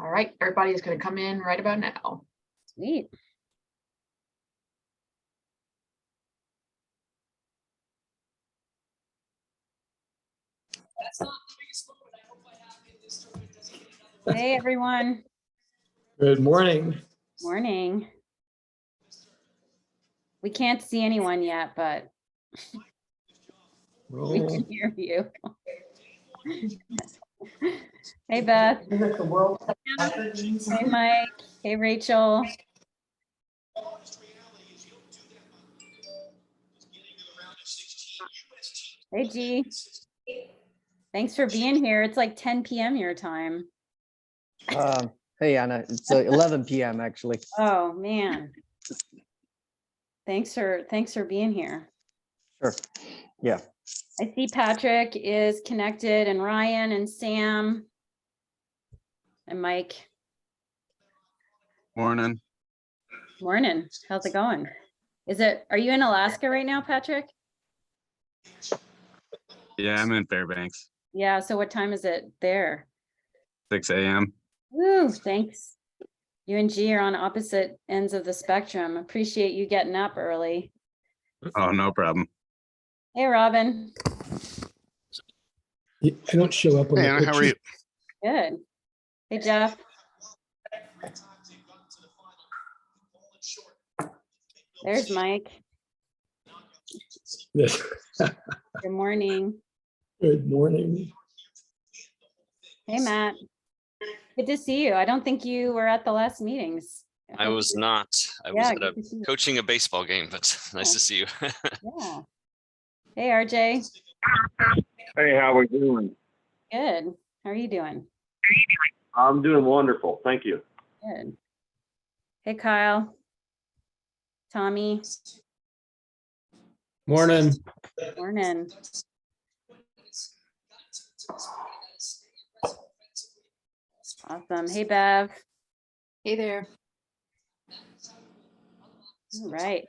All right, everybody is going to come in right about now. Sweet. Hey, everyone. Good morning. Morning. We can't see anyone yet, but we can hear you. Hey, Beth. Hey, Mike. Hey, Rachel. Hey, G. Thanks for being here. It's like 10 p.m. your time. Hey, Anna, it's 11 p.m. actually. Oh, man. Thanks for being here. Sure. Yeah. I see Patrick is connected, and Ryan and Sam and Mike. Morning. Morning. How's it going? Are you in Alaska right now, Patrick? Yeah, I'm in Fairbanks. Yeah. So what time is it there? 6 a.m. Woo, thanks. You and G are on opposite ends of the spectrum. Appreciate you getting up early. Oh, no problem. Hey, Robin. I don't show up on Hey, the Anna, how are you? Good. Hey, Jeff. There's Mike. picture. Good morning. Good morning. Hey, Matt. Good to see you. I don't think you were at the last meetings. I was not. I was Yeah, at good to see you. coaching a baseball game, but nice to see you. Yeah. Hey, RJ. Hey, how are we doing? Good. How are you doing? I'm doing wonderful. Thank you. Good. Hey, Kyle. Tommy. Morning. Morning. Awesome. Hey, Bev. Hey there. All right.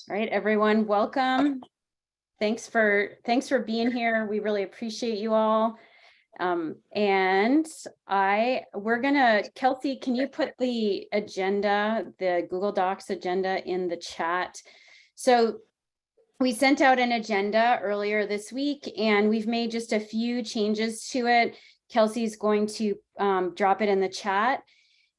All right, everyone, welcome. Thanks for being here. We really appreciate you all. And we're gonna, Kelsey, can you put the agenda, the Google Docs agenda in the chat? So we sent out an agenda earlier this week and we've made just a few changes to it. Kelsey's going to drop it in the chat.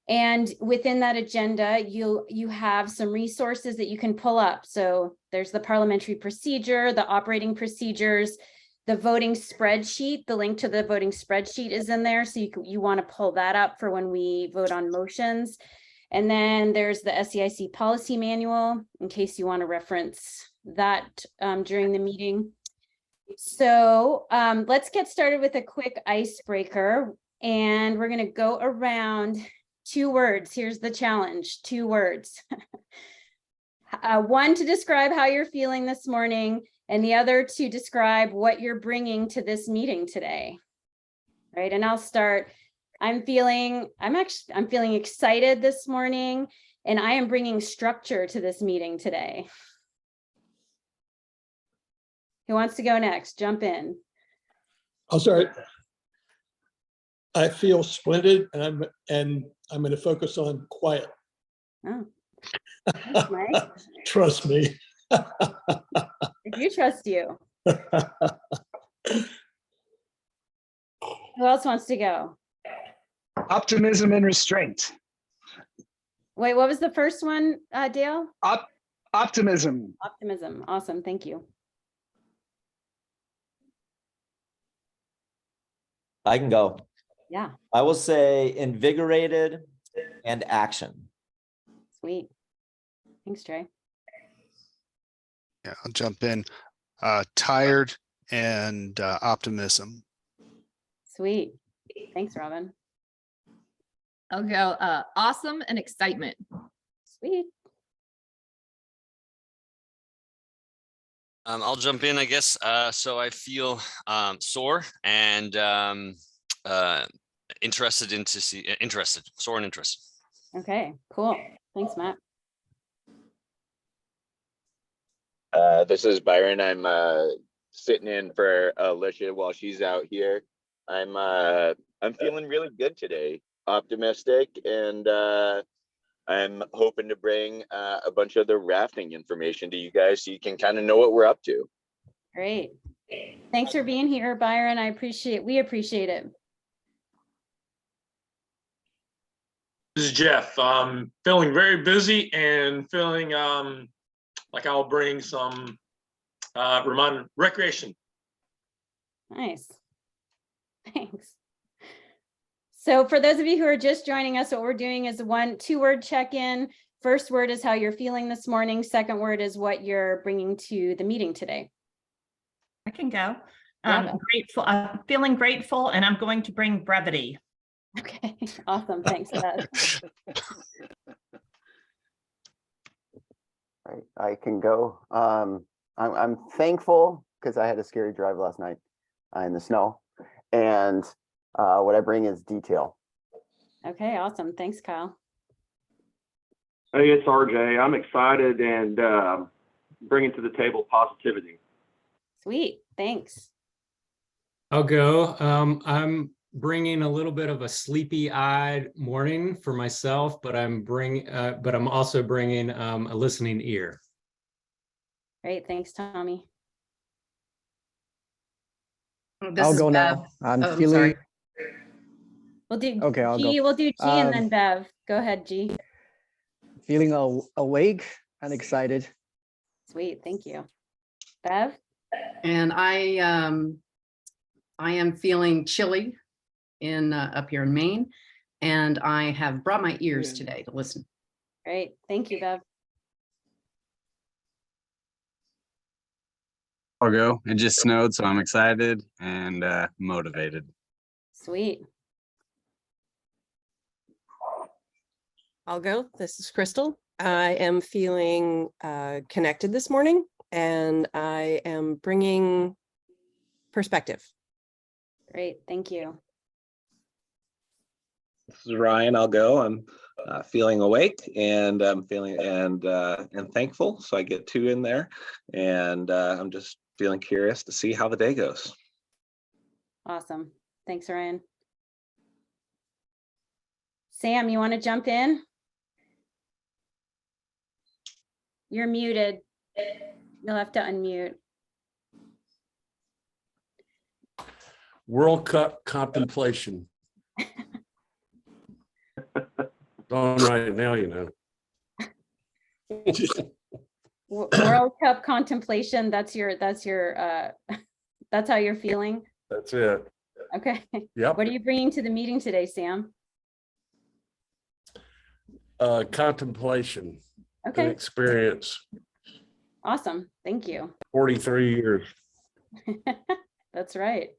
And within that agenda, you have some resources that you can pull up. So there's the parliamentary procedure, the operating procedures, the voting spreadsheet. The link to the voting spreadsheet is in there. So you want to pull that up for when we vote on motions. And then there's the SEIC policy manual in case you want to reference that during the meeting. So let's get started with a quick icebreaker. And we're going to go around 2 words. Here's the challenge, 2 words. One to describe how you're feeling this morning, and the other to describe what you're bringing to this meeting today. Right, and I'll start. I'm feeling excited this morning, and I am bringing structure to this meeting today. Who wants to go next? Jump in. I'll start. I feel splendid, and I'm going to focus on quiet. Oh, thanks, Mike. Trust me. I do trust you. Who else wants to go? Optimism and restraint. Wait, what was the first one, Dale? Optimism. Optimism. Awesome. Thank you. I can go. Yeah. I will say invigorated and action. Sweet. Thanks, Trey. Yeah, I'll jump in. Tired and optimism. Sweet. Thanks, Robin. I'll go awesome and excitement. Sweet. I'll jump in, I guess. So I feel sore and interested sore and interested. Okay, cool. Thanks, Matt. This is Byron. I'm sitting in for Alicia while she's out here. I'm feeling really good today, optimistic, and I'm hoping to bring a bunch of the rafting information to you guys so you can kind of know what we're up to. Great. Thanks for being here, Byron. We appreciate it. This is Jeff. Feeling very busy and feeling like I'll bring some recreation. Nice. Thanks. So for those of you who are just joining us, what we're doing is a two-word check-in. First word is how you're feeling this morning. Second word is what you're bringing to the meeting today. I can go. Yeah. Grateful. I'm feeling grateful, and I'm going to bring brevity. Okay, awesome. Thanks, Beth. I can go. I'm thankful because I had a scary drive last night in the snow, and what I bring is detail. Okay, awesome. Thanks, Kyle. Hey, it's RJ. I'm excited and bringing to the table positivity. Sweet, thanks. I'll go. I'm bringing a little bit of a sleepy-eyed morning for myself, but I'm also bringing a listening ear. Great, thanks, Tommy. I'll go now. I'm feeling. Sorry. We'll do Okay, I'll G. go. We'll do G and then Bev. Go ahead, G. Feeling awake and excited. Sweet, thank you. Bev? And I am feeling chilly up here in Maine, and I have brought my ears today to listen. Great, thank you, Bev. I'll go. It just snowed, so I'm excited and motivated. Sweet. I'll go. This is Crystal. I am feeling connected this morning, and I am bringing perspective. Great, thank you. This is Ryan. I'll go. I'm feeling awake and I'm feeling and thankful. So I get 2 in there, and I'm just feeling curious to see how the day goes. Awesome. Thanks, Ryan. Sam, you want to jump in? You're muted. You'll have to unmute. World Cup contemplation. On right now, you know. World Cup contemplation. That's how you're feeling. That's it. Okay. Yep. What are you bringing to the meeting today, Sam? Contemplation. Okay. An experience. Awesome. Thank you. 43 years. That's right.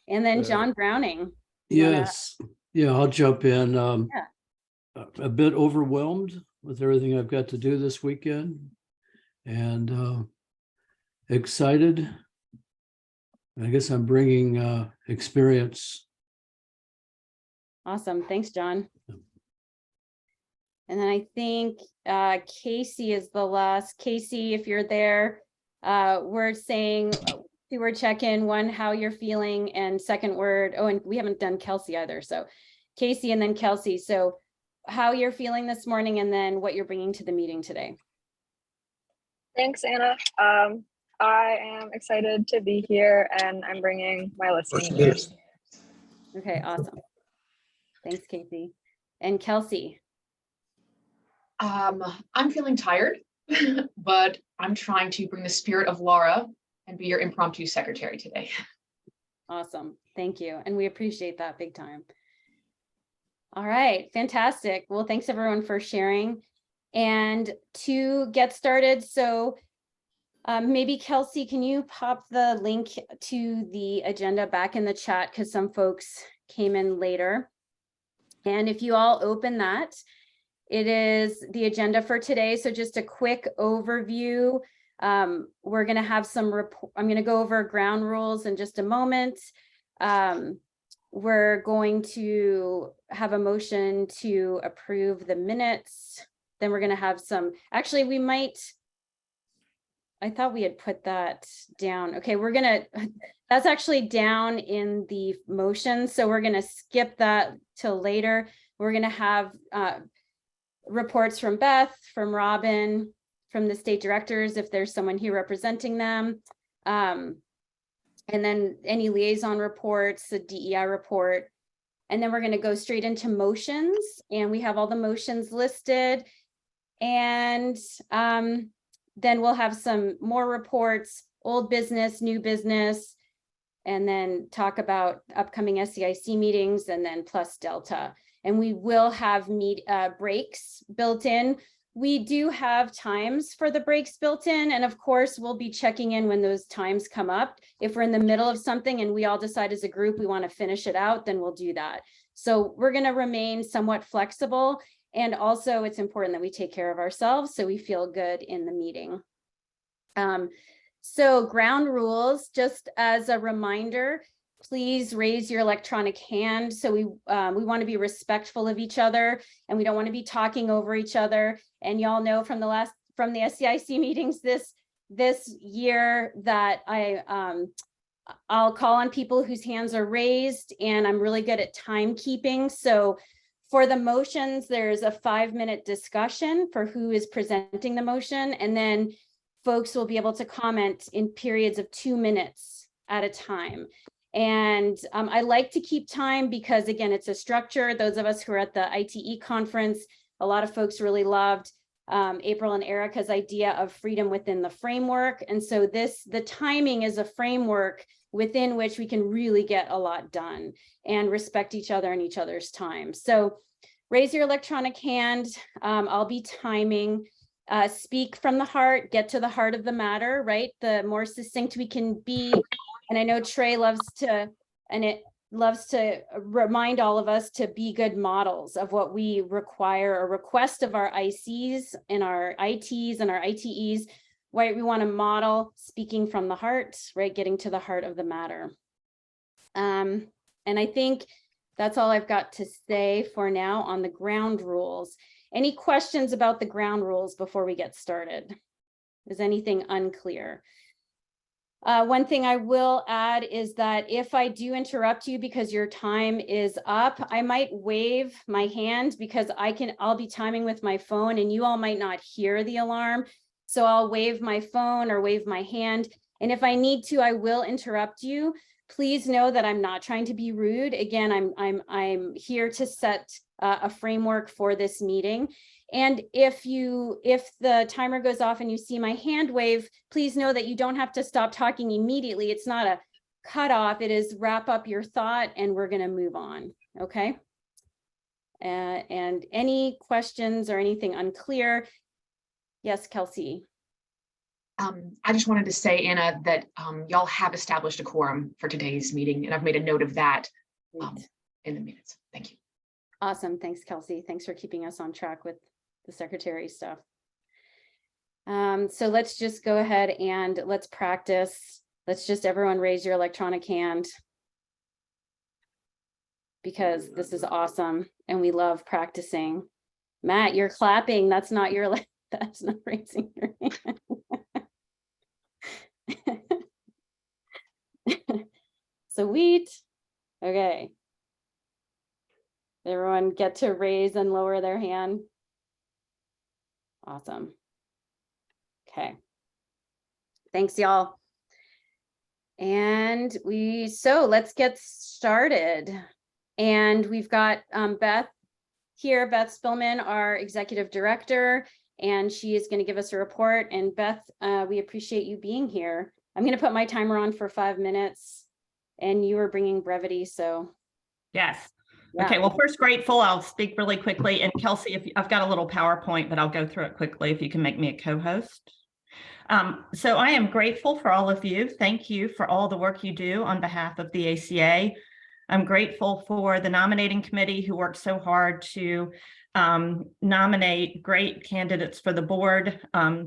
And then John Browning. Yes. Yeah, I'll jump in. A bit overwhelmed with everything I've got to do this weekend, and excited. I guess I'm bringing experience. Awesome. Thanks, John. And then I think Casey is the last. Casey, if you're there, we're saying two-word check-in, 1, how you're feeling, and second word, oh, and we haven't done Kelsey either. So Casey and then Kelsey. So how you're feeling this morning and then what you're bringing to the meeting today. Thanks, Anna. I am excited to be here and I'm bringing my listening ears. Okay, awesome. Thanks, Casey. And Kelsey. I'm feeling tired, but I'm trying to bring the spirit of Laura and be your impromptu secretary today. Awesome. Thank you. And we appreciate that big time. All right, fantastic. Well, thanks everyone for sharing. And to get started, so maybe Kelsey, can you pop the link to the agenda back in the chat because some folks came in later. And if you all open that, it is the agenda for today. So just a quick overview. We're going to have some I'm going to go over ground rules in just a moment. We're going to have a motion to approve the minutes. Then we're going to have some, actually, we might, I thought we had put that down. Okay, that's actually down in the motion. So we're gonna skip that till later. We're gonna have reports from Beth, from Robin, from the state directors, if there's someone here representing them. And then any liaison reports, the DEI report. And then we're going to go straight into motions, and we have all the motions listed. And then we'll have some more reports, old business, new business, and then talk about upcoming SEIC meetings, and then plus Delta. And we will have breaks built in. We do have times for the breaks built in. And of course, we'll be checking in when those times come up. If we're in the middle of something and we all decide as a group we want to finish it out, then we'll do that. So we're going to remain somewhat flexible. And also it's important that we take care of ourselves so we feel good in the meeting. So ground rules, just as a reminder, please raise your electronic hand. So we want to be respectful of each other, and we don't want to be talking over each other. And y'all know from the SEIC meetings this year that I'll call on people whose hands are raised, and I'm really good at timekeeping. So for the motions, there's a 5-minute discussion for who is presenting the motion, and then folks will be able to comment in periods of 2 minutes at a time. And I like to keep time because, again, it's a structure. Those of us who are at the ITE conference, a lot of folks really loved April and Erica's idea of freedom within the framework. And so the timing is a framework within which we can really get a lot done and respect each other and each other's time. So raise your electronic hand. I'll be timing. Speak from the heart, get to the heart of the matter, right? The more succinct we can be. And I know Trey loves to remind all of us to be good models of what we require or request of our ICs and our ITs and our ITEs, right? We want to model speaking from the heart, right? Getting to the heart of the matter. And I think that's all I've got to say for now on the ground rules. Any questions about the ground rules before we get started? Is anything unclear? One thing I will add is that if I do interrupt you because your time is up, I might wave my hand because I'll be timing with my phone and you all might not hear the alarm. So I'll wave my phone or wave my hand. And if I need to, I will interrupt you. Please know that I'm not trying to be rude. Again, I'm here to set a framework for this meeting. And if the timer goes off and you see my hand wave, please know that you don't have to stop talking immediately. It's not a cutoff. It is wrap up your thought and we're going to move on. Okay. And any questions or anything unclear? Yes, Kelsey. I just wanted to say, Anna, that y'all have established a quorum for today's meeting, and I've made a note of that in the minutes. Thank you. Awesome. Thanks, Kelsey. Thanks for keeping us on track with the secretary stuff. So let's just go ahead and let's practice. Let's just everyone raise your electronic hand because this is awesome and we love practicing. Matt, you're clapping. That's not raising your hand. Sweet. Okay. Everyone get to raise and lower their hand. Awesome. Okay. Thanks, y'all. And let's get started. And we've got Beth here, Beth Spillman, our executive director, and she is going to give us a report. And Beth, we appreciate you being here. I'm going to put my timer on for 5 minutes, and you are bringing brevity, so. Yes. Yeah. Okay, well, first, grateful. I'll speak really quickly. And Kelsey, if I've got a little PowerPoint, but I'll go through it quickly if you can make me a co-host. So I am grateful for all of you. Thank you for all the work you do on behalf of the ACA. I'm grateful for the nominating committee who worked so hard to nominate great candidates for the board,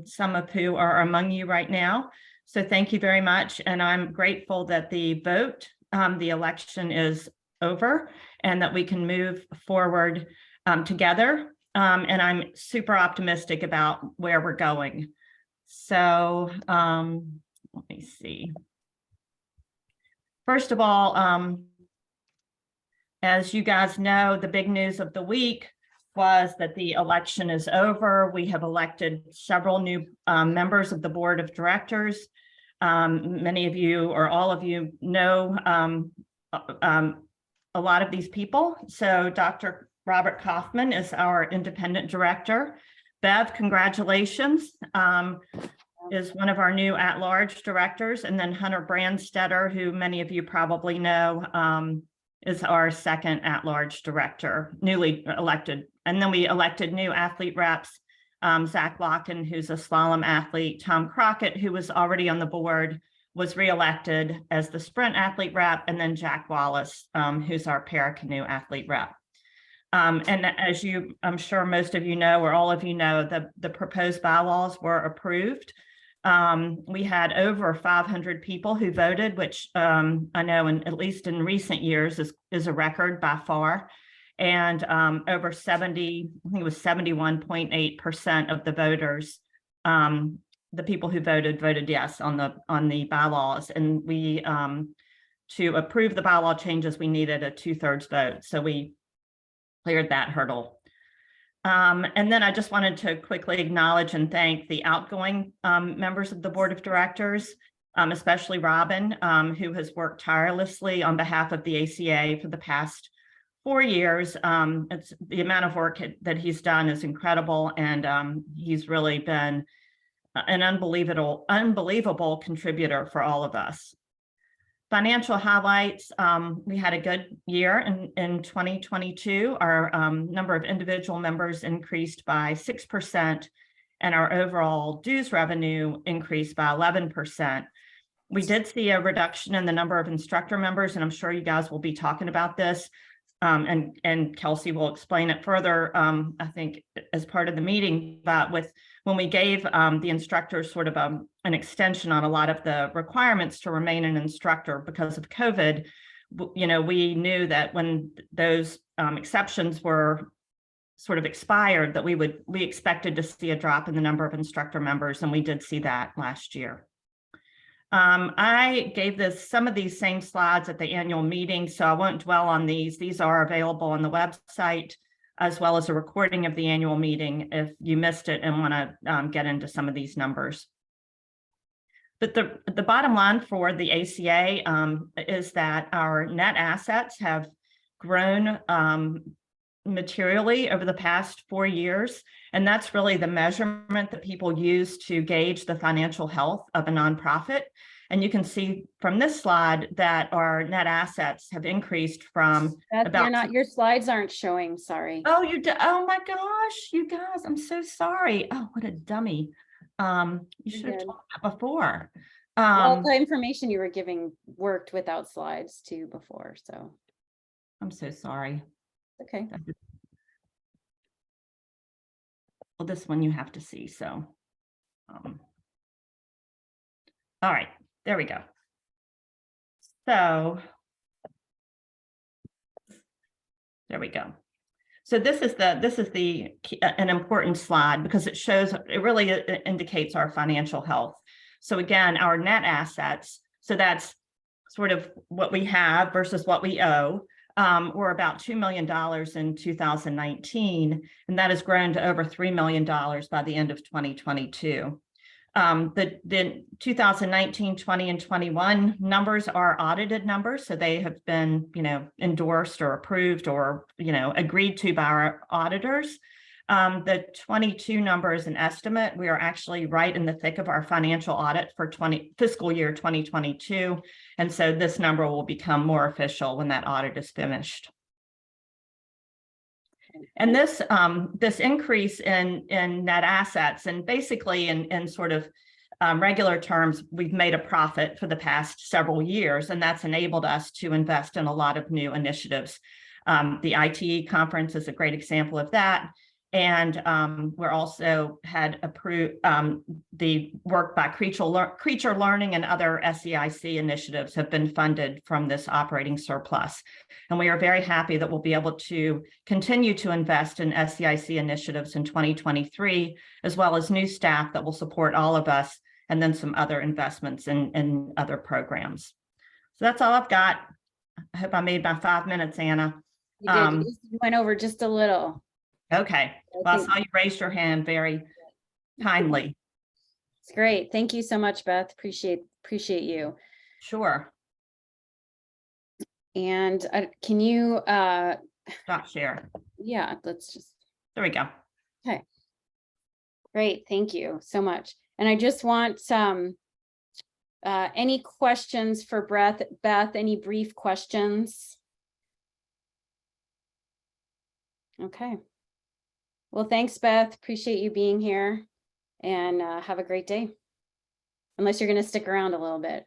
some of who are among you right now. So thank you very much. And I'm grateful that the vote, the election is over and that we can move forward together. And I'm super optimistic about where we're going. So let me see. First of all, as you guys know, the big news of the week was that the election is over. We have elected several new members of the board of directors. Many of you or all of you know a lot of these people. So Dr. Robert Kaufman is our independent director. Bev, congratulations, is one of our new at-large directors. And then Hunter Brandstetter, who many of you probably know, is our second at-large director, newly elected. And then we elected new athlete reps, Zach Locken, who's a slalom athlete, Tom Crockett, who was already on the board, was reelected as the sprint athlete rep, and then Jack Wallace, who's our para-canoe athlete rep. And as you, I'm sure most of you know, or all of you know, the proposed bylaws were approved. We had over 500 people who voted, which I know at least in recent years is a record by far. And over 70, I think it was 71.8% of the voters, the people who voted yes on the bylaws. And we, to approve the bylaw changes, we needed a 2/3 vote. So we cleared that hurdle. And then I just wanted to quickly acknowledge and thank the outgoing members of the board of directors, especially Robin, who has worked tirelessly on behalf of the ACA for the past 4 years. It's the amount of work that he's done is incredible, and he's really been an unbelievable contributor for all of us. Financial highlights, we had a good year in 2022. Our number of individual members increased by 6%, and our overall dues revenue increased by 11%. We did see a reduction in the number of instructor members, and I'm sure you guys will be talking about this, and Kelsey will explain it further, I think, as part of the meeting. But when we gave the instructors sort of an extension on a lot of the requirements to remain an instructor because of COVID, you know, we knew that when those exceptions were sort of expired, that we expected to see a drop in the number of instructor members, and we did see that last year. I gave some of these same slides at the annual meeting, so I won't dwell on these. These are available on the website, as well as a recording of the annual meeting if you missed it and want to get into some of these numbers. But the bottom line for the ACA is that our net assets have grown materially over the past 4 years. And that's really the measurement that people use to gauge the financial health of a nonprofit. And you can see from this slide that our net assets have increased from your slides aren't showing, sorry. Oh, oh my gosh, you guys, I'm so sorry. Oh, what a dummy. You should have told that before. Well, the information you were giving worked without slides too before, so. I'm so sorry. Okay. Well, this one you have to see, so. All right, there we go. So there we go. So this is an important slide because it really indicates our financial health. So again, our net assets, so that's sort of what we have versus what we owe. Were about $2 million in 2019, and that has grown to over $3 million by the end of 2022. The 2019, 20, and 21 numbers are audited numbers, so they have been, endorsed or approved or, agreed to by our auditors. The 22 number is an estimate. We are actually right in the thick of our financial audit for fiscal year 2022. And so this number will become more official when that audit is finished. And this increase in net assets, and basically in sort of regular terms, we've made a profit for the past several years, and that's enabled us to invest in a lot of new initiatives. The ITE conference is a great example of that. And we're also had approved the work by Creature Learning and other SEIC initiatives have been funded from this operating surplus. And we are very happy that we'll be able to continue to invest in SEIC initiatives in 2023, as well as new staff that will support all of us, and then some other investments in other programs. So that's all I've got. I hope I made my 5 minutes, Anna. You did. You went over just a little. Okay. Well, I saw you raised your hand very kindly. It's great. Thank you so much, Beth. Appreciate you. Sure. And can you stop share? Yeah, let's just. There we go. Okay. Great. Thank you so much. And I just want some any questions for Beth? Any brief questions? Okay. Well, thanks, Beth. Appreciate you being here, and have a great day. Unless you're going to stick around a little bit.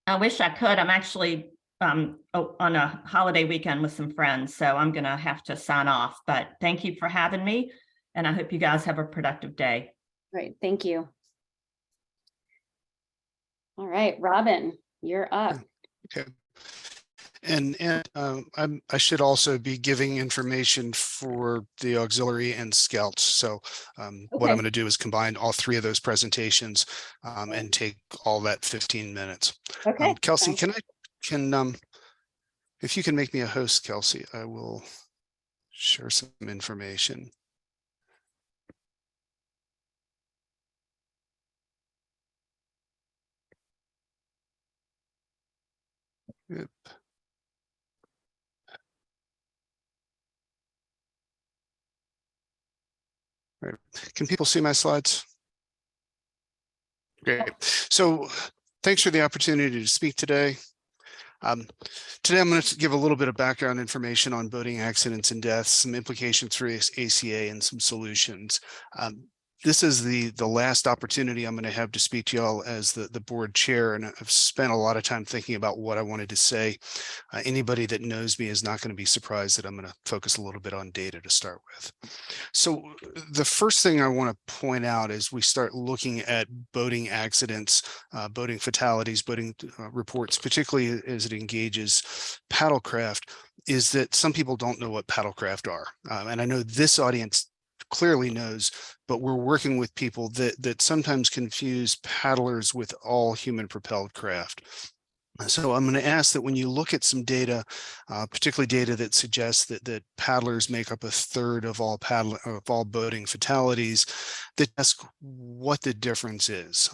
I wish I could. I'm actually on a holiday weekend with some friends, so I'm going to have to sign off. But thank you for having me, and I hope you guys have a productive day. Great. Thank you. All right, Robin, you're up. Okay. And I should also be giving information for the auxiliary and scouts. So what I'm going to do is combine all three of those presentations and take all that 15 minutes. Okay. Kelsey, if you can make me a host, Kelsey, I will share some information. Yep. Right. Can people see my slides? Great. So thanks for the opportunity to speak today. Today I'm going to give a little bit of background information on boating accidents and deaths, some implications for ACA, and some solutions. This is the last opportunity I'm going to have to speak to y'all as the board chair, and I've spent a lot of time thinking about what I wanted to say. Anybody that knows me is not going to be surprised that I'm going to focus a little bit on data to start with. So the first thing I want to point out as we start looking at boating accidents, boating fatalities, boating reports, particularly as it engages paddlecraft, is that some people don't know what paddlecraft are. And I know this audience clearly knows, but we're working with people that sometimes confuse paddlers with all human propelled craft. So I'm going to ask that when you look at some data, particularly data that suggests that paddlers make up a third of all boating fatalities, that ask what the difference is.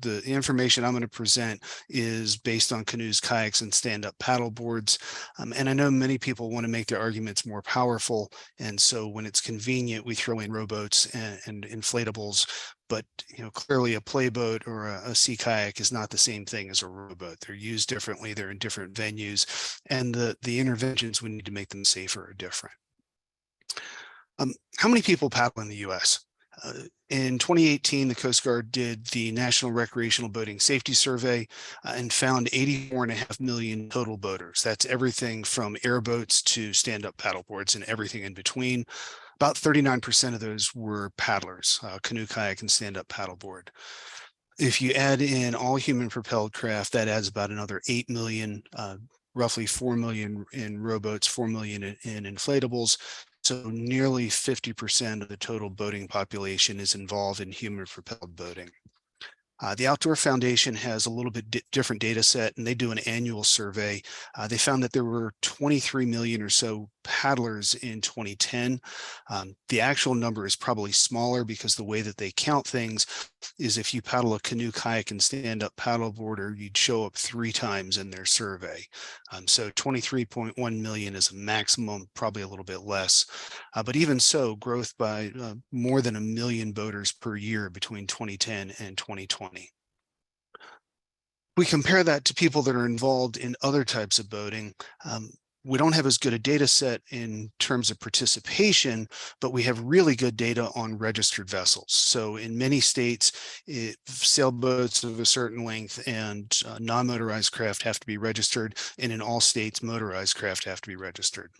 The information I'm going to present is based on canoes, kayaks, and stand-up paddle boards. And I know many people want to make their arguments more powerful, and so when it's convenient, we throw in rowboats and inflatables. But clearly a playboat or a sea kayak is not the same thing as a rowboat. They're used differently. They're in different venues, and the interventions we need to make them safer are different. How many people paddle in the U.S.? In 2018, the Coast Guard did the National Recreational Boating Safety Survey and found 84.5 million total boaters. That's everything from airboats to stand-up paddleboards and everything in between. About 39% of those were paddlers, canoe, kayak, and stand-up paddleboard. If you add in all human propelled craft, that adds about another 8 million, roughly 4 million in rowboats, 4 million in inflatables. So nearly 50% of the total boating population is involved in human propelled boating. The Outdoor Foundation has a little bit different data set, and they do an annual survey. They found that there were 23 million or so paddlers in 2010. The actual number is probably smaller because the way that they count things is if you paddle a canoe, kayak, and stand-up paddleboarder, you'd show up 3 times in their survey. So 23.1 million is a maximum, probably a little bit less. But even so, growth by more than 1 million boaters per year between 2010 and 2020. We compare that to people that are involved in other types of boating. We don't have as good a data set in terms of participation, but we have really good data on registered vessels. So in many states, sailboats of a certain length and non-motorized craft have to be registered, and in all states, motorized craft have to be registered.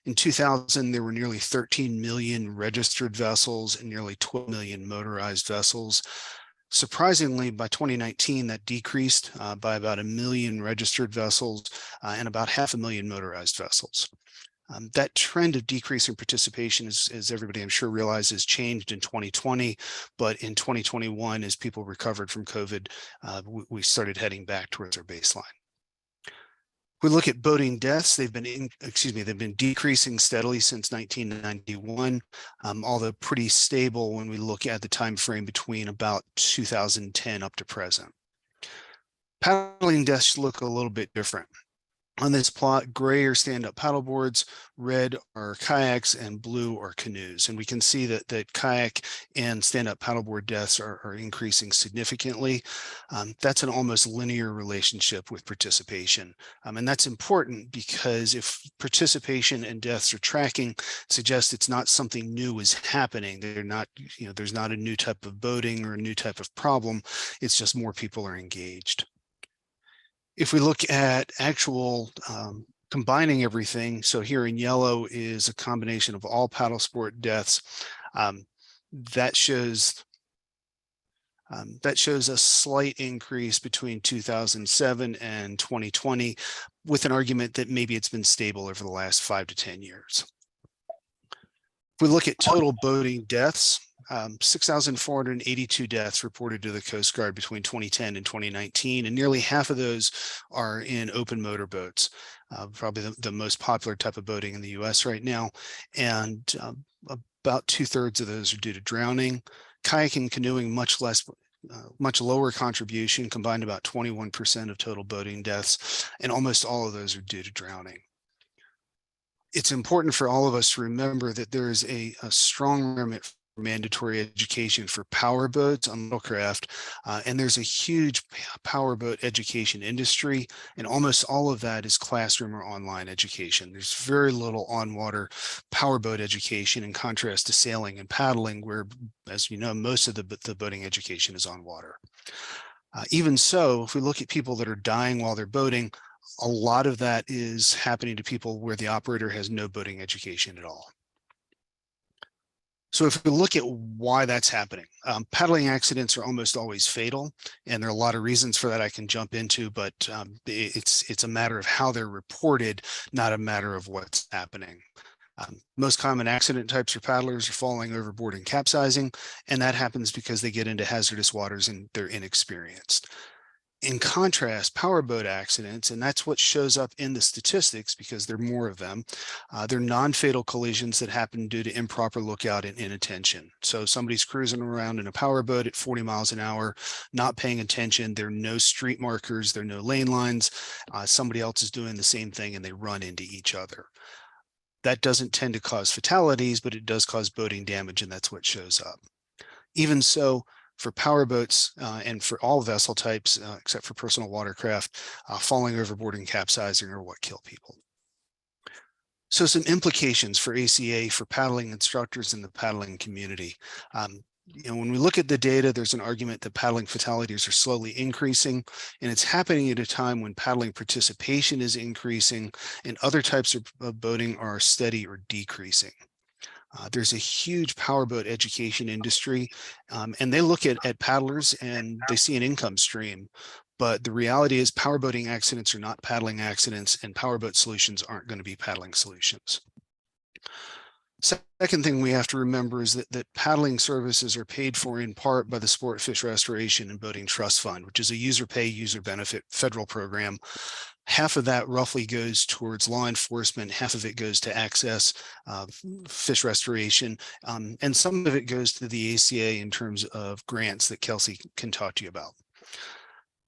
In 2000, there were nearly 13 million registered vessels and nearly 12 million motorized vessels. Surprisingly, by 2019, that decreased by about 1 million registered vessels and about 500,000 motorized vessels. That trend of decreasing participation, as everybody I'm sure realizes, changed in 2020, but in 2021, as people recovered from COVID, we started heading back towards our baseline. We look at boating deaths, they've been decreasing steadily since 1991, although pretty stable when we look at the time frame between about 2010 up to present. Paddling deaths look a little bit different. On this plot, gray are stand-up paddleboards, red are kayaks, and blue are canoes. And we can see that kayak and stand-up paddleboard deaths are increasing significantly. That's an almost linear relationship with participation. And that's important because if participation and deaths are tracking, suggests it's not something new is happening. They're not, there's not a new type of boating or a new type of problem. It's just more people are engaged. If we look at actual combining everything, so here in yellow is a combination of all paddle sport deaths. That shows a slight increase between 2007 and 2020, with an argument that maybe it's been stable over the last 5 to 10 years. If we look at total boating deaths, 6,482 deaths reported to the Coast Guard between 2010 and 2019, and nearly half of those are in open motor boats, probably the most popular type of boating in the US right now. And about 2/3 of those are due to drowning. Kayaking and canoeing, much lower contribution, combined about 21% of total boating deaths, and almost all of those are due to drowning. It's important for all of us to remember that there is a strong requirement for mandatory education for power boats on littlecraft, and there's a huge power boat education industry, and almost all of that is classroom or online education. There's very little on-water power boat education, in contrast to sailing and paddling, where, as you know, most of the boating education is on water. Even so, if we look at people that are dying while they're boating, a lot of that is happening to people where the operator has no boating education at all. So if we look at why that's happening, paddling accidents are almost always fatal, and there are a lot of reasons for that I can jump into, but it's a matter of how they're reported, not a matter of what's happening. Most common accident types for paddlers are falling overboard and capsizing, and that happens because they get into hazardous waters and they're inexperienced. In contrast, powerboat accidents, and that's what shows up in the statistics because there are more of them, they're non-fatal collisions that happen due to improper lookout and inattention. So somebody's cruising around in a powerboat at 40 miles an hour, not paying attention. There are no street markers, there are no lane lines. Somebody else is doing the same thing and they run into each other. That doesn't tend to cause fatalities, but it does cause boating damage, and that's what shows up. Even so, for powerboats and for all vessel types, except for personal watercraft, falling overboard and capsizing are what kill people. So some implications for ACA for paddling instructors in the paddling community. When we look at the data, there's an argument that paddling fatalities are slowly increasing, and it's happening at a time when paddling participation is increasing and other types of boating are steady or decreasing. There's a huge powerboat education industry, and they look at paddlers and they see an income stream. But the reality is powerboating accidents are not paddling accidents, and powerboat solutions aren't going to be paddling solutions. Second thing we have to remember is that paddling services are paid for in part by the Sport Fish Restoration and Boating Trust Fund, which is a user pay, user benefit federal program. Half of that roughly goes towards law enforcement, half of it goes to access, fish restoration, and some of it goes to the ACA in terms of grants that Kelsey can talk to you about.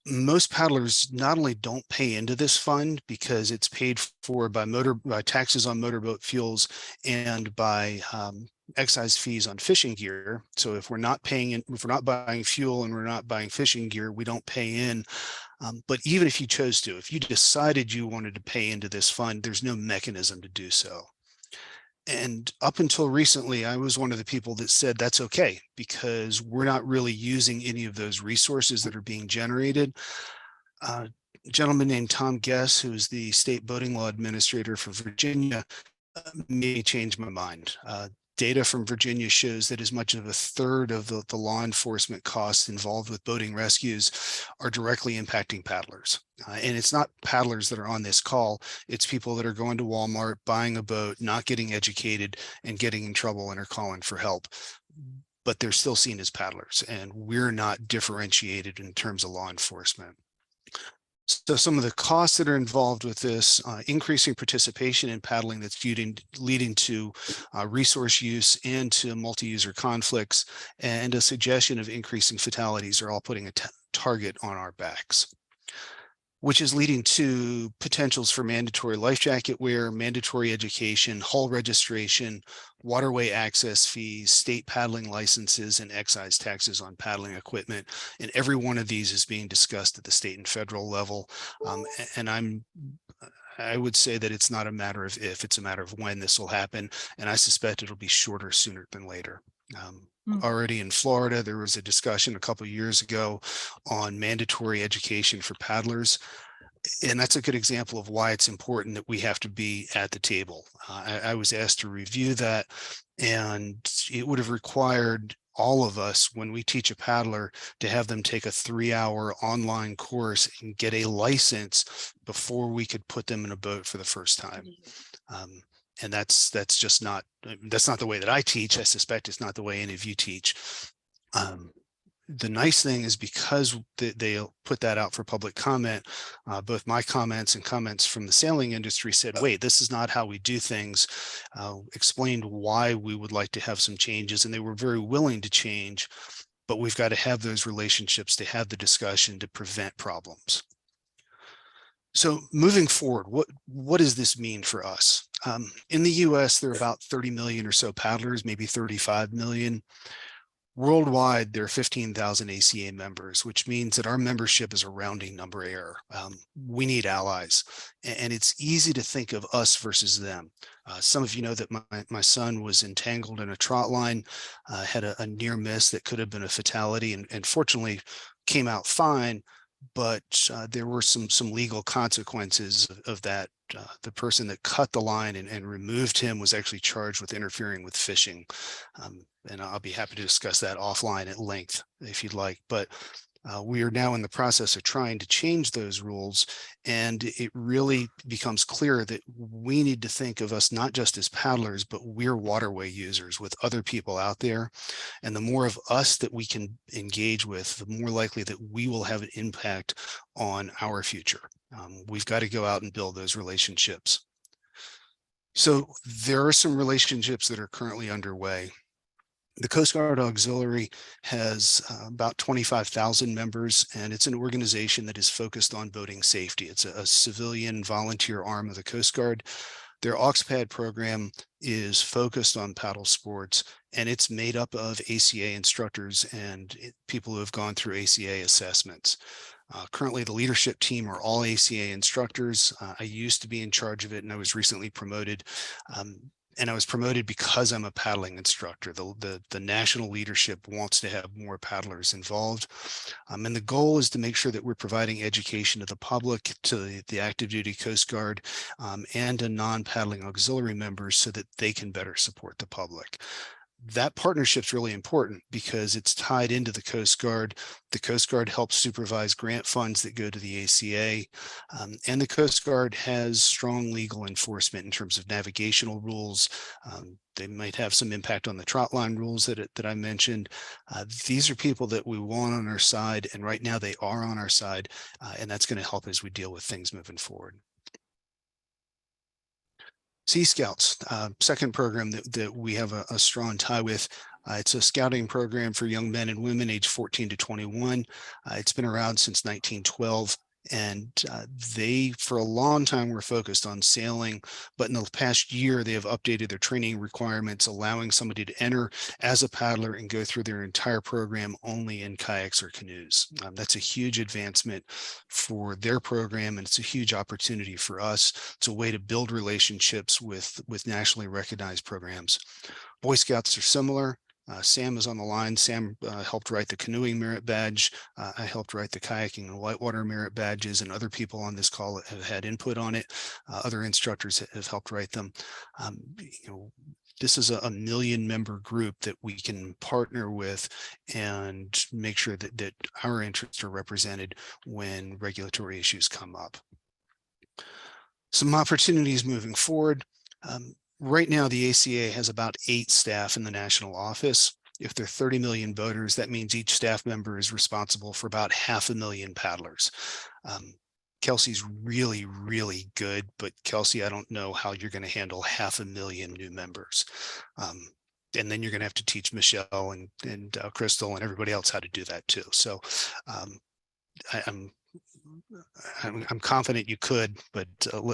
most paddlers not only don't pay into this fund because it's paid for by taxes on motorboat fuels and by excise fees on fishing gear. So if we're not buying fuel and we're not buying fishing gear, we don't pay in. But even if you chose to, if you decided you wanted to pay into this fund, there's no mechanism to do so. And up until recently, I was one of the people that said that's okay, because we're not really using any of those resources that are being generated. A gentleman named Tom Guess, who is the state boating law administrator for Virginia, made me change my mind. Data from Virginia shows that as much as a third of the law enforcement costs involved with boating rescues are directly impacting paddlers. And it's not paddlers that are on this call, it's people that are going to Walmart, buying a boat, not getting educated, and getting in trouble and are calling for help. But they're still seen as paddlers, and we're not differentiated in terms of law enforcement. So some of the costs that are involved with this, increasing participation in paddling that's leading to resource use and to multi-user conflicts, and a suggestion of increasing fatalities are all putting a target on our backs, which is leading to potentials for mandatory life jacket wear, mandatory education, hull registration, waterway access fees, state paddling licenses, and excise taxes on paddling equipment. And every one of these is being discussed at the state and federal level. And I would say that it's not a matter of if, it's a matter of when this will happen. And I suspect it'll be shorter sooner than later. Already in Florida, there was a discussion a couple of years ago on mandatory education for paddlers. And that's a good example of why it's important that we have to be at the table. I was asked to review that, and it would have required all of us, when we teach a paddler, to have them take a 3-hour online course and get a license before we could put them in a boat for the first time. And that's just not, that's not the way that I teach. I suspect it's not the way any of you teach. The nice thing is, because they put that out for public comment, both my comments and comments from the sailing industry said, wait, this is not how we do things, explained why we would like to have some changes, and they were very willing to change, but we've got to have those relationships to have the discussion to prevent problems. So moving forward, what does this mean for us? In the US, there are about 30 million or so paddlers, maybe 35 million. Worldwide, there are 15,000 ACA members, which means that our membership is a rounding number error. We need allies, and it's easy to think of us versus them. Some of you know that my son was entangled in a trot line, had a near miss that could have been a fatality, and fortunately came out fine, but there were some legal consequences of that. The person that cut the line and removed him was actually charged with interfering with fishing. And I'll be happy to discuss that offline at length if you'd like. But we are now in the process of trying to change those rules, and it really becomes clear that we need to think of us not just as paddlers, but we're waterway users with other people out there. And the more of us that we can engage with, the more likely that we will have an impact on our future. We've got to go out and build those relationships. So there are some relationships that are currently underway. The Coast Guard Auxiliary has about 25,000 members, and it's an organization that is focused on boating safety. It's a civilian volunteer arm of the Coast Guard. Their AUXPAD program is focused on paddle sports, and it's made up of ACA instructors and people who have gone through ACA assessments. Currently, the leadership team are all ACA instructors. I used to be in charge of it, and I was recently promoted. And I was promoted because I'm a paddling instructor. The national leadership wants to have more paddlers involved. And the goal is to make sure that we're providing education to the public, to the active duty Coast Guard, and to non-paddling auxiliary members so that they can better support the public. That partnership is really important because it's tied into the Coast Guard. The Coast Guard helps supervise grant funds that go to the ACA, and the Coast Guard has strong legal enforcement in terms of navigational rules. They might have some impact on the trot line rules that I mentioned. These are people that we want on our side, and right now they are on our side, and that's going to help as we deal with things moving forward. Sea Scouts, second program that we have a strong tie with. It's a scouting program for young men and women aged 14 to 21. It's been around since 1912. And they, for a long time, were focused on sailing, but in the past year, they have updated their training requirements, allowing somebody to enter as a paddler and go through their entire program only in kayaks or canoes. That's a huge advancement for their program, and it's a huge opportunity for us. It's a way to build relationships with nationally recognized programs. Boy Scouts are similar. Sam is on the line. Sam helped write the canoeing merit badge. I helped write the kayaking and whitewater merit badges, and other people on this call have had input on it. Other instructors have helped write them. This is a 1 million member group that we can partner with and make sure that our interests are represented when regulatory issues come up. Some opportunities moving forward. Right now, the ACA has about 8 staff in the national office. If there are 30 million voters, that means each staff member is responsible for about 500,000 paddlers. Kelsey's really, really good, but Kelsey, I don't know how you're going to handle 500,000 new members. And then you're going to have to teach Michelle and Crystal and everybody else how to do that too. So I'm confident you could, but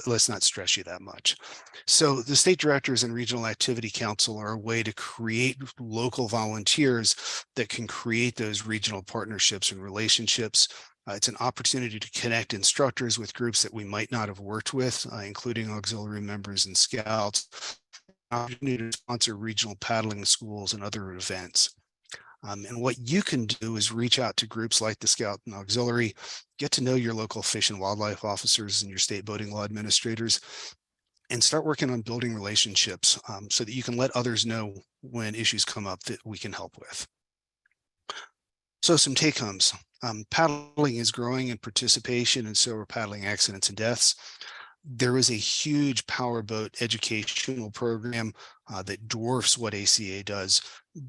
let's not stress you that much. So the state directors and regional activity council are a way to create local volunteers that can create those regional partnerships and relationships. It's an opportunity to connect instructors with groups that we might not have worked with, including auxiliary members and scouts. An opportunity to sponsor regional paddling schools and other events. And what you can do is reach out to groups like the Scout and Auxiliary, get to know your local fish and wildlife officers and your state boating law administrators, and start working on building relationships so that you can let others know when issues come up that we can help with. So some take homes. Paddling is growing in participation, and so are paddling accidents and deaths. There is a huge powerboat educational program that dwarfs what ACA does,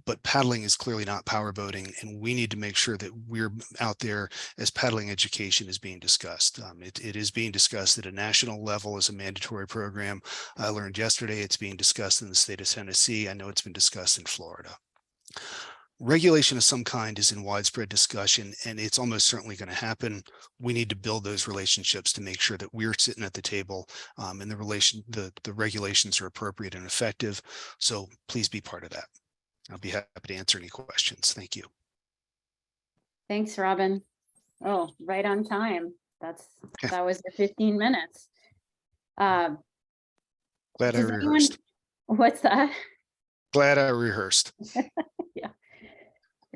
but paddling is clearly not powerboating, and we need to make sure that we're out there as paddling education is being discussed. It is being discussed at a national level as a mandatory program. I learned yesterday it's being discussed in the state of Tennessee. I know it's been discussed in Florida. Regulation of some kind is in widespread discussion, and it's almost certainly going to happen. We need to build those relationships to make sure that we're sitting at the table and the regulations are appropriate and effective. So please be part of that. I'll be happy to answer any questions. Thank you. Thanks, Robin. Oh, right on time. That was the 15 minutes. Glad I rehearsed. What's that? Glad I rehearsed. Yeah.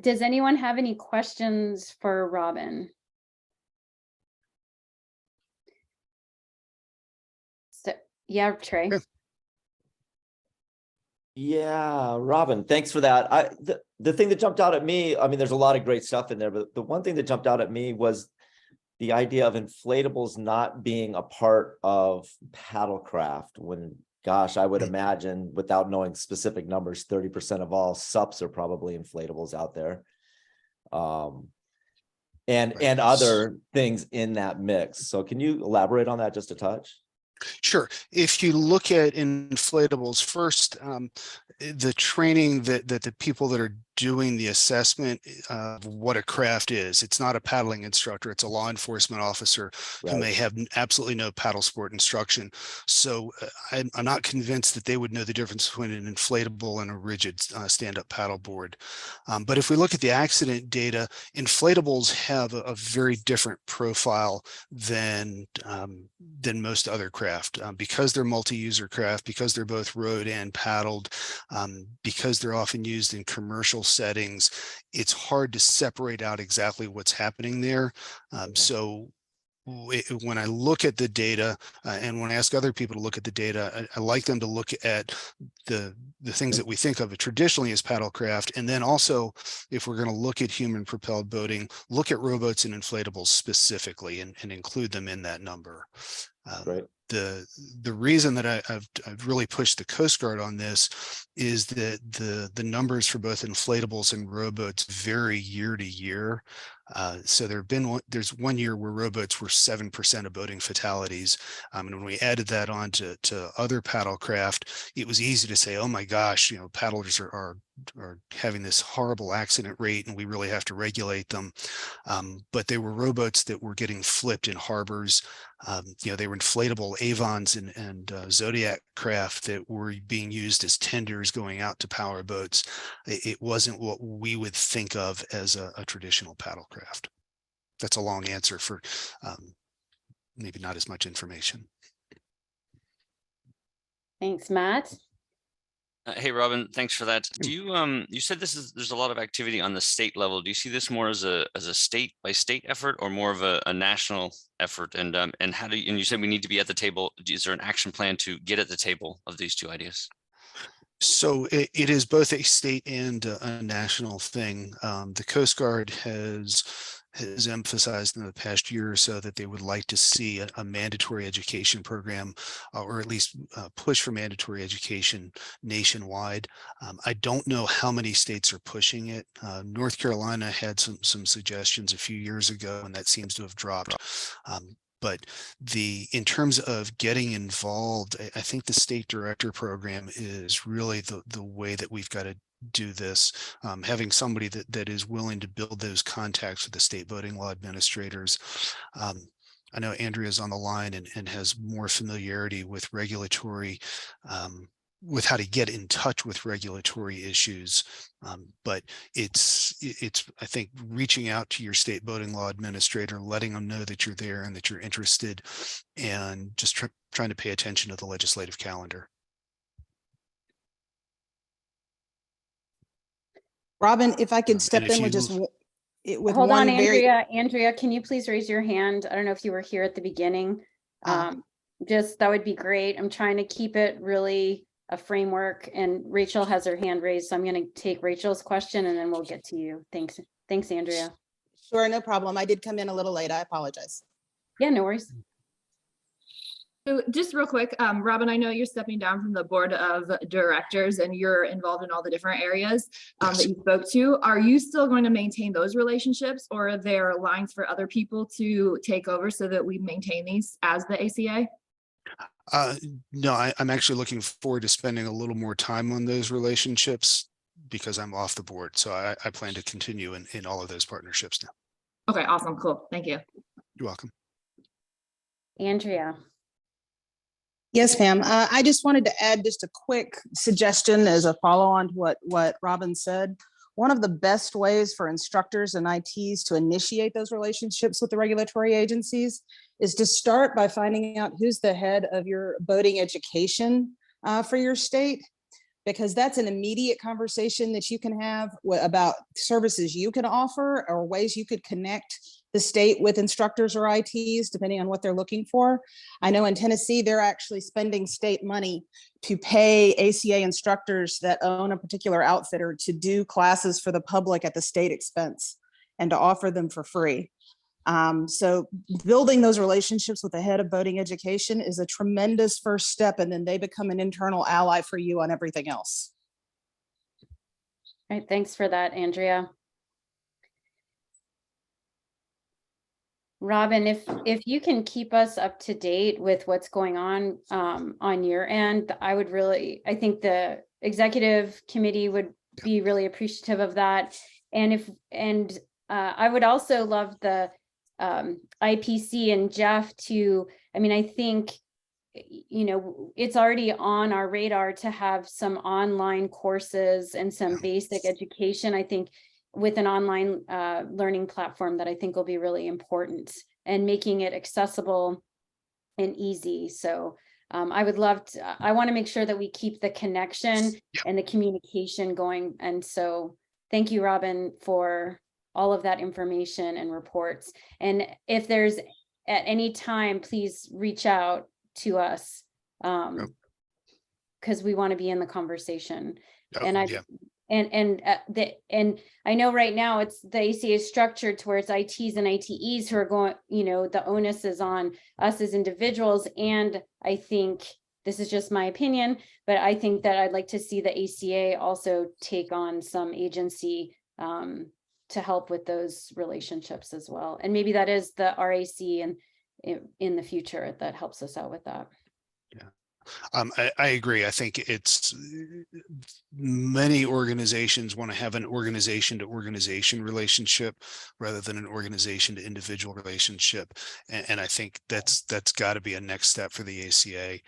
Does anyone have any questions for Robin? So, yeah, Trey. Yeah, Robin, thanks for that. The thing that jumped out at me, I mean, there's a lot of great stuff in there, but the one thing that jumped out at me was the idea of inflatables not being a part of paddlecraft when, gosh, I would imagine, without knowing specific numbers, 30% of all SUPs are probably inflatables out there. And other things in that mix. So can you elaborate on that just a touch? Sure. If you look at inflatables first, the training that the people that are doing the assessment of what a craft is, it's not a paddling instructor, it's a law enforcement officer who may have absolutely no paddle sport instruction. So I'm not convinced that they would know the difference between an inflatable and a rigid stand-up paddle board. But if we look at the accident data, inflatables have a very different profile than most other craft because they're multi-user craft, because they're both rowed and paddled, because they're often used in commercial settings. It's hard to separate out exactly what's happening there. So when I look at the data and when I ask other people to look at the data, I like them to look at the things that we think of traditionally as paddlecraft. And then also, if we're going to look at human propelled boating, look at rowboats and inflatables specifically and include them in that number. Right. the reason that I've really pushed the Coast Guard on this is that the numbers for both inflatables and rowboats vary year to year. So there's 1 year where rowboats were 7% of boating fatalities. And when we added that on to other paddle craft, it was easy to say, oh my gosh, paddlers are having this horrible accident rate and we really have to regulate them. But they were rowboats that were getting flipped in harbors. They were inflatable Avons and Zodiac craft that were being used as tenders going out to power boats. It wasn't what we would think of as a traditional paddle craft. That's a long answer for maybe not as much information. Thanks, Matt. Hey, Robin, thanks for that. Do you you said there's a lot of activity on the state level. Do you see this more as a state by state effort or more of a national effort? And how and you said we need to be at the table. Is there an action plan to get at the table of these two ideas? So it is both a state and a national thing. The Coast Guard has emphasized in the past year or so that they would like to see a mandatory education program, or at least push for mandatory education nationwide. I don't know how many states are pushing it. North Carolina had some suggestions a few years ago, and that seems to have dropped. But in terms of getting involved, I think the state director program is really the way that we've got to do this. Having somebody that is willing to build those contacts with the state voting law administrators. I know Andrea's on the line and has more familiarity with regulatory, with how to get in touch with regulatory issues. But it's I think reaching out to your state voting law administrator, letting them know that you're there and that you're interested, and just trying to pay attention to the legislative calendar. Robin, if I could step in with just with Hold one on, very Andrea, can you please raise your hand? I don't know if you were here at the beginning. Just that would be great. I'm trying to keep it really a framework, and Rachel has her hand raised, so I'm going to take Rachel's question and then we'll get to you. Thanks, Andrea. Sure, no problem. I did come in a little late. I apologize. Yeah, no worries. So just real quick, Robin, I know you're stepping down from the board of directors and you're involved in all the different areas that you spoke to. Are you still going to maintain those relationships, or are there lines for other people to take over so that we maintain these as the ACA? No, I'm actually looking forward to spending a little more time on those relationships because I'm off the board. So I plan to continue in all of those partnerships now. Okay, awesome. Cool. Thank you. You're welcome. Andrea. Yes, ma'am. I just wanted to add just a quick suggestion as a follow-on to what Robin said. One of the best ways for instructors and ITs to initiate those relationships with the regulatory agencies is to start by finding out who's the head of your boating education for your state, because that's an immediate conversation that you can have about services you can offer or ways you could connect the state with instructors or ITs, depending on what they're looking for. I know in Tennessee, they're actually spending state money to pay ACA instructors that own a particular outfitter to do classes for the public at the state expense and to offer them for free. So building those relationships with the head of boating education is a tremendous first step, and then they become an internal ally for you on everything else. All right, thanks for that, Andrea. Robin, if you can keep us up to date with what's going on your end, I think the executive committee would be really appreciative of that. And I would also love the IPC and Jeff to, I think, it's already on our radar to have some online courses and some basic education. I think with an online learning platform that I think will be really important, and making it accessible and easy. So I want to make sure that we keep the connection and the communication going. And so thank you, Robin, for all of that information and reports. And if there's at any time, please reach out to us because we want to be in the conversation. And And I know right now it's the ACA is structured to where it's ITs and ITEs who are going, the onus is on us as individuals. And I think this is just my opinion, but I think that I'd like to see the ACA also take on some agency to help with those relationships as well. And maybe that is the RAC and in the future that helps us out with that. I agree. I think it's many organizations want to have an organization to organization relationship rather than an organization to individual relationship. And I think that's got to be a next step for the ACA.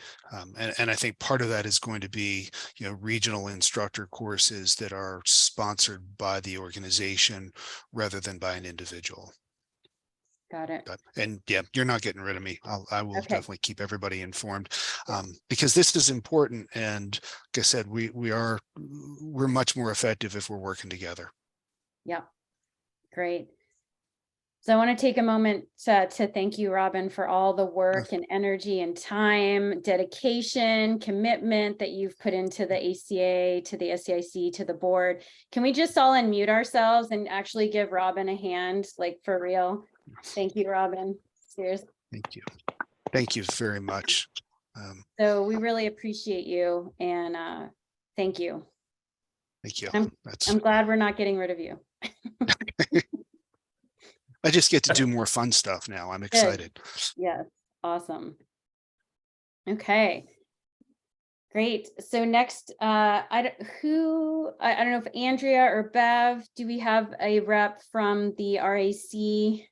And I think part of that is going to be, regional instructor courses that are sponsored by the organization rather than by an individual. Got it. And yeah, you're not getting rid of me. I will Okay. definitely keep everybody informed because this is important. And like I said, we're much more effective if we're working together. Yeah, great. So I want to take a moment to thank you, Robin, for all the work and energy and time, dedication, commitment that you've put into the ACA, to the SEIC, to the board. Can we just all unmute ourselves and actually give Robin a hand, like for real? Thank you, Robin. Seriously. Thank you. Thank you very much. So we really appreciate you and thank you. Thank you. I'm glad we're not getting rid of you. I just get to do more fun stuff now. I'm excited. Yes, awesome. Okay, great. So next, I don't know if Andrea or Bev, do we have a rep from the RAC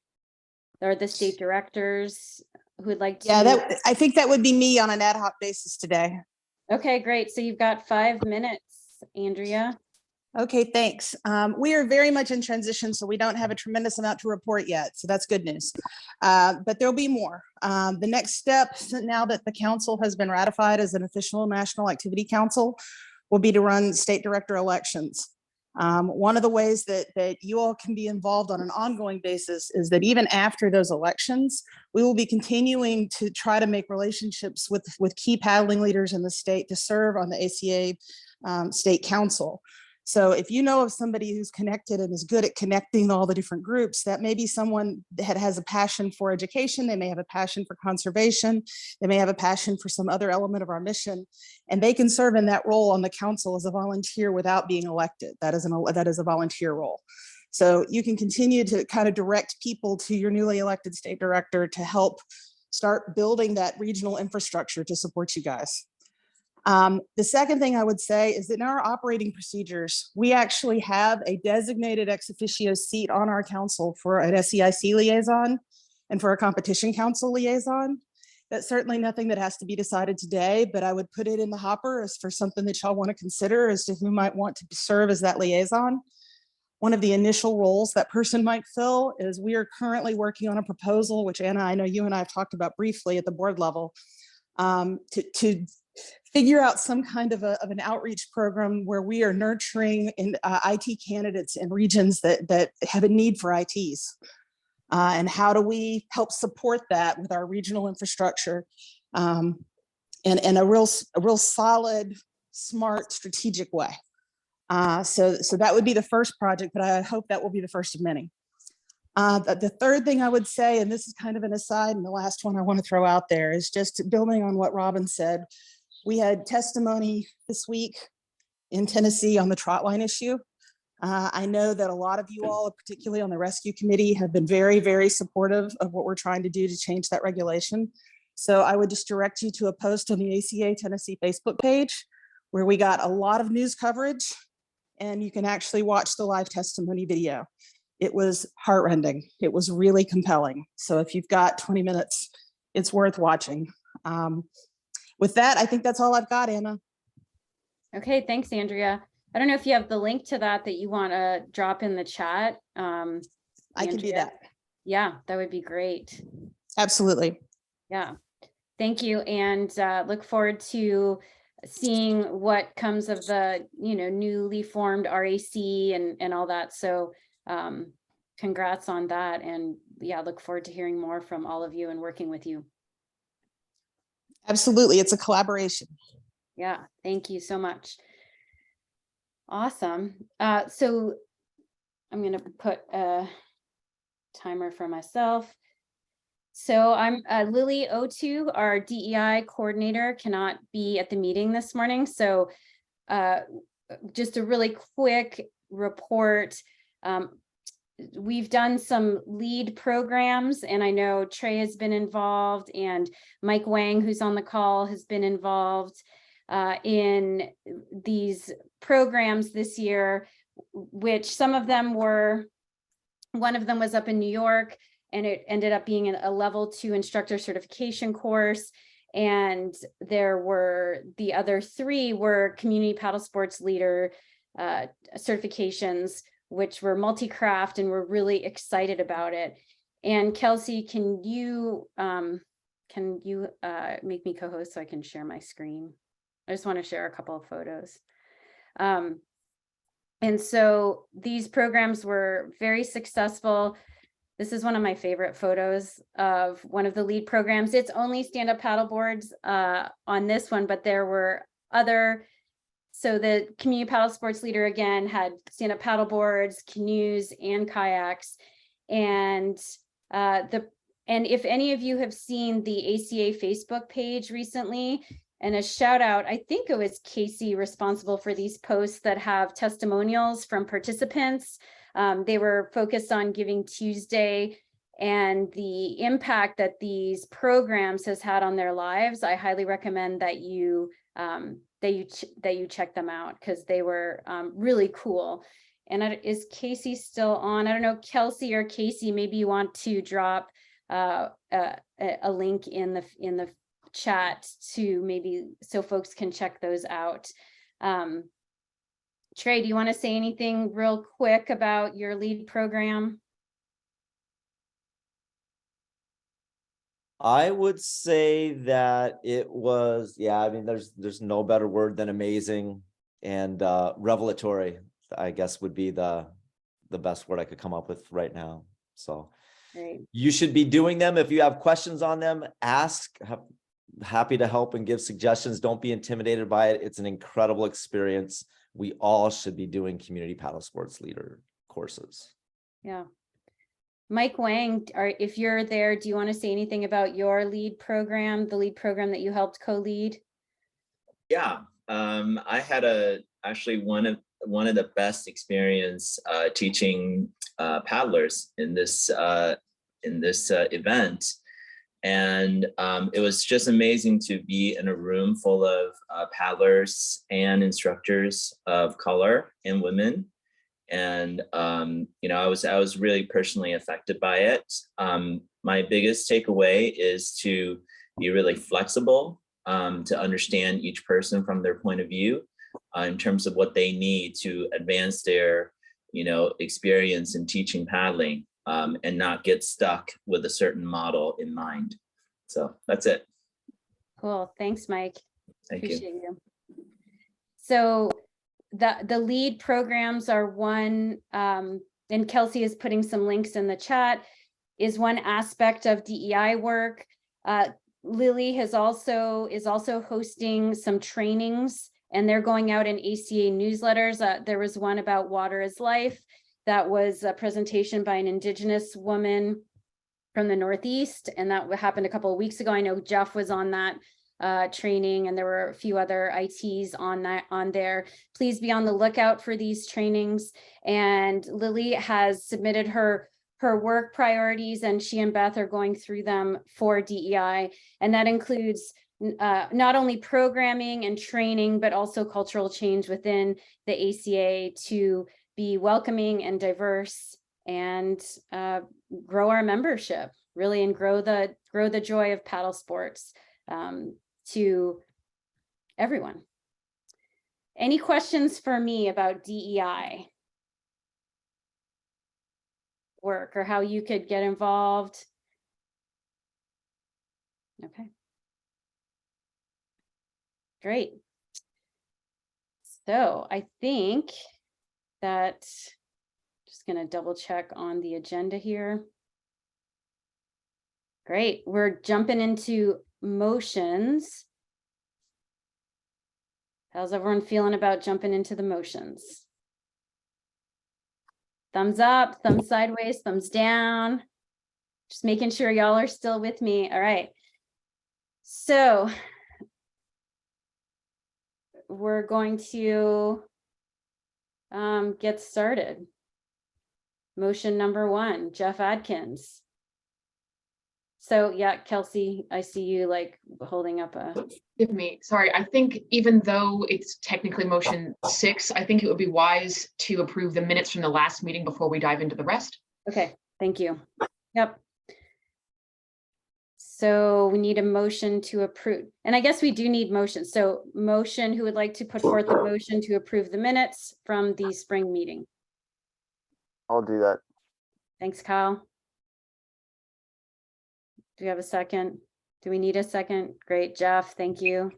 or the state directors who would like to? Yeah, I think that would be me on an ad hoc basis today. Okay, great. So you've got 5 minutes, Andrea. Okay, thanks. We are very much in transition, so we don't have a tremendous amount to report yet. So that's good news. But there'll be more. The next step, now that the council has been ratified as an official National Activity Council, will be to run state director elections. One of the ways that you all can be involved on an ongoing basis is that even after those elections, we will be continuing to try to make relationships with key paddling leaders in the state to serve on the ACA State Council. So if you know of somebody who's connected and is good at connecting all the different groups, that may be someone that has a passion for education, they may have a passion for conservation, they may have a passion for some other element of our mission, and they can serve in that role on the council as a volunteer without being elected. That is a volunteer role. So you can continue to kind of direct people to your newly elected state director to help start building that regional infrastructure to support you guys. The second thing I would say is that in our operating procedures, we actually have a designated ex officio seat on our council for an SEIC liaison and for a competition council liaison. That's certainly nothing that has to be decided today, but I would put it in the hopper as for something that y'all want to consider as to who might want to serve as that liaison. One of the initial roles that person might fill is we are currently working on a proposal, which Anna, I know you and I have talked about briefly at the board level, to figure out some kind of an outreach program where we are nurturing IT candidates in regions that have a need for ITs. And how do we help support that with our regional infrastructure in a real solid, smart, strategic way. So that would be the first project, but I hope that will be the first of many. The third thing I would say, and this is kind of an aside, and the last one I want to throw out there is just building on what Robin said. We had testimony this week in Tennessee on the trot line issue. I know that a lot of you all, particularly on the rescue committee, have been very, very supportive of what we're trying to do to change that regulation. So I would just direct you to a post on the ACA Tennessee Facebook page where we got a lot of news coverage and you can actually watch the live testimony video. It was heartrending. It was really compelling. So if you've got 20 minutes, it's worth watching. With that, I think that's all I've got, Anna. Okay, thanks, Andrea. I don't know if you have the link to that you want to drop in the chat. I can do that. Yeah, that would be great. Absolutely. Yeah, thank you. And look forward to seeing what comes of the newly formed RAC and all that. So congrats on that. And yeah, look forward to hearing more from all of you and working with you. Absolutely. It's a collaboration. Yeah, thank you so much. Awesome. So I'm going to put a timer for myself. So I'm Lily O2, our DEI coordinator, cannot be at the meeting this morning. So just a really quick report. We've done some lead programs, and I know Trey has been involved, and Mike Wang, who's on the call, has been involved in these programs this year, which some of them were, one of them was up in New York, and it ended up being a level 2 instructor certification course. And there were, the other 3 were community paddle sports leader certifications, which were multi-craft, and we're really excited about it. And Kelsey, can you make me co-host so I can share my screen? I just want to share a couple of photos. And so these programs were very successful. This is one of my favorite photos of one of the lead programs. It's only stand-up paddle boards on this one, but there were other. So the community paddle sports leader again had stand-up paddle boards, canoes, and kayaks. And if any of you have seen the ACA Facebook page recently, and a shout out, I think it was Casey responsible for these posts that have testimonials from participants. They were focused on Giving Tuesday and the impact that these programs has had on their lives. I highly recommend that you check them out, because they were really cool. And is Casey still on? I don't know, Kelsey or Casey, maybe you want to drop a link in the chat to maybe so folks can check those out. Trey, do you want to say anything real quick about your lead program? I would say that it was, yeah, I mean, there's no better word than amazing, and revelatory, I guess, would be the best word I could come up with right now. So great. You should be doing them. If you have questions on them, ask. Happy to help and give suggestions. Don't be intimidated by it. It's an incredible experience. We all should be doing community paddle sports leader courses. Yeah. Mike Wang, if you're there, do you want to say anything about your lead program, the lead program that you helped co-lead? Yeah, I had actually one of the best experience teaching paddlers in this event. And it was just amazing to be in a room full of paddlers and instructors of color and women. And I was really personally affected by it. My biggest takeaway is to be really flexible, to understand each person from their point of view in terms of what they need to advance their experience in teaching paddling. And not get stuck with a certain model in mind. So that's it. Cool. Thanks, Mike. Thank Appreciate you. So the lead programs are one, and Kelsey is putting some links in the chat, is one aspect of DEI work. Lily is also hosting some trainings, and they're going out in ACA newsletters. There was one about Water is Life. That was a presentation by an Indigenous woman from the Northeast, and that happened a couple of weeks ago. I know Jeff was on that training, and there were a few other ITs on there. Please be on the lookout for these trainings. And Lily has submitted her work priorities, and she and Beth are going through them for DEI, and that includes not only programming and training, but also cultural change within the ACA to be welcoming and diverse, and grow our membership really, and grow the joy of paddle sports to everyone. Any questions for me about DEI work, or how you could get involved? Okay. Great. So I think that, just going to double check on the agenda here. Great. We're jumping into motions. How's everyone feeling about jumping into the motions? Thumbs up, thumbs sideways, thumbs down. Just making sure y'all are still with me. All right. So we're going to get started. Motion number 1, Jeff Adkins. So yeah, Kelsey, I see you like holding up a. Give me, sorry, I think even though it's technically motion 6, I think it would be wise to approve the minutes from the last meeting before we dive into the rest. Okay, thank you. Yep. So we need a motion to approve, and I guess we do need motion. So motion, who would like to put forth a motion to approve the minutes from the spring meeting? I'll do that. Thanks, Kyle. Do we have a second? Do we need a second? Great, Jeff, thank you.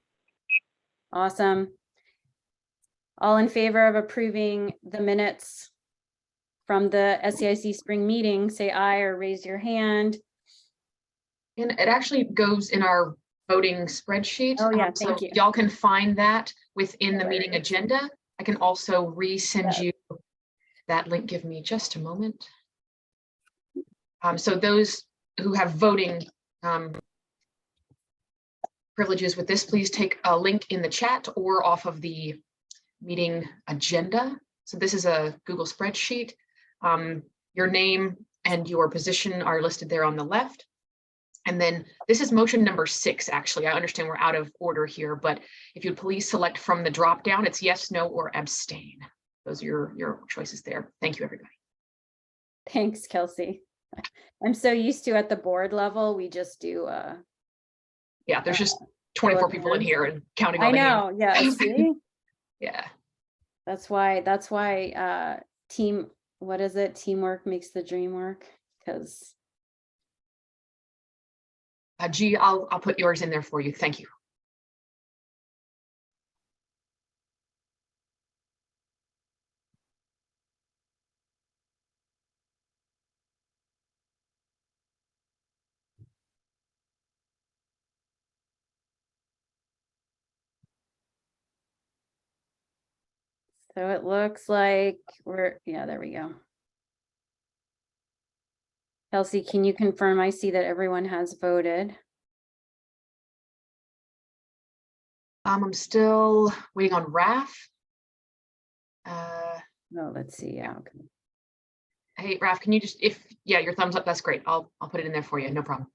Awesome. All in favor of approving the minutes from the SEIC spring meeting, say aye or raise your hand. And it actually goes in our voting spreadsheet. Oh yeah, so thank you. Y'all can find that within the meeting agenda. I can also resend you that link. Give me just a moment. So those who have voting privileges with this, please take a link in the chat or off of the meeting agenda. So this is a Google spreadsheet. Your name and your position are listed there on the left. And then this is motion number 6, actually. I understand we're out of order here, but if you'd please select from the drop down, it's yes, no, or abstain. Those are your choices there. Thank you, everybody. Thanks, Kelsey. I'm so used to at the board level, we just do yeah, there's just 24 people in here and counting on I know, yeah, see? Yeah. That's why team, what is it? Teamwork makes the dream work. Because G, I'll put yours in there for you. Thank you. so it looks like yeah, there we go. Kelsey, can you confirm? I see that everyone has voted. I'm still waiting on Raf. No, let's see. Yeah. Okay. Hey, Raf, can you just, your thumbs up, that's great. I'll put it in there for you. No problem.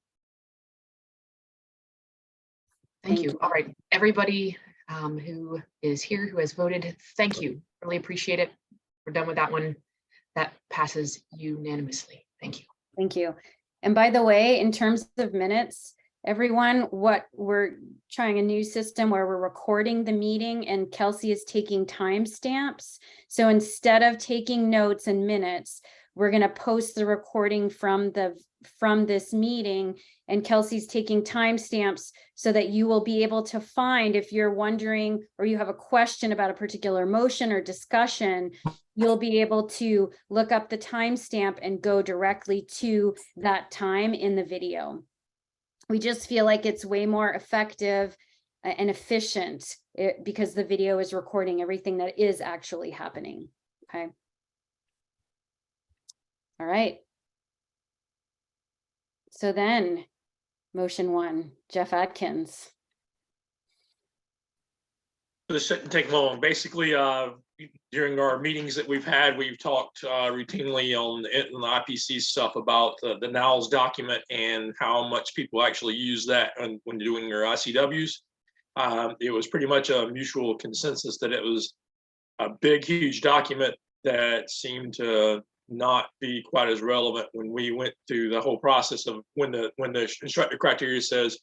Thank you. All right, everybody who is here, who has voted, thank you. Really appreciate it. We're done with that one. That passes unanimously. Thank you. Thank you. And by the way, in terms of minutes, everyone, we're trying a new system where we're recording the meeting and Kelsey is taking timestamps. So instead of taking notes and minutes, we're going to post the recording from this meeting, and Kelsey's taking timestamps so that you will be able to find, if you're wondering or you have a question about a particular motion or discussion, you'll be able to look up the timestamp and go directly to that time in the video. We just feel like it's way more effective and efficient because the video is recording everything that is actually happening. Okay. All right. So then motion 1, Jeff Adkins. Just take a moment. Basically, during our meetings that we've had, we've talked routinely on the IPC stuff about the NOWS document and how much people actually use that when doing their ICWs. It was pretty much a mutual consensus that it was a big, huge document that seemed to not be quite as relevant when we went through the whole process of when the instructor criteria says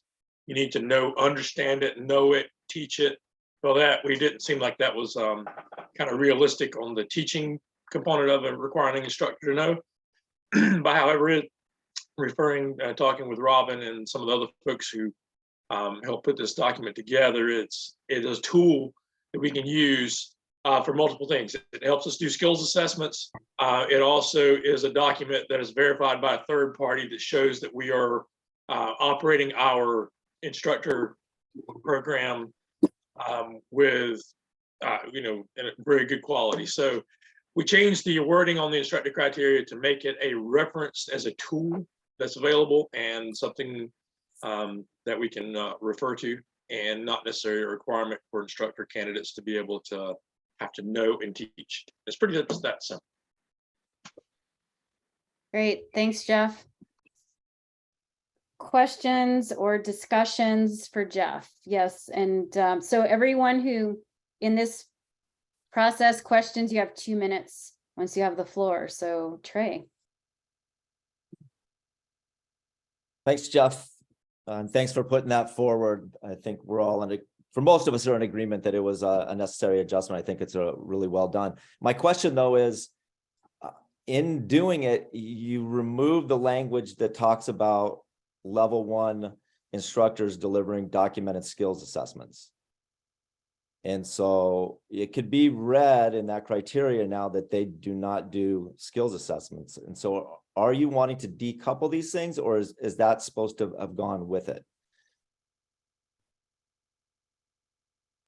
you need to understand it, know it, teach it. Well, that we didn't seem like that was kind of realistic on the teaching component of it, requiring an instructor to know. But however, talking with Robin and some of the other folks who helped put this document together, it is a tool that we can use for multiple things. It helps us do skills assessments. It also is a document that is verified by a third party that shows that we are operating our instructor program with in a very good quality. So we changed the wording on the instructor criteria to make it a reference as a tool that's available and something that we can refer to, and not necessarily a requirement for instructor candidates to be able to have to know and teach. It's pretty much that simple. Great, thanks, Jeff. Questions or discussions for Jeff? Yes, and so everyone who in this process questions, you have 2 minutes once you have the floor. So Trey. Thanks, Jeff. And thanks for putting that forward. I think we're all for most of us are in agreement that it was a necessary adjustment. I think it's really well done. My question though is, in doing it, you remove the language that talks about level 1 instructors delivering documented skills assessments. And so it could be read in that criteria now that they do not do skills assessments. And so are you wanting to decouple these things, or is that supposed to have gone with it?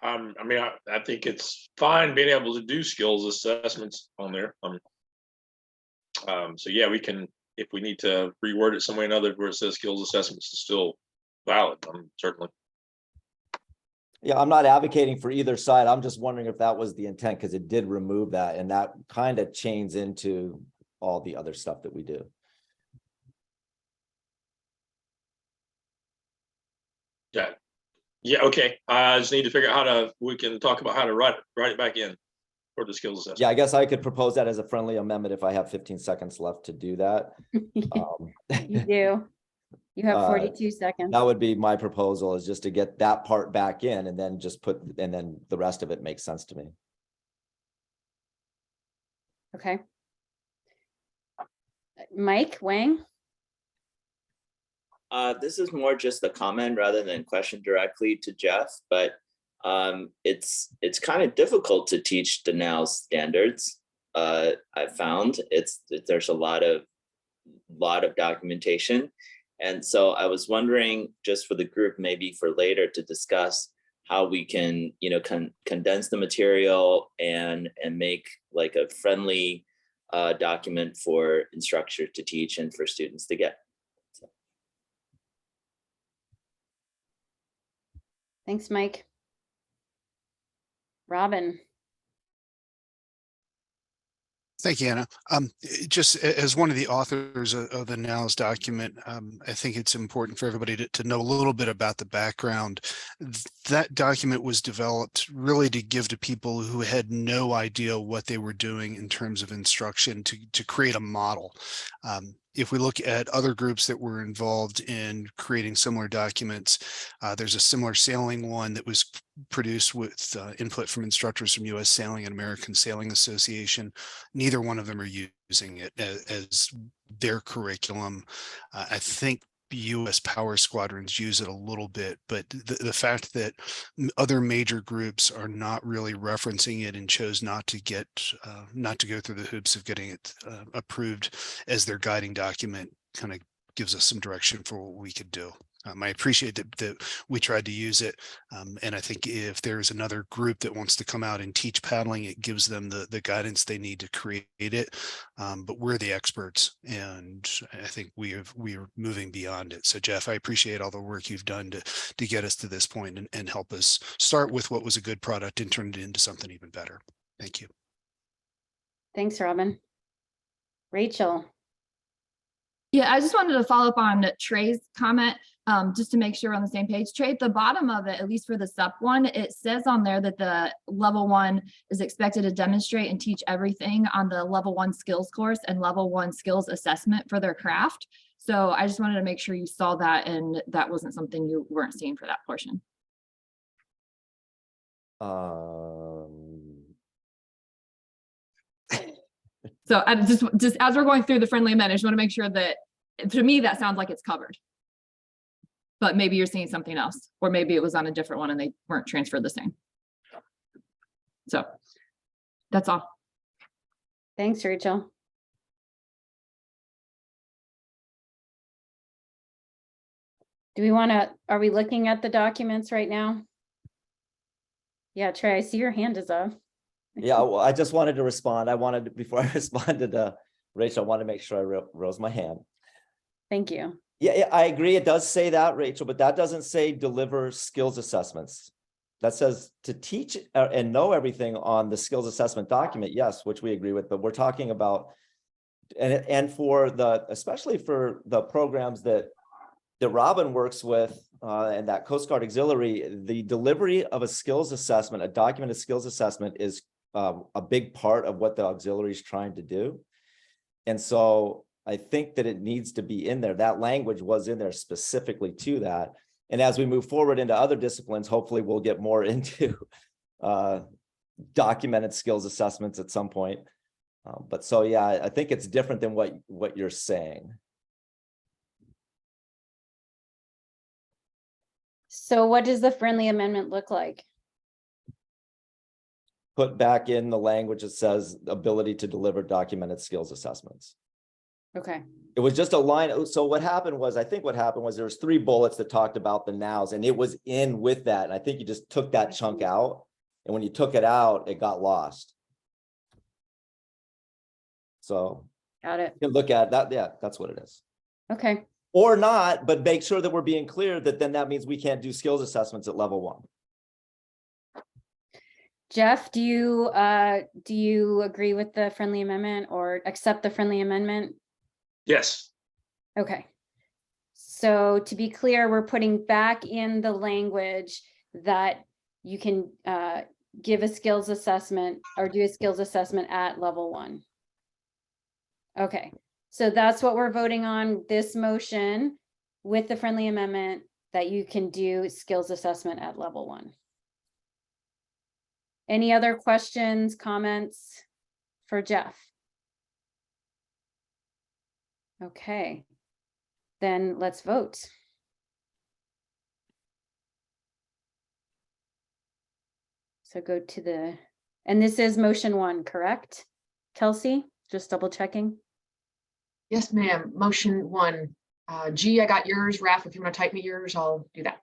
I mean, I think it's fine being able to do skills assessments on there. So yeah, we can, if we need to reword it some way or another where it says skills assessments is still valid, certainly. Yeah, I'm not advocating for either side. I'm just wondering if that was the intent, because it did remove that, and that kind of chains into all the other stuff that we do. Yeah. Yeah, okay. I just need to figure out we can talk about how to write it back in for the skills assessment. Yeah, I guess I could propose that as a friendly amendment if I have 15 seconds left to do that. You do. You have 42 seconds. That would be my proposal, is just to get that part back in and then and then the rest of it makes sense to me. Okay. Mike Wang. This is more just a comment rather than question directly to Jeff, but it's kind of difficult to teach the NALS standards. I found there's a lot of documentation. And so I was wondering, just for the group, maybe for later, to discuss how we can, condense the material and make like a friendly document for instructors to teach and for students to get. So. Thanks, Mike. Robin. Thank you, Anna. Just as one of the authors of the NALS document, I think it's important for everybody to know a little bit about the background. That document was developed really to give to people who had no idea what they were doing in terms of instruction, to create a model. If we look at other groups that were involved in creating similar documents, there's a similar sailing one that was produced with input from instructors from U.S. Sailing and American Sailing Association. Neither one of them are using it as their curriculum. I think U.S. Power Squadrons use it a little bit, but the fact that other major groups are not really referencing it and chose not to go through the hoops of getting it approved as their guiding document kind of gives us some direction for what we could do. I appreciate that we tried to use it, and I think if there's another group that wants to come out and teach paddling, it gives them the guidance they need to create it. But we're the experts, and I think we are moving beyond it. So Jeff, I appreciate all the work you've done to get us to this point and help us start with what was a good product and turn it into something even better. Thank you. Thanks, Robin. Rachel. Yeah, I just wanted to follow up on Trey's comment, just to make sure we're on the same page. Trey, at the bottom of it, at least for the SUP one, it says on there that the level 1 is expected to demonstrate and teach everything on the level 1 skills course and level 1 skills assessment for their craft. So I just wanted to make sure you saw that and that wasn't something you weren't seeing for that portion. So I just as we're going through the friendly amendment, I just want to make sure that, to me, that sounds like it's covered. But maybe you're seeing something else, or maybe it was on a different one and they weren't transferred the same. So that's all. Thanks, Rachel. Are we looking at the documents right now? Yeah, Trey, I see your hand is up. Yeah, well, I just wanted to respond. Before I responded to Rachel, I want to make sure I rose my hand. Thank you. Yeah, I agree. It does say that, Rachel, but that doesn't say deliver skills assessments. That says to teach and know everything on the skills assessment document. Yes, which we agree with, but we're talking about, and for especially for the programs that Robin works with and that Coast Guard Auxiliary, the delivery of a skills assessment, a documented skills assessment, is a big part of what the auxiliary is trying to do. And so I think that it needs to be in there. That language was in there specifically to that. And as we move forward into other disciplines, hopefully we'll get more into documented skills assessments at some point. But so, yeah, I think it's different than what you're saying. So what does the friendly amendment look like? Put back in the language that says ability to deliver documented skills assessments. Okay. It was just a line. So what happened was, I think what happened was there was 3 bullets that talked about the nows, and it was in with that. And I think you just took that chunk out. And when you took it out, it got lost. So Got it. you can look at that. Yeah, that's what it is. Okay. Or not, but make sure that we're being clear that then that means we can't do skills assessments at level 1. Jeff, do you agree with the friendly amendment or accept the friendly amendment? Yes. Okay. So to be clear, we're putting back in the language that you can give a skills assessment or do a skills assessment at level 1. Okay. So that's what we're voting on, this motion with the friendly amendment that you can do skills assessment at level 1. Any other questions, comments for Jeff? Okay, then let's vote. So go to and this is motion 1, correct? Kelsey, just double checking. Yes, ma'am. Motion 1. G, I got yours. Raf, if you want to type me yours, I'll do that.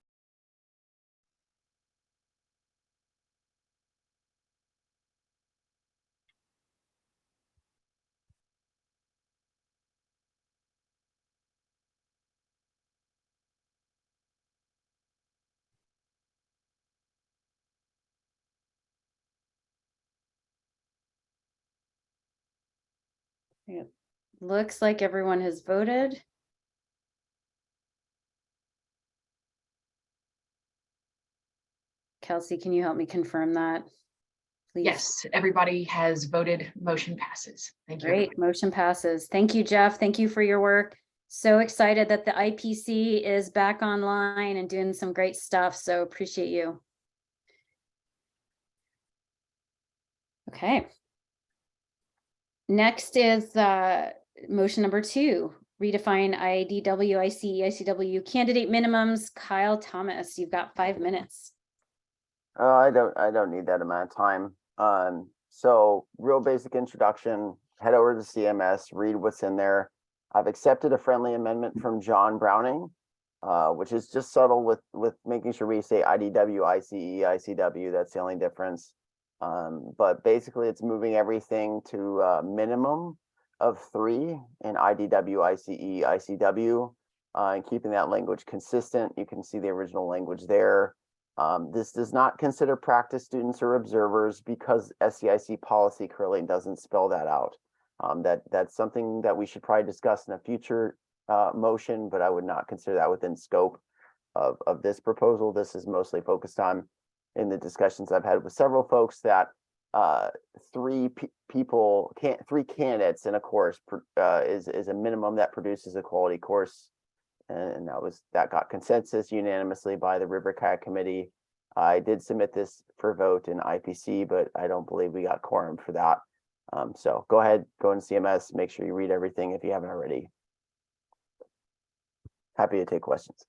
It looks like everyone has voted. Kelsey, can you help me confirm that, please? Yes, everybody has voted. Motion passes. Thank you. Great, everybody. motion passes. Thank you, Jeff. Thank you for your work. So excited that the IPC is back online and doing some great stuff. So appreciate you. Okay. Next is motion number 2, redefine IDW, ICE, ICW candidate minimums. Kyle Thomas, you've got 5 minutes. I don't need that amount of time. So real basic introduction, head over to CMS, read what's in there. I've accepted a friendly amendment from John Browning, which is just subtle with making sure we say IDW, ICE, ICW. That's the only difference. But basically it's moving everything to a minimum of 3 in IDW, ICE, ICW, and keeping that language consistent. You can see the original language there. This does not consider practice students or observers because SEIC policy currently doesn't spell that out. That's something that we should probably discuss in a future motion, but I would not consider that within scope of this proposal. This is mostly focused on, in the discussions I've had with several folks, that 3 candidates in a course is a minimum that produces a quality course. And that got consensus unanimously by the River Kayak Committee. I did submit this for vote in IPC, but I don't believe we got quorum for that. So go ahead, go into CMS, make sure you read everything if you haven't already. Happy to take questions.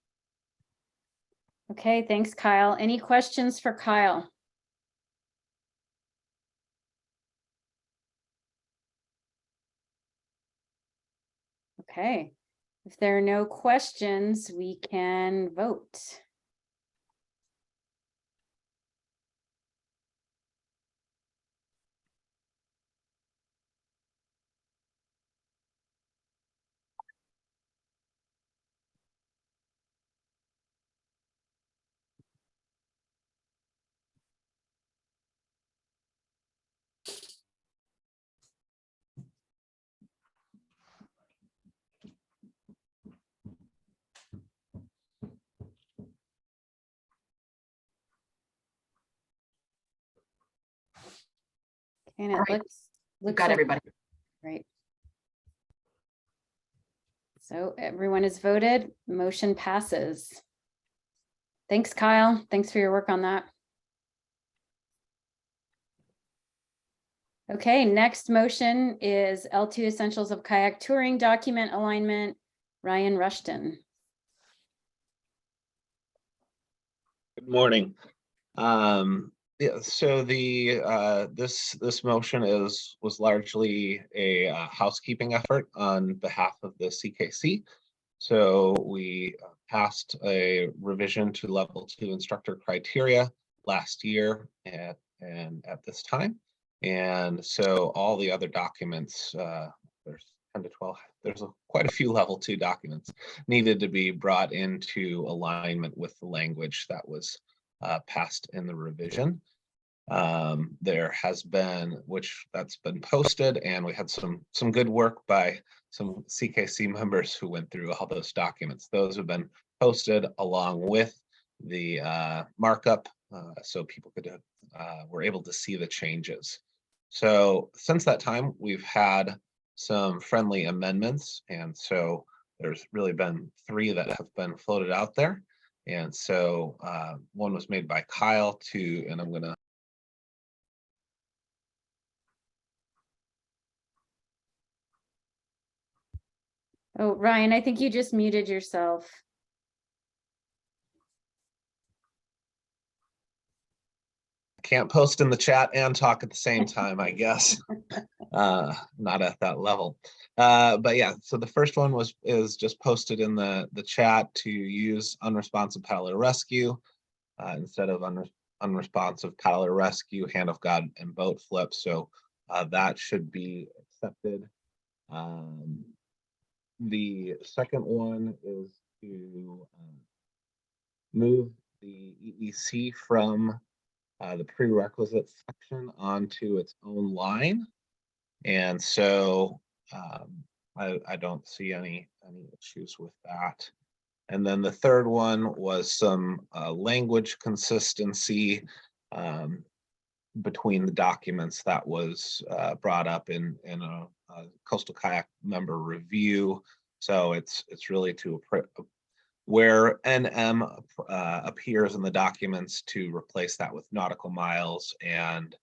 Okay, thanks, Kyle. Any questions for Kyle? Okay, if there are no questions, we can vote. And All it right. looks, We've got everybody. right. So everyone has voted, motion passes. Thanks, Kyle. Thanks for your work on that. Okay, next motion is L2 Essentials of Kayak Touring Document Alignment, Ryan Rushton. Good morning. Yeah, so this motion was largely a housekeeping effort on behalf of the CKC. So we passed a revision to level 2 instructor criteria last year and at this time. And so all the other documents, there's 10 to 12, there's quite a few level 2 documents needed to be brought into alignment with the language that was passed in the revision. There has been, that's been posted, and we had some good work by some CKC members who went through all those documents. Those have been posted along with the markup, so people were able to see the changes. So since that time, we've had some friendly amendments, and so there's really been 3 that have been floated out there. And so one was made by Kyle and I'm gonna. Oh, Ryan, I think you just muted yourself. Can't post in the chat and talk at the same time, I guess. Not at that level. But yeah, so the first one is just posted in the chat to use unresponsive paddler rescue instead of unresponsive paddler rescue, hand of God, and boat flip. So that should be accepted. The second one is to move the EEC from the prerequisite section onto its own line. And so I don't see any issues with that. And then the third one was some language consistency between the documents that was brought up in a coastal kayak member review. So it's really to where NM appears in the documents, to replace that with nautical miles, and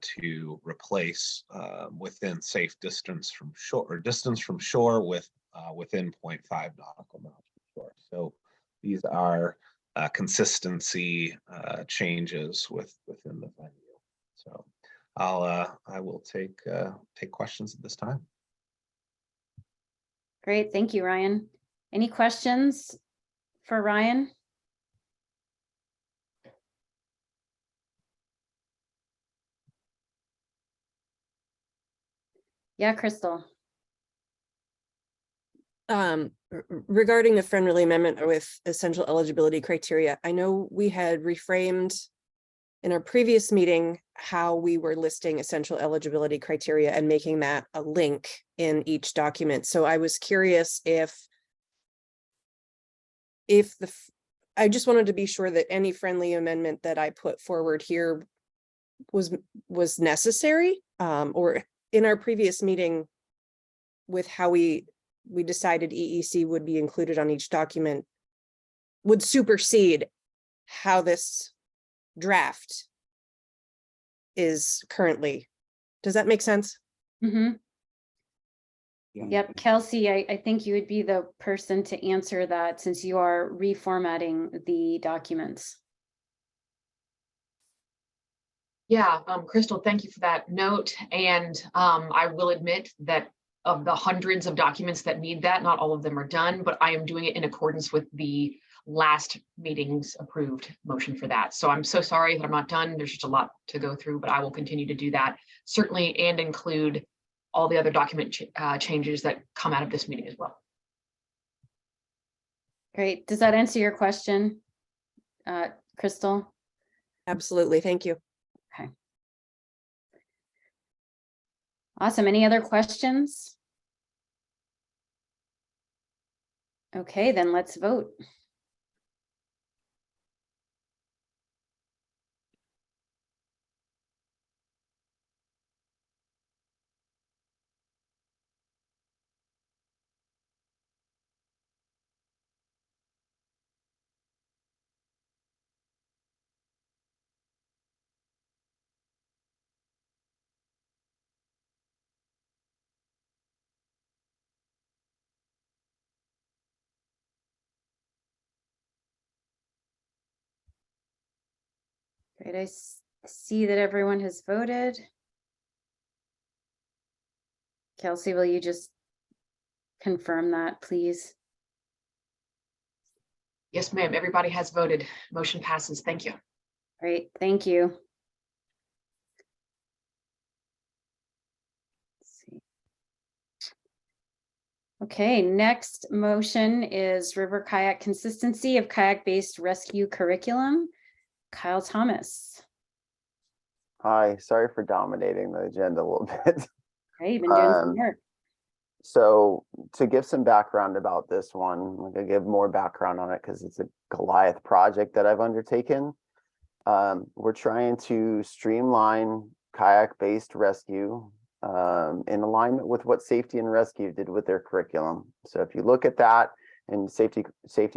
to replace within safe distance from shore, or distance from shore with within 0.5 nautical miles from shore. So these are consistency changes within the venue. So I will take questions at this time. Great, thank you, Ryan. Any questions for Ryan? Yeah, Crystal. Regarding the friendly amendment with essential eligibility criteria, I know we had reframed in our previous meeting how we were listing essential eligibility criteria and making that a link in each document. So I was curious I just wanted to be sure that any friendly amendment that I put forward here was necessary, or in our previous meeting with how we decided EEC would be included on each document would supersede how this draft is currently. Does that make sense? Mm-hmm. Yep, Kelsey, I think you would be the person to answer that, since you are reformatting the documents. Yeah, Crystal, thank you for that note. And I will admit that of the hundreds of documents that need that, not all of them are done, but I am doing it in accordance with the last meeting's approved motion for that. So I'm so sorry that I'm not done. There's just a lot to go through, but I will continue to do that certainly, and include all the other document changes that come out of this meeting as well. Great. Does that answer your question, Crystal? Absolutely. Thank you. Okay. Awesome. Any other questions? Okay, then let's vote. Right, see that everyone has voted. Kelsey, will you just confirm that, please? Yes, ma'am. Everybody has voted. Motion passes. Thank you. Great, thank you. Let's see. Okay, next motion is river kayak consistency of kayak-based rescue curriculum. Kyle Thomas. Hi, sorry for dominating the agenda a little bit. Hey, you've been doing some work. So to give some background about this one, I'm gonna give more background on it because it's a Goliath project that I've undertaken. We're trying to streamline kayak-based rescue in alignment with what Safety and Rescue did with their curriculum. So if you look at that and Safety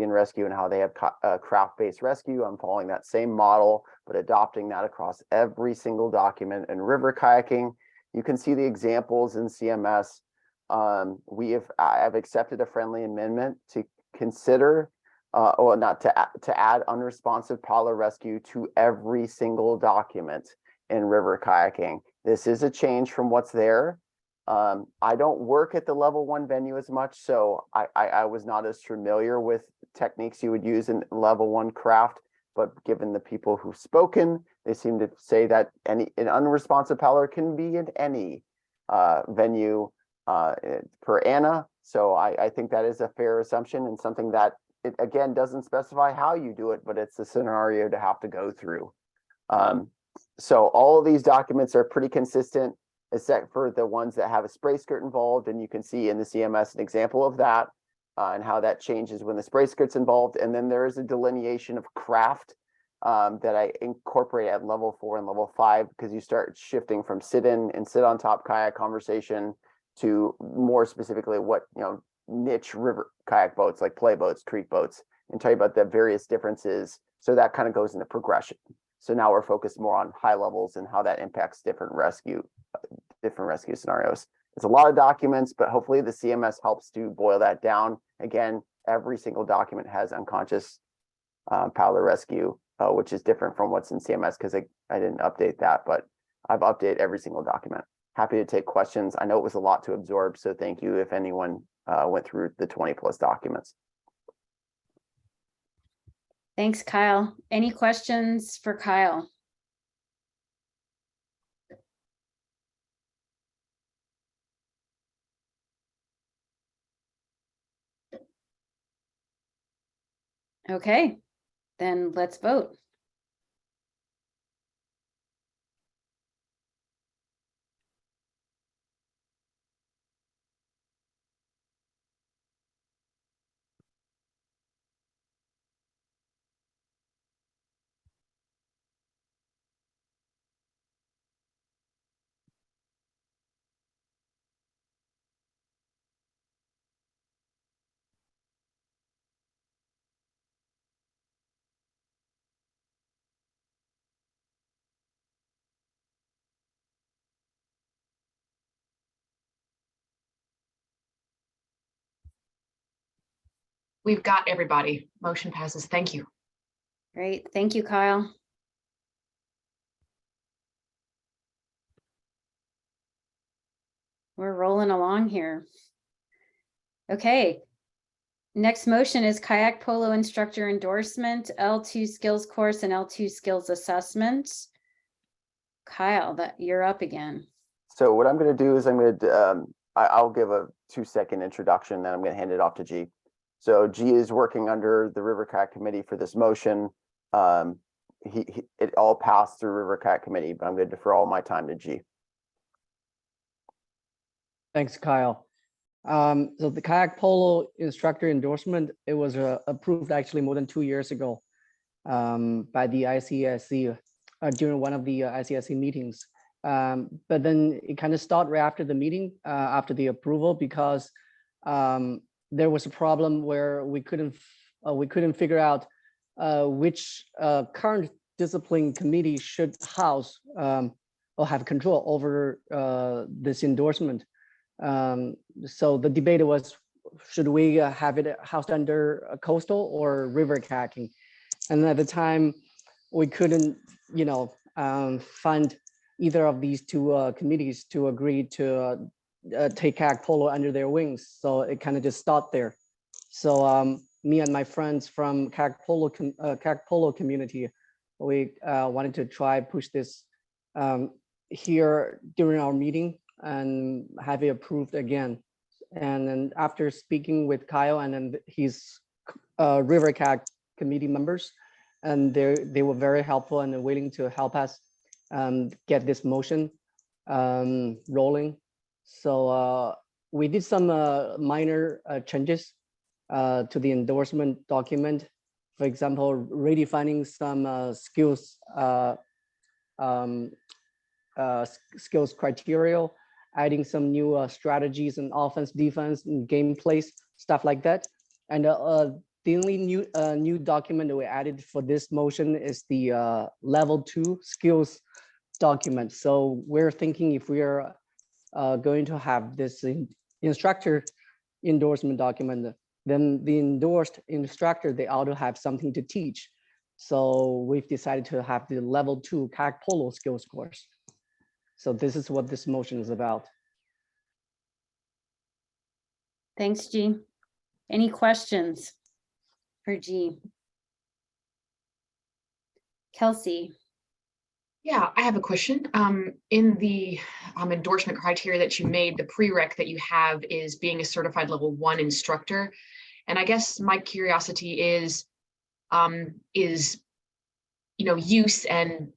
and Rescue and how they have craft-based rescue, I'm following that same model, but adopting that across every single document. In river kayaking, you can see the examples in CMS. I've accepted a friendly amendment to consider or not to add unresponsive paddler rescue to every single document in river kayaking. This is a change from what's there. I don't work at the level 1 venue as much, so I was not as familiar with techniques you would use in level 1 craft, but given the people who've spoken, they seem to say that an unresponsive paddler can be in any venue per ANA. So I think that is a fair assumption and something that it again doesn't specify how you do it, but it's a scenario to have to go through. So all of these documents are pretty consistent, except for the ones that have a spray skirt involved, and you can see in the CMS an example of that and how that changes when the spray skirt's involved. And then there is a delineation of craft that I incorporate at level 4 and level 5, because you start shifting from sit-in and sit-on-top kayak conversation to more specifically what, niche river kayak boats like play boats, creek boats, and tell you about the various differences. So that kind of goes into progression. So now we're focused more on high levels and how that impacts different rescue scenarios. It's a lot of documents, but hopefully the CMS helps to boil that down. Again, every single document has unconscious paddler rescue, which is different from what's in CMS because I didn't update that, but I've updated every single document. Happy to take questions. I know it was a lot to absorb, so thank you if anyone went through the 20+ documents. Thanks, Kyle. Any questions for Kyle? Okay, then let's vote. We've got everybody. Motion passes. Thank you. Great, thank you, Kyle. We're rolling along here. Okay. Next motion is kayak polo instructor endorsement, L2 skills course and L2 skills assessment. Kyle, you're up again. So what I'm going to do is I'll give a 2-second introduction, then I'm going to hand it off to G. So G is working under the River Kayak Committee for this motion. It all passed through River Kayak Committee, but I'm going to defer all my time to G. Thanks, Kyle. So the kayak polo instructor endorsement, it was approved actually more than 2 years ago by the ICSC during one of the ICSC meetings. But then it kind of stopped right after the meeting, after the approval, because there was a problem where we couldn't figure out which current discipline committee should house or have control over this endorsement. So the debate was, should we have it housed under coastal or river kayaking? And at the time, we couldn't, find either of these two committees to agree to take kayak polo under their wings. So it kind of just stopped there. So me and my friends from kayak polo community, we wanted to try push this here during our meeting and have it approved again. And then after speaking with Kyle and then his River Kayak committee members, and they were very helpful and willing to help us get this motion rolling. So we did some minor changes to the endorsement document. For example, redefining some skills criteria, adding some new strategies and offense, defense, and game plays, stuff like that. And the only new document that we added for this motion is the level 2 skills document. So we're thinking if we are going to have this instructor endorsement document, then the endorsed instructor, they ought to have something to teach. So we've decided to have the level 2 kayak polo skills course. So this is what this motion is about. Thanks, G. Any questions for G? Kelsey. Yeah, I have a question. In the endorsement criteria that you made, the prereq that you have is being a certified level 1 instructor. And I guess my curiosity is use and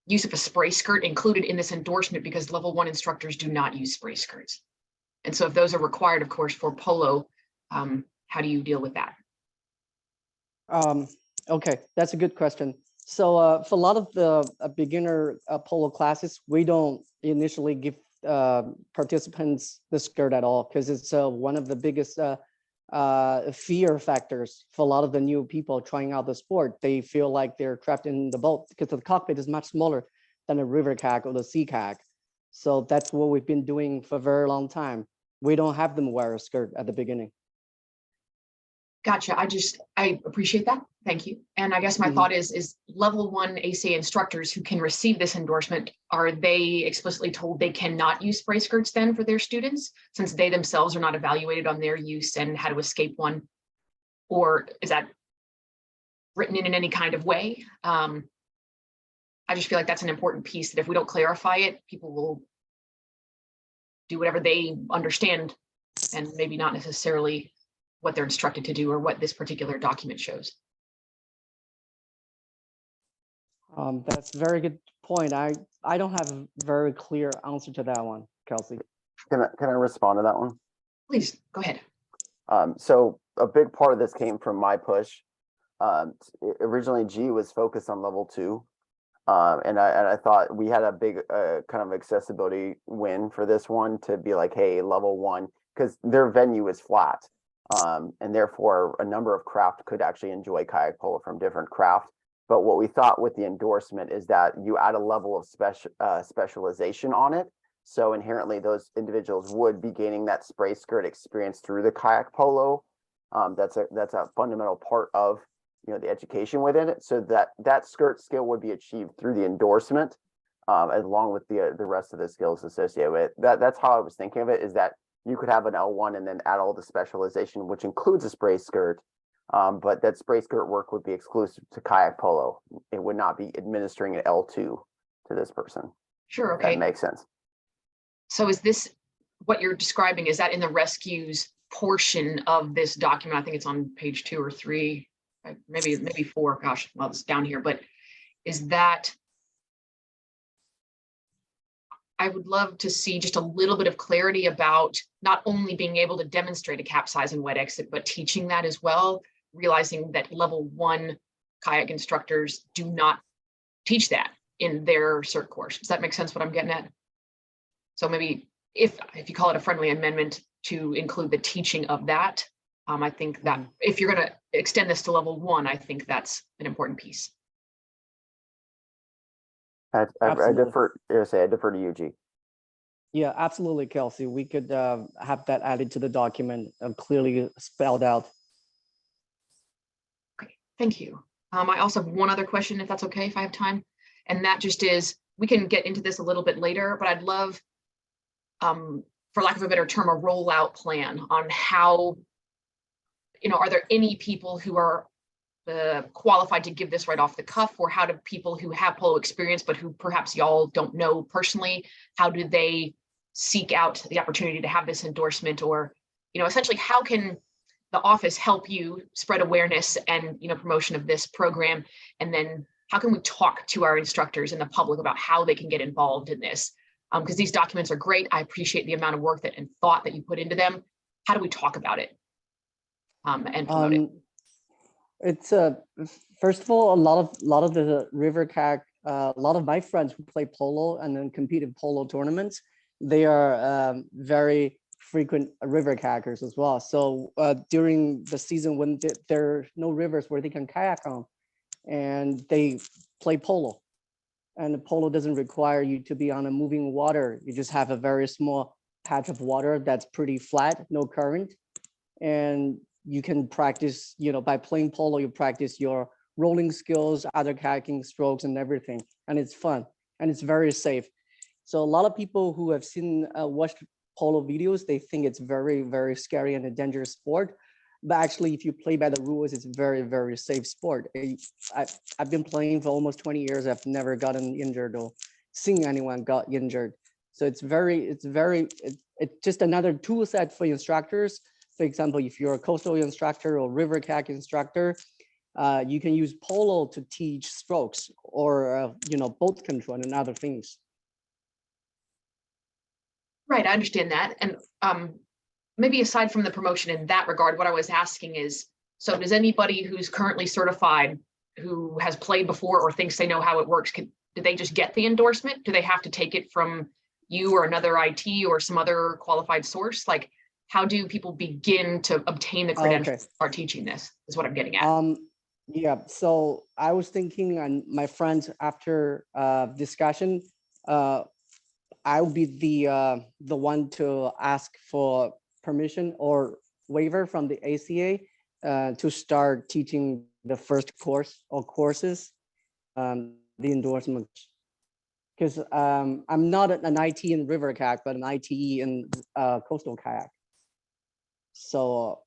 use of a spray skirt included in this endorsement, because level 1 instructors do not use spray skirts. And so if those are required, of course, for polo, how do you deal with that? Okay, that's a good question. So for a lot of the beginner polo classes, we don't initially give participants the skirt at all, because it's one of the biggest fear factors for a lot of the new people trying out the sport. They feel like they're trapped in the boat because the cockpit is much smaller than a river kayak or the sea kayak. So that's what we've been doing for a very long time. We don't have them wear a skirt at the beginning. Gotcha. I appreciate that. Thank you. And I guess my thought is level 1 ACA instructors who can receive this endorsement, are they explicitly told they cannot use spray skirts then for their students, since they themselves are not evaluated on their use and how to escape one? Or is that written in any kind of way? I just feel like that's an important piece, that if we don't clarify it, people will do whatever they understand and maybe not necessarily what they're instructed to do or what this particular document shows. That's a very good point. I don't have a very clear answer to that one, Kelsey. Can I respond to that one? Please, go ahead. So a big part of this came from my push. Originally, G was focused on level 2. And I thought we had a big kind of accessibility win for this one, to be like, hey, level 1, because their venue is flat. And therefore a number of craft could actually enjoy kayak polo from different craft. But what we thought with the endorsement is that you add a level of specialization on it. So inherently those individuals would be gaining that spray skirt experience through the kayak polo. That's a fundamental part of the education within it. So that skirt skill would be achieved through the endorsement, along with the rest of the skills associated with it. That's how I was thinking of it, is that you could have an L1 and then add all the specialization, which includes a spray skirt. But that spray skirt work would be exclusive to kayak polo. It would not be administering an L2 to this person. Sure, okay. That makes sense. So is this, what you're describing, is that in the rescues portion of this document? I think it's on page 2 or 3, maybe 4, gosh, well, it's down here, but is that, I would love to see just a little bit of clarity about not only being able to demonstrate a capsize and wet exit, but teaching that as well, realizing that level 1 kayak instructors do not teach that in their cert course. Does that make sense what I'm getting at? So maybe if you call it a friendly amendment to include the teaching of that, I think that if you're going to extend this to level 1, I think that's an important piece. I defer to you, G. Yeah, absolutely, Kelsey. We could have that added to the document, clearly spelled out. Okay, thank you. I also have one other question, if that's okay, if I have time. And that just is, we can get into this a little bit later, but I'd love, for lack of a better term, a rollout plan on how, are there any people who are qualified to give this right off the cuff, or how do people who have polo experience, but who perhaps y'all don't know personally, how do they seek out the opportunity to have this endorsement? Or, essentially, how can the office help you spread awareness and, promotion of this program? And then how can we talk to our instructors and the public about how they can get involved in this? Because these documents are great. I appreciate the amount of work and thought that you put into them. How do we talk about it and promote it? It's first of all, a lot of the river kayak, a lot of my friends who play polo and then compete in polo tournaments, they are very frequent river kayakers as well. So during the season when there are no rivers where they can kayak on, and they play polo, and the polo doesn't require you to be on a moving water. You just have a very small patch of water that's pretty flat, no current, and you can practice, by playing polo, you practice your rolling skills, other kayaking strokes and everything. And it's fun and it's very safe. So a lot of people who have watched polo videos, they think it's very, very scary and a dangerous sport. But actually, if you play by the rules, it's a very, very safe sport. I've been playing for almost 20 years. I've never gotten injured or seen anyone got injured. So it's just another tool set for instructors. For example, if you're a coastal instructor or river kayak instructor, you can use polo to teach strokes or, boat control and other things. Right, I understand that. And maybe aside from the promotion in that regard, what I was asking is, so does anybody who's currently certified, who has played before or thinks they know how it works, do they just get the endorsement? Do they have to take it from you or another IT or some other qualified source? Like, how do people begin to obtain the credentials for teaching this, is what I'm getting at. Yeah, so I was thinking, and my friends, after discussion, I will be the one to ask for permission or waiver from the ACA to start teaching the first course or courses, the endorsement. Because I'm not an IT in river kayak, but an ITE in coastal kayak. So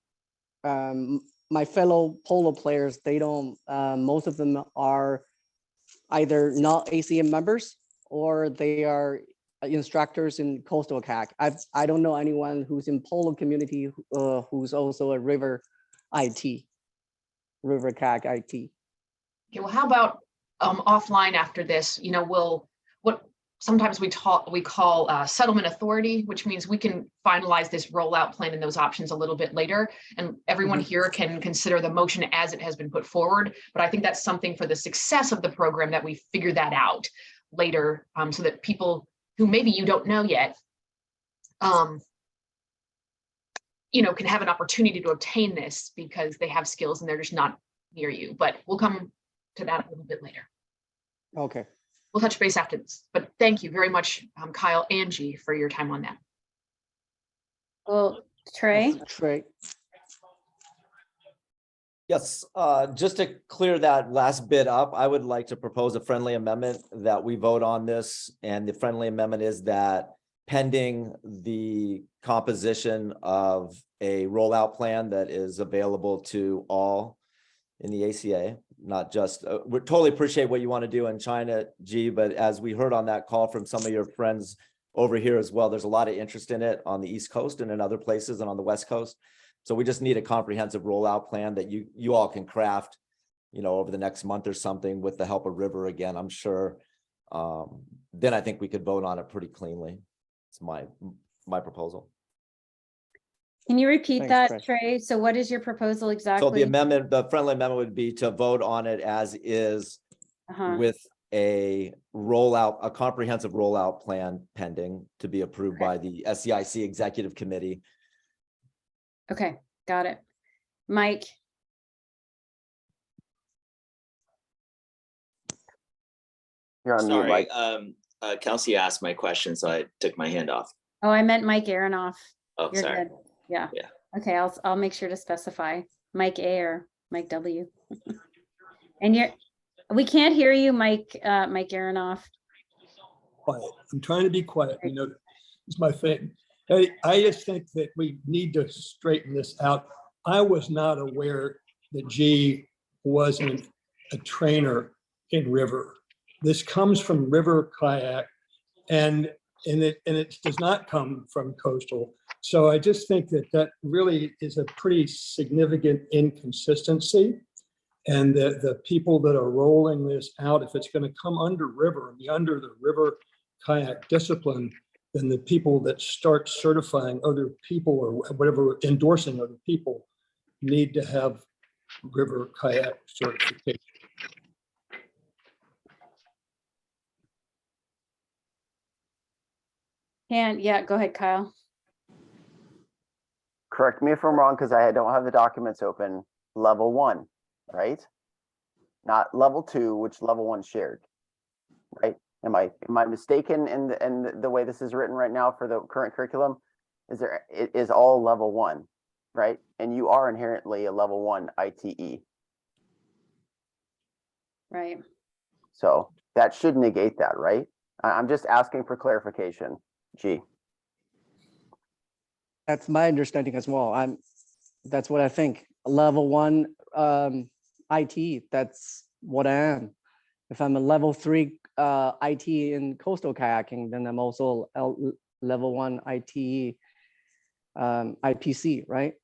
my fellow polo players, they don't, most of them are either not ACA members or they are instructors in coastal kayak. I don't know anyone who's in polo community who's also a river IT, river kayak IT. Okay, well, how about offline after this? What sometimes we call settlement authority, which means we can finalize this rollout plan and those options a little bit later. And everyone here can consider the motion as it has been put forward. But I think that's something for the success of the program that we figure that out later, so that people who maybe you don't know yet, can have an opportunity to obtain this because they have skills and they're just not near you. But we'll come to that a little bit later. Okay. We'll touch base after this, but thank you very much, Kyle, Angie, for your time on that. Well, Trey? Yes, just to clear that last bit up, I would like to propose a friendly amendment that we vote on this. And the friendly amendment is that pending the composition of a rollout plan that is available to all in the ACA, not just, we totally appreciate what you want to do in China, G, but as we heard on that call from some of your friends over here as well, there's a lot of interest in it on the East Coast and in other places and on the West Coast. So we just need a comprehensive rollout plan that you all can craft, over the next month or something with the help of River again, I'm sure. Then I think we could vote on it pretty cleanly. It's my proposal. Can you repeat that, Trey? So what is your proposal exactly? So the friendly amendment would be to vote on it as is with a comprehensive rollout plan pending to be approved by the SEIC Executive Committee. Okay, got it. Mike? You're on mute, Sorry, Mike. Kelsey asked my question, so I took my hand off. Oh, I meant Mike Aronoff. Oh, You're sorry. good. Yeah. Yeah. Okay, I'll make sure to specify Mike A or Mike W. And we can't hear you, Mike, Mike Aronoff. Quiet. I'm trying to be quiet. You know, it's my thing. I just think that we need to straighten this out. I was not aware that G wasn't a trainer in river. This comes from river kayak, and it does not come from coastal. So I just think that really is a pretty significant inconsistency. And the people that are rolling this out, if it's going to come under river and be under the river kayak discipline, then the people that start certifying other people or whatever, endorsing other people, need to have river kayak certification. And yeah, go ahead, Kyle. Correct me if I'm wrong, because I don't have the documents open. Level 1, right? Not level 2, which level 1 shared, right? Am I mistaken in the way this is written right now for the current curriculum? It is all level 1, right? And you are inherently a level 1 ITE. Right. So that should negate that, right? I'm just asking for clarification. G. That's my understanding as well. That's what I think. Level 1 IT, that's what I am. If I'm a level 3 IT in coastal kayaking, then I'm also level 1 IT IPC, right?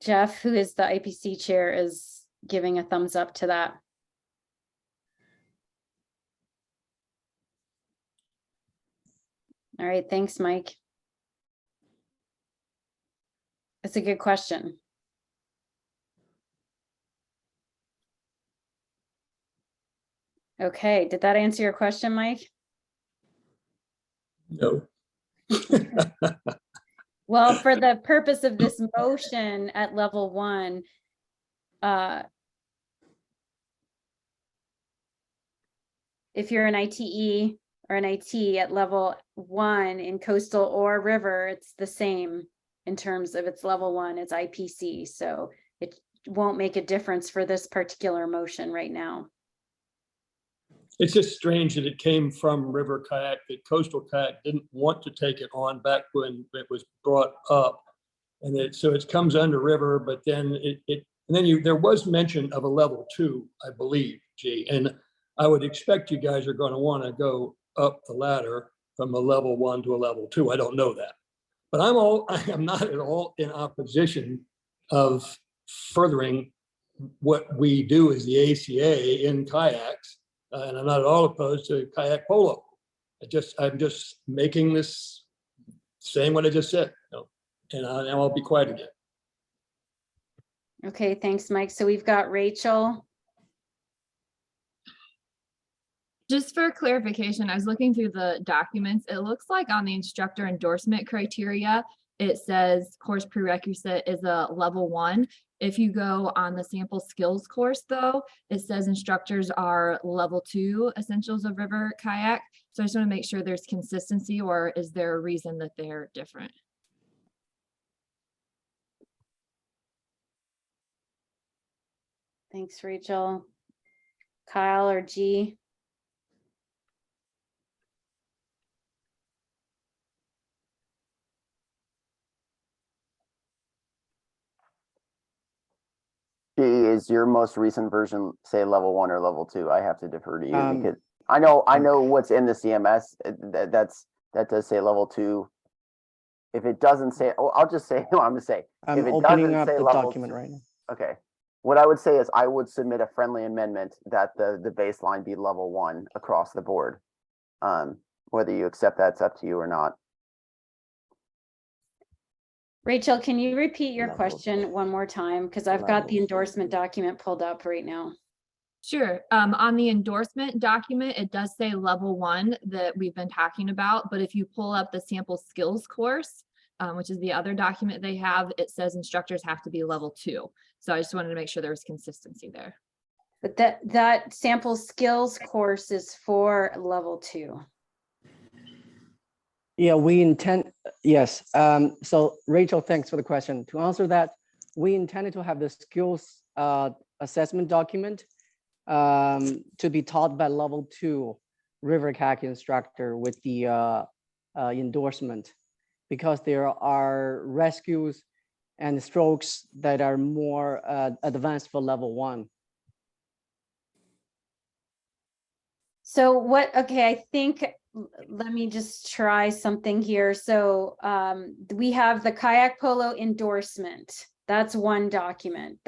Jeff, who is the IPC chair, is giving a thumbs up to that. All right, thanks, Mike. That's a good question. Okay, did that answer your question, Mike? No. Well, for the purpose of this motion at level 1, if you're an ITE or an IT at level 1 in coastal or river, it's the same in terms of its level 1, it's IPC. So it won't make a difference for this particular motion right now. It's just strange that it came from river kayak, that coastal kayak didn't want to take it on back when it was brought up. And so it comes under river, but then there was mention of a level 2, I believe, G. And I would expect you guys are going to want to go up the ladder from a level 1 to a level 2. I don't know that. But I am not at all in opposition of furthering what we do as the ACA in kayaks. And I'm not at all opposed to kayak polo. I'm just making this, saying what I just said, and I'll be quiet again. Okay, thanks, Mike. So we've got Rachel. Just for clarification, I was looking through the documents. It looks like on the instructor endorsement criteria, it says course prerequisite is a level 1. If you go on the sample skills course, though, it says instructors are level 2 essentials of river kayak. So I just want to make sure there's consistency, or is there a reason that they're different? Thanks, Rachel. Kyle or G? G, is your most recent version say level 1 or level 2? I have to defer to you because I know what's in the CMS. That does say level 2. If it doesn't say, I'll just say what I'm going to say. I'm if it opening doesn't up say the level document 2, right now. Okay. What I would say is I would submit a friendly amendment that the baseline be level 1 across the board. Whether you accept that's up to you or not. Rachel, can you repeat your question one more time? Because I've got the endorsement document pulled up right now. Sure. On the endorsement document, it does say level 1 that we've been talking about, but if you pull up the sample skills course, which is the other document they have, it says instructors have to be level 2. So I just wanted to make sure there was consistency there. But that sample skills course is for level 2. Yeah, we intend, yes. So Rachel, thanks for the question. To answer that, we intended to have the skills assessment document to be taught by level 2 river kayak instructor with the endorsement, because there are rescues and strokes that are more advanced for level 1. So okay, I think, let me just try something here. So we have the kayak polo endorsement. That's one document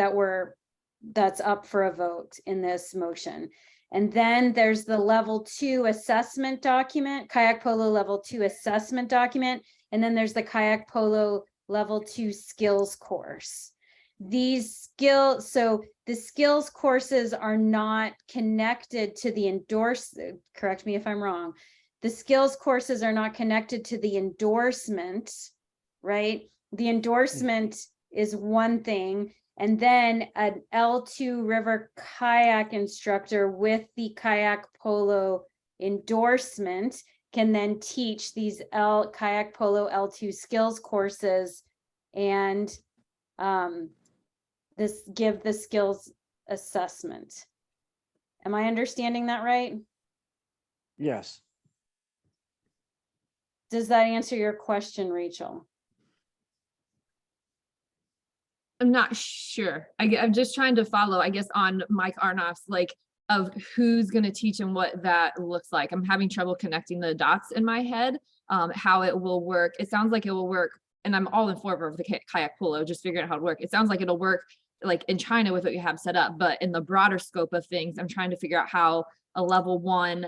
that's up for a vote in this motion. And then there's the level 2 assessment document, kayak polo level 2 assessment document. And then there's the kayak polo level 2 skills course. So the skills courses are not connected to the correct me if I'm wrong. The skills courses are not connected to the endorsement, right? The endorsement is one thing. And then an L2 river kayak instructor with the kayak polo endorsement can then teach these kayak polo L2 skills courses and give the skills assessment. Am I understanding that right? Yes. Does that answer your question, Rachel? I'm not sure. I'm just trying to follow, I guess, on Mike Arnoff's, like, of who's going to teach and what that looks like. I'm having trouble connecting the dots in my head, how it will work. It sounds like it will work, and I'm all in favor of the kayak polo, just figuring out how to work. It sounds like it'll work like in China with what you have set up, but in the broader scope of things, I'm trying to figure out how a level 1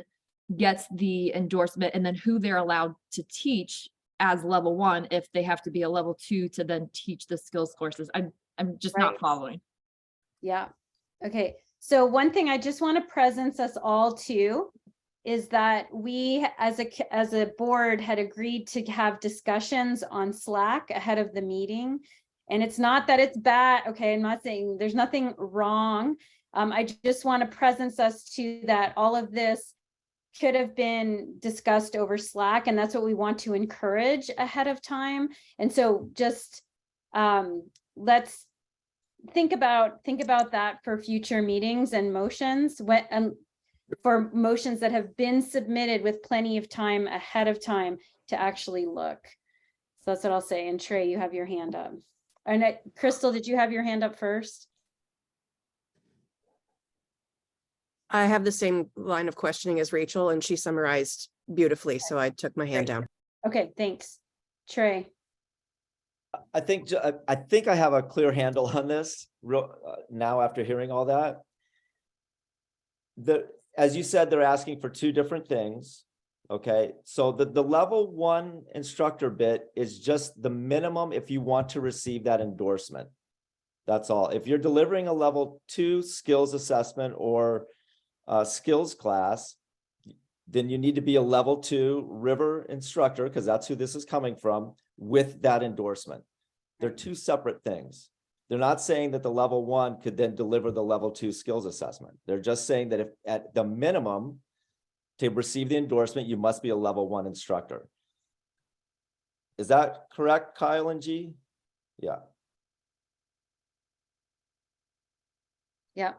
gets the endorsement and then who they're allowed to teach as level 1 if they have to be a level 2 to then teach the skills courses. I'm just not following. Yeah. Okay. So one thing I just want to present us all to is that we as a board had agreed to have discussions on Slack ahead of the meeting. And it's not that it's bad. Okay. I'm not saying there's nothing wrong. I just want to present us to that all of this could have been discussed over Slack, and that's what we want to encourage ahead of time. And so just let's think about that for future meetings and motions, for motions that have been submitted with plenty of time ahead of time to actually look. So that's what I'll say. And Trey, you have your hand up. And Crystal, did you have your hand up first? I have the same line of questioning as Rachel, and she summarized beautifully, so I took my hand down. Okay, thanks. Trey. I think I have a clear handle on this now after hearing all that. As you said, they're asking for 2 different things. Okay, so the level 1 instructor bit is just the minimum if you want to receive that endorsement. That's all. If you're delivering a level 2 skills assessment or skills class, then you need to be a level 2 river instructor, because that's who this is coming from, with that endorsement. They're 2 separate things. They're not saying that the level 1 could then deliver the level 2 skills assessment. They're just saying that if at the minimum to receive the endorsement, you must be a level 1 instructor. Is that correct, Kyle and G? Yeah. Yeah.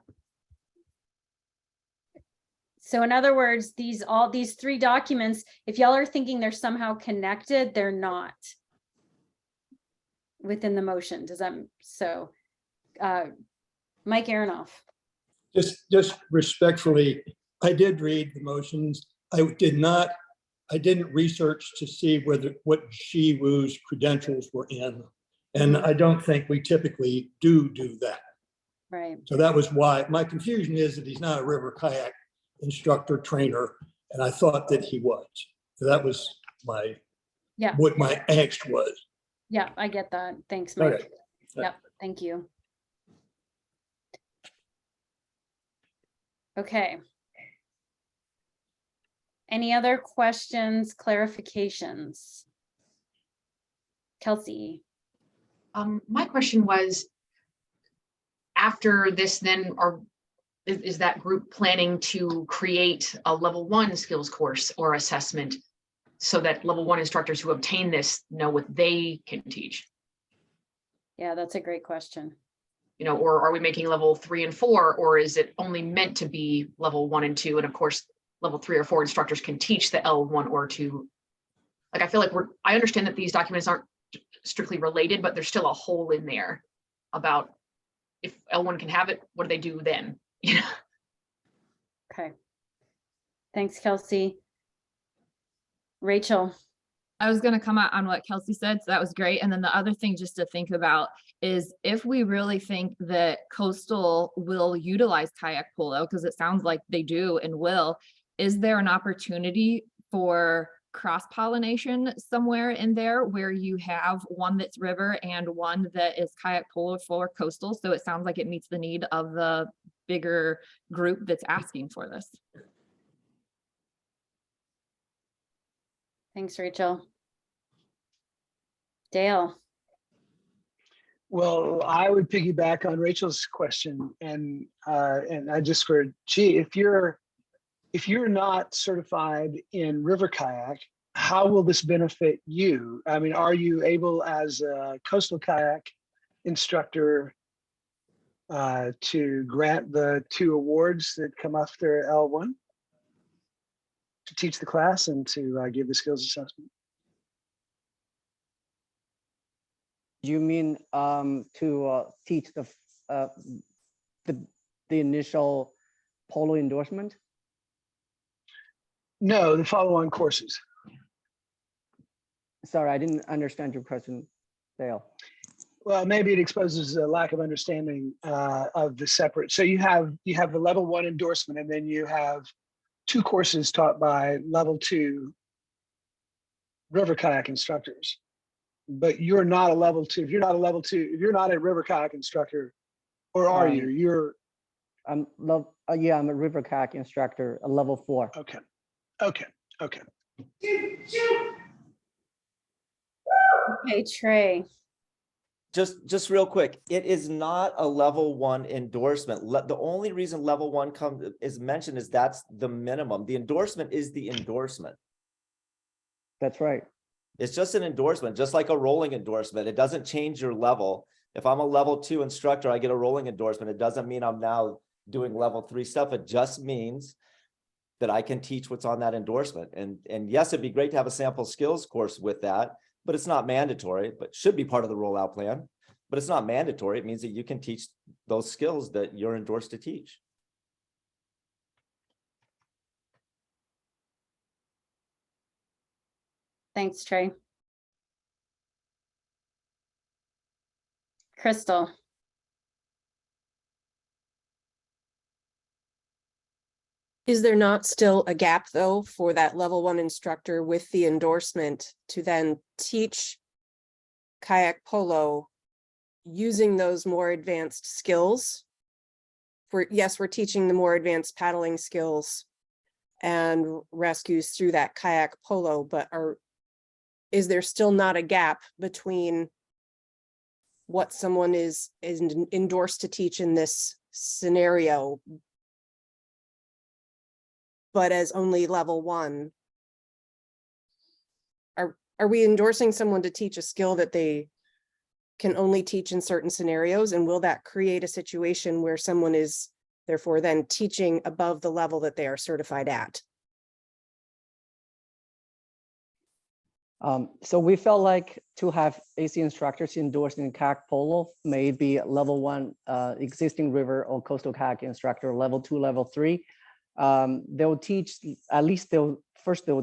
So in other words, all these 3 documents, if y'all are thinking they're somehow connected, they're not within the motion. Does that, so Mike Aronoff. Just respectfully, I did read the motions. I didn't research to see what She Woo's credentials were in. And I don't think we typically do that. Right. So that was why my confusion is that he's not a river kayak instructor trainer. And I thought that he was. So that was what my angst was. Yeah, I get that. Thanks, Mike. Okay. Yep, thank you. Okay. Any other questions, clarifications? Kelsey. My question was, after this, then is that group planning to create a level 1 skills course or assessment so that level 1 instructors who obtain this know what they can teach? Yeah, that's a great question. You know, or are we making level 3 and 4, or is it only meant to be level 1 and 2? And of course, level 3 or 4 instructors can teach the L1 or 2. Like, I feel like I understand that these documents aren't strictly related, but there's still a hole in there about if L1 can have it, what do they do then? You know? Okay. Thanks, Kelsey. Rachel. I was going to come out on what Kelsey said, so that was great. And then the other thing just to think about is if we really think that coastal will utilize kayak polo, because it sounds like they do and will, is there an opportunity for cross-pollination somewhere in there where you have one that's river and one that is kayak polo for coastal? So it sounds like it meets the need of the bigger group that's asking for this. Thanks, Rachel. Dale. Well, I would piggyback on Rachel's question, and I just heard, gee, if you're not certified in river kayak, how will this benefit you? I mean, are you able as a coastal kayak instructor to grant the 2 awards that come after L1 to teach the class and to give the skills assessment? You mean to teach the initial polo endorsement? No, the follow-on courses. Sorry, I didn't understand your question, Dale. Well, maybe it exposes a lack of understanding of the separate. So you have the level 1 endorsement, and then you have 2 courses taught by level 2 river kayak instructors. But you're not a level 2. If you're not a level 2, if you're not a river kayak instructor, or are you? You're. I'm a river kayak instructor, a level 4. Okay. Okay, Trey. Just real quick, it is not a level 1 endorsement. The only reason level 1 is mentioned is that's the minimum. The endorsement is the endorsement. That's right. It's just an endorsement, just like a rolling endorsement. It doesn't change your level. If I'm a level 2 instructor, I get a rolling endorsement. It doesn't mean I'm now doing level 3 stuff. It just means that I can teach what's on that endorsement. And yes, it'd be great to have a sample skills course with that, but it's not mandatory, but should be part of the rollout plan. But it's not mandatory. It means that you can teach those skills that you're endorsed to teach. Thanks, Trey. Crystal. Is there not still a gap though for that level 1 instructor with the endorsement to then teach kayak polo using those more advanced skills? Yes, we're teaching the more advanced paddling skills and rescues through that kayak polo, but is there still not a gap between what someone is endorsed to teach in this scenario, but as only level 1? Are we endorsing someone to teach a skill that they can only teach in certain scenarios? And will that create a situation where someone is therefore then teaching above the level that they are certified at? So we felt like to have AC instructors endorsed in kayak polo, maybe level 1 existing river or coastal kayak instructor, level 2, level 3. They'll teach, at least they'll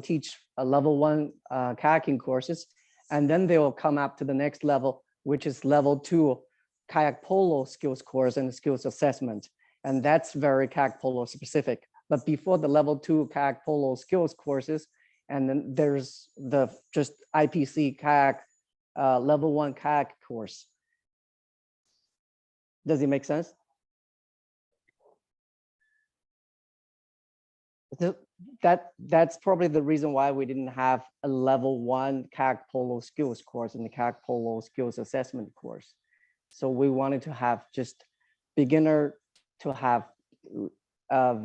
teach a level 1 kayaking courses, and then they will come up to the next level, which is level 2 kayak polo skills course and skills assessment. And that's very kayak polo specific. But before the level 2 kayak polo skills courses, and then there's the just IPC kayak level 1 kayak course. Does it make sense? That's probably the reason why we didn't have a level 1 kayak polo skills course and the kayak polo skills assessment course. So we wanted to have just beginner to have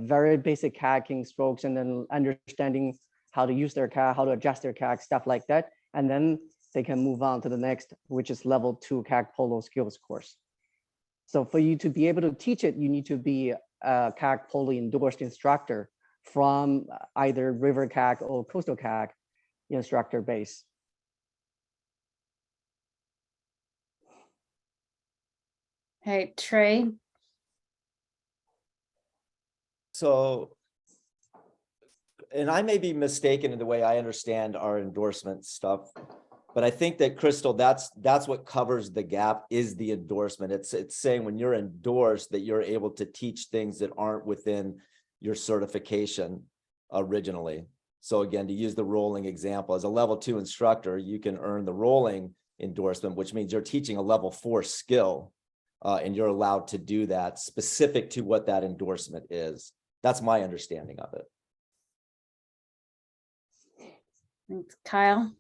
very basic kayaking strokes and then understanding how to use their kayak, how to adjust their kayak, stuff like that. And then they can move on to the next, which is level 2 kayak polo skills course. So for you to be able to teach it, you need to be a kayak polo endorsed instructor from either river kayak or coastal kayak instructor base. Hey, Trey. So, and I may be mistaken in the way I understand our endorsement stuff, but I think that Crystal, that's what covers the gap is the endorsement. It's saying when you're endorsed that you're able to teach things that aren't within your certification originally. So again, to use the rolling example, as a level 2 instructor, you can earn the rolling endorsement, which means you're teaching a level 4 skill, and you're allowed to do that specific to what that endorsement is. That's my understanding of it. Thanks, Kyle.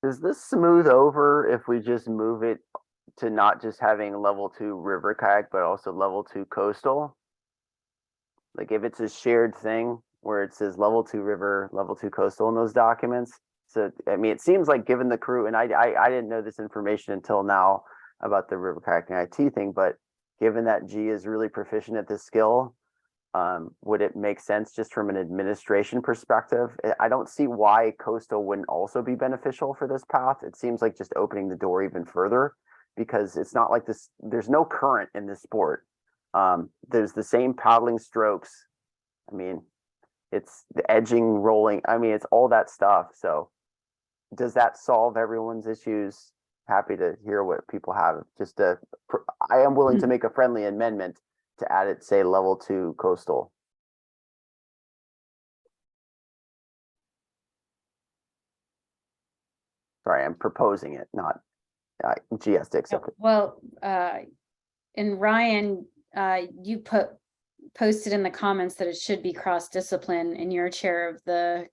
Does this smooth over if we just move it to not just having level 2 river kayak, but also level 2 coastal? Like if it's a shared thing where it says level 2 river, level 2 coastal in those documents. So, I mean, it seems like given the crew, and I didn't know this information until now about the river kayaking IT thing, but given that G is really proficient at this skill, would it make sense just from an administration perspective? I don't see why coastal wouldn't also be beneficial for this path. It seems like just opening the door even further, because it's not like this, there's no current in this sport. There's the same paddling strokes. I mean, it's the edging, rolling. I mean, it's all that stuff. So does that solve everyone's issues? Happy to hear what people have. I am willing to make a friendly amendment to add it, say, level 2 coastal. Sorry, I'm proposing it, not GS to accept it. Well, and Ryan, you posted in the comments that it should be cross-discipline, and you're chair of the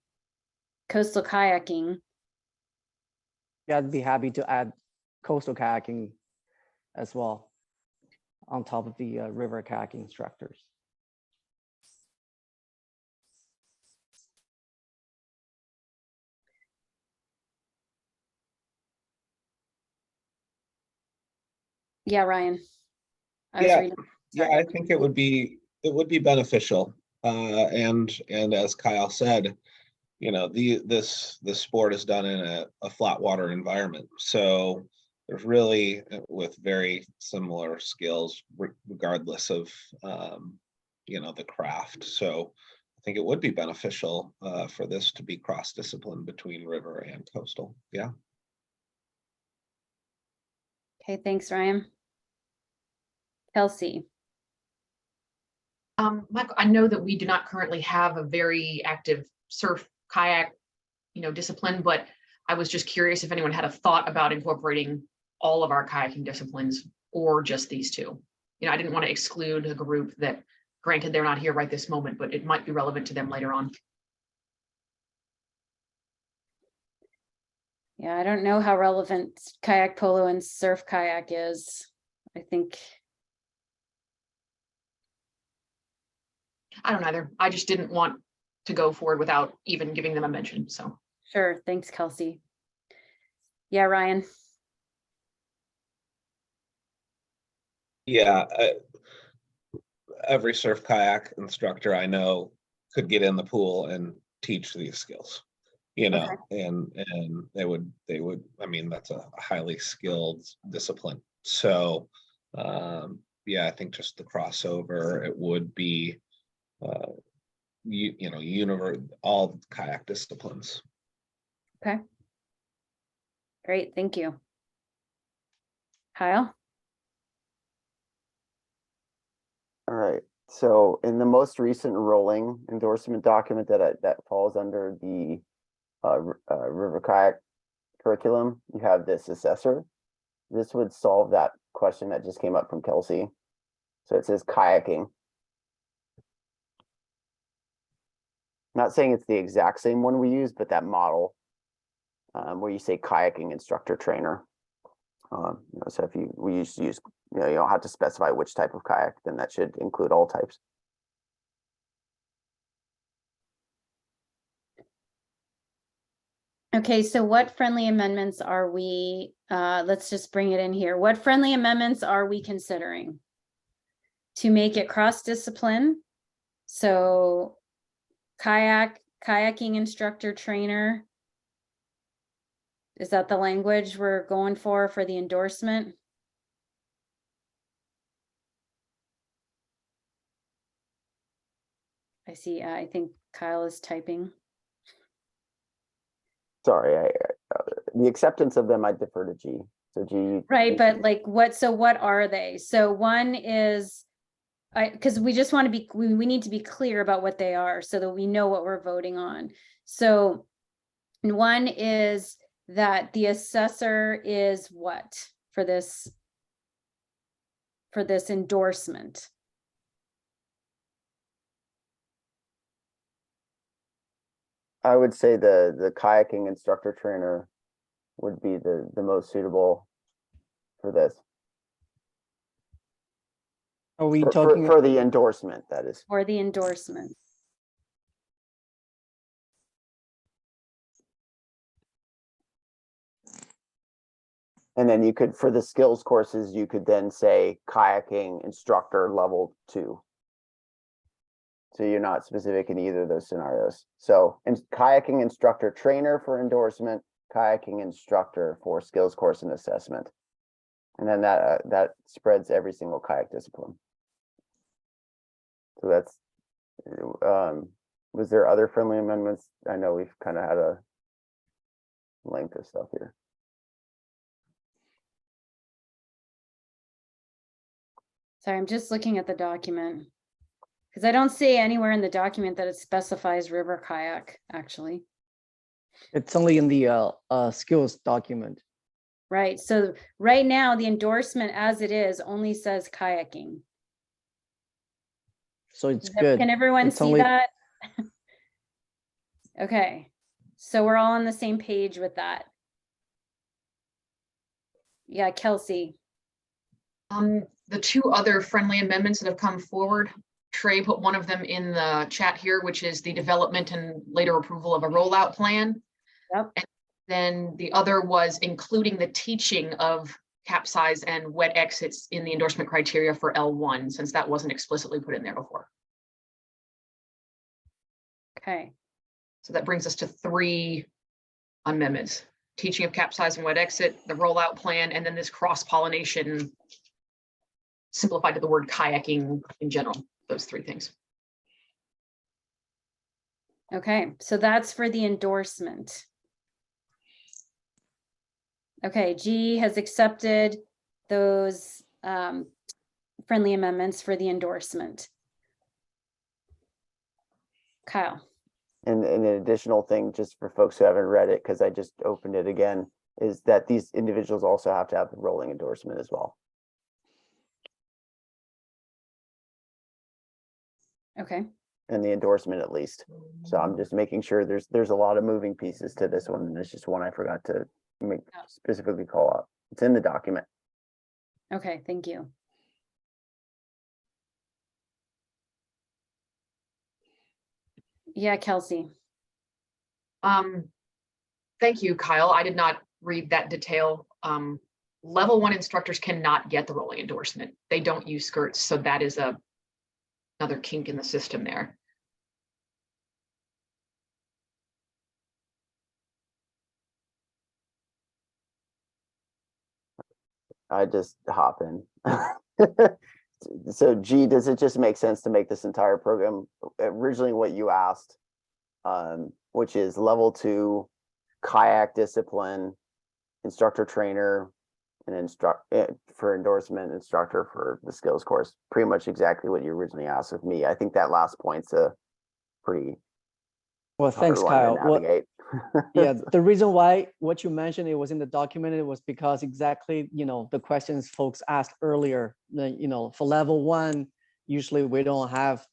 coastal kayaking. Yeah, I'd be happy to add coastal kayaking as well on top of the river kayaking instructors. Yeah, Ryan. Yeah, I think it would be beneficial. And as Kyle said, you know, this sport is done in a flat water environment. So there's really with very similar skills, regardless of you know, the craft. So I think it would be beneficial for this to be cross-discipline between river and coastal. Yeah. Okay, thanks, Ryan. Kelsey. Michael, I know that we do not currently have a very active surf kayak, you know, discipline, but I was just curious if anyone had a thought about incorporating all of our kayaking disciplines or just these two. You know, I didn't want to exclude a group that, granted, they're not here right this moment, but it might be relevant to them later on. Yeah, I don't know how relevant kayak polo and surf kayak is. I think. I don't either. I just didn't want to go forward without even giving them a mention, so. Sure, thanks, Kelsey. Yeah, Ryan. Yeah, every surf kayak instructor I know could get in the pool and teach these skills, you know, and they would, I mean, that's a highly skilled discipline. So, yeah, I think just the crossover, it would be, you know, all kayak disciplines. Okay. Great, thank you. Kyle? All right. So in the most recent rolling endorsement document that falls under the river kayak curriculum, you have this assessor. This would solve that question that just came up from Kelsey. So it says kayaking. Not saying it's the exact same one we use, but that model where you say kayaking instructor trainer. You know, so if we used to use, you know, you don't have to specify which type of kayak, then that should include all types. Okay, so what friendly amendments are we, let's just bring it in here. What friendly amendments are we considering? To make it cross-discipline. So kayaking instructor trainer. Is that the language we're going for the endorsement? I see, I think Kyle is typing. Sorry, the acceptance of them, I defer to G. So G. Right, but like what are they? So one is, because we just want to be, we need to be clear about what they are so that we know what we're voting on. So one is that the assessor is what for this endorsement? I would say the kayaking instructor trainer would be the most suitable for this. Are we For talking for the endorsement, that is. For the endorsement. And then you could, for the skills courses, you could then say kayaking instructor level 2. So you're not specific in either of those scenarios. So kayaking instructor trainer for endorsement, kayaking instructor for skills course and assessment. And then that spreads every single kayak discipline. So that's, was there other friendly amendments? I know we've kind of had a length of stuff here. Sorry, I'm just looking at the document. Because I don't see anywhere in the document that it specifies river kayak, actually. It's only in the skills document. Right, so right now, the endorsement as it is only says kayaking. So it's good. Can everyone It's see only- that? Okay, so we're all on the same page with that. Yeah, Kelsey. The two other friendly amendments that have come forward, Trey put one of them in the chat here, which is the development and later approval of a rollout plan. Yep. And then the other was including the teaching of capsize and wet exits in the endorsement criteria for L1, since that wasn't explicitly put in there before. Okay. So that brings us to 3 amendments: teaching of capsize and wet exit, the rollout plan, and then this cross-pollination simplified to the word kayaking in general, those 3 things. Okay, so that's for the endorsement. Okay, G has accepted those friendly amendments for the endorsement. Kyle. And an additional thing, just for folks who haven't read it, because I just opened it again, is that these individuals also have to have the rolling endorsement as well. Okay. And the endorsement at least. So I'm just making sure there's a lot of moving pieces to this one, and it's just one I forgot to specifically call out. It's in the document. Okay, thank you. Yeah, Kelsey. Thank you, Kyle. I did not read that detail. Level 1 instructors cannot get the rolling endorsement. They don't use skirts, so that is another kink in the system there. I just hop in. So G, does it just make sense to make this entire program originally what you asked, which is level 2 kayak discipline, instructor trainer, and for endorsement instructor for the skills course? Pretty much exactly what you originally asked of me. I think that last point's a pretty Well, thanks, hard one Kyle. to Well, navigate. yeah, the reason why what you mentioned, it was in the document, it was because exactly, the questions folks asked earlier, for level 1, usually we don't have,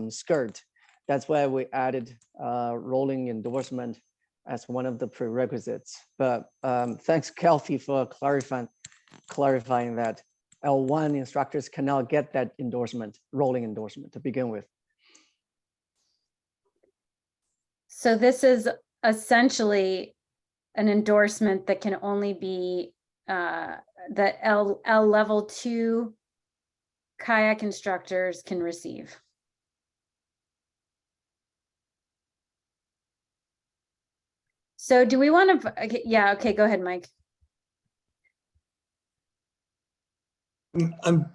skirt. That's why we added rolling endorsement as one of the prerequisites. But thanks, Kelsey, for clarifying that L1 instructors cannot get that endorsement, rolling endorsement to begin with. So this is essentially an endorsement that can only be that L level 2 kayak instructors can receive. So do we want to, okay, yeah, okay, go ahead, Mike. I'm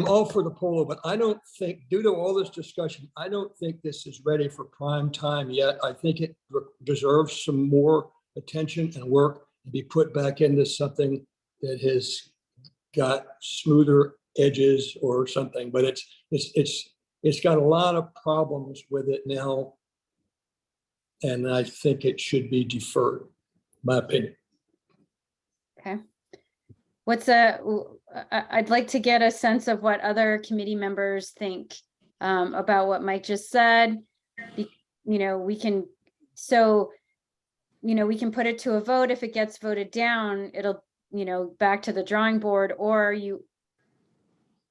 all for the polo, but I don't think, due to all this discussion, I don't think this is ready for prime time yet. I think it deserves some more attention and work to be put back into something that has got smoother edges or something, but it's got a lot of problems with it now. And I think it should be deferred, my opinion. Okay. I'd like to get a sense of what other committee members think about what Mike just said. We can put it to a vote. If it gets voted down, it'll, back to the drawing board, or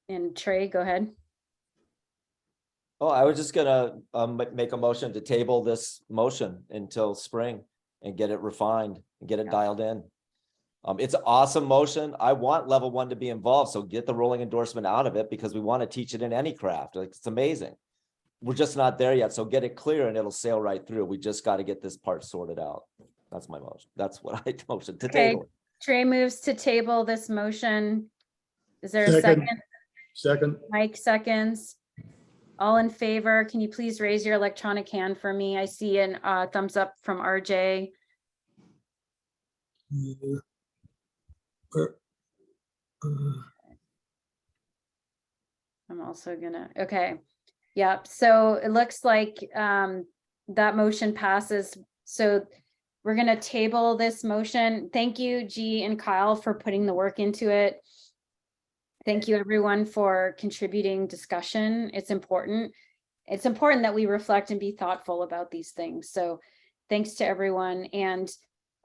and Trey, go ahead. Oh, I was just gonna make a motion to table this motion until spring and get it refined and get it dialed in. It's an awesome motion. I want level 1 to be involved, so get the rolling endorsement out of it because we want to teach it in any craft. Like, it's amazing. We're just not there yet, so get it clear and it'll sail right through. We just got to get this part sorted out. That's my motion. That's what I motion to table. Trey moves to table this motion. Is there a second? Second. Mike seconds. All in favor, can you please raise your electronic hand for me? I see a thumbs up from RJ. I'm also gonna, okay. Yep, so it looks like that motion passes. So we're gonna table this motion. Thank you, G and Kyle, for putting the work into it. Thank you, everyone, for contributing discussion. It's important. It's important that we reflect and be thoughtful about these things. So thanks to everyone. And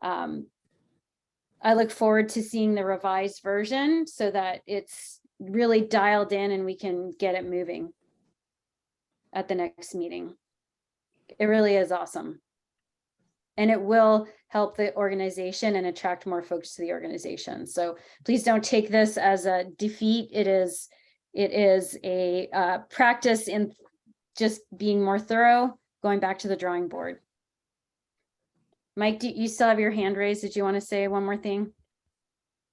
I look forward to seeing the revised version so that it's really dialed in and we can get it moving at the next meeting. It really is awesome. And it will help the organization and attract more folks to the organization. So please don't take this as a defeat. It is a practice in just being more thorough, going back to the drawing board. Mike, do you still have your hand raised? Did you want to say one more thing?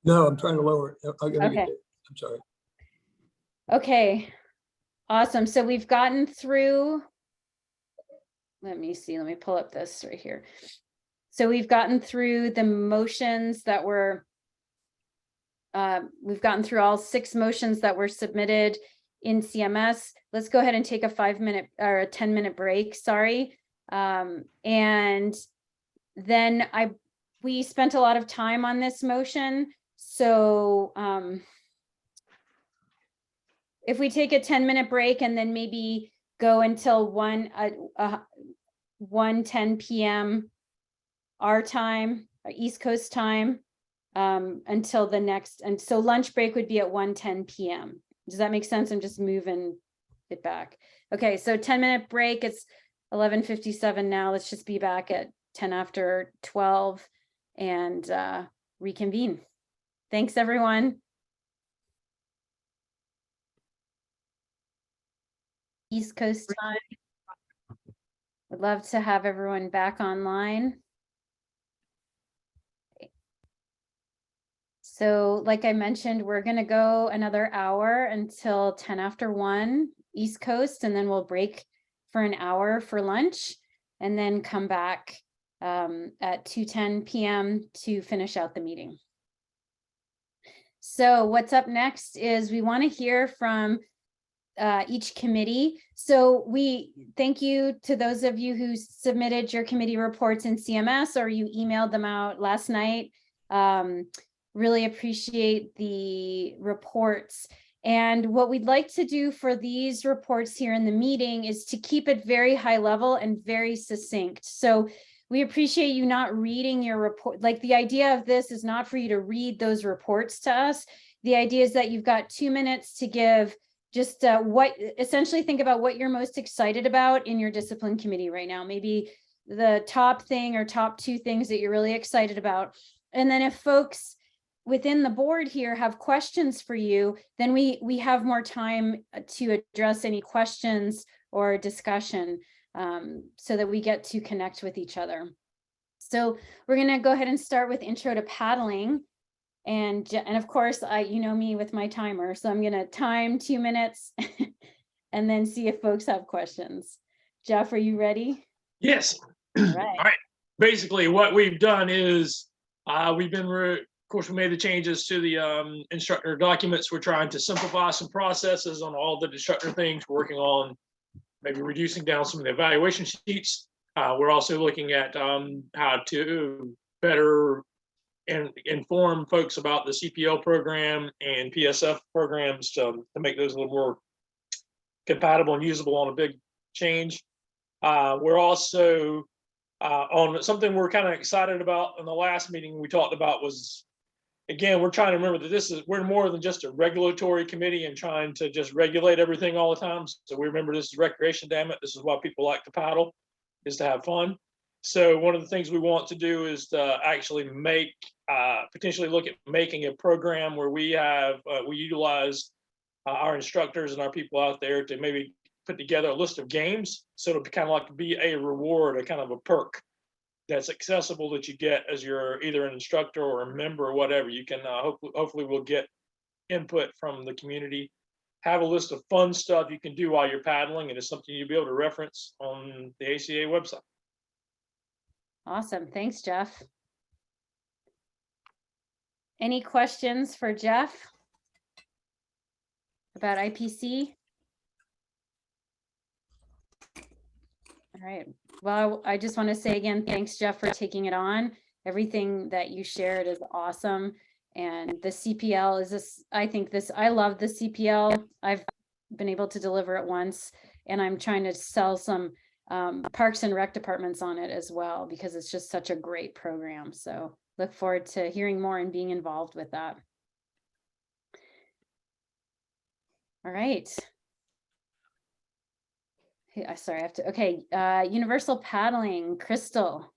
No, I'm trying to lower it. Okay. I'm sorry. Okay, awesome. So we've gotten through, let me see, let me pull up this right here. So we've gotten through the motions that were, we've gotten through all 6 motions that were submitted in CMS. Let's go ahead and take a 5-minute or a 10-minute break, sorry. And then we spent a lot of time on this motion. So if we take a 10-minute break and then maybe go until 1:10 p.m. our time, East Coast time, until the next, and so lunch break would be at 1:10 p.m. Does that make sense? I'm just moving it back. Okay, so 10-minute break. It's 11:57 now. Let's just be back at 10 after 12 and reconvene. Thanks, everyone. East Coast time. Would love to have everyone back online. So like I mentioned, we're going to go another hour until 10 after 1 East Coast, and then we'll break for an hour for lunch and then come back at 2:10 p.m. to finish out the meeting. So what's up next is we want to hear from each committee. So we thank you to those of you who submitted your committee reports in CMS or you emailed them out last night. Really appreciate the reports. And what we'd like to do for these reports here in the meeting is to keep it very high level and very succinct. So we appreciate you not reading your report. Like, the idea of this is not for you to read those reports to us. The idea is that you've got 2 minutes to give just essentially think about what you're most excited about in your discipline committee right now. Maybe the top thing or top two things that you're really excited about. And then if folks within the board here have questions for you, then we have more time to address any questions or discussion, so that we get to connect with each other. So we're going to go ahead and start with intro to paddling. And of course, you know me with my timer, so I'm going to time 2 minutes and then see if folks have questions. Jeff, are you ready? Yes. All right. All right. Basically, what we've done is we've been, of course, we made the changes to the instructor documents. We're trying to simplify some processes on all the instructor things. We're working on maybe reducing down some of the evaluation sheets. We're also looking at how to better inform folks about the CPL program and PSF programs to make those a little more compatible and usable on a big change. We're also on something we're kind of excited about. In the last meeting we talked about was, again, we're trying to remember that we're more than just a regulatory committee and trying to just regulate everything all the time. So we remember this is recreation, damn it. This is why people like to paddle, is to have fun. So one of the things we want to do is to actually potentially look at making a program where we utilize our instructors and our people out there to maybe put together a list of games. So it'll be kind of like be a reward, a kind of a perk that's accessible that you get as you're either an instructor or a member or whatever. You can hopefully we'll get input from the community. Have a list of fun stuff you can do while you're paddling, and it's something you'll be able to reference on the ACA website. Awesome. Thanks, Jeff. Any questions for Jeff about IPC? All right. Well, I just want to say again, thanks, Jeff, for taking it on. Everything that you shared is awesome. And the CPL is this, I love the CPL. I've been able to deliver it once, and I'm trying to sell some Parks and Rec departments on it as well, because it's just such a great program. So look forward to hearing more and being involved with that. All right. Sorry, I have to, okay. Universal paddling, Crystal.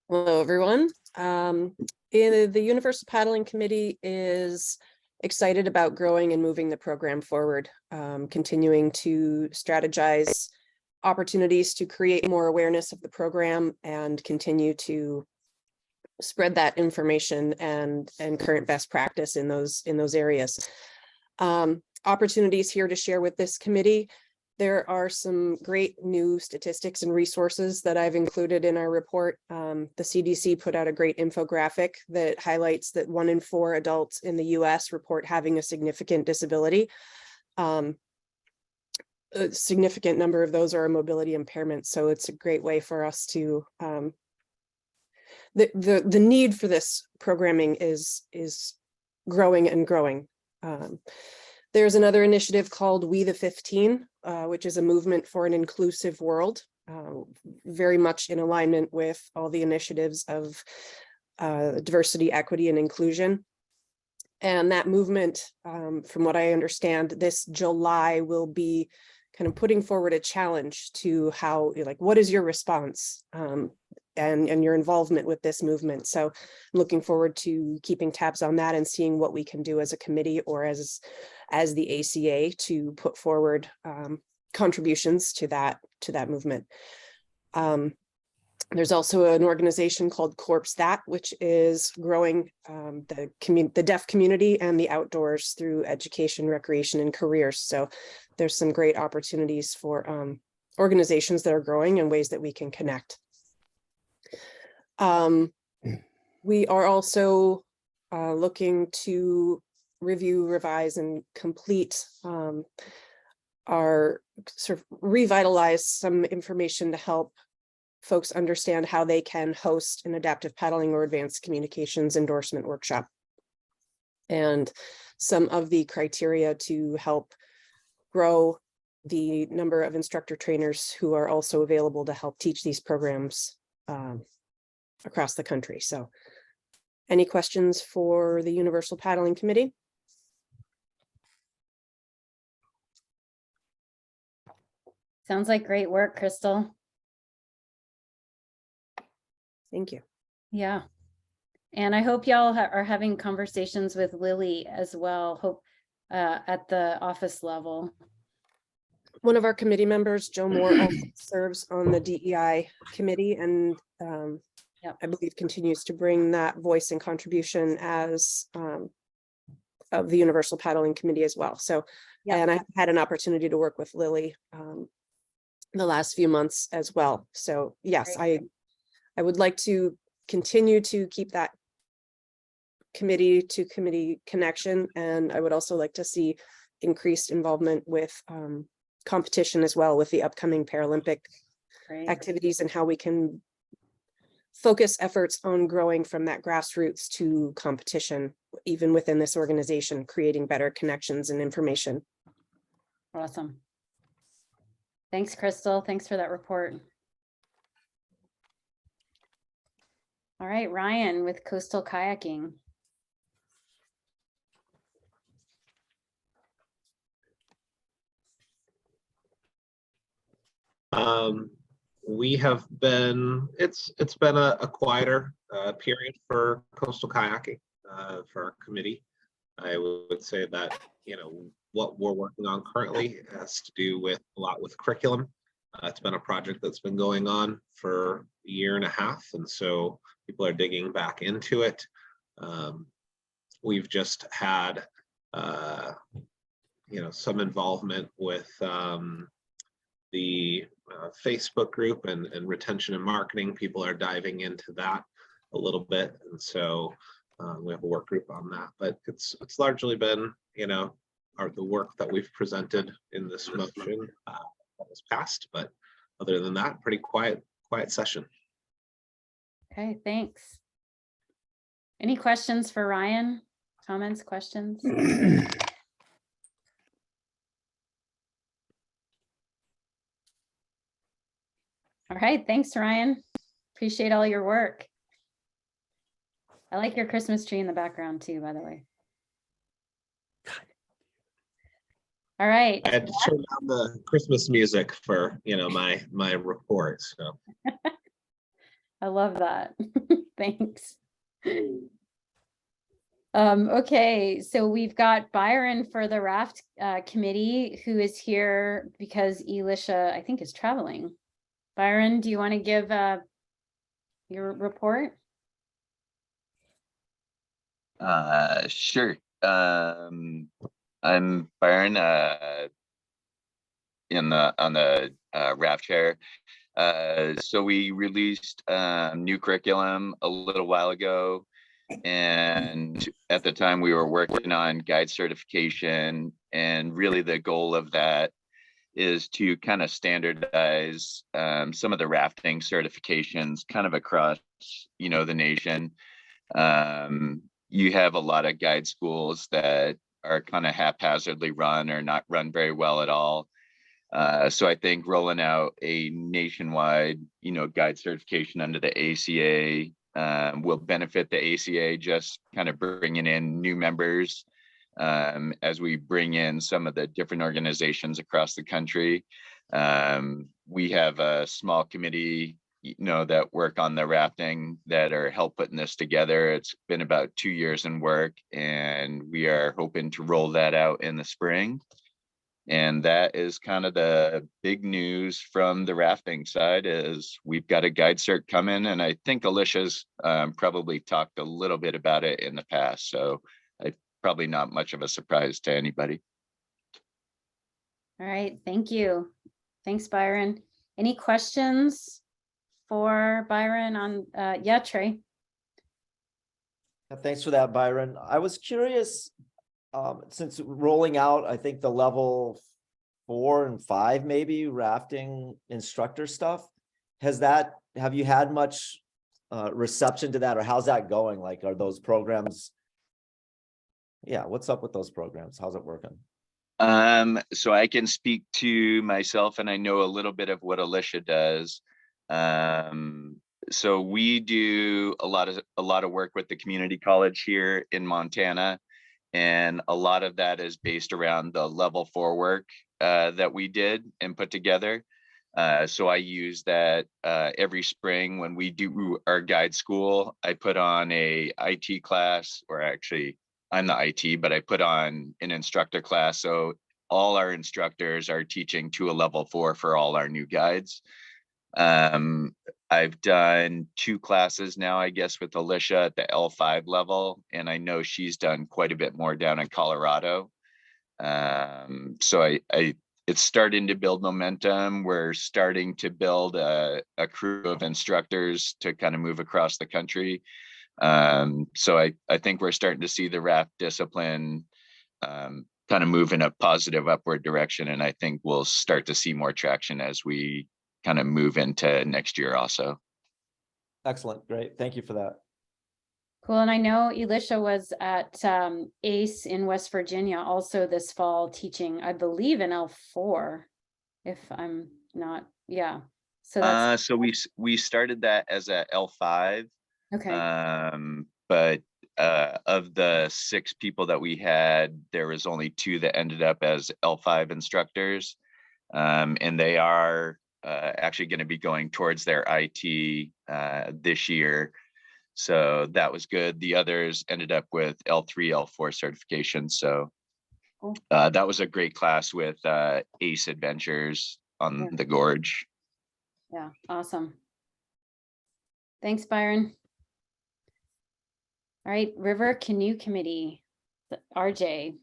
Hello, everyone. The Universal Paddling Committee is excited about growing and moving the program forward, continuing to strategize opportunities to create more awareness of the program and continue to spread that information and current best practice in those areas. Opportunities here to share with this committee. There are some great new statistics and resources that I've included in our report. The CDC put out a great infographic that highlights that 1 in 4 adults in the US report having a significant disability. A significant number of those are a mobility impairment. So it's a great way for us to, the need for this programming is growing and growing. There's another initiative called We the 15, which is a movement for an inclusive world, very much in alignment with all the initiatives of diversity, equity, and inclusion. And that movement, from what I understand, this July will be kind of putting forward a challenge to how, like, what is your response and your involvement with this movement. So I'm looking forward to keeping tabs on that and seeing what we can do as a committee or as the ACA to put forward contributions to that movement. There's also an organization called Corpse That, which is growing the deaf community and the outdoors through education, recreation, and careers. So there's some great opportunities for organizations that are growing and ways that we can connect. We are also looking to review, revise, and complete our sort of revitalize some information to help folks understand how they can host an adaptive paddling or advanced communications endorsement workshop. And some of the criteria to help grow the number of instructor trainers who are also available to help teach these programs across the country. So any questions for the Universal Paddling Committee? Sounds like great work, Crystal. Thank you. Yeah. And I hope y'all are having conversations with Lily as well, hope at the office level. One of our committee members, Joe Moore, also serves on the DEI committee and I believe continues to bring that voice and contribution as of the Universal Paddling Committee as well. So, and I had an opportunity to work with Lily the last few months as well. So yes, I would like to continue to keep that committee to committee connection. And I would also like to see increased involvement with competition as well with the upcoming Paralympic activities and how we can focus efforts on growing from that grassroots to competition, even within this organization, creating better connections and information. Awesome. Thanks, Crystal. Thanks for that report. All right, Ryan with Coastal Kayaking. We have been, it's been a quieter period for coastal kayaking for our committee. I would say that, you know, what we're working on currently has to do with a lot with curriculum. It's been a project that's been going on for a year and a half, and so people are digging back into it. We've just had, you know, some involvement with the Facebook group and retention and marketing. People are diving into that a little bit, and so we have a work group on that. But it's largely been, you know, the work that we've presented in this motion that was passed. But other than that, pretty quiet session. Okay, thanks. Any questions for Ryan? Comments, questions? All right, thanks, Ryan. Appreciate all your work. I like your Christmas tree in the background too, by the way. All right. I had to turn down the Christmas music for, you know, my report. So I love that. Thanks. Okay, so we've got Byron for the raft committee, who is here because Elisha, I think, is traveling. Byron, do you want to give your report? Sure. I'm Byron on the raft chair. So we released new curriculum a little while ago, and at the time we were working on guide certification, and really the goal of that is to kind of standardize some of the rafting certifications kind of across, you know, the nation. You have a lot of guide schools that are kind of haphazardly run or not run very well at all. So I think rolling out a nationwide, you know, guide certification under the ACA will benefit the ACA, just kind of bringing in new members as we bring in some of the different organizations across the country. We have a small committee, you know, that work on the rafting that are help putting this together. It's been about 2 years in work, and we are hoping to roll that out in the spring. And that is kind of the big news from the rafting side, is we've got a guide cert coming, and I think Alicia's probably talked a little bit about it in the past, so probably not much of a surprise to anybody. All right, thank you. Thanks, Byron. Any questions for Byron on, yeah, Trey? Thanks for that, Byron. I was curious, since rolling out, I think the level 4 and 5, maybe rafting instructor stuff, have you had much reception to that, or how's that going? Like, are those programs, what's up with those programs? How's it working? So I can speak to myself, and I know a little bit of what Alicia does. So we do a lot of work with the community college here in Montana, and a lot of that is based around the level 4 work that we did and put together. So I use that every spring when we do our guide school. I put on a IT class, or actually I'm the IT, but I put on an instructor class. So all our instructors are teaching to a level 4 for all our new guides. I've done 2 classes now, I guess, with Alicia at the L5 level, and I know she's done quite a bit more down in Colorado. So it's starting to build momentum. We're starting to build a crew of instructors to kind of move across the country. So I think we're starting to see the RAF discipline kind of move in a positive upward direction. And I think we'll start to see more traction as we kind of move into next year also. Excellent. Great. Thank you for that. Cool. And I know Elisha was at ACE in West Virginia also this fall teaching, I believe, in L4, if I'm not, yeah. So that's So we started that as a L5. okay. But of the 6 people that we had, there was only 2 that ended up as L5 instructors. And they are actually going to be going towards their IT this year. So that was good. The others ended up with L3, L4 certification. So that was a great class with ACE Adventures on the Gorge. Yeah, awesome. Thanks, Byron. All right, River Canoe Committee, RJ.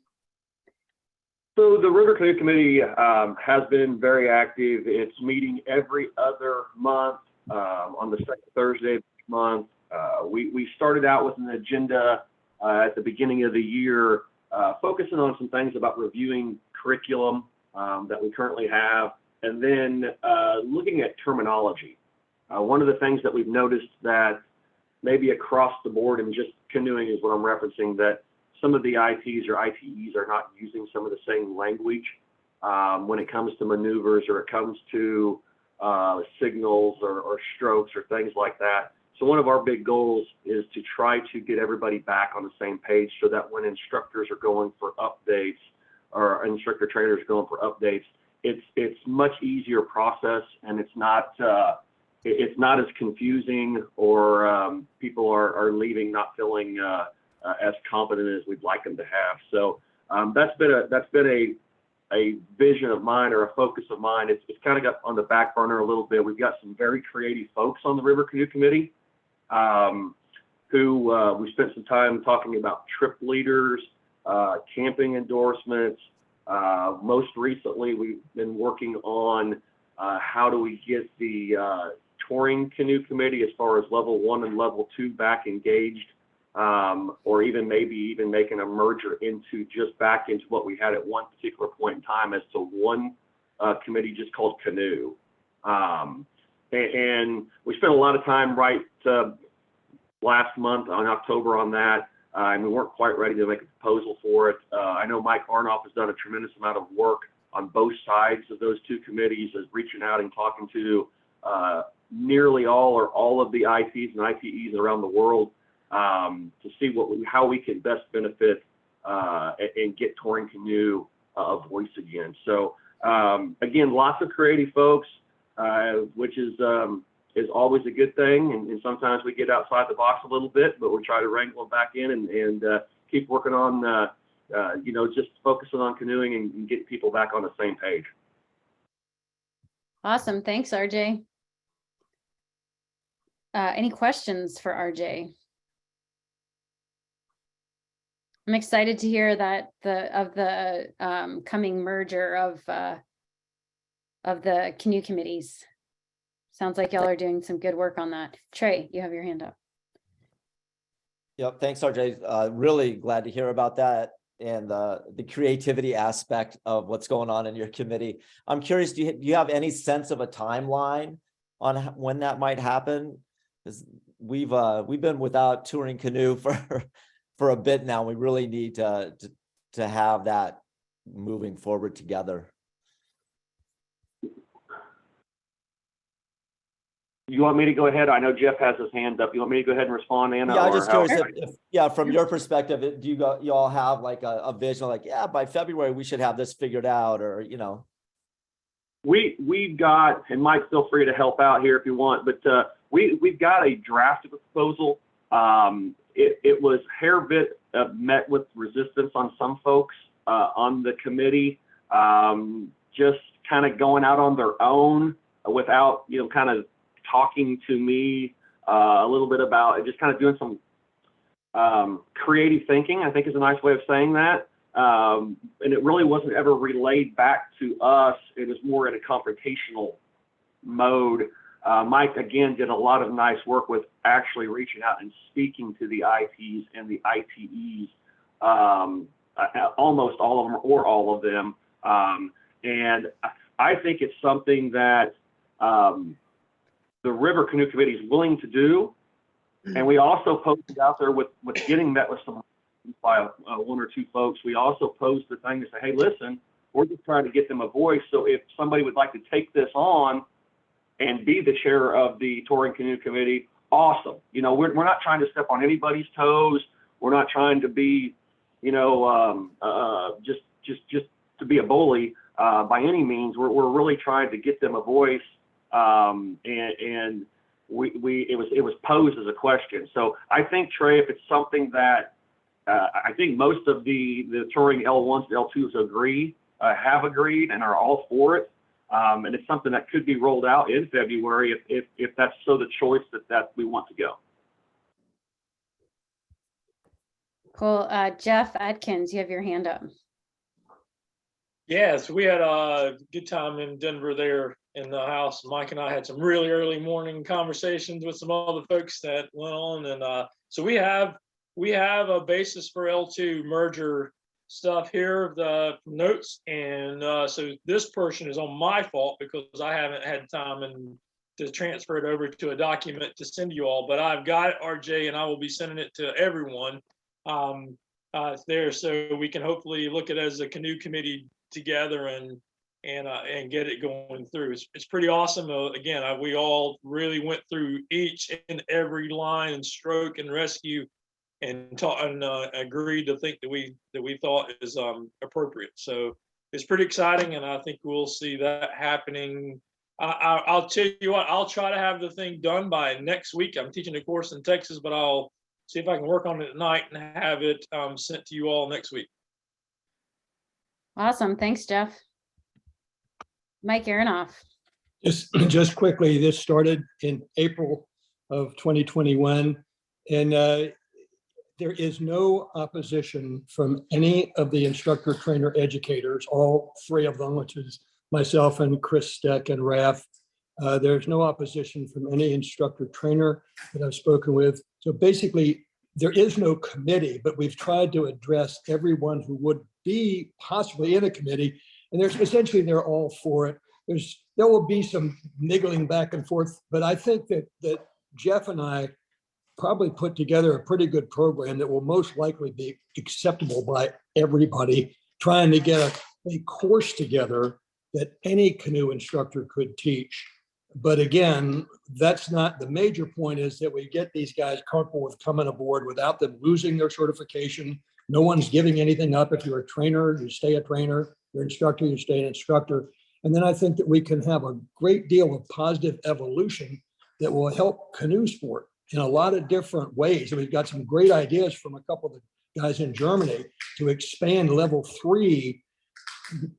So the River Canoe Committee has been very active. It's meeting every other month on the second Thursday of each month. We started out with an agenda at the beginning of the year, focusing on some things about reviewing curriculum that we currently have, and then looking at terminology. One of the things that we've noticed that maybe across the board and just canoeing is what I'm referencing, that some of the ITs or ITEs are not using some of the same language when it comes to maneuvers, or it comes to signals or strokes or things like that. So one of our big goals is to try to get everybody back on the same page, so that when instructors are going for updates, or instructor trainers are going for updates, it's much easier process, and it's not as confusing, or people are leaving not feeling as competent as we'd like them to have. So that's been a vision of mine, or a focus of mine. It's kind of got on the back burner a little bit. We've got some very creative folks on the River Canoe Committee who we spent some time talking about trip leaders, camping endorsements. Most recently, we've been working on how do we get the touring canoe committee, as far as level 1 and level 2, back engaged, or maybe even making a merger into what we had at one particular point in time as to one committee just called Canoe. And we spent a lot of time last month on October on that, and we weren't quite ready to make a proposal for it. I know Mike Arnoff has done a tremendous amount of work on both sides of those 2 committees, as reaching out and talking to nearly all or all of the ITs and ITEs around the world to see how we can best benefit and get touring canoe a voice again. So again, lots of creative folks, which is always a good thing. And sometimes we get outside the box a little bit, but we try to wrangle them back in and keep working on, just focusing on canoeing and getting people back on the same page. Awesome. Thanks, RJ. Any questions for RJ? I'm excited to hear that the coming merger of the canoe committees. Sounds like y'all are doing some good work on that. Trey, you have your hand up. Yep. Thanks, RJ. Really glad to hear about that, and the creativity aspect of what's going on in your committee. I'm curious, do you have any sense of a timeline on when that might happen? Because we've been without touring canoe for a bit now. We really need to have that moving forward together. You want me to go ahead? I know Jeff has his hand up. You want me to go ahead and respond, Anna? Yeah, I'm just curious if from your perspective, do you all have like a vision, like, yeah, by February we should have this figured out, or we've got, and Mike, feel free to help out here if you want, but we've got a draft of a proposal. It was hair bit met with resistance on some folks on the committee, just kind of going out on their own without, kind of talking to me a little bit about it, just kind of doing some creative thinking, I think is a nice way of saying that. And it really wasn't ever relayed back to us. It was more in a confrontational mode. Mike, again, did a lot of nice work with actually reaching out and speaking to the ITs and the ITEs, almost all of them or all of them. And I think it's something that the River Canoe Committee is willing to do. And we also posted out there with getting met with some by one or two folks. We also posed the thing to say, hey, listen, we're just trying to get them a voice. So if somebody would like to take this on and be the chair of the Touring Canoe Committee, awesome. We're not trying to step on anybody's toes. We're not trying to be, just to be a bully by any means. We're really trying to get them a voice. And it was posed as a question. So I think, Trey, if it's something that I think most of the touring L1s, L2s have agreed and are all for it. And it's something that could be rolled out in February if that's so the choice that we want to go. Cool. Jeff Atkins, you have your hand up. Yes, we had a good time in Denver there in the house. Mike and I had some really early morning conversations with some other folks that went on. And so we have a basis for L2 merger stuff here, the notes. And so this portion is on my fault because I haven't had time to transfer it over to a document to send you all, but I've got it, RJ, and I will be sending it to everyone there so we can hopefully look at it as a canoe committee together and get it going through. It's pretty awesome. Again, we all really went through each and every line and stroke and rescue and agreed to think that we thought is appropriate. So it's pretty exciting, and I think we'll see that happening. I'll tell you what, I'll try to have the thing done by next week. I'm teaching a course in Texas, but I'll see if I can work on it at night and have it sent to you all next week. Awesome. Thanks, Jeff. Mike Aronoff. Just quickly, this started in April of 2021, and there is no opposition from any of the instructor trainer educators, all three of them, which is myself and Chris Steck and Raf. There's no opposition from any instructor trainer that I've spoken with. So basically, there is no committee, but we've tried to address everyone who would be possibly in a committee. And they're all for it. There will be some niggling back and forth, but I think that Jeff and I probably put together a pretty good program that will most likely be acceptable by everybody, trying to get a course together that any canoe instructor could teach. But again, that's not the major point, is that we get these guys comfortable with coming aboard without them losing their certification. No one's giving anything up. If you're a trainer, you stay a trainer. You're an instructor, you stay an instructor. And then I think that we can have a great deal of positive evolution that will help canoe sport in a lot of different ways. And we've got some great ideas from a couple of the guys in Germany to expand level 3,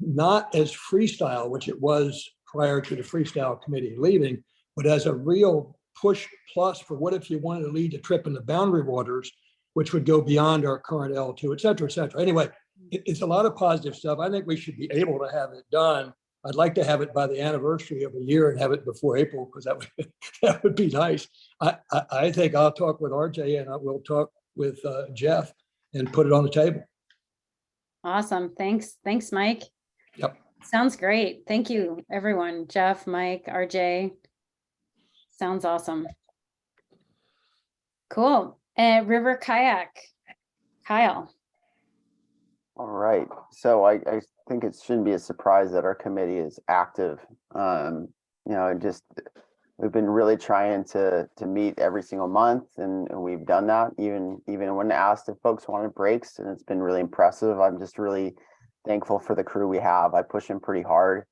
not as freestyle, which it was prior to the freestyle committee leaving, but as a real push plus for what if you wanted to lead a trip in the boundary waters, which would go beyond our current L2, et cetera, et cetera. Anyway, it's a lot of positive stuff. I think we should be able to have it done. I'd like to have it by the anniversary of a year and have it before April, because that would be nice. I think I'll talk with RJ and I will talk with Jeff and put it on the table. Awesome. Thanks, Mike. Yep. Sounds great. Thank you, everyone. Jeff, Mike, RJ. Sounds awesome. Cool. River Kayak, Kyle. All right. So I think it shouldn't be a surprise that our committee is active. We've been really trying to meet every single month, and we've done that even when asked if folks wanted breaks, and it's been really impressive. I'm just really thankful for the crew we have. I push them pretty hard.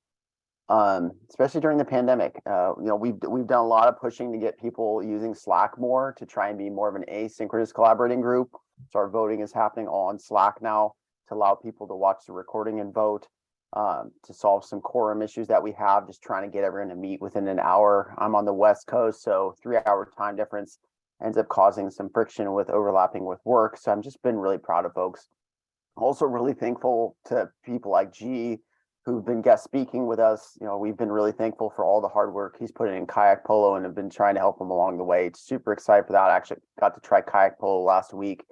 especially during the pandemic. We've done a lot of pushing to get people using Slack more to try and be more of an asynchronous collaborating group. So our voting is happening all on Slack now to allow people to watch the recording and vote, to solve some quorum issues that we have, just trying to get everyone to meet within an hour. I'm on the West Coast, so 3-hour time difference ends up causing some friction with overlapping with work. So I'm just been really proud of folks. Also really thankful to people like G, who've been guest speaking with us. We've been really thankful for all the hard work he's put in kayak polo and have been trying to help him along the way. Super excited for that. I actually got to try kayak polo last week.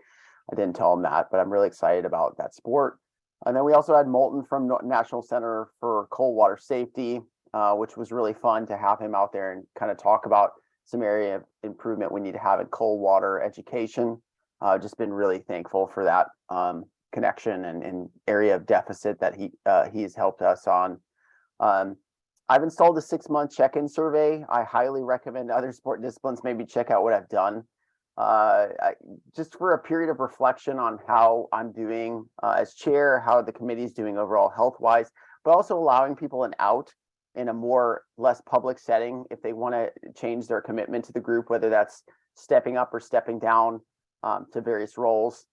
I didn't tell him that, but I'm really excited about that sport. And then we also had Moulton from National Center for Cold Water Safety, which was really fun to have him out there and kind of talk about some area of improvement we need to have in cold water education. Just been really thankful for that connection and area of deficit that he's helped us on. I've installed a 6-month check-in survey. I highly recommend other sport disciplines maybe check out what I've done. Just for a period of reflection on how I'm doing as chair, how the committee is doing overall health-wise, but also allowing people an out in a less public setting if they want to change their commitment to the group, whether that's stepping up or stepping down to various roles.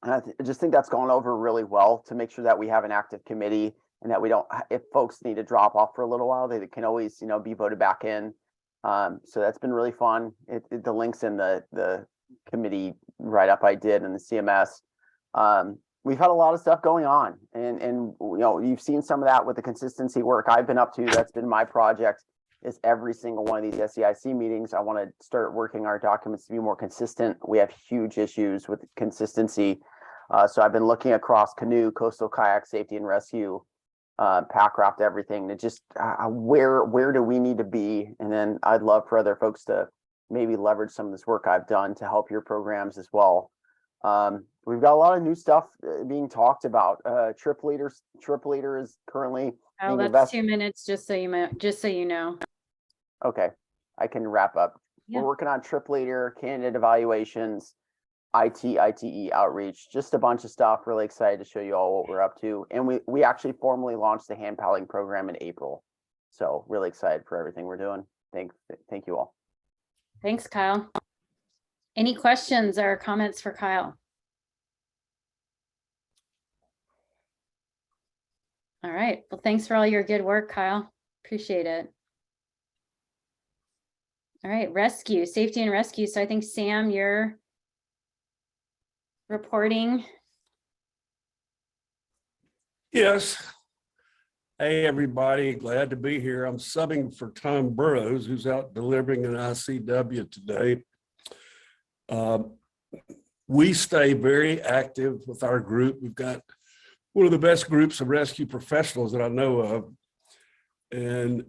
And I just think that's gone over really well to make sure that we have an active committee and that we don't, if folks need to drop off for a little while, they can always, be voted back in. So that's been really fun. The links in the committee write-up I did in the CMS. We've had a lot of stuff going on, and you've seen some of that with the consistency work I've been up to. That's been my project, is every single one of these SEIC meetings. I want to start working our documents to be more consistent. We have huge issues with consistency. So I've been looking across canoe, coastal kayak safety and rescue, Packraft, everything to just where do we need to be? And then I'd love for other folks to maybe leverage some of this work I've done to help your programs as well. We've got a lot of new stuff being talked about. Trip Leader is currently Oh, that's 2 minutes, just so you know. Okay, I can wrap up. Yeah. We're working on Trip Leader, candidate evaluations, ITE outreach, just a bunch of stuff. Really excited to show you all what we're up to. And we actually formally launched the hand paddling program in April. So really excited for everything we're doing. Thank you all. Thanks, Kyle. Any questions or comments for Kyle? All right. Well, thanks for all your good work, Kyle. Appreciate it. All right. Rescue, safety and rescue. So I think, Sam, you're reporting. Yes. Hey, everybody. Glad to be here. I'm subbing for Tom Burrows, who's out delivering an ICW today. We stay very active with our group. We've got one of the best groups of rescue professionals that I know of. And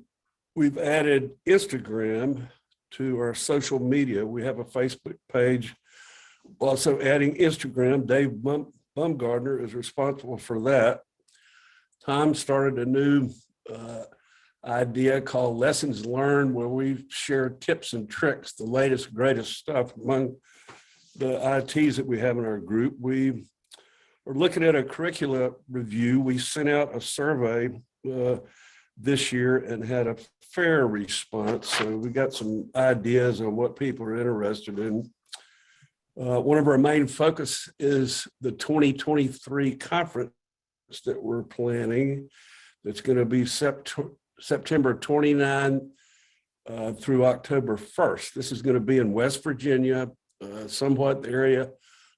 we've added Instagram to our social media. We have a Facebook page. Also adding Instagram. Dave Bumgardner is responsible for that. Tom started a new idea called Lessons Learned, where we share tips and tricks, the latest, greatest stuff among the ITs that we have in our group. We are looking at a curricula review. We sent out a survey this year and had a fair response. So we got some ideas on what people are interested in. One of our main focus is the 2023 conference that we're planning. That's going to be September 29 through October 1st. This is going to be in West Virginia, somewhat the area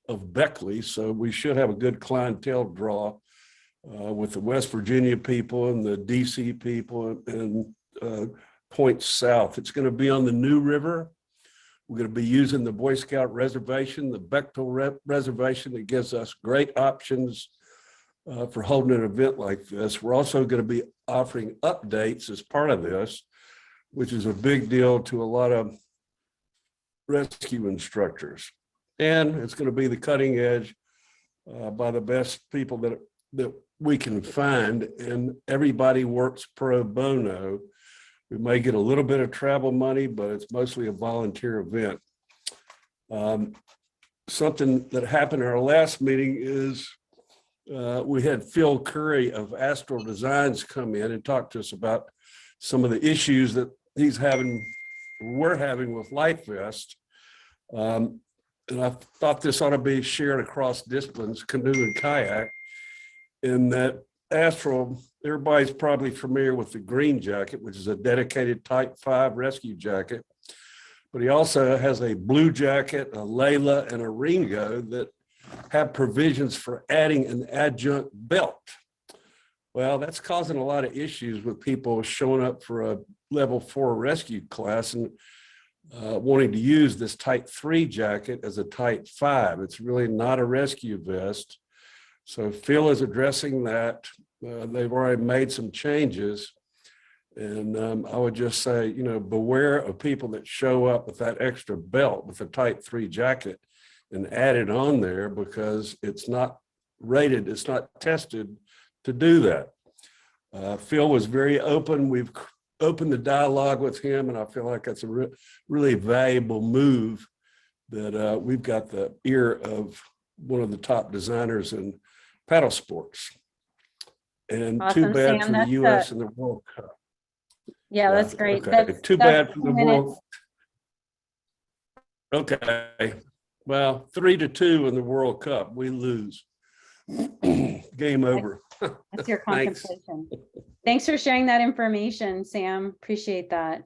of Beckley. So we should have a good clientele draw with the West Virginia people and the DC people and points south. It's going to be on the New River. We're going to be using the Boy Scout Reservation, the Bechtel Reservation, that gives us great options for holding an event like this. We're also going to be offering updates as part of this, which is a big deal to a lot of rescue instructors. And it's going to be the cutting edge by the best people that we can find, and everybody works pro bono. We may get a little bit of travel money, but it's mostly a volunteer event. Something that happened in our last meeting is we had Phil Curry of Astral Designs come in and talk to us about some of the issues that we're having with Life Vest. And I thought this ought to be shared across disciplines, canoe and kayak, in that Astral, everybody's probably familiar with the green jacket, which is a dedicated Type 5 rescue jacket. But he also has a blue jacket, a Layla, and a Ringo that have provisions for adding an adjunct belt. Well, that's causing a lot of issues with people showing up for a level 4 rescue class and wanting to use this Type 3 jacket as a Type 5. It's really not a rescue vest. So Phil is addressing that. They've already made some changes. And I would just say, you know, beware of people that show up with that extra belt with a Type 3 jacket and add it on there, because it's not rated, it's not tested to do that. Phil was very open. We've opened the dialogue with him, and I feel like that's a really valuable move that we've got the ear of one of the top designers in paddle sports. And too Awesome, bad Sam. for the US and the World Cup. Yeah, that's great. Okay, too bad for the 2 minutes. World. Okay, well, 3-2 in the World Cup, we lose. Game over. That's your Thanks. contemplation. Thanks for sharing that information, Sam. Appreciate that.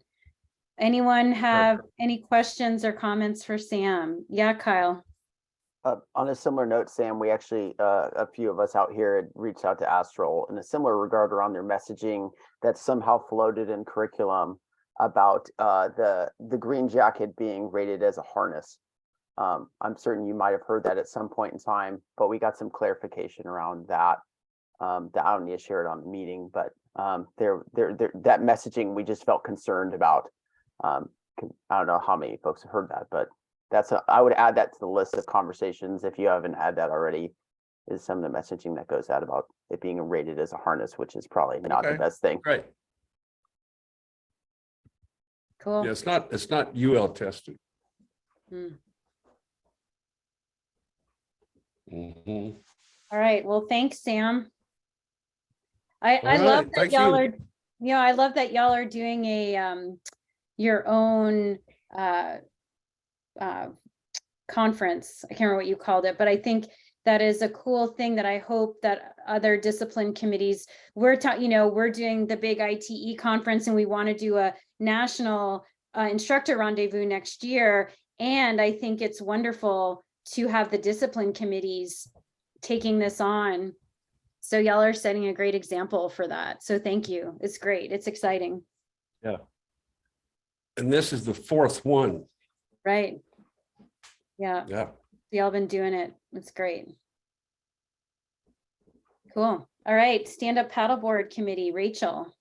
Anyone have any questions or comments for Sam? Yeah, Kyle. On a similar note, Sam, we actually, a few of us out here had reached out to Astral in a similar regard around their messaging that somehow floated in curriculum about the green jacket being rated as a harness. I'm certain you might have heard that at some point in time, but we got some clarification around that. That I don't need to share it on the meeting, but that messaging we just felt concerned about. I don't know how many folks have heard that, but I would add that to the list of conversations, if you haven't had that already, is some of the messaging that goes out about it being rated as a harness, which is probably not the best thing. Right. Cool. Yeah, it's not UL tested. All right. Well, thanks, Sam. I All love right, that thank y'all you. are, I love that y'all are doing a your own conference. I can't remember what you called it, but I think that is a cool thing that I hope that other discipline committees, we're doing the big ITE conference, and we want to do a national instructor rendezvous next year. And I think it's wonderful to have the discipline committees taking this on. So y'all are setting a great example for that. So thank you. It's great. It's exciting. Yeah. And this is the 4th one. Right. Yeah. Yeah. Y'all been doing it. It's great. Cool. All right. Stand Up Paddleboard Committee, Rachel.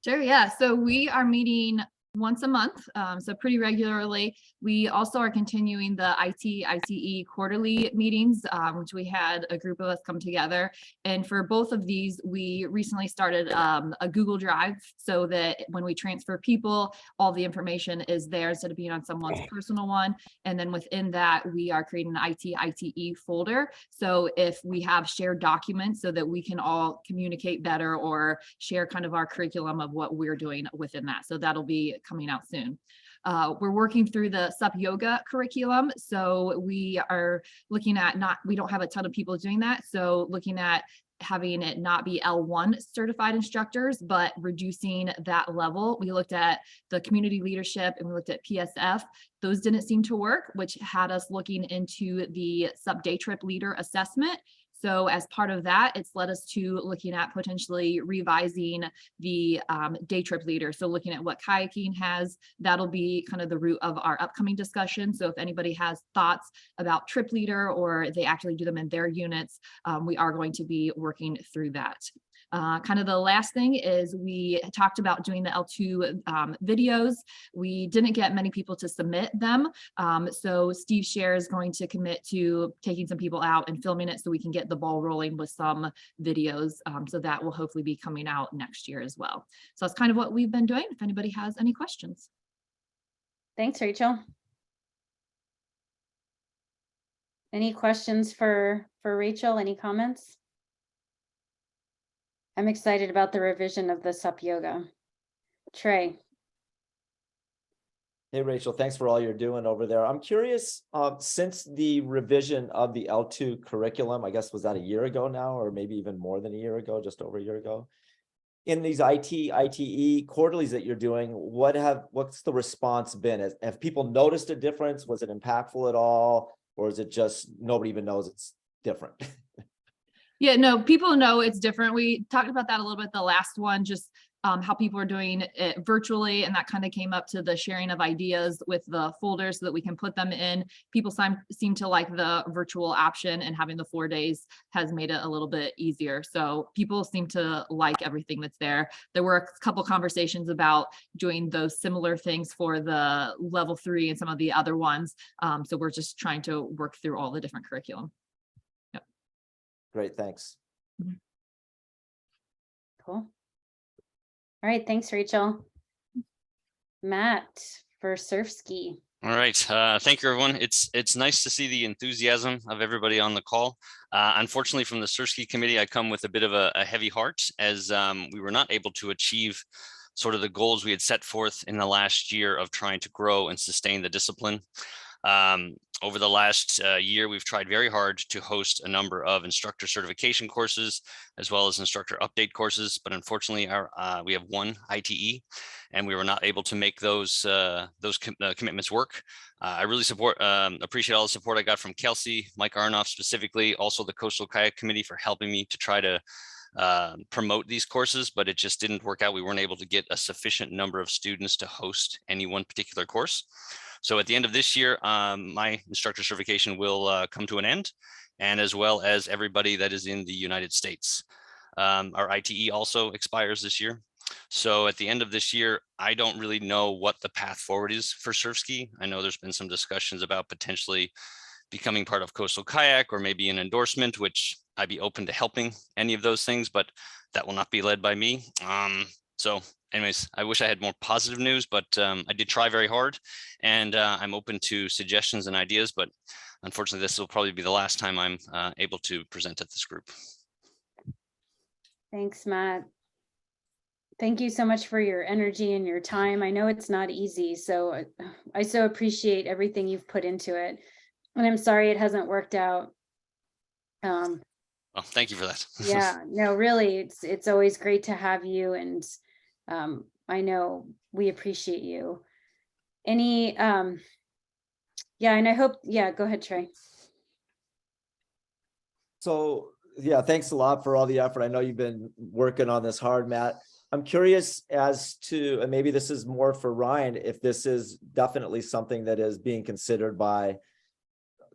Sure, yeah. So we are meeting once a month, so pretty regularly. We also are continuing the ITE quarterly meetings, which we had a group of us come together. And for both of these, we recently started a Google Drive, so that when we transfer people, all the information is there instead of being on someone's personal one. And then within that, we are creating an ITE folder. So if we have shared documents, so that we can all communicate better or share kind of our curriculum of what we're doing within that. So that'll be coming out soon. We're working through the SUP yoga curriculum. So we are looking at we don't have a ton of people doing that. So looking at having it not be L1 certified instructors, but reducing that level. We looked at the community leadership and we looked at PSF. Those didn't seem to work, which had us looking into the SUP day trip leader assessment. So as part of that, it's led us to looking at potentially revising the day trip leader. So looking at what kayaking has, that'll be kind of the root of our upcoming discussion. So if anybody has thoughts about trip leader or they actually do them in their units, we are going to be working through that. Kind of the last thing is we talked about doing the L2 videos. We didn't get many people to submit them. So Steve Scher is going to commit to taking some people out and filming it so we can get the ball rolling with some videos. So that will hopefully be coming out next year as well. So that's kind of what we've been doing. If anybody has any questions. Thanks, Rachel. Any questions for Rachel? Any comments? I'm excited about the revision of the SUP yoga. Trey. Hey, Rachel, thanks for all you're doing over there. I'm curious, since the revision of the L2 curriculum, I guess, was that a year ago now, or maybe even more than a year ago, just over a year ago? In these ITE quarterlies that you're doing, what's the response been? Have people noticed a difference? Was it impactful at all? Or is it just nobody even knows it's different? Yeah, no, people know it's different. We talked about that a little bit the last one, just how people are doing it virtually, and that kind of came up to the sharing of ideas with the folders so that we can put them in. People seem to like the virtual option, and having the 4 days has made it a little bit easier. So people seem to like everything that's there. There were a couple conversations about doing those similar things for the level 3 and some of the other ones. So we're just trying to work through all the different curriculum. Yep. Great, thanks. Cool. All right, thanks, Rachel. Matt for Surf Ski. All right, thank you, everyone. It's nice to see the enthusiasm of everybody on the call. Unfortunately, from the Surf Ski Committee, I come with a bit of a heavy heart, as we were not able to achieve sort of the goals we had set forth in the last year of trying to grow and sustain the discipline. Over the last year, we've tried very hard to host a number of instructor certification courses, as well as instructor update courses. But unfortunately, we have one ITE, and we were not able to make those commitments work. I really appreciate all the support I got from Kelsey, Mike Arnoff specifically, also the Coastal Kayak Committee for helping me to try to promote these courses, but it just didn't work out. We weren't able to get a sufficient number of students to host any one particular course. So at the end of this year, my instructor certification will come to an end, and as well as everybody that is in the United States. Our ITE also expires this year. So at the end of this year, I don't really know what the path forward is for surf ski. I know there's been some discussions about potentially becoming part of Coastal Kayak, or maybe an endorsement, which I'd be open to helping any of those things, but that will not be led by me. So anyways, I wish I had more positive news, but I did try very hard, and I'm open to suggestions and ideas, but unfortunately, this will probably be the last time I'm able to present at this group. Thanks, Matt. Thank you so much for your energy and your time. I know it's not easy, so I so appreciate everything you've put into it. And I'm sorry it hasn't worked out. Well, thank you for that. Yeah, no, really, it's always great to have you, and I know we appreciate you. Any, yeah, and I hope, yeah, go ahead, Trey. So yeah, thanks a lot for all the effort. I know you've been working on this hard, Matt. I'm curious as to, and maybe this is more for Ryan, if this is definitely something that is being considered by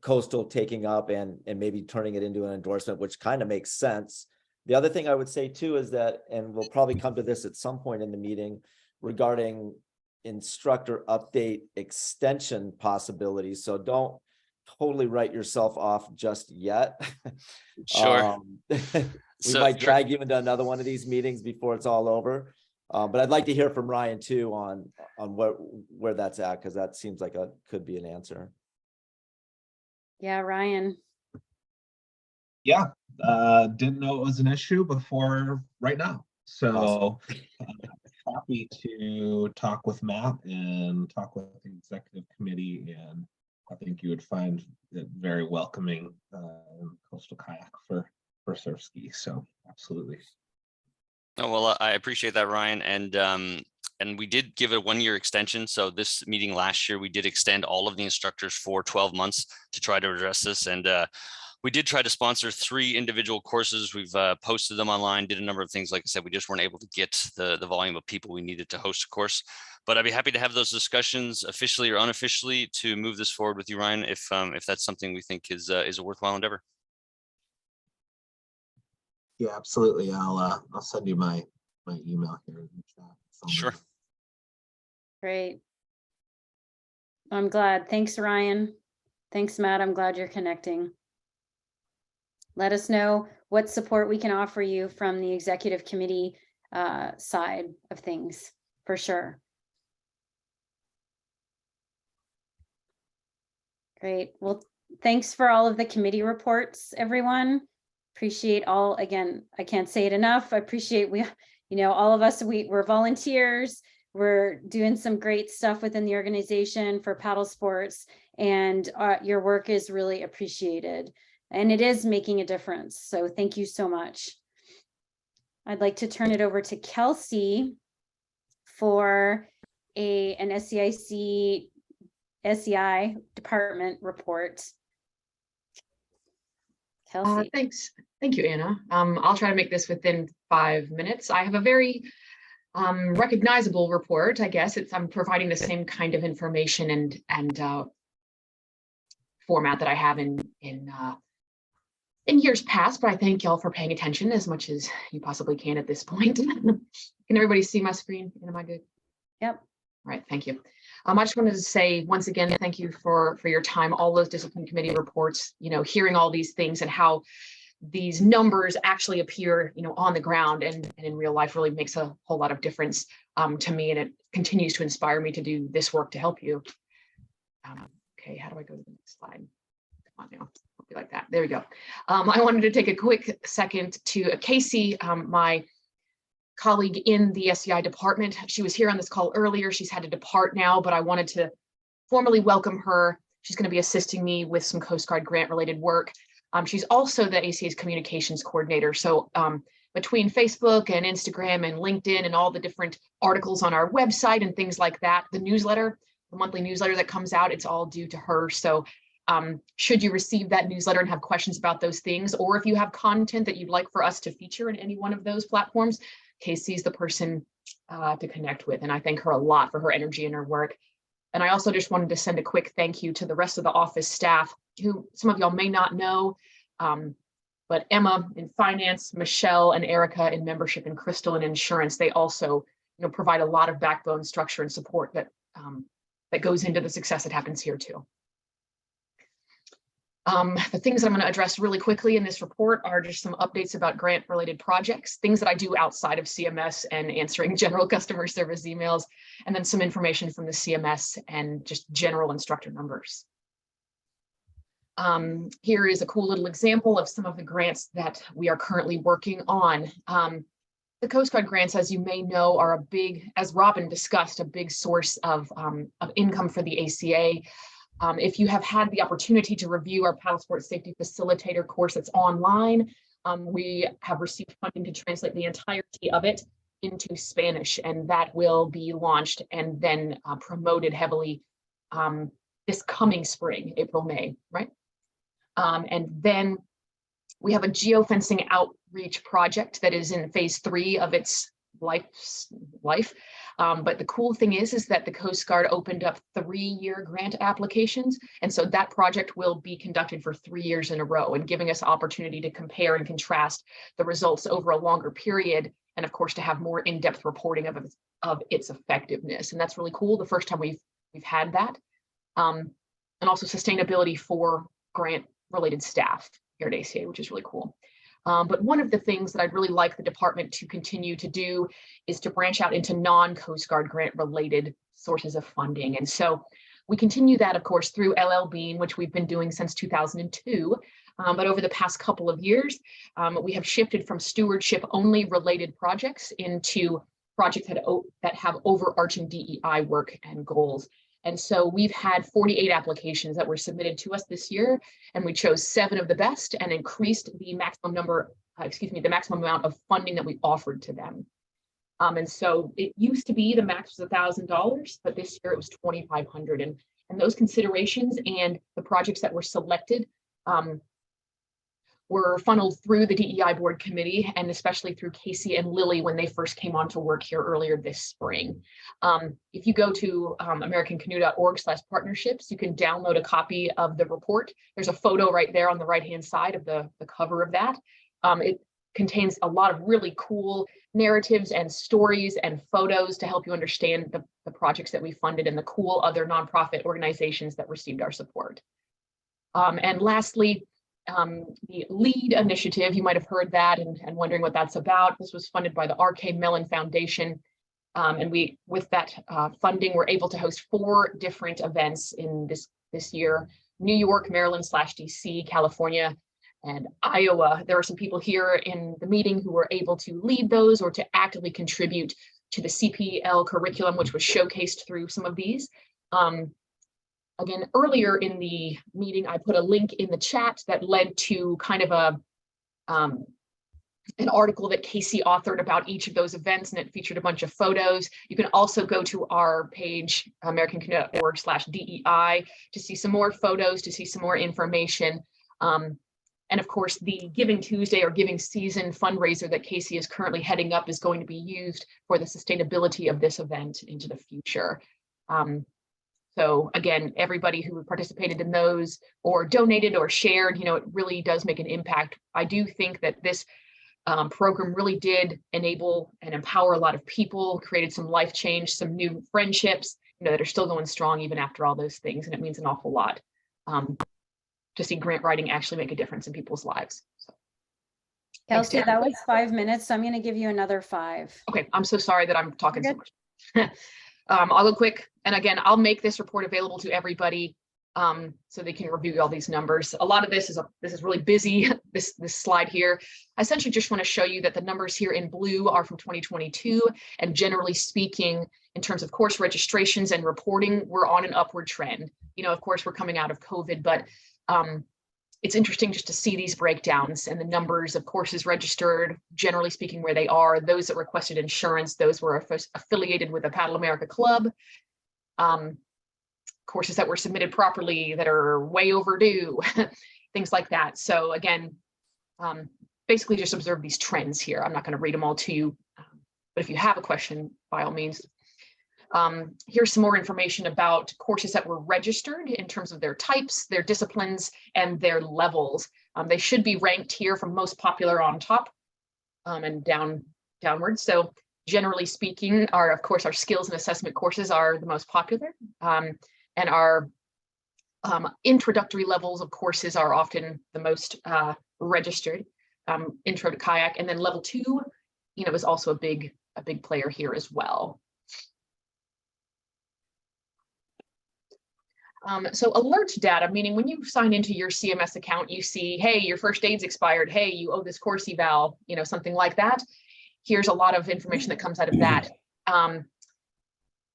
Coastal taking up and maybe turning it into an endorsement, which kind of makes sense. The other thing I would say too is that, and we'll probably come to this at some point in the meeting, regarding instructor update extension possibilities. So don't totally write yourself off just yet. Sure. We might drag you into another one of these meetings before it's all over. But I'd like to hear from Ryan too on where that's at, because that seems like could be an answer. Yeah, Ryan. Yeah, didn't know it was an issue before right now. So happy to talk with Matt and talk with the executive committee, and I think you would find it very welcoming Coastal Kayak for surf ski. So absolutely. Oh, well, I appreciate that, Ryan. And we did give a 1-year extension. So this meeting last year, we did extend all of the instructors for 12 months to try to address this. And we did try to sponsor 3 individual courses. We've posted them online, did a number of things. Like I said, we just weren't able to get the volume of people we needed to host a course. But I'd be happy to have those discussions officially or unofficially to move this forward with you, Ryan, if that's something we think is a worthwhile endeavor. Yeah, absolutely. I'll send you my email here in the chat. Sure. Great. I'm glad. Thanks, Ryan. Thanks, Matt. I'm glad you're connecting. Let us know what support we can offer you from the executive committee side of things, for sure. Great. Well, thanks for all of the committee reports, everyone. Appreciate all, again, I can't say it enough. I appreciate all of us, we're volunteers. We're doing some great stuff within the organization for paddle sports, and your work is really appreciated, and it is making a difference. So thank you so much. I'd like to turn it over to Kelsey for an SEI department report. Kelsey. Thanks. Thank you, Anna. I'll try to make this within 5 minutes. I have a very recognizable report, I guess. I'm providing the same kind of information and format that I have in years past, but I thank y'all for paying attention as much as you possibly can at this point. Can everybody see my screen? Am I good? Yep. All right, thank you. I just wanted to say once again, thank you for your time, all those discipline committee reports, hearing all these things and how these numbers actually appear, on the ground and in real life really makes a whole lot of difference to me, and it continues to inspire me to do this work to help you. Okay, how do I go to the next slide? Come on now, I'll be like that. There we go. I wanted to take a quick second to Casey, my colleague in the SEI department. She was here on this call earlier. She's had to depart now, but I wanted to formally welcome her. She's going to be assisting me with some Coast Guard grant related work. She's also the ACA's communications coordinator. So between Facebook and Instagram and LinkedIn and all the different articles on our website and things like that, the newsletter, the monthly newsletter that comes out, it's all due to her. So should you receive that newsletter and have questions about those things, or if you have content that you'd like for us to feature in any one of those platforms, Casey's the person to connect with. And I thank her a lot for her energy and her work. And I also just wanted to send a quick thank you to the rest of the office staff, who some of y'all may not know, but Emma in finance, Michelle and Erica in membership, and Crystal in insurance. They also provide a lot of backbone structure and support that goes into the success that happens here too. The things that I'm going to address really quickly in this report are just some updates about grant related projects, things that I do outside of CMS and answering general customer service emails, and then some information from the CMS and just general instructor numbers. Here is a cool little example of some of the grants that we are currently working on. The Coast Guard grants, as you may know, are a big, as Robin discussed, a big source of income for the ACA. If you have had the opportunity to review our paddle sports safety facilitator course that's online, we have received funding to translate the entirety of it into Spanish, and that will be launched and then promoted heavily this coming spring, April, May, right? And then we have a geofencing outreach project that is in phase 3 of its life. But the cool thing is that the Coast Guard opened up 3-year grant applications. And so that project will be conducted for 3 years in a row and giving us opportunity to compare and contrast the results over a longer period. And of course, to have more in-depth reporting of its effectiveness. And that's really cool. The first time we've had that. And also sustainability for grant related staff here at ACA, which is really cool. But one of the things that I'd really like the department to continue to do is to branch out into non-Coast Guard grant related sources of funding. And so we continue that, of course, through LL Bean, which we've been doing since 2002. But over the past couple of years, we have shifted from stewardship only related projects into projects that have overarching DEI work and goals. And so we've had 48 applications that were submitted to us this year, and we chose 7 of the best and increased the maximum the maximum amount of funding that we offered to them. And so it used to be the max was $1,000, but this year it was $2,500. And those considerations and the projects that were selected were funneled through the DEI board committee, and especially through Casey and Lily when they first came on to work here earlier this spring. If you go to americancanoe.org/partnerships, you can download a copy of the report. There's a photo right there on the right-hand side of the cover of that. It contains a lot of really cool narratives and stories and photos to help you understand the projects that we funded and the cool other nonprofit organizations that received our support. And lastly, the LEAD initiative, you might have heard that and wondering what that's about. This was funded by the R.K. Mellon Foundation. And we, with that funding, we're able to host 4 different events in this year: New York, Maryland/DC, California, and Iowa. There are some people here in the meeting who were able to lead those or to actively contribute to the CPL curriculum, which was showcased through some of these. Again, earlier in the meeting, I put a link in the chat that led to kind of an article that Casey authored about each of those events, and it featured a bunch of photos. You can also go to our page, americancanoe.org/DEI, to see some more photos, to see some more information. And of course, the Giving Tuesday or Giving Season fundraiser that Casey is currently heading up is going to be used for the sustainability of this event into the future. So again, everybody who participated in those or donated or shared, it really does make an impact. I do think that this program really did enable and empower a lot of people, created some life change, some new friendships, that are still going strong even after all those things. And it means an awful lot to see grant writing actually make a difference in people's lives. So, Kelsey, that was 5 minutes. So I'm going to give you another 5. Okay, I'm so sorry that I'm talking so much. I'll go quick. And again, I'll make this report available to everybody so they can review all these numbers. A lot of this is really busy, this slide here. I essentially just want to show you that the numbers here in blue are from 2022. And generally speaking, in terms of course registrations and reporting, we're on an upward trend. Of course, we're coming out of COVID, but it's interesting just to see these breakdowns and the numbers of courses registered, generally speaking, where they are, those that requested insurance, those were affiliated with a Paddle America club, courses that were submitted properly that are way overdue, things like that. So again, basically just observe these trends here. I'm not going to read them all to you, but if you have a question, by all means. Here's some more information about courses that were registered in terms of their types, their disciplines, and their levels. They should be ranked here from most popular on top and downwards. So generally speaking, of course, our skills and assessment courses are the most popular. And our introductory levels of courses are often the most registered. Intro to kayak, and then level 2, is also a big player here as well. So alert data, meaning when you sign into your CMS account, you see, hey, your first aid's expired. Hey, you owe this course eval, something like that. Here's a lot of information that comes out of that.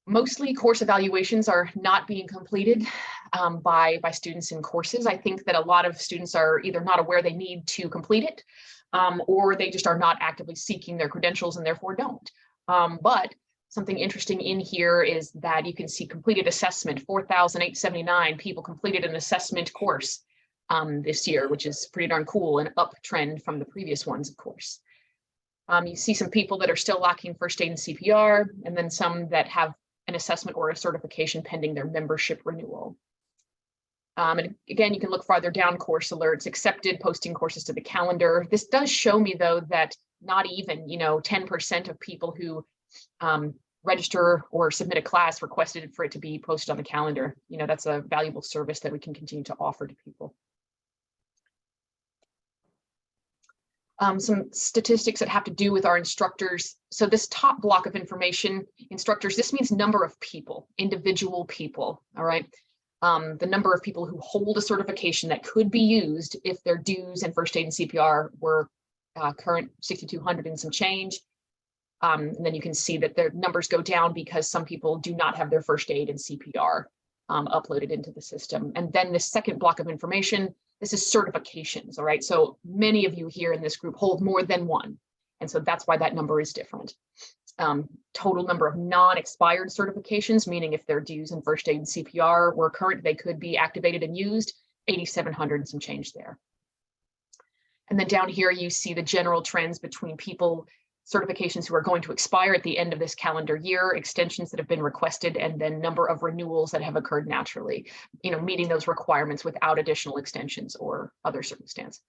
Mostly course evaluations are not being completed by students in courses. I think that a lot of students are either not aware they need to complete it, or they just are not actively seeking their credentials and therefore don't. But something interesting in here is that you can see completed assessment, 4,879 people completed an assessment course this year, which is pretty darn cool, and uptrend from the previous ones, of course. You see some people that are still lacking first aid and CPR, and then some that have an assessment or a certification pending their membership renewal. And again, you can look farther down, course alerts, accepted, posting courses to the calendar. This does show me, though, that not even 10% of people who register or submit a class requested for it to be posted on the calendar. That's a valuable service that we can continue to offer to people. Some statistics that have to do with our instructors. So this top block of information, instructors, this means number of people, individual people, all right? The number of people who hold a certification that could be used if their dues and first aid and CPR were current 6,200 and some change. And then you can see that their numbers go down because some people do not have their first aid and CPR uploaded into the system. And then the second block of information, this is certifications, all right? So many of you here in this group hold more than one. And so that's why that number is different. Total number of non-expired certifications, meaning if their dues and first aid and CPR were current, they could be activated and used, 8,700 and some change there. And then down here, you see the general trends between people, certifications who are going to expire at the end of this calendar year, extensions that have been requested, and then number of renewals that have occurred naturally, meeting those requirements without additional extensions or other circumstance.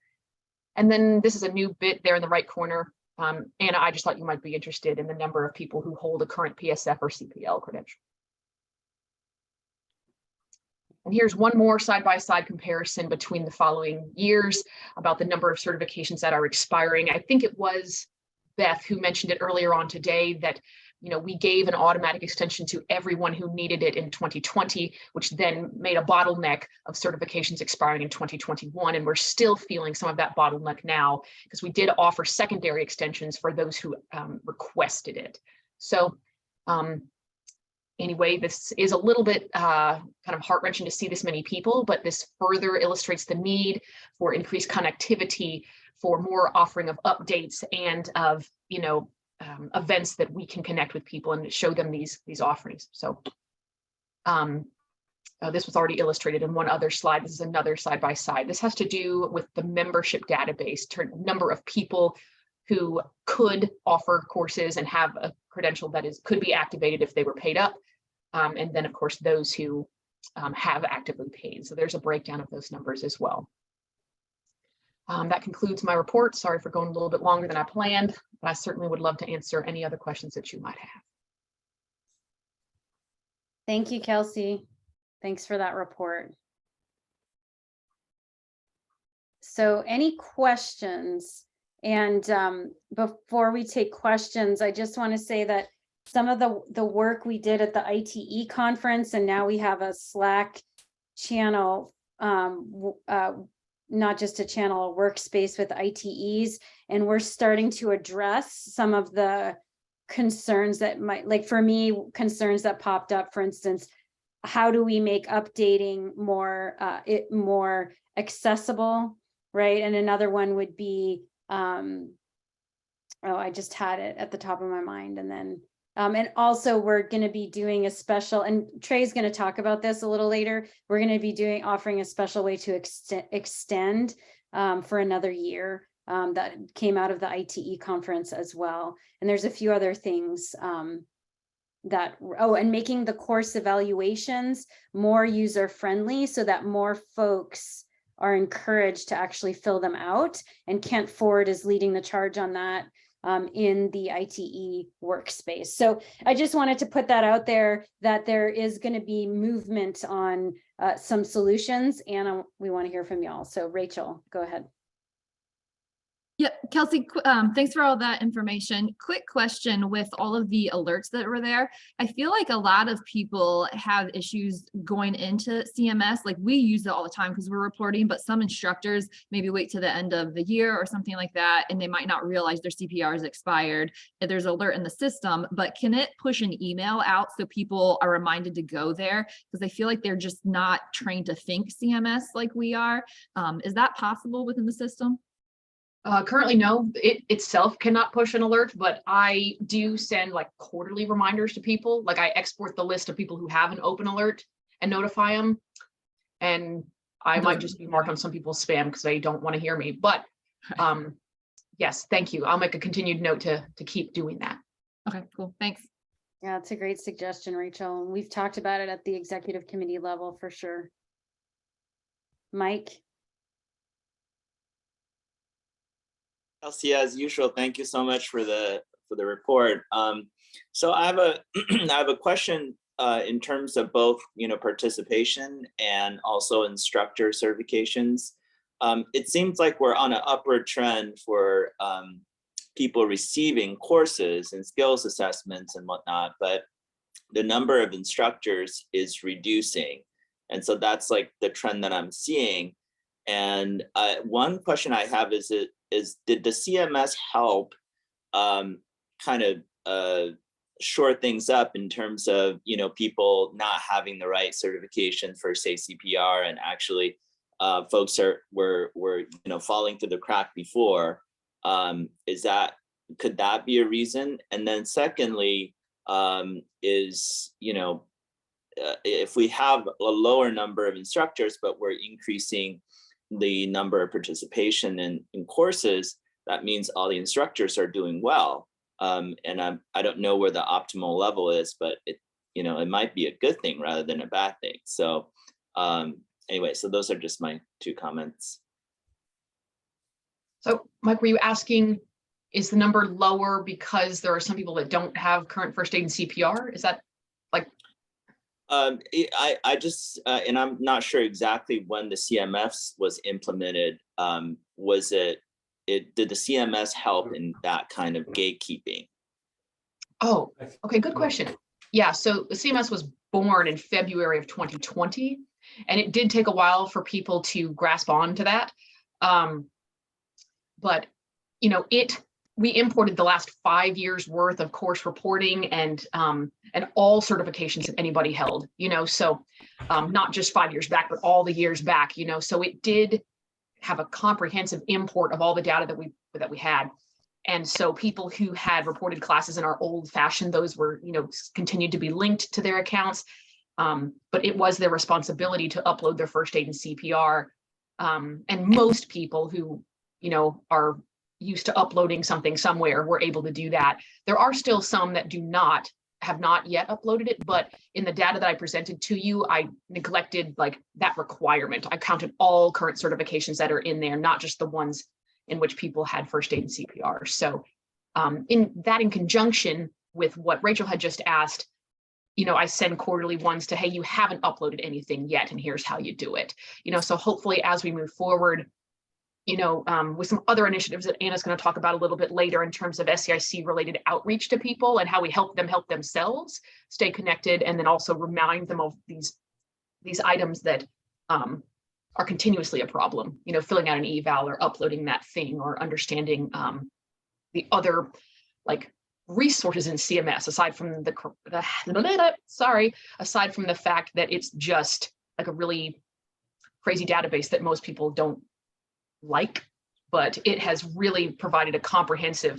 And then this is a new bit there in the right corner. Anna, I just thought you might be interested in the number of people who hold a current PSF or CPL credential. And here's one more side-by-side comparison between the following years about the number of certifications that are expiring. I think it was Beth who mentioned it earlier on today that we gave an automatic extension to everyone who needed it in 2020, which then made a bottleneck of certifications expiring in 2021. And we're still feeling some of that bottleneck now because we did offer secondary extensions for those who requested it. So anyway, this is a little bit kind of heart-wrenching to see this many people, but this further illustrates the need for increased connectivity, for more offering of updates and of, you know, events that we can connect with people and show them these offerings. So this was already illustrated in one other slide. This is another side by side. This has to do with the membership database, number of people who could offer courses and have a credential that could be activated if they were paid up. And then of course, those who have actively paid. So there's a breakdown of those numbers as well. That concludes my report. Sorry for going a little bit longer than I planned, but I certainly would love to answer any other questions that you might have. Thank you, Kelsey. Thanks for that report. So any questions? And before we take questions, I just want to say that some of the work we did at the ITE conference, and now we have a Slack channel, not just a channel, a workspace with ITEs, and we're starting to address some of the concerns that might, like for me, concerns that popped up, for instance, how do we make updating more accessible, right? And another one would be, oh, I just had it at the top of my mind. And then, and also we're going to be doing a special, and Trey's going to talk about this a little later. We're going to be offering a special way to extend for another year that came out of the ITE conference as well. And there's a few other things and making the course evaluations more user-friendly so that more folks are encouraged to actually fill them out. And Kent Ford is leading the charge on that in the ITE workspace. So I just wanted to put that out there, that there is going to be movement on some solutions, and we want to hear from y'all. So Rachel, go ahead. Yeah, Kelsey, thanks for all that information. Quick question with all of the alerts that were there. I feel like a lot of people have issues going into CMS. Like we use it all the time because we're reporting, but some instructors maybe wait to the end of the year or something like that, and they might not realize their CPR is expired. There's an alert in the system, but can it push an email out so people are reminded to go there? Because I feel like they're just not trained to think CMS like we are. Is that possible within the system? Currently, no, it itself cannot push an alert, but I do send like quarterly reminders to people. Like I export the list of people who have an open alert and notify them. And I might just be marked on some people's spam because they don't want to hear me. But yes, thank you. I'll make a continued note to keep doing that. Okay, cool. Thanks. Yeah, it's a great suggestion, Rachel. And we've talked about it at the executive committee level for sure. Mike? Kelsey, as usual, thank you so much for the report. So I have a I have a question in terms of both participation and also instructor certifications. It seems like we're on an upward trend for people receiving courses and skills assessments and whatnot, but the number of instructors is reducing, and so that's like the trend that I'm seeing. And one question I have is did the CMS help kind of shore things up in terms of people not having the right certification for, say, CPR, and actually folks were falling through the crack before? Could that be a reason? And then secondly, if we have a lower number of instructors but we're increasing the number of participation in courses, that means all the instructors are doing well. And I don't know where the optimal level is, but it might be a good thing rather than a bad thing. So anyway, so those are just my two comments. So Mike, were you asking, is the number lower because there are some people that don't have current first aid and CPR? Is that like? I just, and I'm not sure exactly when the CMS was implemented. Did the CMS help in that kind of gatekeeping? Oh, okay, good question. Yeah, so the CMS was born in February of 2020, and it did take a while for people to grasp on to that. But, we imported the last 5 years worth of course reporting and all certifications that anybody held, so not just 5 years back, but all the years back, so it did have a comprehensive import of all the data that we had. And so people who had reported classes in our old fashioned, those were, continued to be linked to their accounts. But it was their responsibility to upload their first aid and CPR. And most people who, are used to uploading something somewhere were able to do that. There are still some that have not yet uploaded it, but in the data that I presented to you, I neglected that requirement. I counted all current certifications that are in there, not just the ones in which people had first aid and CPR. So in conjunction with what Rachel had just asked, I send quarterly ones to, hey, you haven't uploaded anything yet, and here's how you do it. So hopefully as we move forward, with some other initiatives that Anna's going to talk about a little bit later in terms of SEIC related outreach to people and how we help them help themselves stay connected, and then also remind them of these items that are continuously a problem, filling out an eval or uploading that thing or understanding the other resources in CMS aside from aside from the fact that it's just a really crazy database that most people don't but it has really provided a comprehensive,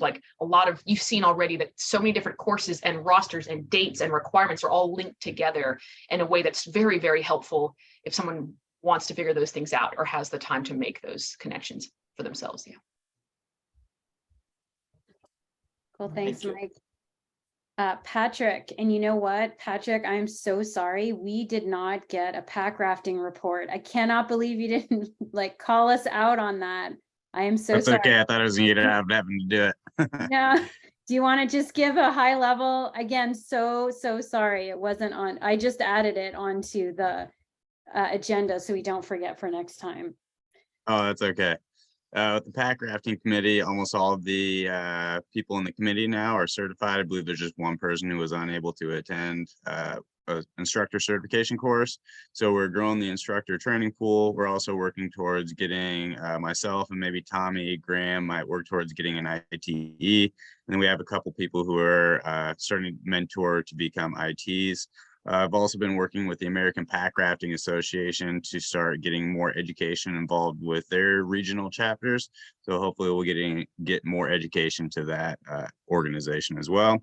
you've seen already that so many different courses and rosters and dates and requirements are all linked together in a way that's very, very helpful if someone wants to figure those things out or has the time to make those connections for themselves. Yeah. Cool. Thanks, Mike. Patrick, and you know what, Patrick, I'm so sorry. We did not get a pack rafting report. I cannot believe you didn't call us out on that. I am so sorry. That's okay. I thought I was going to having to do it. No. Do you want to just give a high level? Again, so sorry. It wasn't on. I just added it onto the agenda so we don't forget for next time. Oh, that's okay. With the pack rafting committee, almost all of the people in the committee now are certified. I believe there's just one person who was unable to attend an instructor certification course. So we're growing the instructor training pool. We're also working towards getting myself and maybe Tommy Graham might work towards getting an ITE. And then we have a couple people who are starting to mentor to become ITs. I've also been working with the American Pack Rafting Association to start getting more education involved with their regional chapters. So hopefully we'll get more education to that organization as well.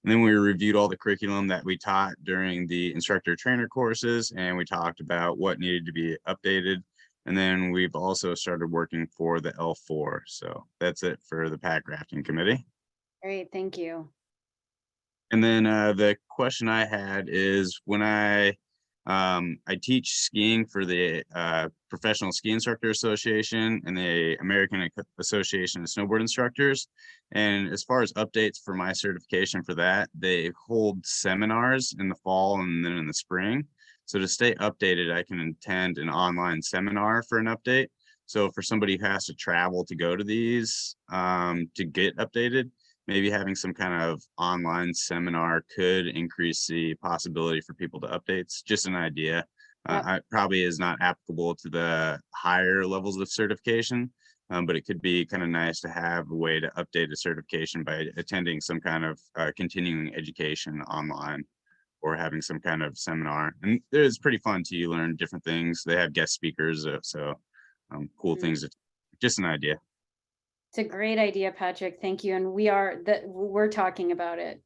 And then we reviewed all the curriculum that we taught during the instructor trainer courses, and we talked about what needed to be updated. And then we've also started working for the L4. So that's it for the Pack Rafting Committee. Great, thank you. And then the question I had is when I teach skiing for the Professional Ski Instructor Association and the American Association of Snowboard Instructors. And as far as updates for my certification for that, they hold seminars in the fall and then in the spring. So to stay updated, I can attend an online seminar for an update. So for somebody who has to travel to go to these to get updated, maybe having some kind of online seminar could increase the possibility for people to updates. Just an idea. It probably is not applicable to the higher levels of certification, but it could be kind of nice to have a way to update a certification by attending some kind of continuing education online or having some kind of seminar. And it's pretty fun too. You learn different things. They have guest speakers, so cool things. Just an idea. It's a great idea, Patrick. Thank you. And we're talking about it.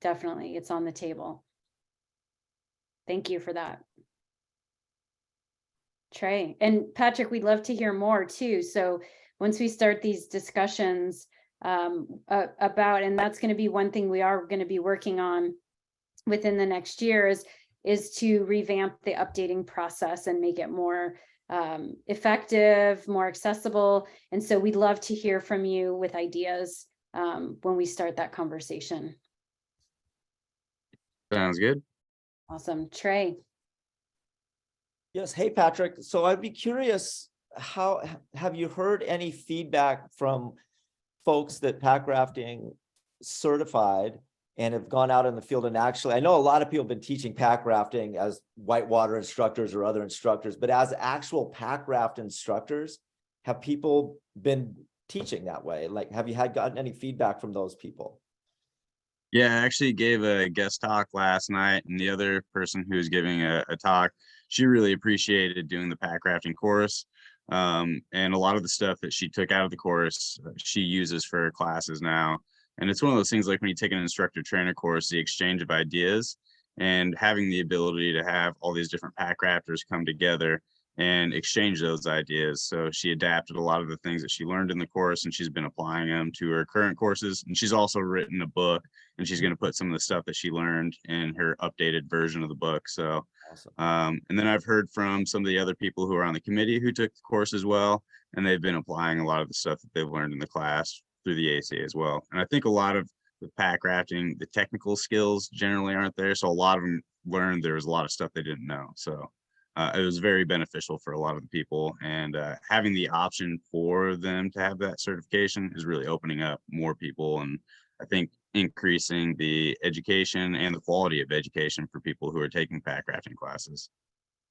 Definitely. It's on the table. Thank you for that. Trey and Patrick, we'd love to hear more too. So once we start these discussions about, and that's going to be one thing we are going to be working on within the next year is to revamp the updating process and make it more effective, more accessible. And so we'd love to hear from you with ideas when we start that conversation. Sounds good. Awesome. Trey. Yes. Hey, Patrick. So I'd be curious, how have you heard any feedback from folks that pack rafting certified and have gone out in the field? And actually, I know a lot of people have been teaching pack rafting as whitewater instructors or other instructors, but as actual pack raft instructors, have people been teaching that way? Like, have you gotten any feedback from those people? Yeah, I actually gave a guest talk last night, and the other person who was giving a talk, she really appreciated doing the pack crafting course. And a lot of the stuff that she took out of the course, she uses for her classes now. And it's one of those things like when you take an instructor trainer course, the exchange of ideas and having the ability to have all these different pack crafters come together and exchange those ideas. So she adapted a lot of the things that she learned in the course, and she's been applying them to her current courses. And she's also written a book, and she's going to put some of the stuff that she learned in her updated version of the book. So, awesome. And then I've heard from some of the other people who are on the committee who took the course as well, and they've been applying a lot of the stuff that they've learned in the class through the ACA as well. And I think a lot of with pack crafting, the technical skills generally aren't there. So a lot of them learned there was a lot of stuff they didn't know. So it was very beneficial for a lot of the people, and having the option for them to have that certification is really opening up more people, and I think increasing the education and the quality of education for people who are taking pack crafting classes.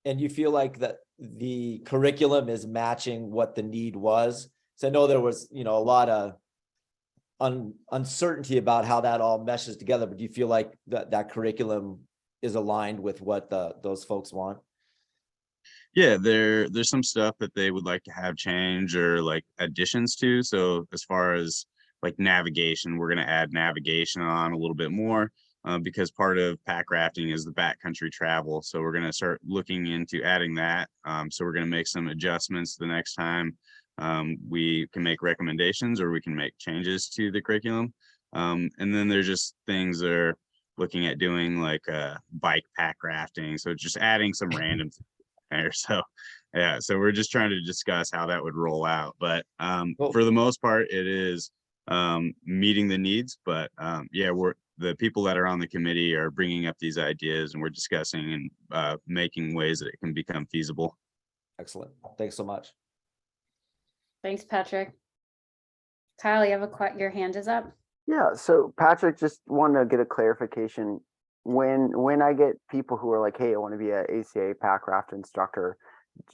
And you feel like that the curriculum is matching what the need was? So I know there was, a lot of uncertainty about how that all meshes together, but do you feel like that curriculum is aligned with what those folks want? Yeah, there's some stuff that they would like to have change or like additions to. So as far as like navigation, we're going to add navigation on a little bit more because part of pack crafting is the backcountry travel. So we're going to start looking into adding that. So we're going to make some adjustments the next time. We can make recommendations or we can make changes to the curriculum. And then there's just things that are looking at doing like bike pack crafting. So just adding some random there. So yeah, so we're just trying to discuss how that would roll out, but for the most part it is meeting the needs, but yeah, the people that are on the committee are bringing up these ideas and we're discussing and making ways that it can become feasible. Excellent, thanks so much. Thanks, Patrick. Kyle, you have your hand is up. Yeah, so Patrick, just wanted to get a clarification. When I get people who are like, hey, I want to be an ACA pack craft instructor,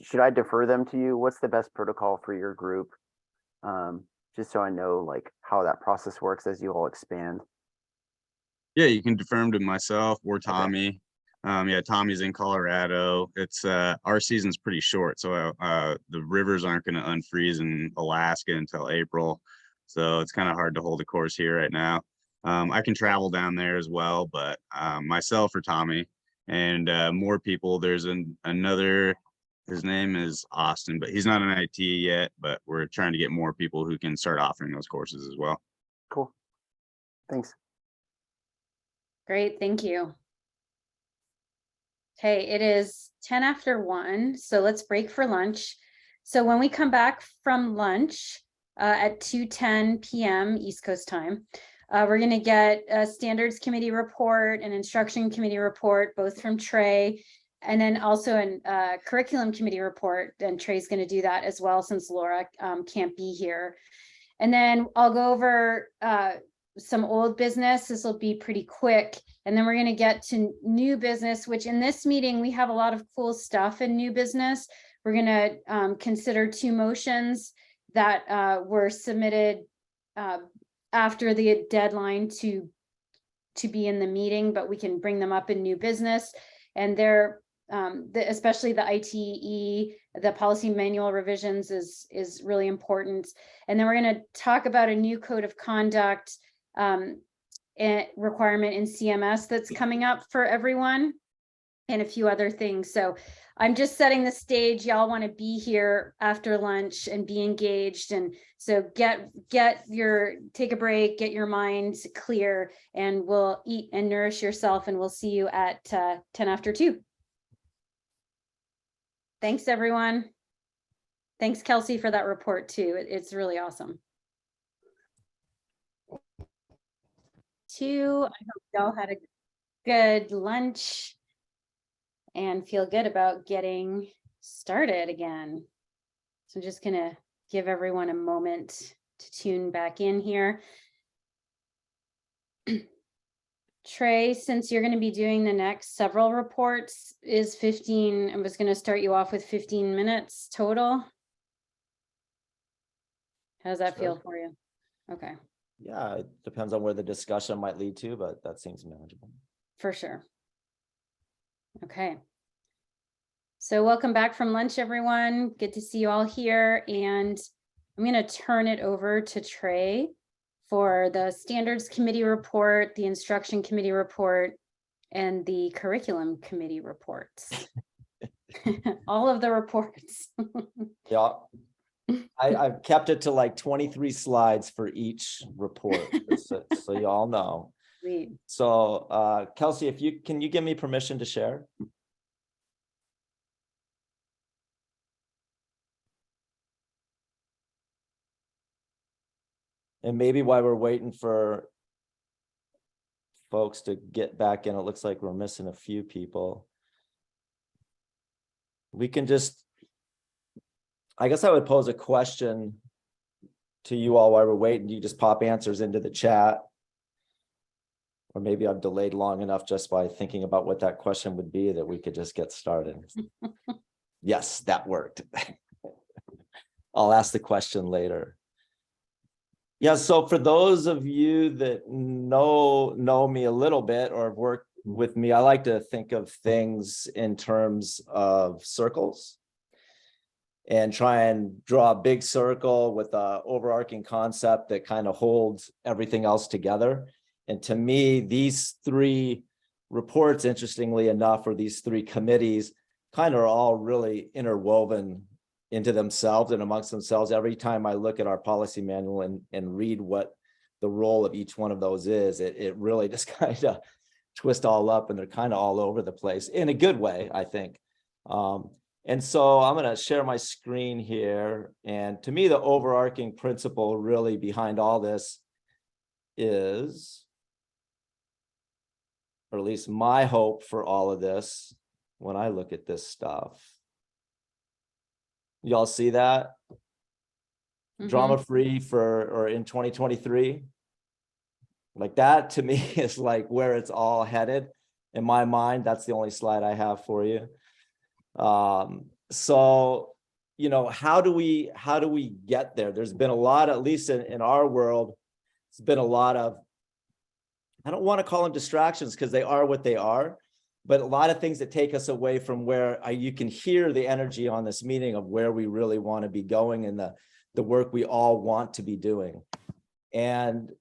should I defer them to you? What's the best protocol for your group? Just so I know like how that process works as you all expand. Yeah, you can defer them to myself or Tommy. Okay. Yeah, Tommy's in Colorado. It's our season's pretty short, so the rivers aren't going to unfreeze in Alaska until April. So it's kind of hard to hold a course here right now. I can travel down there as well, but myself or Tommy and more people. There's another, his name is Austin, but he's not an IT yet, but we're trying to get more people who can start offering those courses as well. Cool. Thanks. Great, thank you. Okay, it is 10 after 1, so let's break for lunch. So when we come back from lunch at 2:10 p.m. East Coast time, we're going to get a standards committee report, an instruction committee report, both from Trey, and then also a curriculum committee report. And Trey's going to do that as well since Laura can't be here. And then I'll go over some old business. This will be pretty quick. And then we're going to get to new business, which in this meeting, we have a lot of cool stuff in new business. We're going to consider 2 motions that were submitted after the deadline to be in the meeting, but we can bring them up in new business. And they're especially the ITE, the policy manual revisions is really important. And then we're going to talk about a new code of conduct requirement in CMS that's coming up for everyone, and a few other things. So I'm just setting the stage. Y'all want to be here after lunch and be engaged. And so take a break, get your minds clear, and we'll eat and nourish yourself. And we'll see you at 10 after 2. Thanks, everyone. Thanks, Kelsey, for that report too. It's really awesome. 2, I hope y'all had a good lunch and feel good about getting started again. So I'm just gonna give everyone a moment to tune back in here. Trey, since you're going to be doing the next several reports, is 15, I was going to start you off with 15 minutes total. How does that Sure. feel for you? Okay, Yeah, it depends on where the discussion might lead to, but that seems manageable. for sure. Okay. So welcome back from lunch, everyone. Good to see you all here. And I'm going to turn it over to Trey for the standards committee report, the instruction committee report, and the curriculum committee reports. All of the reports. Yeah. I've kept it to like 23 slides for each report, so you all know. Sweet. So Kelsey, can you give me permission to share? And maybe while we're waiting for folks to get back in, it looks like we're missing a few people. We can just, I guess I would pose a question to you all while we're waiting. You just pop answers into the chat. Or maybe I've delayed long enough just by thinking about what that question would be that we could just get started. Yes, that worked. I'll ask the question later. Yeah, so for those of you that know me a little bit or have worked with me, I like to think of things in terms of circles and try and draw a big circle with an overarching concept that kind of holds everything else together. And to me, these three reports, interestingly enough, or these three committees, kind of are all really interwoven into themselves and amongst themselves. Every time I look at our policy manual and read what the role of each one of those is, it really just kind of twist all up, and they're kind of all over the place in a good way, I think. And so I'm going to share my screen here. And to me, the overarching principle really behind all this is, or at least my hope for all of this, when I look at this stuff. Y'all see that? Drama-free or in 2023. Like that to me is like where it's all headed. In my mind, that's the only slide I have for you. So, you know, how do we get there? There's been a lot, at least in our world, it's been a lot of, I don't want to call them distractions because they are what they are, but a lot of things that take us away from where you can hear the energy on this meeting of where we really want to be going and the work we all want to be doing. And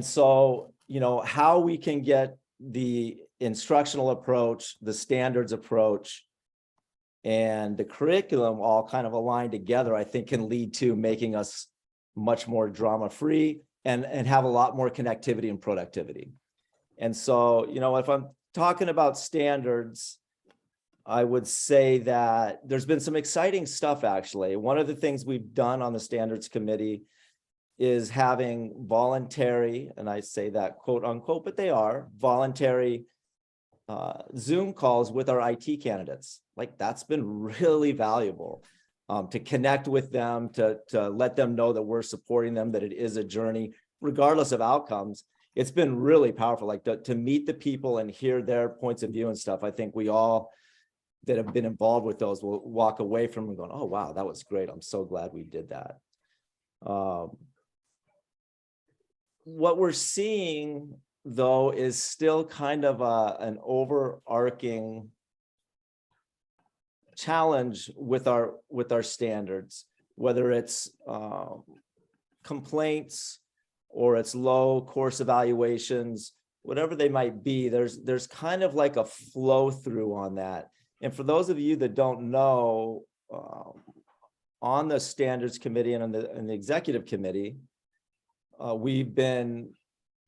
so, you know, how we can get the instructional approach, the standards approach, and the curriculum all kind of aligned together, I think can lead to making us much more drama-free and have a lot more connectivity and productivity. And so, you know, if I'm talking about standards, I would say that there's been some exciting stuff, actually. One of the things we've done on the standards committee is having voluntary, and I say that quote unquote, but they are voluntary Zoom calls with our IT candidates. Like that's been really valuable to connect with them, to let them know that we're supporting them, that it is a journey, regardless of outcomes. It's been really powerful, like to meet the people and hear their points of view and stuff. I think we all that have been involved with those will walk away from them going, oh, wow, that was great. I'm so glad we did that. What we're seeing, though, is still kind of an overarching challenge with our standards, whether it's complaints or it's low course evaluations, whatever they might be. There's kind of like a flow through on that. And for those of you that don't know, on the standards committee and on the executive committee, we've been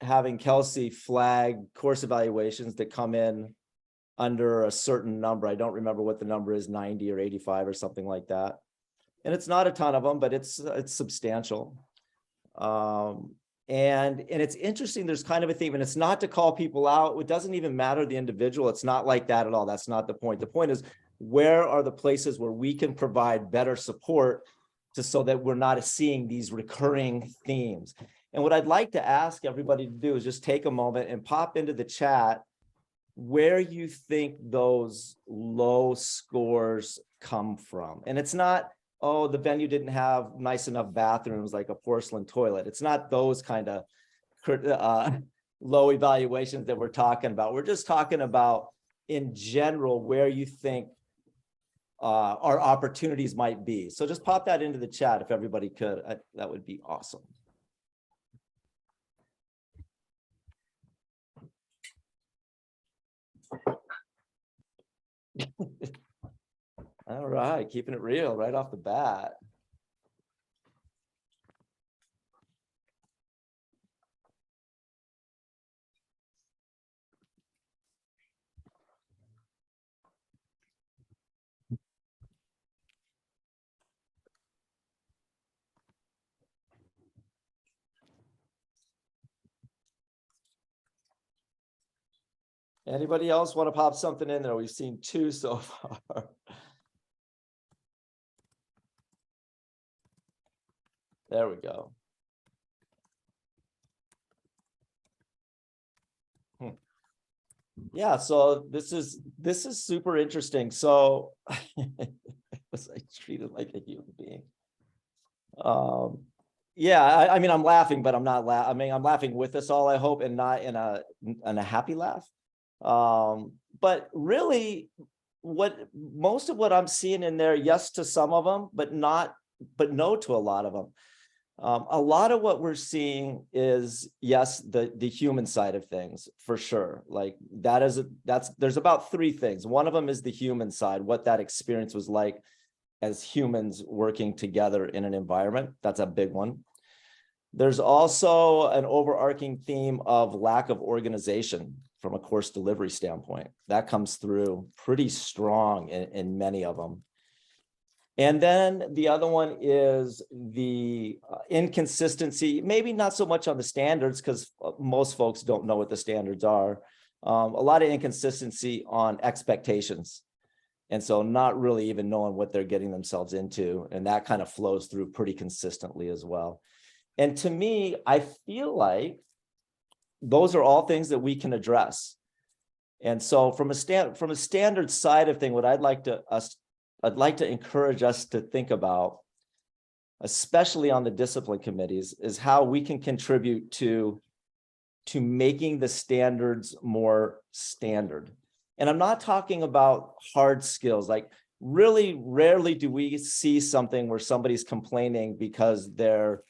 having Kelsey flag course evaluations that come in under a certain number. I don't remember what the number is, 90 or 85 or something like that. And it's not a ton of them, but it's substantial. And it's interesting, there's kind of a theme, and it's not to call people out. It doesn't even matter the individual. It's not like that at all. That's not the point. The point is, where are the places where we can provide better support so that we're not seeing these recurring themes? And what I'd like to ask everybody to do is just take a moment and pop into the chat where you think those low scores come from. And it's not oh, the venue didn't have nice enough bathrooms, like a porcelain toilet. It's not those kind of low evaluations that we're talking about. We're just talking about in general where you think our opportunities might be. So just pop that into the chat if everybody could. That would be awesome. All right, keeping it real right off the bat. Anybody else want to pop something in there? We've seen 2 so far. There we go. Yeah, so this is super interesting. So was I treated like a human being? Yeah, I mean, I'm laughing, but I'm not laughing. I mean, I'm laughing with us all, I hope, and not in a happy laugh. But really, most of what I'm seeing in there, yes to some of them, but no to a lot of them. A lot of what we're seeing is, yes, the human side of things, for sure. Like there's about 3 things. One of them is the human side, what that experience was like as humans working together in an environment. That's a big one. There's also an overarching theme of lack of organization from a course delivery standpoint. That comes through pretty strong in many of them. And then the other one is the inconsistency, maybe not so much on the standards, because most folks don't know what the standards are. A lot of inconsistency on expectations. And so not really even knowing what they're getting themselves into. And that kind of flows through pretty consistently as well. And to me, I feel like those are all things that we can address. And so from a standard side of thing, what I'd like to encourage us to think about, especially on the discipline committees, is how we can contribute to making the standards more standard. And I'm not talking about hard skills. Like, really rarely do we see something where somebody's complaining because the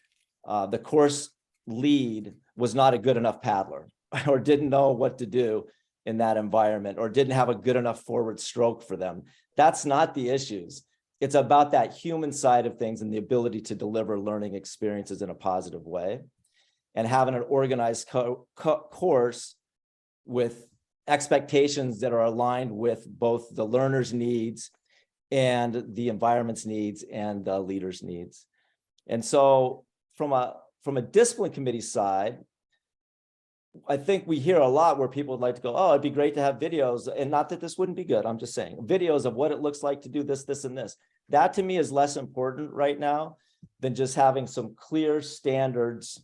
course lead was not a good enough paddler or didn't know what to do in that environment or didn't have a good enough forward stroke for them. That's not the issues. It's about that human side of things and the ability to deliver learning experiences in a positive way, and having an organized course with expectations that are aligned with both the learner's needs and the environment's needs and the leader's needs. And so from a discipline committee side, I think we hear a lot where people would like to go, oh, it'd be great to have videos, and not that this wouldn't be good. I'm just saying videos of what it looks like to do this, this, and this. That to me is less important right now than just having some clear standards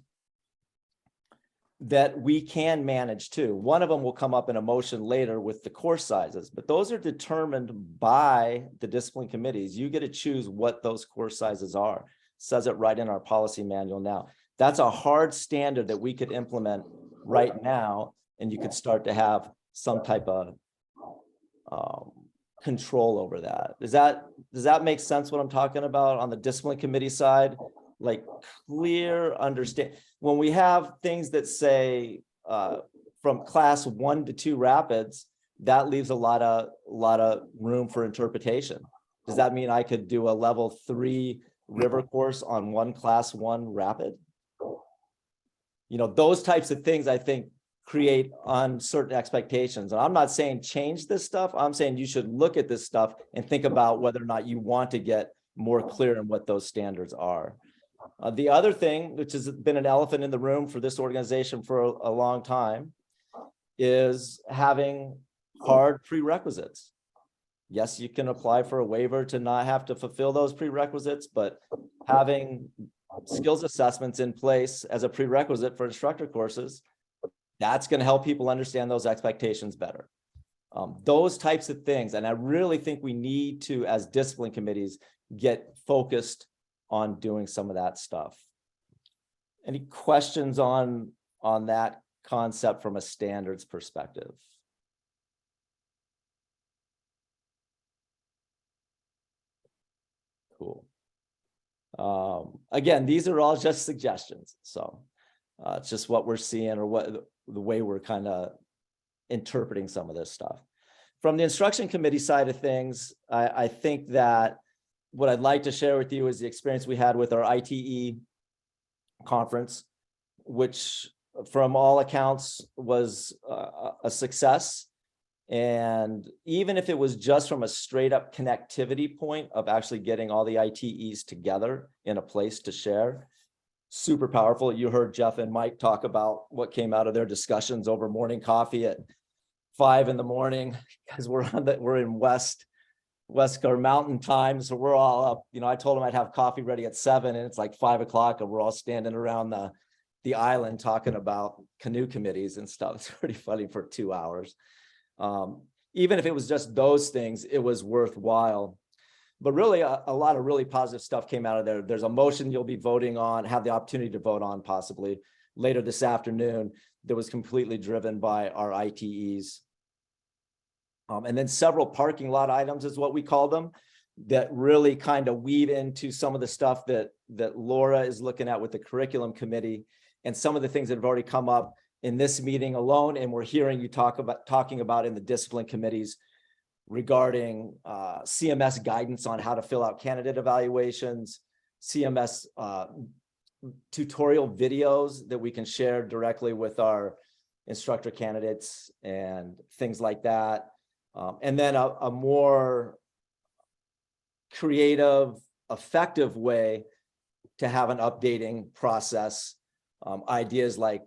that we can manage too. One of them will come up in a motion later with the course sizes, but those are determined by the discipline committees. You get to choose what those course sizes are. It says it right in our policy manual now. That's a hard standard that we could implement right now, and you could start to have some type of control over that. Does that make sense what I'm talking about on the discipline committee side? Like, clear understand when we have things that say from class 1 to 2 rapids, that leaves a lot of room for interpretation. Does that mean I could do a level 3 river course on one class 1 rapid? You know, those types of things I think create uncertain expectations. And I'm not saying change this stuff. I'm saying you should look at this stuff and think about whether or not you want to get more clear on what those standards are. The other thing, which has been an elephant in the room for this organization for a long time, is having hard prerequisites. Yes, you can apply for a waiver to not have to fulfill those prerequisites, but having skills assessments in place as a prerequisite for instructor courses, that's going to help people understand those expectations better. Those types of things. And I really think we need to, as discipline committees, get focused on doing some of that stuff. Any questions on that concept from a standards perspective? Cool. Again, these are all just suggestions. So it's just what we're seeing, or what the way we're kind of interpreting some of this stuff. From the instruction committee side of things, I think that what I'd like to share with you is the experience we had with our ITE conference, which from all accounts was a success. And even if it was just from a straight up connectivity point of actually getting all the ITEs together in a place to share, super powerful. You heard Jeff and Mike talk about what came out of their discussions over morning coffee at 5 in the morning, because we're in West or Mountain Time, so we're all up. You know, I told them I'd have coffee ready at 7, and it's like 5 o'clock, and we're all standing around the island talking about canoe committees and stuff. It's pretty funny for 2 hours. Even if it was just those things, it was worthwhile. But really, a lot of really positive stuff came out of there. There's a motion you'll be voting on, have the opportunity to vote on possibly later this afternoon, that was completely driven by our ITEs. And then several parking lot items is what we call them, that really kind of weave into some of the stuff that Laura is looking at with the curriculum committee, and some of the things that have already come up in this meeting alone, and we're hearing you talking about in the discipline committees regarding CMS guidance on how to fill out candidate evaluations, CMS tutorial videos that we can share directly with our instructor candidates and things like that. And then a more creative, effective way to have an updating process. Ideas like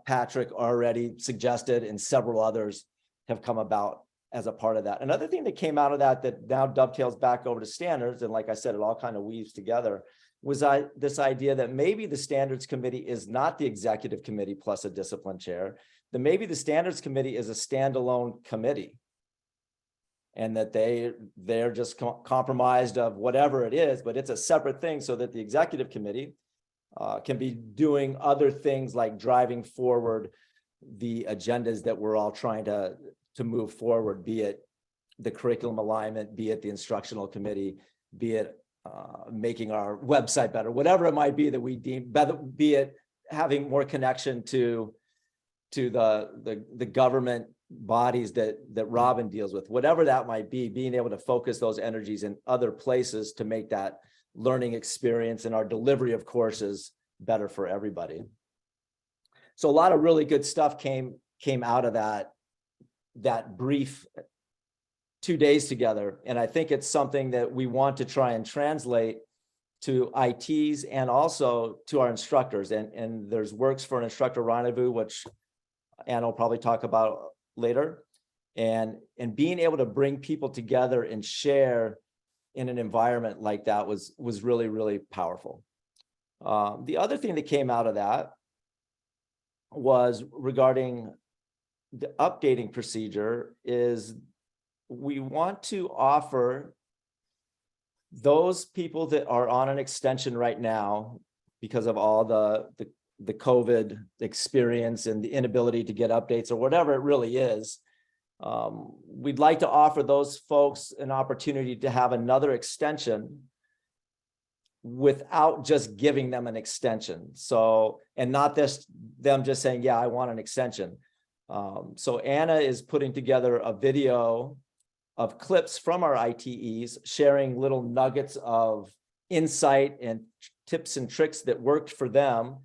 Patrick already suggested, and several others have come about as a part of that. Another thing that came out of that now dovetails back over to standards, and like I said, it all kind of weaves together, was this idea that maybe the standards committee is not the executive committee plus a discipline chair, that maybe the standards committee is a standalone committee, and that they're just compromised of whatever it is, but it's a separate thing, so that the executive committee can be doing other things like driving forward the agendas that we're all trying to move forward, be it the curriculum alignment, be it the instructional committee, be it making our website better, whatever it might be that we deem better, be it having more connection to the government bodies that Robin deals with, whatever that might be, being able to focus those energies in other places to make that learning experience and our delivery of courses better for everybody. So a lot of really good stuff came out of that brief 2 days together. And I think it's something that we want to try and translate to ITs and also to our instructors. And there's works for an instructor rendezvous, which Anna will probably talk about later. And being able to bring people together and share in an environment like that was really, really powerful. The other thing that came out of that was regarding the updating procedure is we want to offer those people that are on an extension right now because of all the COVID experience and the inability to get updates or whatever it really is. We'd like to offer those folks an opportunity to have another extension without just giving them an extension. So, and not them just saying, yeah, I want an extension. So Anna is putting together a video of clips from our ITEs, sharing little nuggets of insight and tips and tricks that worked for them,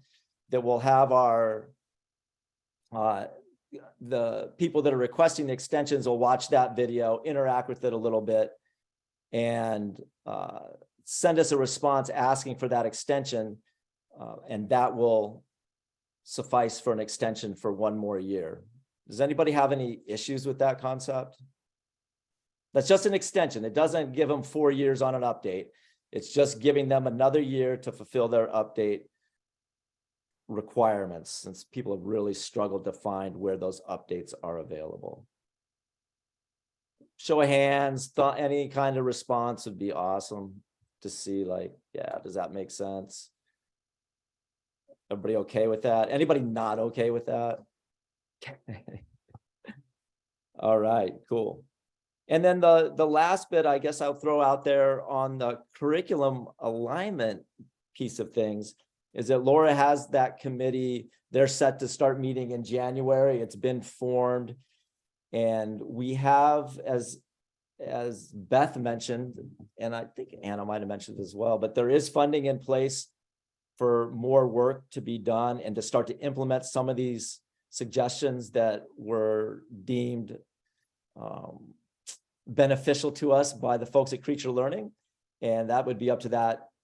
that will have our the people that are requesting the extensions will watch that video, interact with it a little bit, and send us a response asking for that extension, and that will suffice for an extension for 1 more year. Does anybody have any issues with that concept? That's just an extension. It doesn't give them 4 years on an update. It's just giving them another year to fulfill their update requirements, since people have really struggled to find where those updates are available. show of hands, any kind of response would be awesome to see. Like, yeah, does that make sense? Everybody okay with that? Anybody not okay with that? All right, cool. And then the last bit, I guess I'll throw out there on the curriculum alignment piece of things is that Laura has that committee. They're set to start meeting in January. It's been formed. And we have, as Beth mentioned, and I think Anna might have mentioned as well, but there is funding in place for more work to be done and to start to implement some of these suggestions that were deemed beneficial to us by the folks at Creature Learning. And that would be up to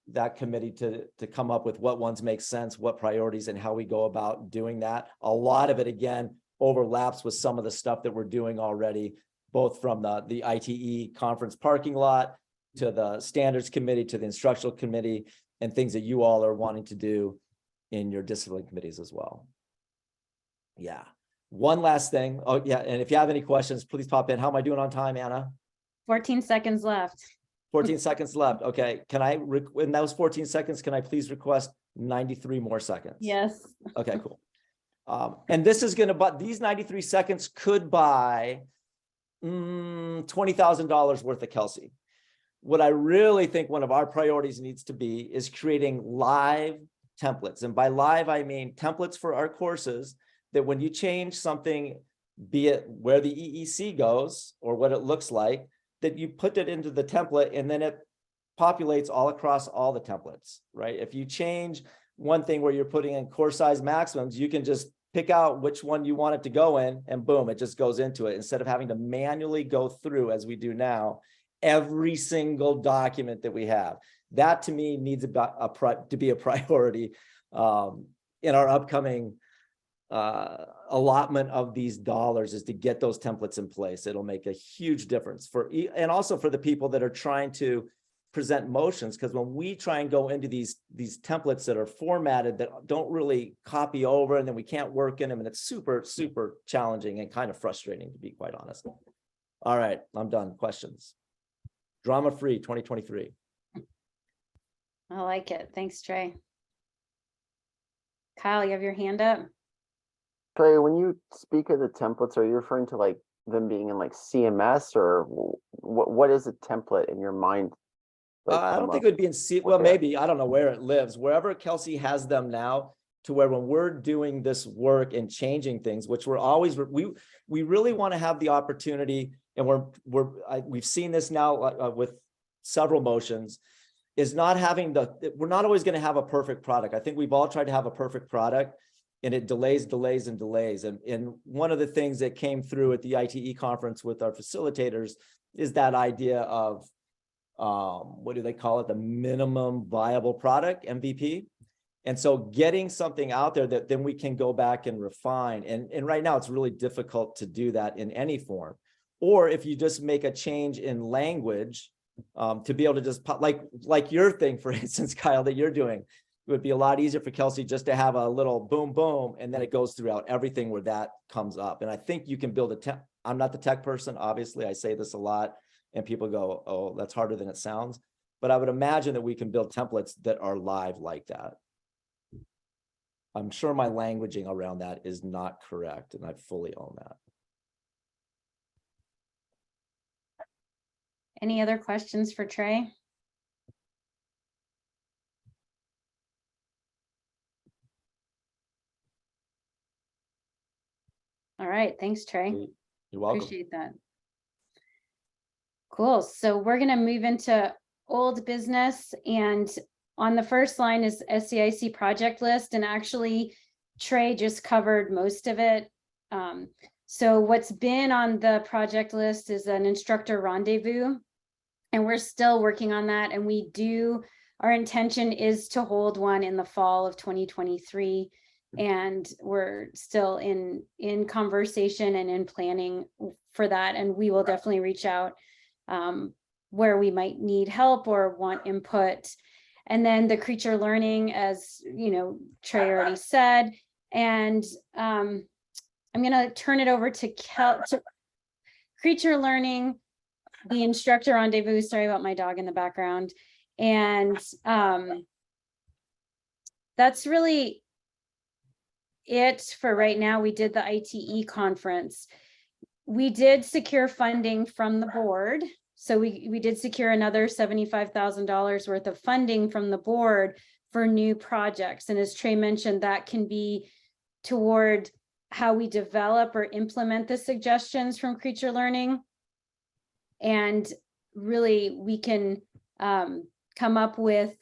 that committee to come up with what ones make sense, what priorities, and how we go about doing that. A lot of it, again, overlaps with some of the stuff that we're doing already, both from the ITE conference parking lot to the standards committee to the instructional committee, and things that you all are wanting to do in your discipline committees as well. Yeah. One last thing. Oh, yeah. And if you have any questions, please pop in. How am I doing on time, Anna? 14 seconds left. 14 seconds left. Okay. Can I, in those 14 seconds, can I please request 93 more seconds? Yes. Okay, cool. And this is going to, but these 93 seconds could buy $20,000 worth of Kelsey. What I really think one of our priorities needs to be is creating live templates. And by live, I mean templates for our courses that when you change something, be it where the EEC goes or what it looks like, that you put it into the template and then it populates all across all the templates, right? If you change one thing where you're putting in course size maximums, you can just pick out which one you want it to go in and boom, it just goes into it instead of having to manually go through, as we do now, every single document that we have. That to me needs to be a priority in our upcoming allotment of these dollars, is to get those templates in place. It'll make a huge difference and also for the people that are trying to present motions, because when we try and go into these templates that are formatted that don't really copy over, and then we can't work in them, and it's super challenging and kind of frustrating, to be quite honest. All right, I'm done. Questions? Drama free 2023. I like it. Thanks, Trey. Kyle, you have your hand up. Trey, when you speak of the templates, are you referring to like them being in like CMS, or what is a template in your mind? I don't think it would be in well, maybe, I don't know where it lives, wherever Kelsey has them now, to where when we're doing this work and changing things, which we're always, we really want to have the opportunity, and we've seen this now with several motions, is not having we're not always going to have a perfect product. I think we've all tried to have a perfect product, and it delays. And one of the things that came through at the ITE conference with our facilitators is that idea of, what do they call it? The minimum viable product, MVP. And so getting something out there that then we can go back and refine. And right now it's really difficult to do that in any form. Or if you just make a change in language, to be able to just like your thing, for instance, Kyle, that you're doing, it would be a lot easier for Kelsey just to have a little boom, boom, and then it goes throughout everything where that comes up. And I think you can build I'm not the tech person, obviously, I say this a lot. And people go, oh, that's harder than it sounds. But I would imagine that we can build templates that are live like that. I'm sure my languaging around that is not correct, and I fully own that. Any other questions for Trey? All right, thanks, Trey. You're welcome. Appreciate that. Cool. So we're going to move into old business, and on the first line is SEIC project list, and actually Trey just covered most of it. So what's been on the project list is an instructor rendezvous, and we're still working on that. And our intention is to hold one in the fall of 2023. And we're still in conversation and in planning for that. And we will definitely reach out where we might need help or want input. And then the Creature Learning, as you know, Trey already said. And I'm going to turn it over to Creature Learning. the instructor rendezvous, sorry about my dog in the background. And that's really it for right now. We did the ITE conference. We did secure funding from the board. So we did secure another $75,000 worth of funding from the board for new projects. And as Trey mentioned, that can be toward how we develop or implement the suggestions from Creature Learning. And really, we can come up with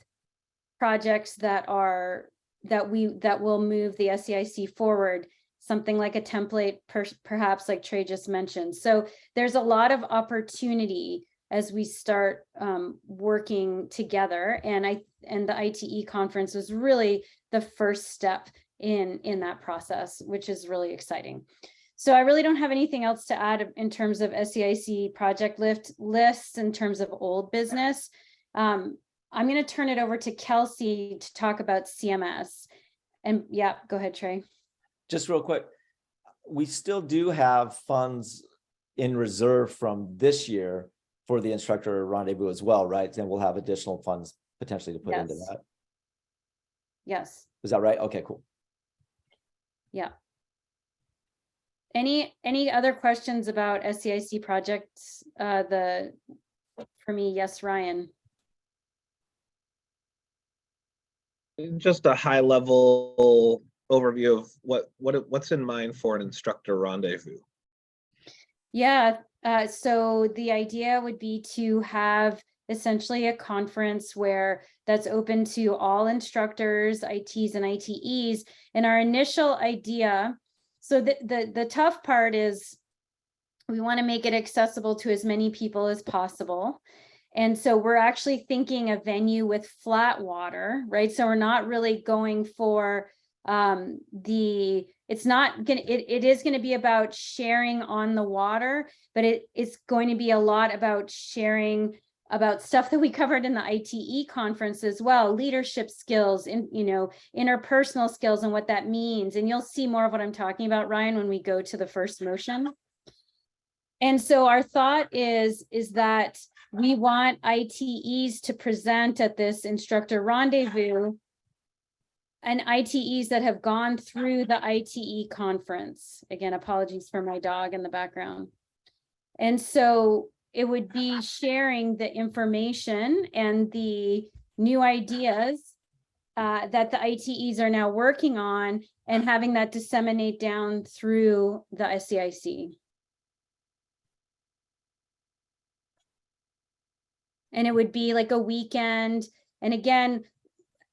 projects that will move the SEIC forward, something like a template, perhaps like Trey just mentioned. So there's a lot of opportunity as we start working together. And the ITE conference was really the first step in that process, which is really exciting. So I really don't have anything else to add in terms of SEIC project lists in terms of old business. I'm going to turn it over to Kelsey to talk about CMS. And yeah, go ahead, Trey. Just real quick, we still do have funds in reserve from this year for the instructor rendezvous as well, right? And we'll have additional funds potentially to put into that. Yes. Is that right? Okay, cool. Yeah. Any other questions about SEIC projects? For me, yes, Ryan. Just a high level overview of what's in mind for an instructor rendezvous. Yeah, so the idea would be to have essentially a conference that's open to all instructors, ITs and ITEs. And our initial idea, so the tough part is we want to make it accessible to as many people as possible. And so we're actually thinking a venue with flat water, right? So we're not really going for it is going to be about sharing on the water, but it's going to be a lot about sharing about stuff that we covered in the ITE conference as well, leadership skills, interpersonal skills and what that means. And you'll see more of what I'm talking about, Ryan, when we go to the first motion. And so our thought is that we want ITEs to present at this instructor rendezvous and ITEs that have gone through the ITE conference. Again, apologies for my dog in the background. And so it would be sharing the information and the new ideas that the ITEs are now working on and having that disseminate down through the SEIC. And it would be like a weekend. And again,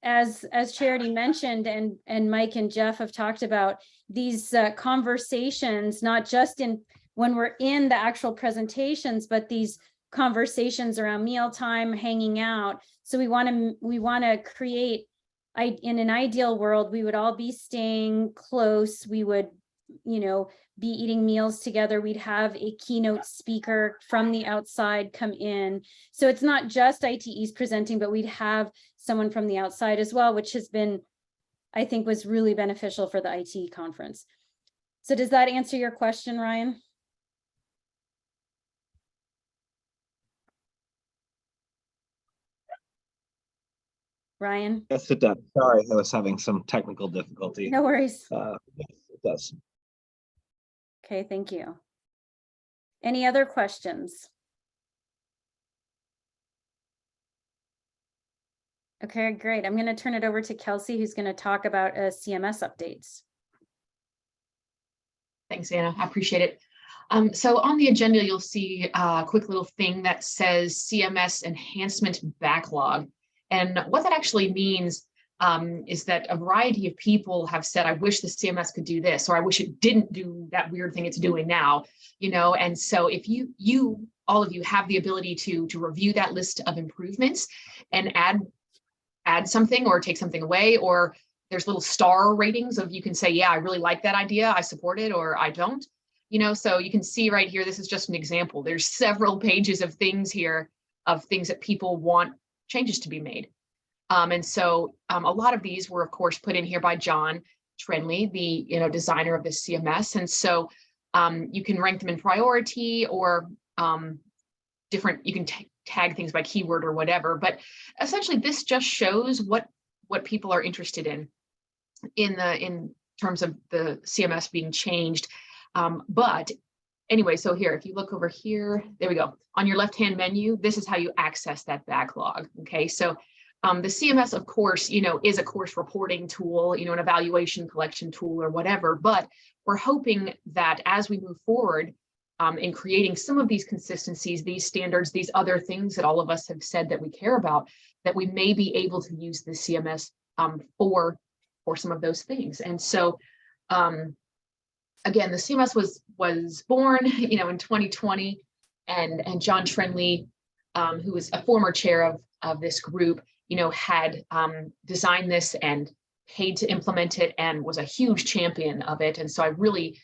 as Charity mentioned, and Mike and Jeff have talked about, these conversations, not just when we're in the actual presentations, but these conversations around mealtime, hanging out. So we want to create, in an ideal world, we would all be staying close. We would, be eating meals together. We'd have a keynote speaker from the outside come in. So it's not just ITEs presenting, but we'd have someone from the outside as well, which has been, I think, was really beneficial for the ITE conference. So does that answer your question, Ryan? Ryan? Yes, it does. Sorry, I was having some technical difficulty. No worries. Yes, it does. Okay, thank you. Any other questions? Okay, great. I'm going to turn it over to Kelsey, who's going to talk about CMS updates. Thanks, Anna. I appreciate it. So on the agenda, you'll see a quick little thing that says CMS enhancement backlog. And what that actually means is that a variety of people have said, I wish the CMS could do this, or I wish it didn't do that weird thing it's doing now, and so if all of you have the ability to review that list of improvements and add something or take something away, or there's little star ratings of, you can say, yeah, I really like that idea, I support it, or I don't, so you can see right here, this is just an example. There's several pages of things here of things that people want changes to be made. And so a lot of these were, of course, put in here by John Trenley, the designer of this CMS. And so you can rank them in priority or different, you can tag things by keyword or whatever, but essentially this just shows what people are interested in terms of the CMS being changed. But anyway, so here, if you look over here, there we go. On your left-hand menu, this is how you access that backlog. Okay, so the CMS, of course, is a course reporting tool, an evaluation collection tool or whatever, but we're hoping that as we move forward in creating some of these consistencies, these standards, these other things that all of us have said that we care about, that we may be able to use the CMS for some of those things. And so, again, the CMS was born, in 2020, and John Trenley, who was a former chair of this group, had designed this and paid to implement it and was a huge champion of it. And so I really,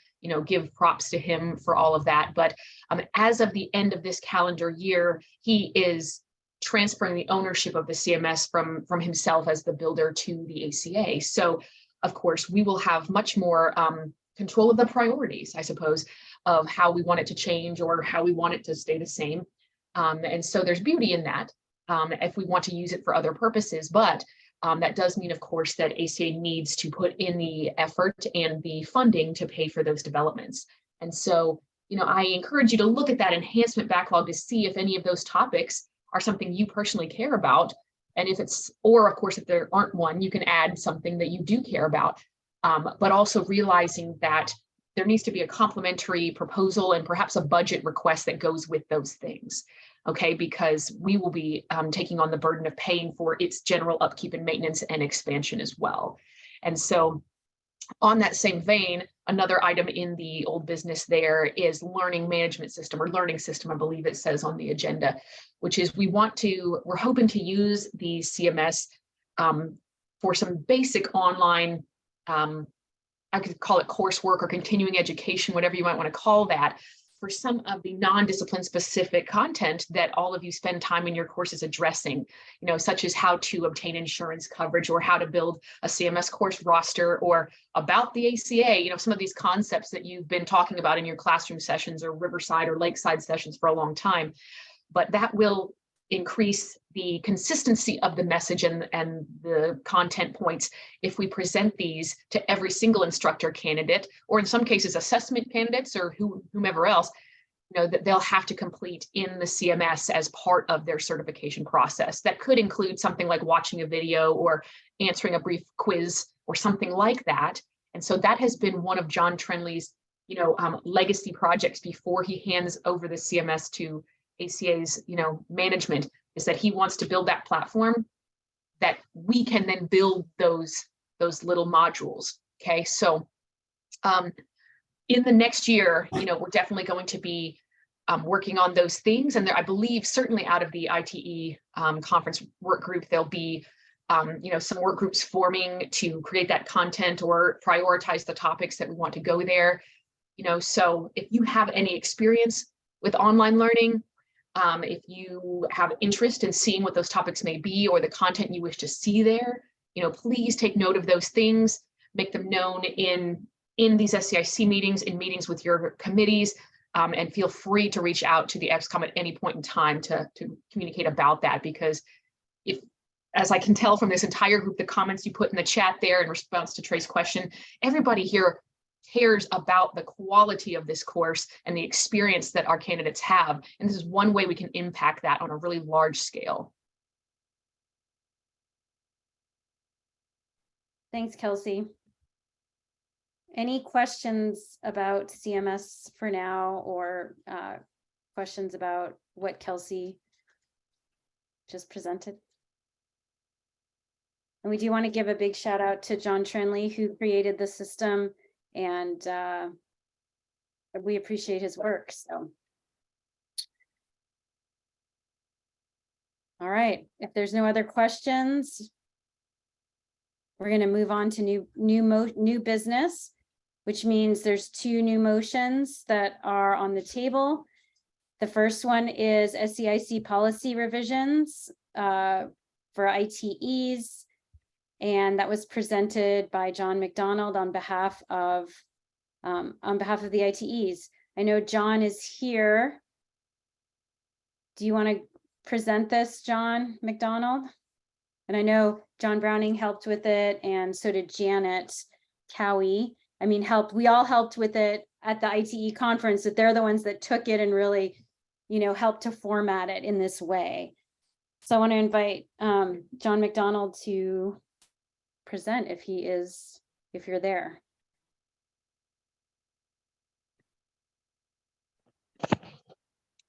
give props to him for all of that. But as of the end of this calendar year, he is transferring the ownership of the CMS from himself as the builder to the ACA. So, of course, we will have much more control of the priorities, I suppose, of how we want it to change or how we want it to stay the same. And so there's beauty in that if we want to use it for other purposes. But that does mean, of course, that ACA needs to put in the effort and the funding to pay for those developments. And so, I encourage you to look at that enhancement backlog to see if any of those topics are something you personally care about. And if it's, or of course, if there aren't one, you can add something that you do care about. But also realizing that there needs to be a complementary proposal and perhaps a budget request that goes with those things. Okay, because we will be taking on the burden of paying for its general upkeep and maintenance and expansion as well. And so on that same vein, another item in the old business there is learning management system or learning system, I believe it says on the agenda, which is we're hoping to use the CMS for some basic online, I could call it coursework or continuing education, whatever you might want to call that, for some of the non-discipline specific content that all of you spend time in your courses addressing, such as how to obtain insurance coverage or how to build a CMS course roster or about the ACA, some of these concepts that you've been talking about in your classroom sessions or Riverside or Lakeside sessions for a long time. But that will increase the consistency of the message and the content points if we present these to every single instructor candidate, or in some cases assessment candidates or whomever else, that they'll have to complete in the CMS as part of their certification process. That could include something like watching a video or answering a brief quiz or something like that. And so that has been one of John Trenley's, legacy projects before he hands over the CMS to ACA's, management, is that he wants to build that platform that we can then build those little modules. Okay, so in the next year, we're definitely going to be working on those things, and I believe certainly out of the ITE conference work group, there'll be some work groups forming to create that content or prioritize the topics that we want to go there. So if you have any experience with online learning, if you have interest in seeing what those topics may be or the content you wish to see there, please take note of those things, make them known in these SEIC meetings, in meetings with your committees, and feel free to reach out to the ExCom at any point in time to communicate about that. Because if, as I can tell from this entire group, the comments you put in the chat there in response to Trey's question, everybody here cares about the quality of this course and the experience that our candidates have. And this is one way we can impact that on a really large scale. Thanks, Kelsey. Any questions about CMS for now, or questions about what Kelsey just presented? And we do want to give a big shout out to John Trenley, who created the system, and we appreciate his work. So, all right, if there's no other questions, we're going to move on to new business, which means there's two new motions that are on the table. The first one is SEIC policy revisions for ITEs, and that was presented by John McDonald on behalf of the ITEs. I know John is here. do you want to present this, John McDonald? And I know John Browning helped with it, and so did Janet Cowie. I mean, we all helped with it at the ITE conference, that they're the ones that took it and really, helped to format it in this way. So I want to invite John McDonald to present if you're there.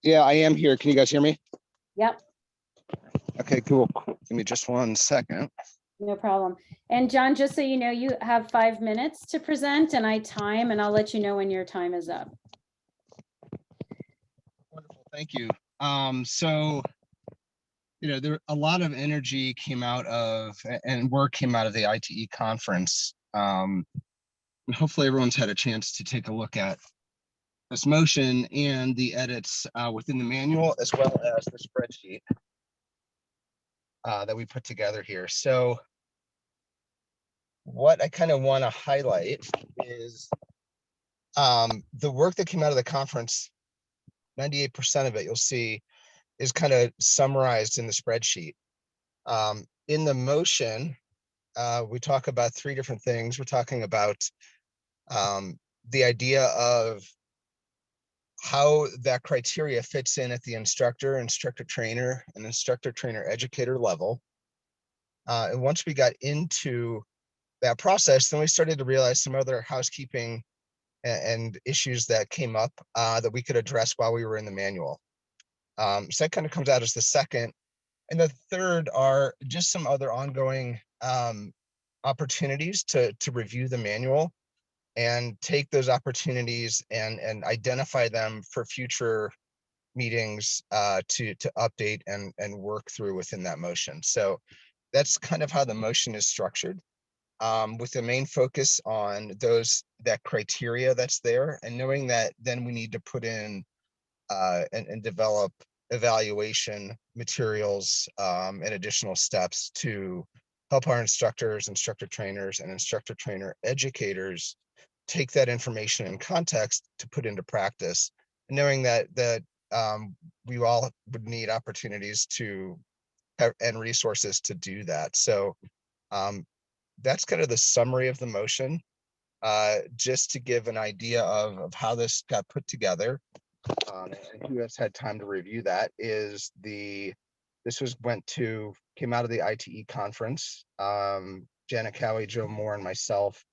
Yeah, I am here. Can you guys hear me? Yep. Okay, cool. Give me just 1 second. No problem. And John, just so you know, you have 5 minutes to present, and and I'll let you know when your time is up. Wonderful, thank you. So, there a lot of energy came out of and work came out of the ITE conference. Hopefully everyone's had a chance to take a look at this motion and the edits within the manual, as well as the spreadsheet that we put together here. So what I kind of want to highlight is the work that came out of the conference. 98% of it, you'll see, is kind of summarized in the spreadsheet. In the motion, we talk about 3 different things. We're talking about the idea of how that criteria fits in at the instructor trainer, and instructor trainer educator level. And once we got into that process, then we started to realize some other housekeeping and issues that came up that we could address while we were in the manual. So that kind of comes out as the second. And the third are just some other ongoing opportunities to review the manual and take those opportunities and identify them for future meetings to update and work through within that motion. So that's kind of how the motion is structured, with the main focus on that criteria that's there, and knowing that then we need to put in and develop evaluation materials and additional steps to help our instructors, instructor trainers, and instructor trainer educators take that information in context to put into practice, knowing that we all would need opportunities and resources to do that. So that's kind of the summary of the motion, just to give an idea of how this got put together. And who has had time to review that is came out of the ITE conference. Janet Cowie, Joe Moore, and myself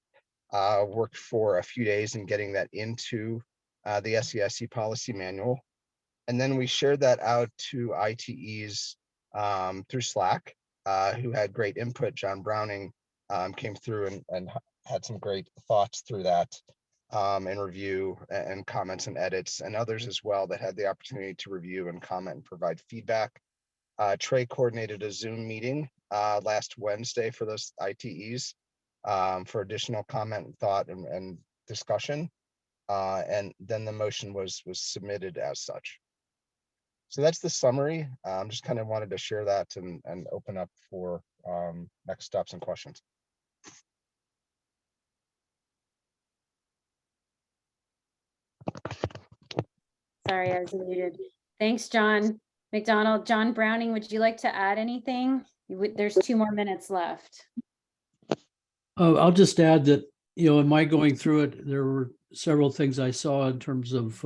worked for a few days in getting that into the SEIC policy manual. And then we shared that out to ITEs through Slack, who had great input. John Browning came through and had some great thoughts through that, and review and comments and edits, and others as well that had the opportunity to review and comment and provide feedback. Trey coordinated a Zoom meeting last Wednesday for those ITEs for additional comment and thought and discussion. And then the motion was submitted as such. So that's the summary. Just kind of wanted to share that and open up for next steps and questions. Sorry, I was muted. Thanks, John McDonald. John Browning, would you like to add anything? There's 2 more minutes left. I'll just add that, in my going through it, there were several things I saw in terms of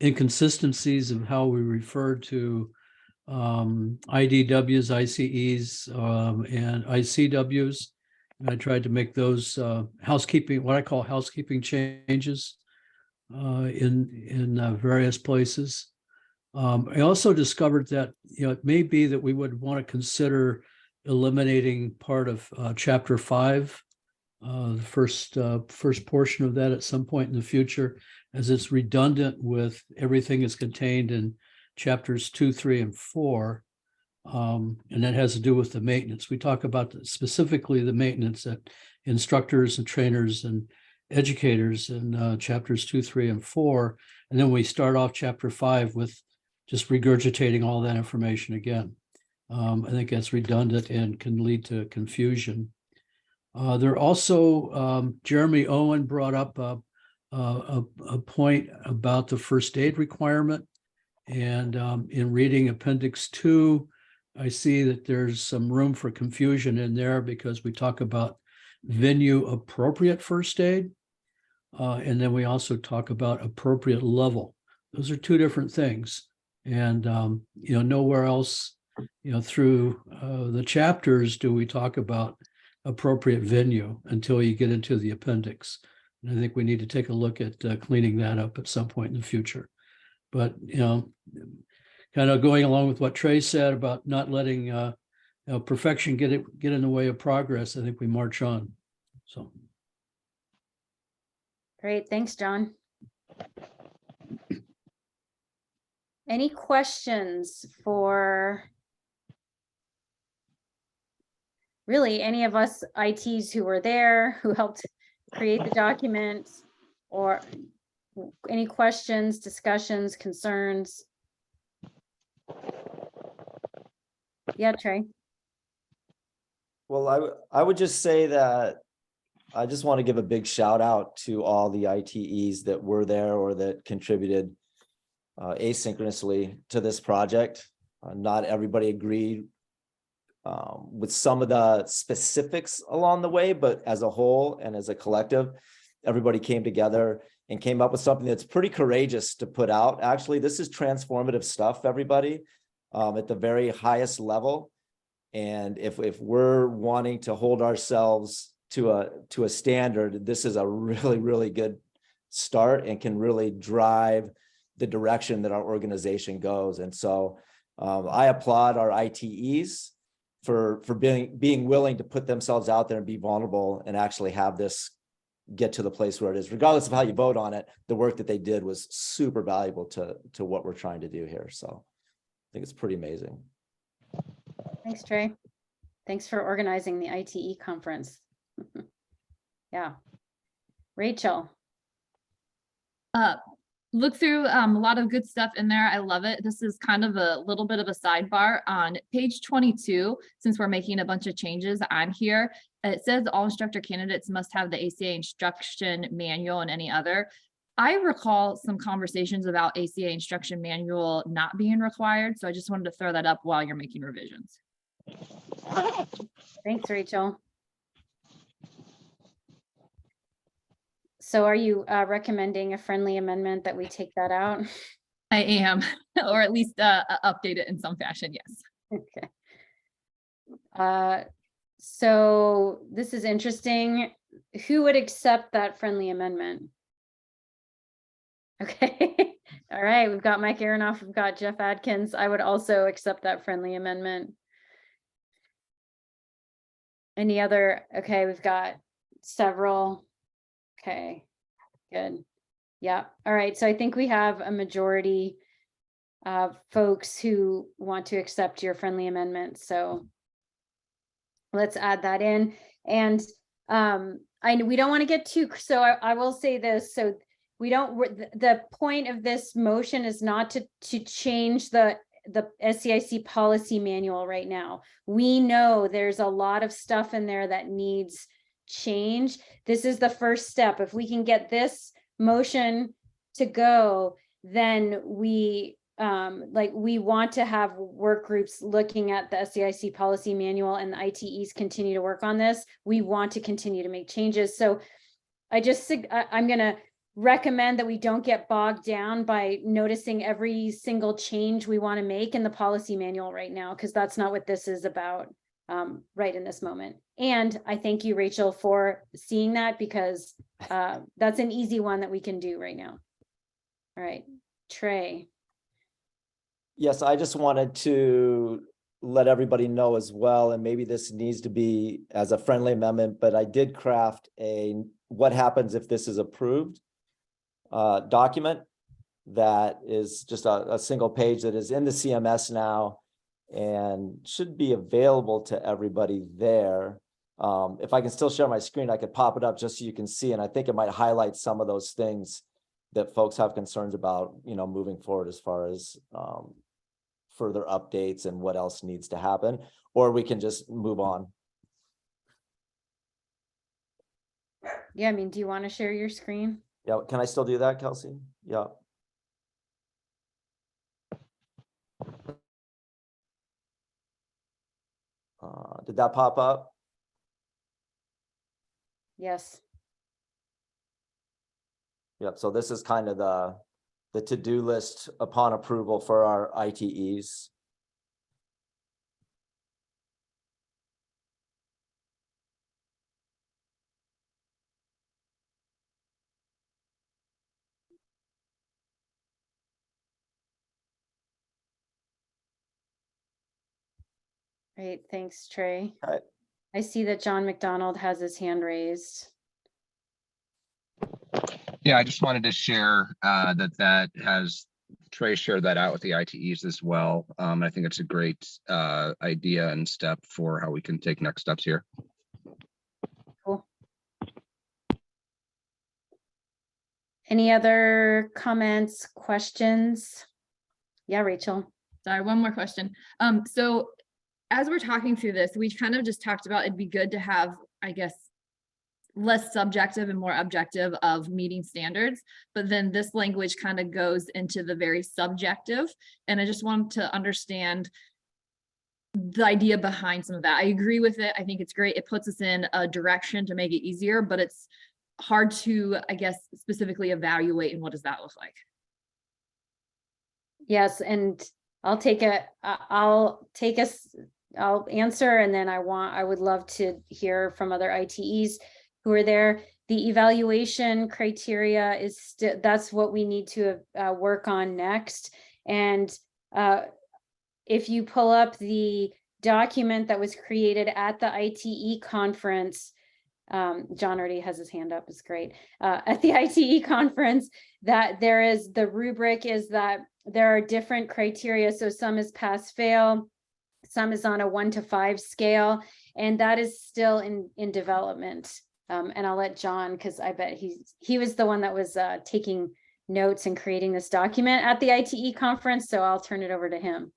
inconsistencies of how we refer to IDWs, ICEs, and ICWs. And I tried to make those what I call housekeeping changes in various places. I also discovered that, it may be that we would want to consider eliminating part of chapter 5, the first portion of that at some point in the future, as it's redundant with everything that's contained in chapters 2, 3, and 4. And that has to do with the maintenance. We talk about specifically the maintenance that instructors and trainers and educators in chapters 2, 3, and 4. And then we start off chapter 5 with just regurgitating all that information again. I think that's redundant and can lead to confusion. There also, Jeremy Owen brought up a point about the first aid requirement. And in reading Appendix 2, I see that there's some room for confusion in there because we talk about venue appropriate first aid. And then we also talk about appropriate level. Those are two different things. And, nowhere else, through the chapters do we talk about appropriate venue until you get into the appendix. And I think we need to take a look at cleaning that up at some point in the future. But, kind of going along with what Trey said about not letting perfection get in the way of progress, I think we march on. So. Great, thanks, John. Any questions for really any of us ITs who were there, who helped create the document, or any questions, discussions, concerns? Yeah, Trey. Well, I would just say that I just want to give a big shout out to all the ITEs that were there or that contributed asynchronously to this project. Not everybody agreed with some of the specifics along the way, but as a whole and as a collective, everybody came together and came up with something that's pretty courageous to put out. Actually, this is transformative stuff, everybody, at the very highest level. And if we're wanting to hold ourselves to a standard, this is a really, really good start and can really drive the direction that our organization goes. And so I applaud our ITEs for being willing to put themselves out there and be vulnerable and actually have this get to the place where it is. Regardless of how you vote on it, the work that they did was super valuable to what we're trying to do here. So I think it's pretty amazing. Thanks, Trey. Thanks for organizing the ITE conference. Yeah. Rachel. Look through a lot of good stuff in there. I love it. This is kind of a little bit of a sidebar on page 22. Since we're making a bunch of changes on here, it says all instructor candidates must have the ACA instruction manual and any other. I recall some conversations about ACA instruction manual not being required. So I just wanted to throw that up while you're making revisions. Thanks, Rachel. So are you recommending a friendly amendment that we take that out? I am, or at least update it in some fashion, yes. Okay. So this is interesting. Who would accept that friendly amendment? Okay. All right, we've got Mike Aronoff, we've got Jeff Adkins. I would also accept that friendly amendment. Any other? Okay, we've got several. Okay, good. Yeah, all right. So I think we have a majority of folks who want to accept your friendly amendment. So let's add that in. And we don't want to get too, so I will say this. So we don't, the point of this motion is not to change the SEIC policy manual right now. We know there's a lot of stuff in there that needs change. This is the first step. If we can get this motion to go, then we want to have work groups looking at the SEIC policy manual, and the ITEs continue to work on this. We want to continue to make changes. So I'm going to recommend that we don't get bogged down by noticing every single change we want to make in the policy manual right now, because that's not what this is about right in this moment. And I thank you, Rachel, for seeing that, because that's an easy one that we can do right now. All right, Trey. Yes, I just wanted to let everybody know as well, and maybe this needs to be as a friendly amendment, but I did craft a what happens if this is approved document that is just a single page that is in the CMS now and should be available to everybody there. If I can still share my screen, I could pop it up just so you can see, and I think it might highlight some of those things that folks have concerns about, moving forward as far as further updates and what else needs to happen, or we can just move on. Yeah, I mean, do you want to share your screen? Yeah, can I still do that, Kelsey? Yeah. Did that pop up? Yes. Yep, so this is kind of the to-do list upon approval for our ITEs. Great, thanks, Trey. All right. I see that John McDonald has his hand raised. Yeah, I just wanted to share that has Trey shared that out with the ITEs as well. I think it's a great idea and step for how we can take next steps here. Cool. Any other comments, questions? Yeah, Rachel. Sorry, one more question. So as we're talking through this, we kind of just talked about it'd be good to have, I guess, less subjective and more objective of meeting standards, but then this language kind of goes into the very subjective. And I just want to understand the idea behind some of that. I agree with it. I think it's great. It puts us in a direction to make it easier, but it's hard to, I guess, specifically evaluate. And what does that look like? Yes, and I'll answer, and then I would love to hear from other ITEs who are there. The evaluation criteria is that's what we need to work on next. And if you pull up the document that was created at the ITE conference, John already has his hand up, it's great. At the ITE conference, that there is the rubric is that there are different criteria. So some is pass fail, some is on a 1 to 5 scale, and that is still in development. And I'll let John, because I bet he was the one that was taking notes and creating this document at the ITE conference. So I'll turn it over to him.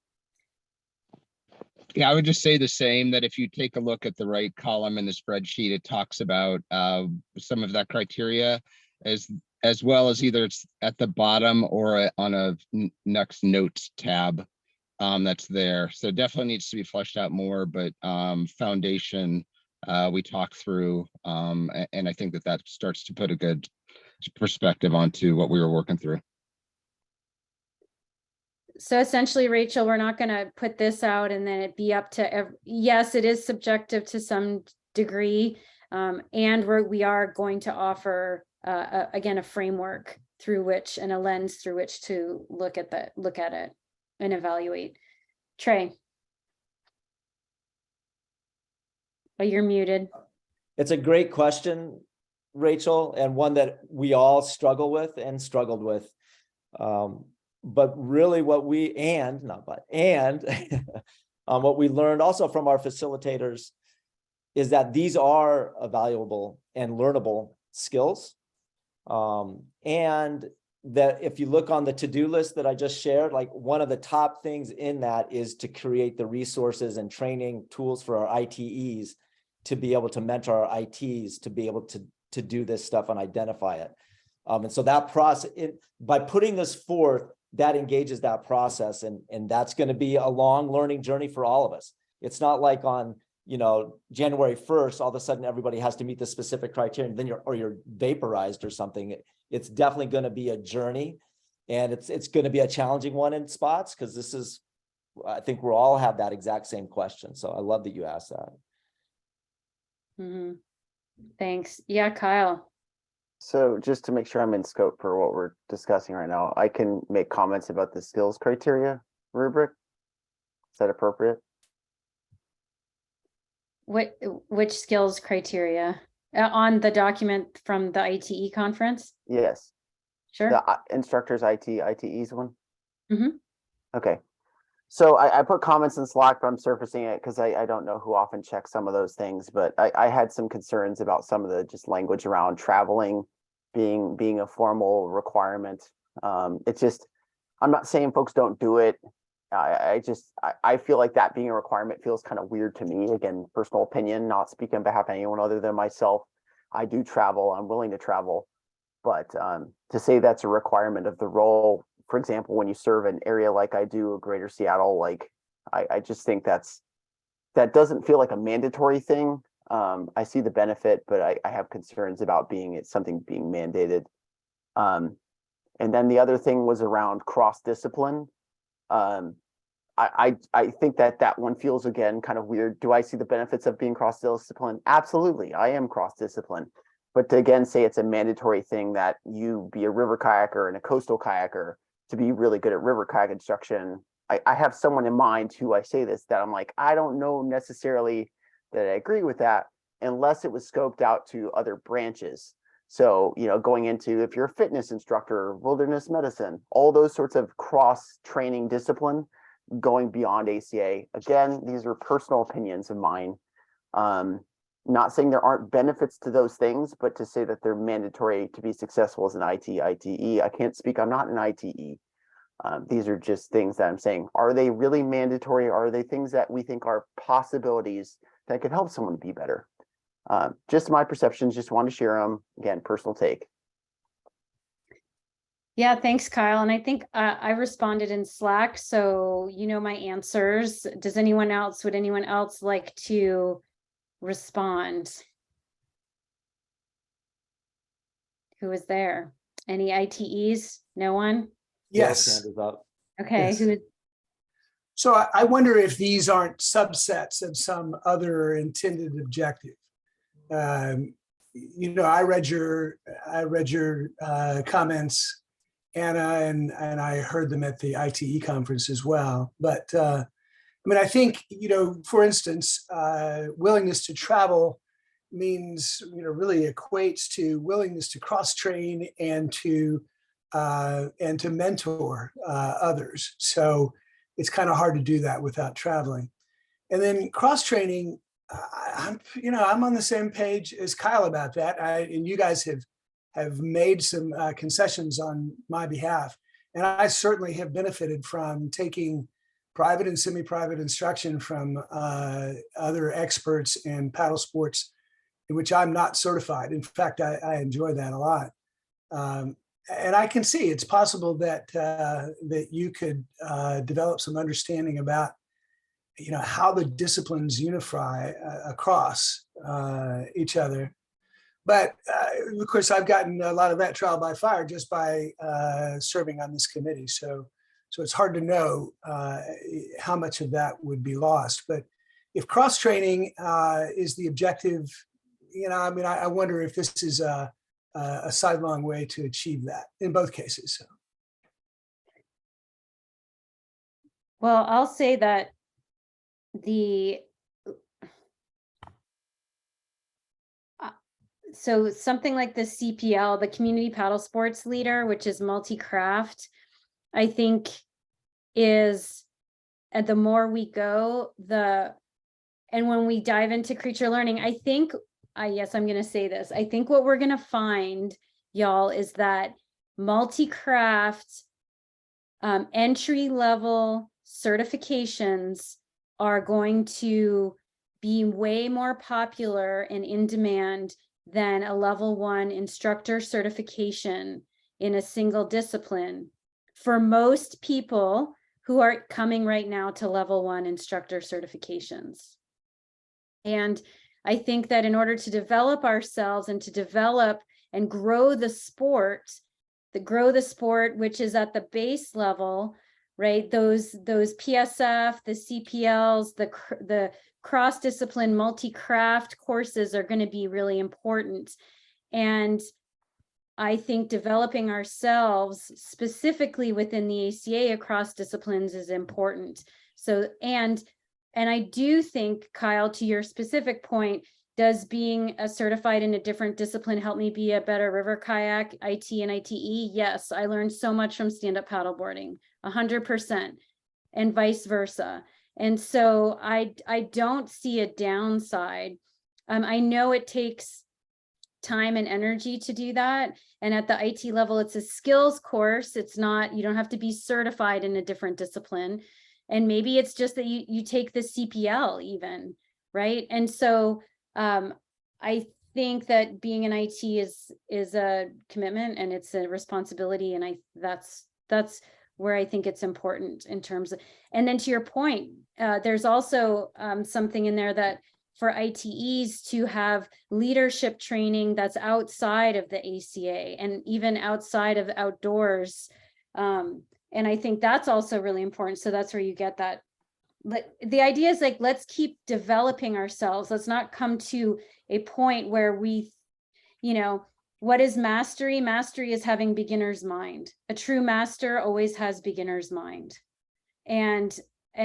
Yeah, I would just say the same, that if you take a look at the right column in the spreadsheet, it talks about some of that criteria as well as either it's at the bottom or on a next notes tab that's there. So it definitely needs to be fleshed out more, but foundation we talked through, and I think that starts to put a good perspective onto what we were working through. So essentially, Rachel, we're not going to put this out and then it be up to yes, it is subjective to some degree, and we are going to offer again a framework through which and a lens through which to look at it and evaluate. Trey, but you're muted. It's a great question, Rachel, and one that we all struggle with and struggled with. But really what we what we learned also from our facilitators is that these are valuable and learnable skills. And that if you look on the to-do list that I just shared, like one of the top things in that is to create the resources and training tools for our ITEs to be able to mentor our ITs, to be able to do this stuff and identify it. And so that process, by putting this forth, that engages that process, and that's going to be a long learning journey for all of us. It's not like on, January 1st, all of a sudden everybody has to meet the specific criteria, and then you're vaporized or something. It's definitely going to be a journey, and it's going to be a challenging one in spots, because I think we'll all have that exact same question. So I love that you asked that. Mm-hmm. Thanks. Yeah, Kyle. So just to make sure I'm in scope for what we're discussing right now, I can make comments about the skills criteria rubric. Is that appropriate? Which skills criteria on the document from the ITE conference? Yes. Sure. The instructors ITEs one. Mm-hmm. Okay. So I put comments in Slack, but I'm surfacing it because I don't know who often checks some of those things, but I had some concerns about some of the just language around traveling being a formal requirement. It's just, I'm not saying folks don't do it. I feel like that being a requirement feels kind of weird to me. Again, personal opinion, not speaking on behalf of anyone other than myself. I do travel, I'm willing to travel, but to say that's a requirement of the role, for example, when you serve an area like I do, Greater Seattle, like I just think that's that doesn't feel like a mandatory thing. I see the benefit, but I have concerns about something being mandated. And then the other thing was around cross-discipline. I think that one feels, again, kind of weird. Do I see the benefits of being cross-discipline? Absolutely, I am cross-discipline. But to again say it's a mandatory thing that you be a river kayaker and a coastal kayaker to be really good at river kayak instruction, I have someone in mind who I say this, that I'm like, I don't know necessarily that I agree with that unless it was scoped out to other branches. So, going into, if you're a fitness instructor, wilderness medicine, all those sorts of cross-training discipline, going beyond ACA. Again, these are personal opinions of mine. Not saying there aren't benefits to those things, but to say that they're mandatory to be successful as an ITE. I can't speak, I'm not an ITE. These are just things that I'm saying. Are they really mandatory? Are they things that we think are possibilities that could help someone be better? Just my perceptions, just want to share them. Again, personal take. Yeah, thanks, Kyle. And I think I responded in Slack, so you know my answers. Would anyone else like to respond? Who is there? Any ITEs? No one? Yes. Yes. Hand is up. Okay, Yes. So I wonder if these aren't subsets of some other intended objective. I read your comments, Anna, and I heard them at the ITE conference as well. But I think, for instance, willingness to travel means, really equates to willingness to cross-train and to mentor others. So it's kind of hard to do that without traveling. And then cross-training, I'm on the same page as Kyle about that. And you guys have made some concessions on my behalf. And I certainly have benefited from taking private and semi-private instruction from other experts in paddle sports, in which I'm not certified. In fact, I enjoy that a lot. And I can see it's possible that that you could develop some understanding about, how the disciplines unify across each other. But of course, I've gotten a lot of that trial by fire just by serving on this committee. So it's hard to know how much of that would be lost. But if cross training is the objective, I wonder if this is a sidelong way to achieve that in both cases. So. Well, I'll say that so something like the CPL, the Community Paddle Sports Leader, which is multi-craft, I think is, and the more we go, and when we dive into creature learning, I think, yes, I'm going to say this. I think what we're going to find, y'all, is that multi-craft entry-level certifications are going to be way more popular and in demand than a level 1 instructor certification in a single discipline for most people who are coming right now to level 1 instructor certifications. And I think that in order to develop ourselves and to develop and grow the sport, which is at the base level, right? Those PSF, the CPLs, the cross-discipline multi-craft courses are going to be really important. And I think developing ourselves specifically within the ACA across disciplines is important. So, and I do think, Kyle, to your specific point, does being certified in a different discipline help me be a better river kayak, IT and ITE? Yes, I learned so much from stand-up paddleboarding, 100%, and vice versa. And so I don't see a downside. I know it takes time and energy to do that. And at the IT level, it's a skills course. It's not, you don't have to be certified in a different discipline. And maybe it's just that you take the CPL even, right? And so I think that being an IT is a commitment and it's a responsibility. And that's where I think it's important in terms of, and then to your point, there's also something in there that for ITEs to have leadership training that's outside of the ACA and even outside of outdoors. And I think that's also really important. So that's where you get that. The idea is like, let's keep developing ourselves. Let's not come to a point where we, what is mastery? Mastery is having beginner's mind. A true master always has beginner's mind. And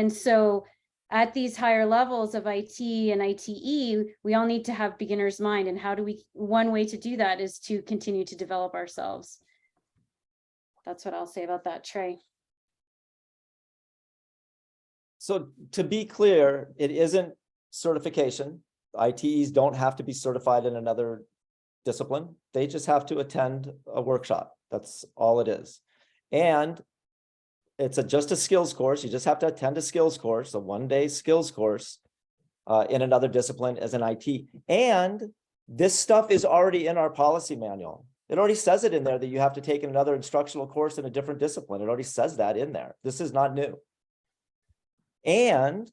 so at these higher levels of IT and ITE, we all need to have beginner's mind. And how do we, one way to do that is to continue to develop ourselves. That's what I'll say about that, Trey. So to be clear, it isn't certification. ITEs don't have to be certified in another discipline. They just have to attend a workshop. That's all it is. And it's just a skills course. You just have to attend a skills course, a one-day skills course in another discipline as an IT. And this stuff is already in our policy manual. It already says it in there that you have to take another instructional course in a different discipline. It already says that in there. This is not new. And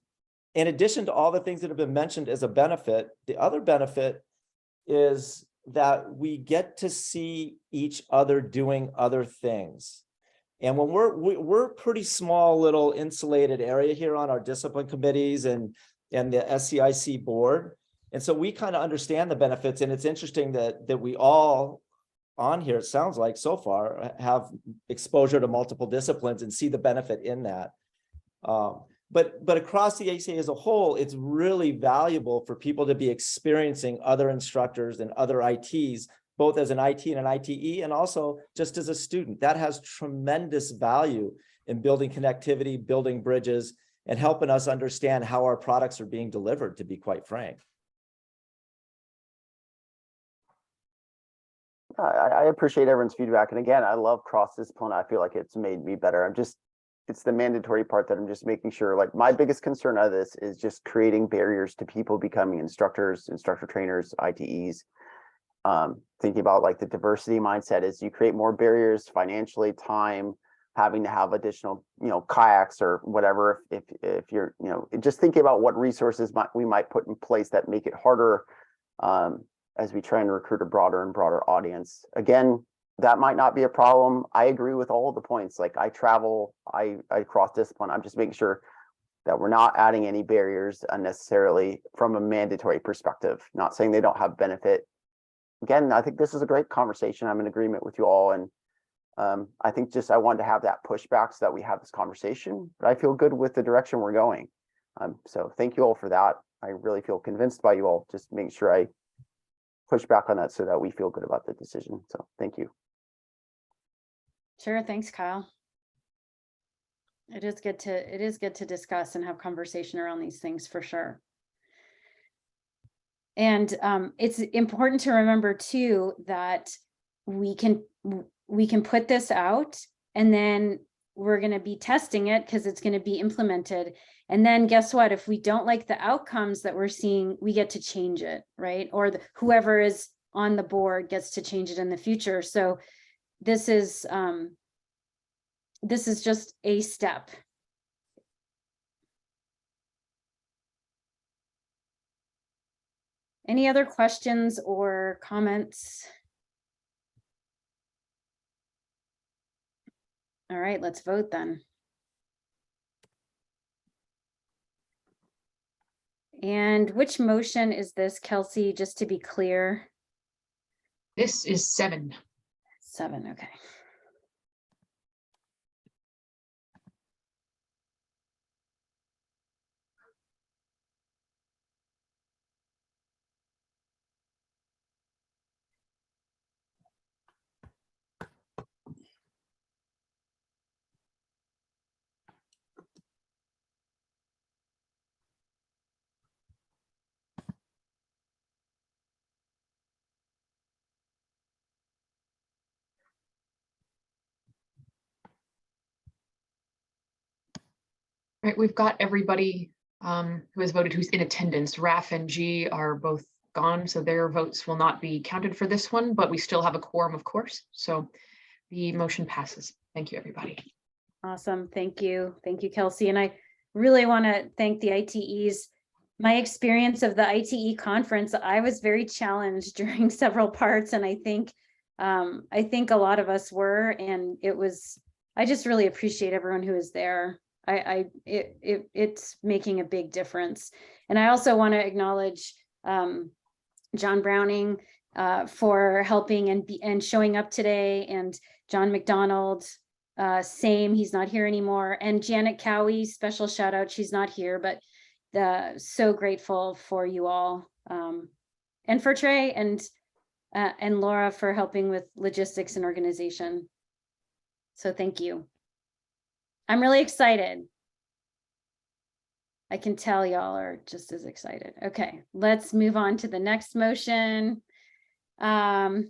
in addition to all the things that have been mentioned as a benefit, the other benefit is that we get to see each other doing other things. And when we're pretty small little insulated area here on our discipline committees and the SEIC board. And so we kind of understand the benefits. And it's interesting that we all on here, it sounds like so far, have exposure to multiple disciplines and see the benefit in that. But across the ACA as a whole, it's really valuable for people to be experiencing other instructors and other ITs, both as an IT and an ITE, and also just as a student. That has tremendous value in building connectivity, building bridges, and helping us understand how our products are being delivered, to be quite frank. I appreciate everyone's feedback. And again, I love cross-discipline. I feel like it's made me better. It's the mandatory part that I'm just making sure, like my biggest concern of this is just creating barriers to people becoming instructors, instructor trainers, ITEs. Thinking about like the diversity mindset is you create more barriers financially, time, having to have additional, kayaks or whatever. If you're, just thinking about what resources we might put in place that make it harder as we try and recruit a broader and broader audience. Again, that might not be a problem. I agree with all of the points. Like I travel, I cross discipline. I'm just making sure that we're not adding any barriers unnecessarily from a mandatory perspective. Not saying they don't have benefit. Again, I think this is a great conversation. I'm in agreement with you all. And I think I wanted to have that pushback so that we have this conversation, but I feel good with the direction we're going. So thank you all for that. I really feel convinced by you all. Just make sure I push back on that so that we feel good about the decision. So thank you. Sure. Thanks, Kyle. It is good to discuss and have conversation around these things for sure. And it's important to remember too that we can put this out and then we're going to be testing it because it's going to be implemented. And then guess what? If we don't like the outcomes that we're seeing, we get to change it, right? Or whoever is on the board gets to change it in the future. So this is just a step. Any other questions or comments? All right, let's vote then. And which motion is this, Kelsey, just to be clear? This is 7. 7, okay. Right, we've got everybody who has voted who's in attendance. Raf and G are both gone, so their votes will not be counted for this one, but we still have a quorum, of course. So the motion passes. Thank you, everybody. Awesome. Thank you. Thank you, Kelsey. And I really want to thank the ITEs. My experience of the ITE conference, I was very challenged during several parts, and I think a lot of us were, and I just really appreciate everyone who is there. It's making a big difference. And I also want to acknowledge John Browning for helping and showing up today, and John McDonald, same, he's not here anymore, and Janet Cowie, special shout out, she's not here, but so grateful for you all, and for Trey and Laura for helping with logistics and organization. So thank you. I'm really excited. I can tell y'all are just as excited. Okay, let's move on to the next motion. That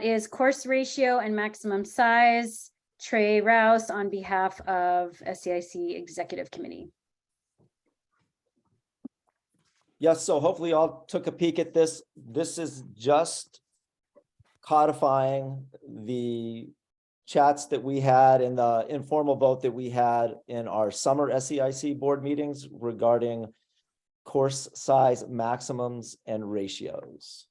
is course ratio and maximum size. Trey Rouse on behalf of SEIC Executive Committee. Yes, so hopefully you all took a peek at this. This is just codifying the chats that we had in the informal vote that we had in our summer SEIC board meetings regarding course size maximums and ratios.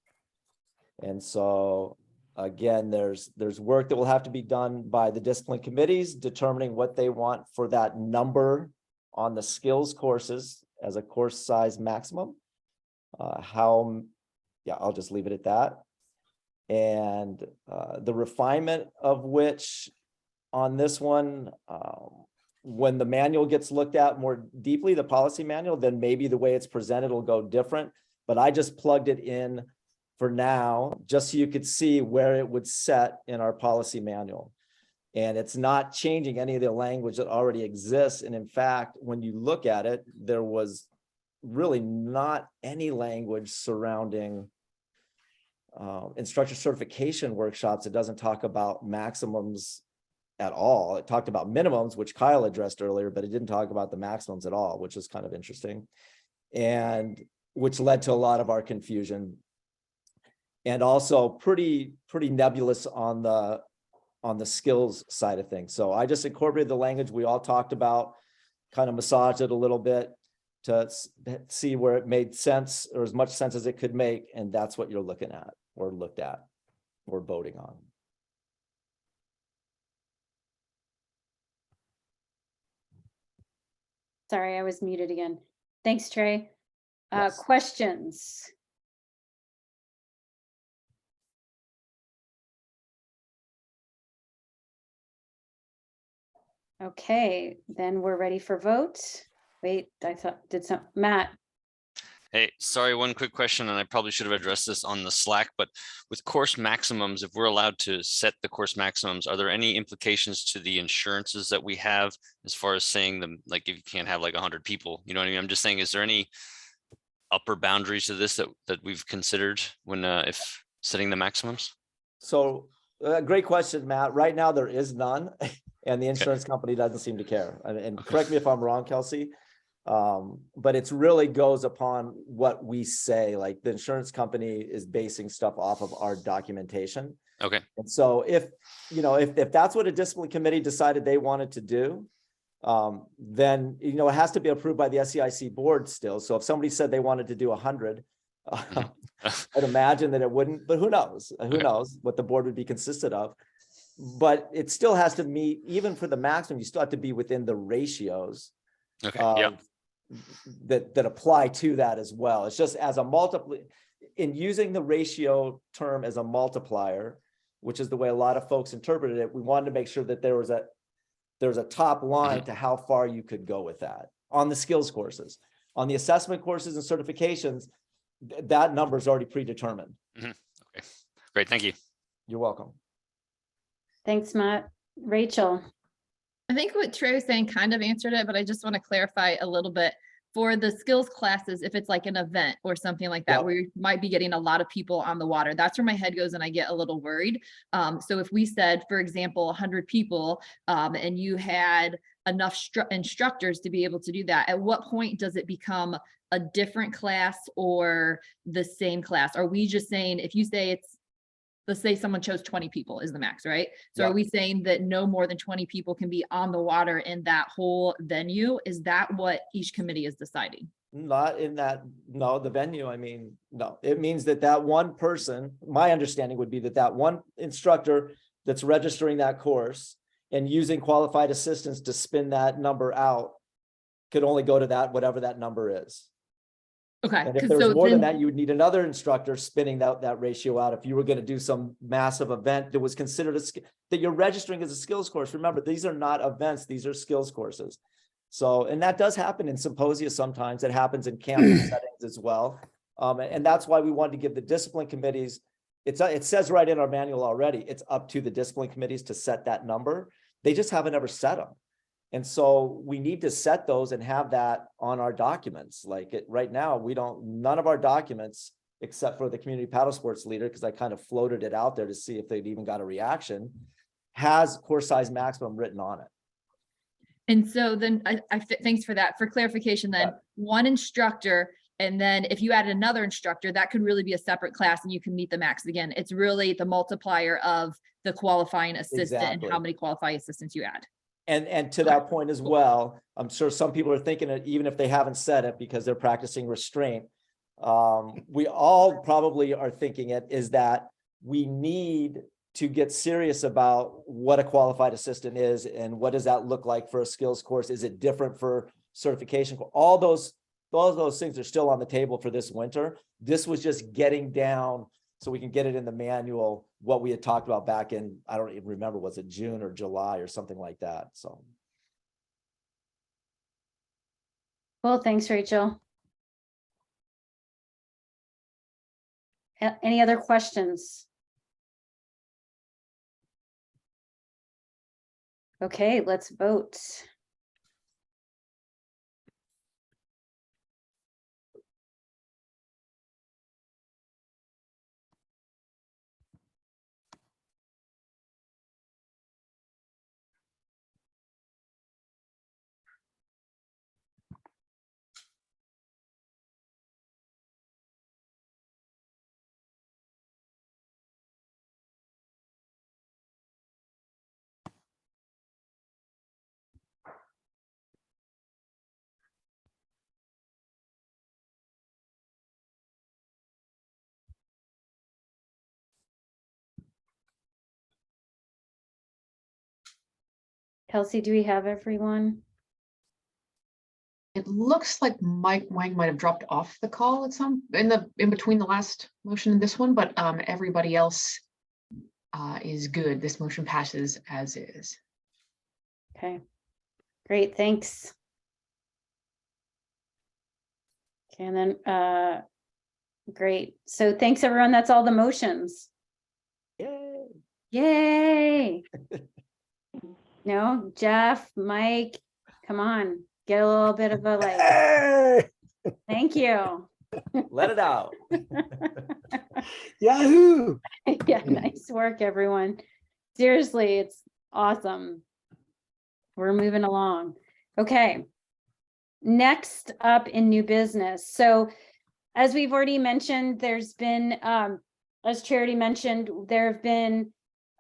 And so again, there's work that will have to be done by the discipline committees determining what they want for that number on the skills courses as a course size maximum. I'll just leave it at that. And the refinement of which on this one, when the manual gets looked at more deeply, the policy manual, then maybe the way it's presented will go different. But I just plugged it in for now, just so you could see where it would set in our policy manual. And it's not changing any of the language that already exists. And in fact, when you look at it, there was really not any language surrounding instructor certification workshops. It doesn't talk about maximums at all. It talked about minimums, which Kyle addressed earlier, but it didn't talk about the maximums at all, which is kind of interesting, and which led to a lot of our confusion. And also pretty nebulous on the skills side of things. So I just incorporated the language we all talked about, kind of massaged it a little bit to see where it made sense, or as much sense as it could make. And that's what you're looking at or looked at or voting on. Sorry, I was muted again. Thanks, Trey. Yes. Questions? Okay, then we're ready for vote. Wait, Matt? Hey, sorry, one quick question, and I probably should have addressed this on the Slack, but with course maximums, if we're allowed to set the course maximums, are there any implications to the insurances that we have as far as saying them, like if you can't have like 100 people, you know what I mean? I'm just saying, is there any upper boundaries to this that we've considered when if setting the maximums? So great question, Matt. Right now there is none, and the insurance company doesn't seem to care. And correct me if I'm wrong, Kelsey, but it's really goes upon what we say. Like the insurance company is basing stuff off of our documentation. Okay. And so if that's what a discipline committee decided they wanted to do, then it has to be approved by the SEIC board still. So if somebody said they wanted to do 100, I'd imagine that it wouldn't, but who knows? Who knows what the board would be consisted of? But it still has to meet, even for the maximum, you still have to be within the ratios that apply to that as well. It's just as a multiple, in using the ratio term as a multiplier, which is the way a lot of folks interpreted it, we wanted to make sure that there was a top line to how far you could go with that on the skills courses. On the assessment courses and certifications, that number is already predetermined. Okay, great, thank you. You're welcome. Thanks, Matt. Rachel? I think what Trey was saying kind of answered it, but I just want to clarify a little bit. For the skills classes, if it's like an event or something like that, where you might be getting a lot of people on the water, that's where my head goes and I get a little worried. So if we said, for example, 100 people and you had enough instructors to be able to do that, at what point does it become a different class or the same class? Are we just saying, if you say it's let's say someone chose 20 people is the max, right? So Yeah. are we saying that no more than 20 people can be on the water in that whole venue? Is that what each committee is deciding? Not in that, no, the venue, I mean, no, it means that that one person, my understanding would be that that one instructor that's registering that course and using qualified assistants to spin that number out could only go to that, whatever that number is. Okay. And if 'cause there's so more than then- that, you would need another instructor spinning that ratio out. If you were going to do some massive event that was considered that you're registering as a skills course. Remember, these are not events, these are skills courses. So, and that does happen in symposia sometimes. It happens in campus settings as well. And that's why we wanted to give the discipline committees, it says right in our manual already, it's up to the discipline committees to set that number. They just haven't ever set them. And so we need to set those and have that on our documents. Like right now, none of our documents, except for the community paddle sports leader, because I kind of floated it out there to see if they'd even got a reaction, has course size maximum written on it. And so then thanks for that. For clarification, then one instructor, and then if you added another instructor, that could really be a separate class and you can meet the max again. It's really the multiplier of the qualifying assistant and how many qualifying assistants you add. And to that point as well, I'm sure some people are thinking it, even if they haven't said it because they're practicing restraint. We all probably are thinking it is that we need to get serious about what a qualified assistant is and what does that look like for a skills course? Is it different for certification? All those things are still on the table for this winter. This was just getting down so we can get it in the manual, what we had talked about back in, I don't even remember, was it June or July or something like that, so. Well, thanks, Rachel. Any other questions? Okay, let's vote. Kelsey, do we have everyone? It looks like Mike Wang might have dropped off the call at in between the last motion and this one, but everybody else is good. This motion passes as is. Okay, great, thanks. Okay, and then great. So thanks, everyone. That's all the motions. Yay. Yay. No, Jeff, Mike, come on, get a little bit of a like. Thank you. Let it out. Yahoo! Yeah, nice work, everyone. Seriously, it's awesome. We're moving along. Okay. Next up in new business. So as we've already mentioned, there's been, as Charity mentioned, there have been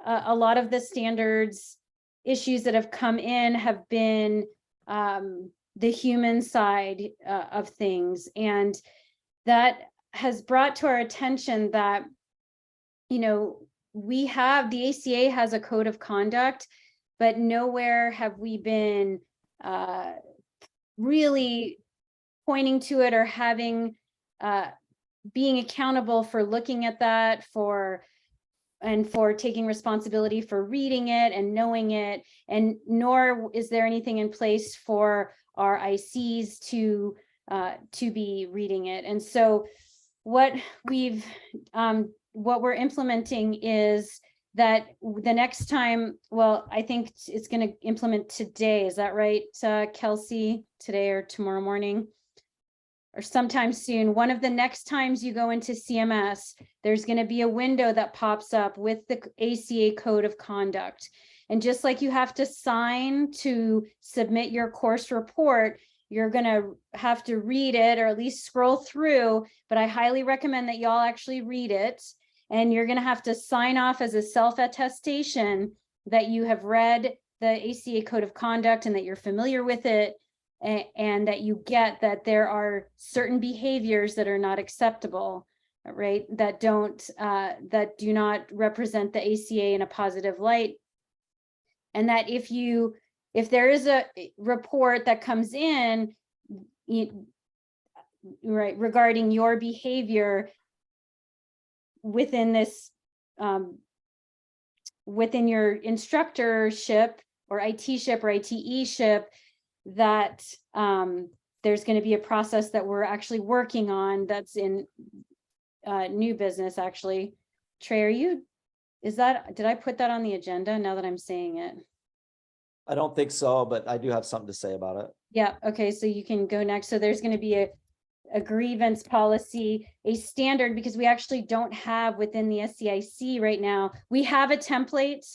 a lot of the standards issues that have come in have been the human side of things. And that has brought to our attention that, you know, the ACA has a code of conduct, but nowhere have we been really pointing to it or having being accountable for looking at that, for taking responsibility for reading it and knowing it, and nor is there anything in place for our ICs to be reading it. And so what we're implementing is that the next time, well, I think it's going to implement today. Is that right, Kelsey? Today or tomorrow morning? Or sometime soon, one of the next times you go into CMS, there's going to be a window that pops up with the ACA code of conduct. And just like you have to sign to submit your course report, you're going to have to read it or at least scroll through, but I highly recommend that y'all actually read it And you're going to have to sign off as a self-attestation that you have read the ACA Code of Conduct and that you're familiar with it, and that you get that there are certain behaviors that are not acceptable, right? That do not represent the ACA in a positive light. And that if there is a report that comes in, right, regarding your behavior within this, within your instructorship or IT-ship or ITE-ship, that there's going to be a process that we're actually working on that's in new business, actually. Trey, did I put that on the agenda now that I'm saying it? I don't think so, but I do have something to say about it. Yeah, okay, so you can go next. So there's going to be a grievance policy, a standard, because we actually don't have within the SEIC right now. We have a template,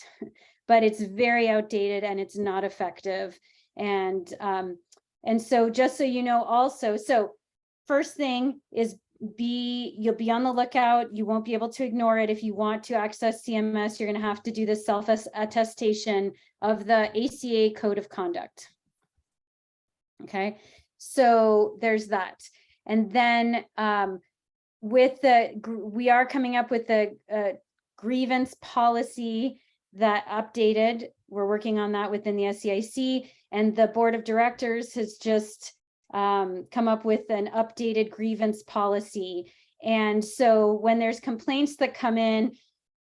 but it's very outdated and it's not effective. And so just so you know also, so first thing is you'll be on the lookout. You won't be able to ignore it. If you want to access CMS, you're going to have to do the self-attestation of the ACA Code of Conduct. Okay, so there's that. And then we are coming up with the grievance policy that updated. We're working on that within the SEIC, and the board of directors has just come up with an updated grievance policy. And so when there's complaints that come in,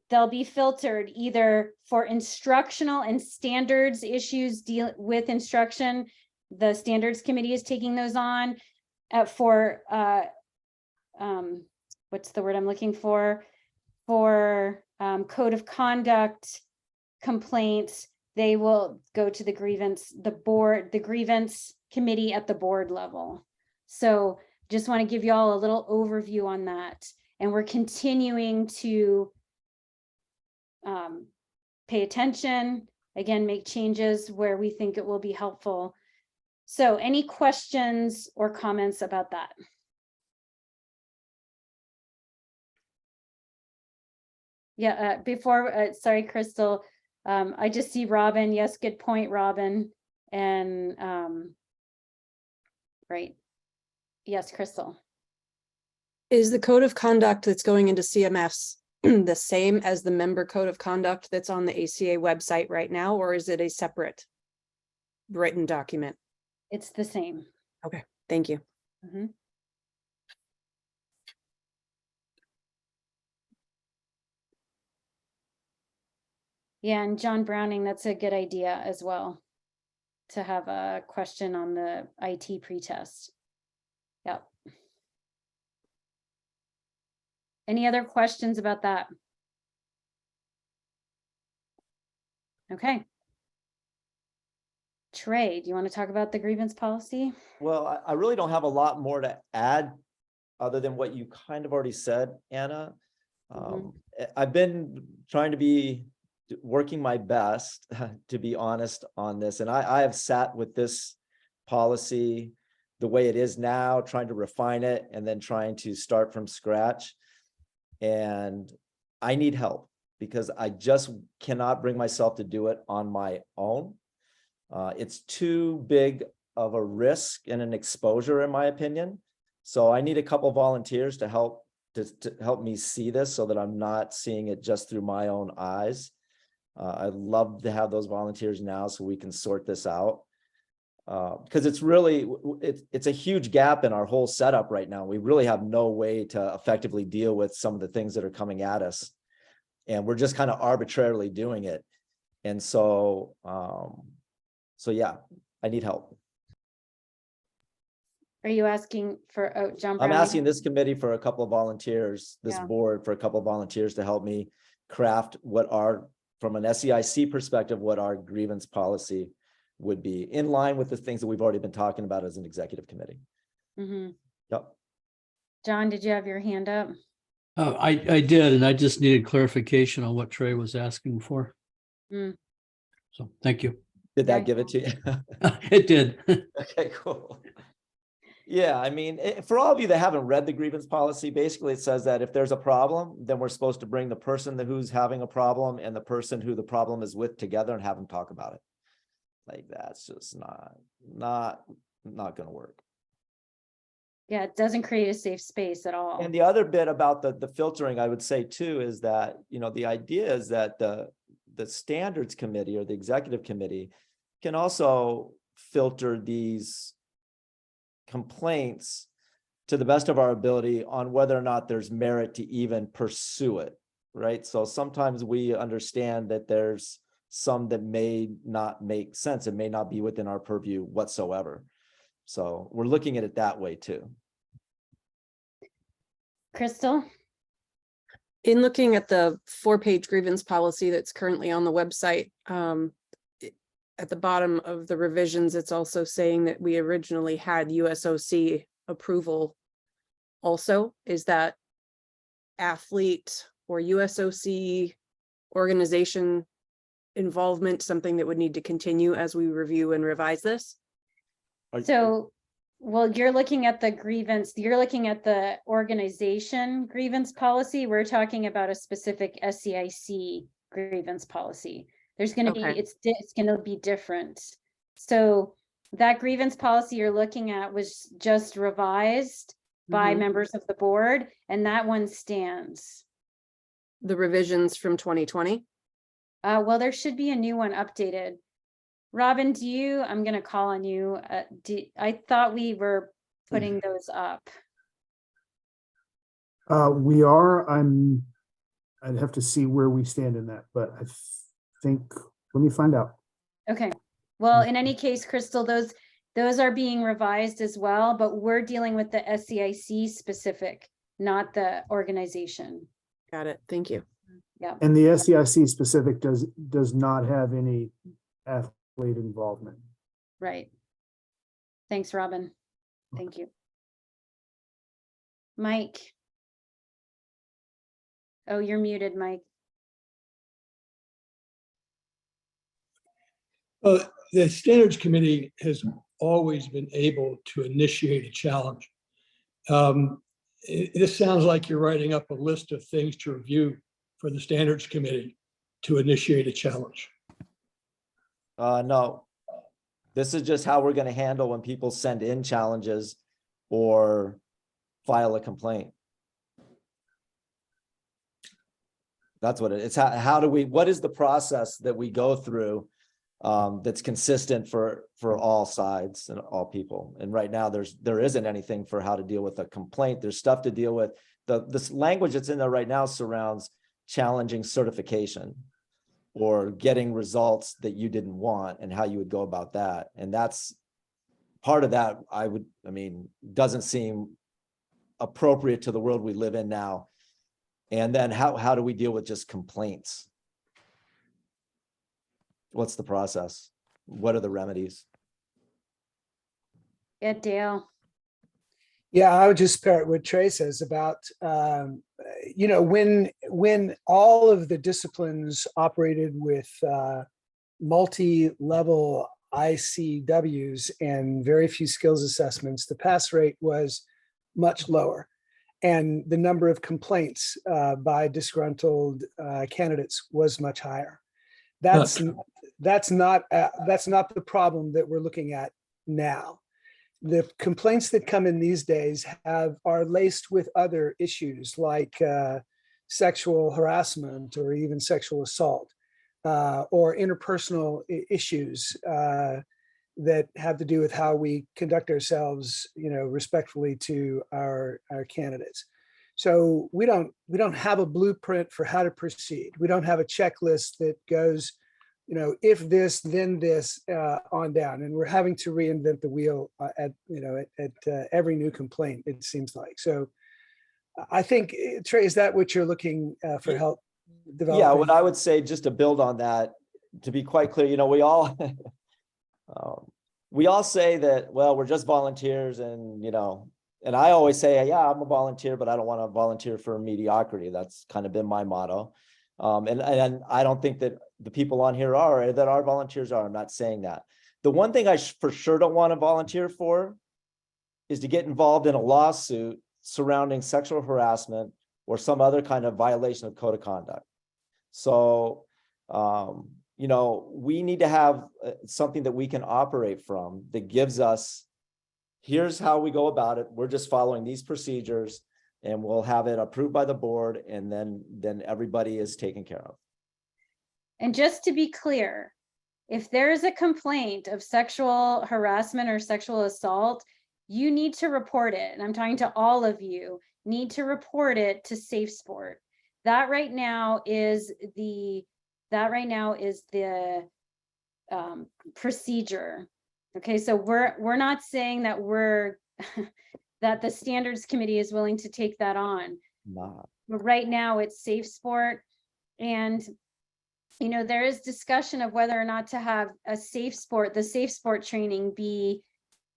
they'll be filtered either for instructional and standards issues with instruction. The standards committee is taking those on. For what's the word I'm looking for code of conduct complaints, they will go to the grievance committee at the board level. So just want to give you all a little overview on that. And we're continuing to pay attention, again, make changes where we think it will be helpful. So any questions or comments about that? Yeah, sorry, Crystal, I just see Robin. Yes, good point, Robin. And right. Yes, Crystal. Is the code of conduct that's going into CMS the same as the member code of conduct that's on the ACA website right now, or is it a separate written document? It's the same. Okay, thank you. Mm-hmm. Yeah, and John Browning, that's a good idea as well, to have a question on the IT pretest. Yep. Any other questions about that? Okay. Trey, do you want to talk about the grievance policy? Well, I really don't have a lot more to add other than what you kind of already said, Anna. I've been trying to be working my best, to be honest, on this. And I have sat with this policy the way it is now, trying to refine it and then trying to start from scratch. And I need help because I just cannot bring myself to do it on my own. It's too big of a risk and an exposure, in my opinion. So I need a couple volunteers to help me see this so that I'm not seeing it just through my own eyes. I'd love to have those volunteers now so we can sort this out. Because it's really, it's a huge gap in our whole setup right now. We really have no way to effectively deal with some of the things that are coming at us. And we're just kind of arbitrarily doing it. And so, so yeah, I need help. Are you asking for John Brown? I'm asking this committee for a couple of volunteers, this board for a couple of volunteers to help me craft what our, from an SEIC perspective, what our grievance policy would be in line with the things that we've already been talking about as an executive committee. Mm-hmm. Yep. John, did you have your hand up? I did, and I just needed clarification on what Trey was asking for. So thank you. Did that give it to you? It did. Okay, cool. Yeah, I mean, for all of you that haven't read the grievance policy, basically it says that if there's a problem, then we're supposed to bring the person who's having a problem and the person who the problem is with together and have them talk about it. Like that's just not going to work. Yeah, it doesn't create a safe space at all. And the other bit about the filtering, I would say too, is that, you know, the idea is that the standards committee or the executive committee can also filter these complaints to the best of our ability on whether or not there's merit to even pursue it, right? So sometimes we understand that there's some that may not make sense. It may not be within our purview whatsoever. So we're looking at it that way too. Crystal? In looking at the 4-page grievance policy that's currently on the website, at the bottom of the revisions, it's also saying that we originally had USOC approval also. Is that athlete or USOC organization involvement something that would need to continue as we review and revise this? So, well, you're looking at the grievance, you're looking at the organization grievance policy. We're talking about a specific SEIC grievance policy. There's going to be, Okay. it's going to be different. So that grievance policy you're looking at was just revised by Mhm. members of the board, and that one stands. The revisions from 2020? Well, there should be a new one updated. Robin, I'm going to call on you. I thought we were putting those up. We are. I'd have to see where we stand in that, but I think, let me find out. Okay. Well, in any case, Crystal, those are being revised as well, but we're dealing with the SEIC specific, not the organization. Got it. Thank you. Yeah. And the SEIC specific does not have any athlete involvement. Right. Thanks, Robin. Thank you. Mike. Oh, you're muted, Mike. The standards committee has always been able to initiate a challenge. This sounds like you're writing up a list of things to review for the standards committee to initiate a challenge. No, this is just how we're going to handle when people send in challenges or file a complaint. That's what it is. How do we, what is the process that we go through that's consistent for all sides and all people? And right now there isn't anything for how to deal with a complaint. There's stuff to deal with. This language that's in there right now surrounds challenging certification or getting results that you didn't want and how you would go about that. And that's part of that. Doesn't seem appropriate to the world we live in now. And then how do we deal with just complaints? What's the process? What are the remedies? Yeah, Dale. Yeah, I would just pair it what Trey says about, when all of the disciplines operated with multi-level ICWs and very few skills assessments, the pass rate was much lower. And the number of complaints by disgruntled candidates was much higher. That's not the problem that we're looking at now. The complaints that come in these days are laced with other issues like sexual harassment or even sexual assault or interpersonal issues that have to do with how we conduct ourselves, respectfully to our candidates. So we don't have a blueprint for how to proceed. We don't have a checklist that goes, if this, then this, on down. And we're having to reinvent the wheel at every new complaint, it seems like. So I think, Trey, is that what you're looking for help developing? Yeah, what I would say, just to build on that, to be quite clear, we all we all say that, well, we're just volunteers, and and I always say, yeah, I'm a volunteer, but I don't want to volunteer for mediocrity. That's kind of been my motto. And I don't think that the people on here are, that our volunteers are. I'm not saying that. The one thing I for sure don't want to volunteer for is to get involved in a lawsuit surrounding sexual harassment or some other kind of violation of code of conduct. So, you know, we need to have something that we can operate from that gives us, here's how we go about it. We're just following these procedures and we'll have it approved by the board, and then everybody is taken care of. And just to be clear, if there is a complaint of sexual harassment or sexual assault, you need to report it. And I'm talking to all of you, need to report it to Safe Sport. That right now is the procedure. Okay, so we're not saying that that the standards committee is willing to take that on. Not. But right now it's Safe Sport. And you know, there is discussion of whether or not to have the Safe Sport training be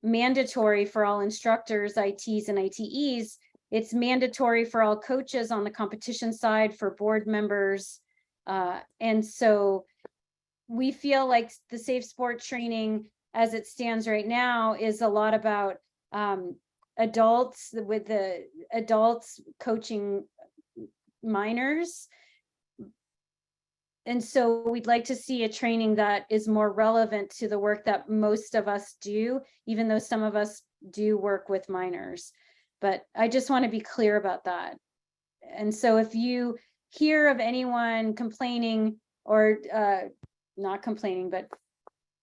mandatory for all instructors, ITs and ITEs. It's mandatory for all coaches on the competition side, for board members. And so we feel like the Safe Sport training as it stands right now is a lot about adults, with the adults coaching minors. And so we'd like to see a training that is more relevant to the work that most of us do, even though some of us do work with minors. But I just want to be clear about that. And so if you hear of anyone complaining or not complaining, but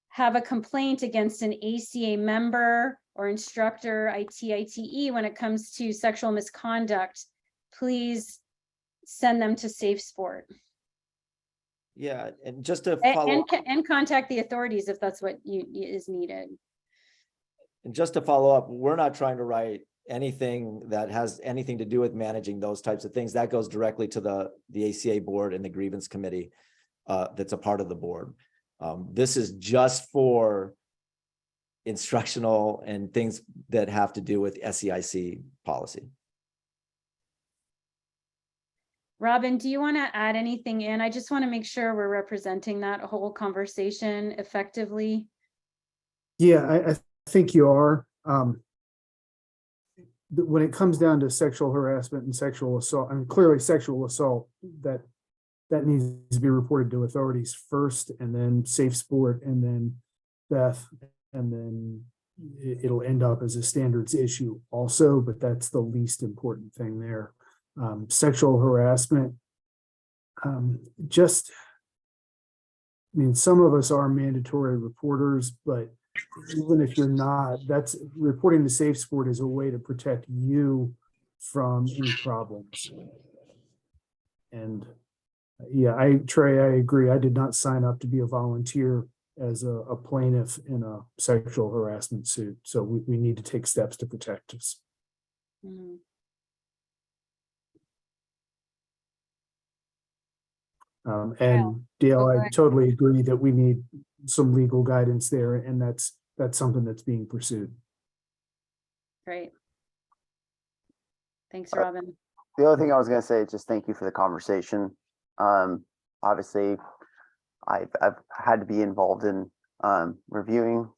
have a complaint against an ACA member or instructor, ITE, when it comes to sexual misconduct, please send them to Safe Sport. Yeah, and just to follow And contact the authorities if that's what is needed. And just to follow up, we're not trying to write anything that has anything to do with managing those types of things. That goes directly to the ACA board and the grievance committee that's a part of the board. This is just for instructional and things that have to do with SEIC policy. Robin, do you want to add anything in? I just want to make sure we're representing that whole conversation effectively. Yeah, I think you are. When it comes down to sexual harassment and sexual assault, I mean, clearly sexual assault, that needs to be reported to authorities first, and then Safe Sport, and then Beth, and then it'll end up as a standards issue also, but that's the least important thing there. Sexual harassment, I mean, some of us are mandatory reporters, but even if you're not, that's reporting to Safe Sport is a way to protect you from any problems. And yeah, Trey, I agree. I did not sign up to be a volunteer as a plaintiff in a sexual harassment suit. So we need to take steps to protect us. Mm-hmm. And Dale, I totally agree that we need some legal guidance there, and that's something that's being pursued. Great. Thanks, Robin. The other thing I was going to say is just thank you for the conversation. Obviously, I've had to be involved in reviewing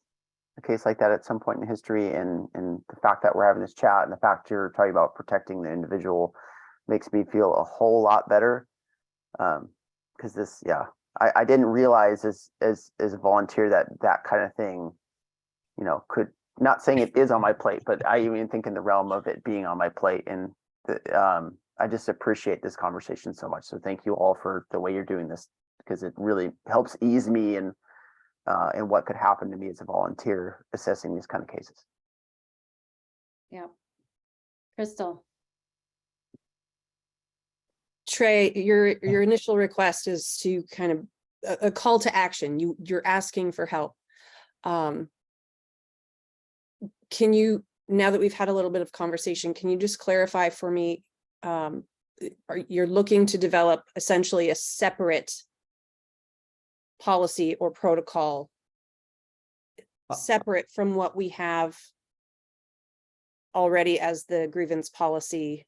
a case like that at some point in history, and the fact that we're having this chat and the fact you're talking about protecting the individual makes me feel a whole lot better. Because this, I didn't realize as a volunteer that kind of thing, you know, could, not saying it is on my plate, but I even think in the realm of it being on my plate. And I just appreciate this conversation so much. So thank you all for the way you're doing this, because it really helps ease me in what could happen to me as a volunteer assessing these kind of cases. Yeah. Crystal. Trey, your initial request is to kind of a call to action. You're asking for help. Can you, now that we've had a little bit of conversation, can you just clarify for me, you're looking to develop essentially a separate policy or protocol separate from what we have already as the grievance policy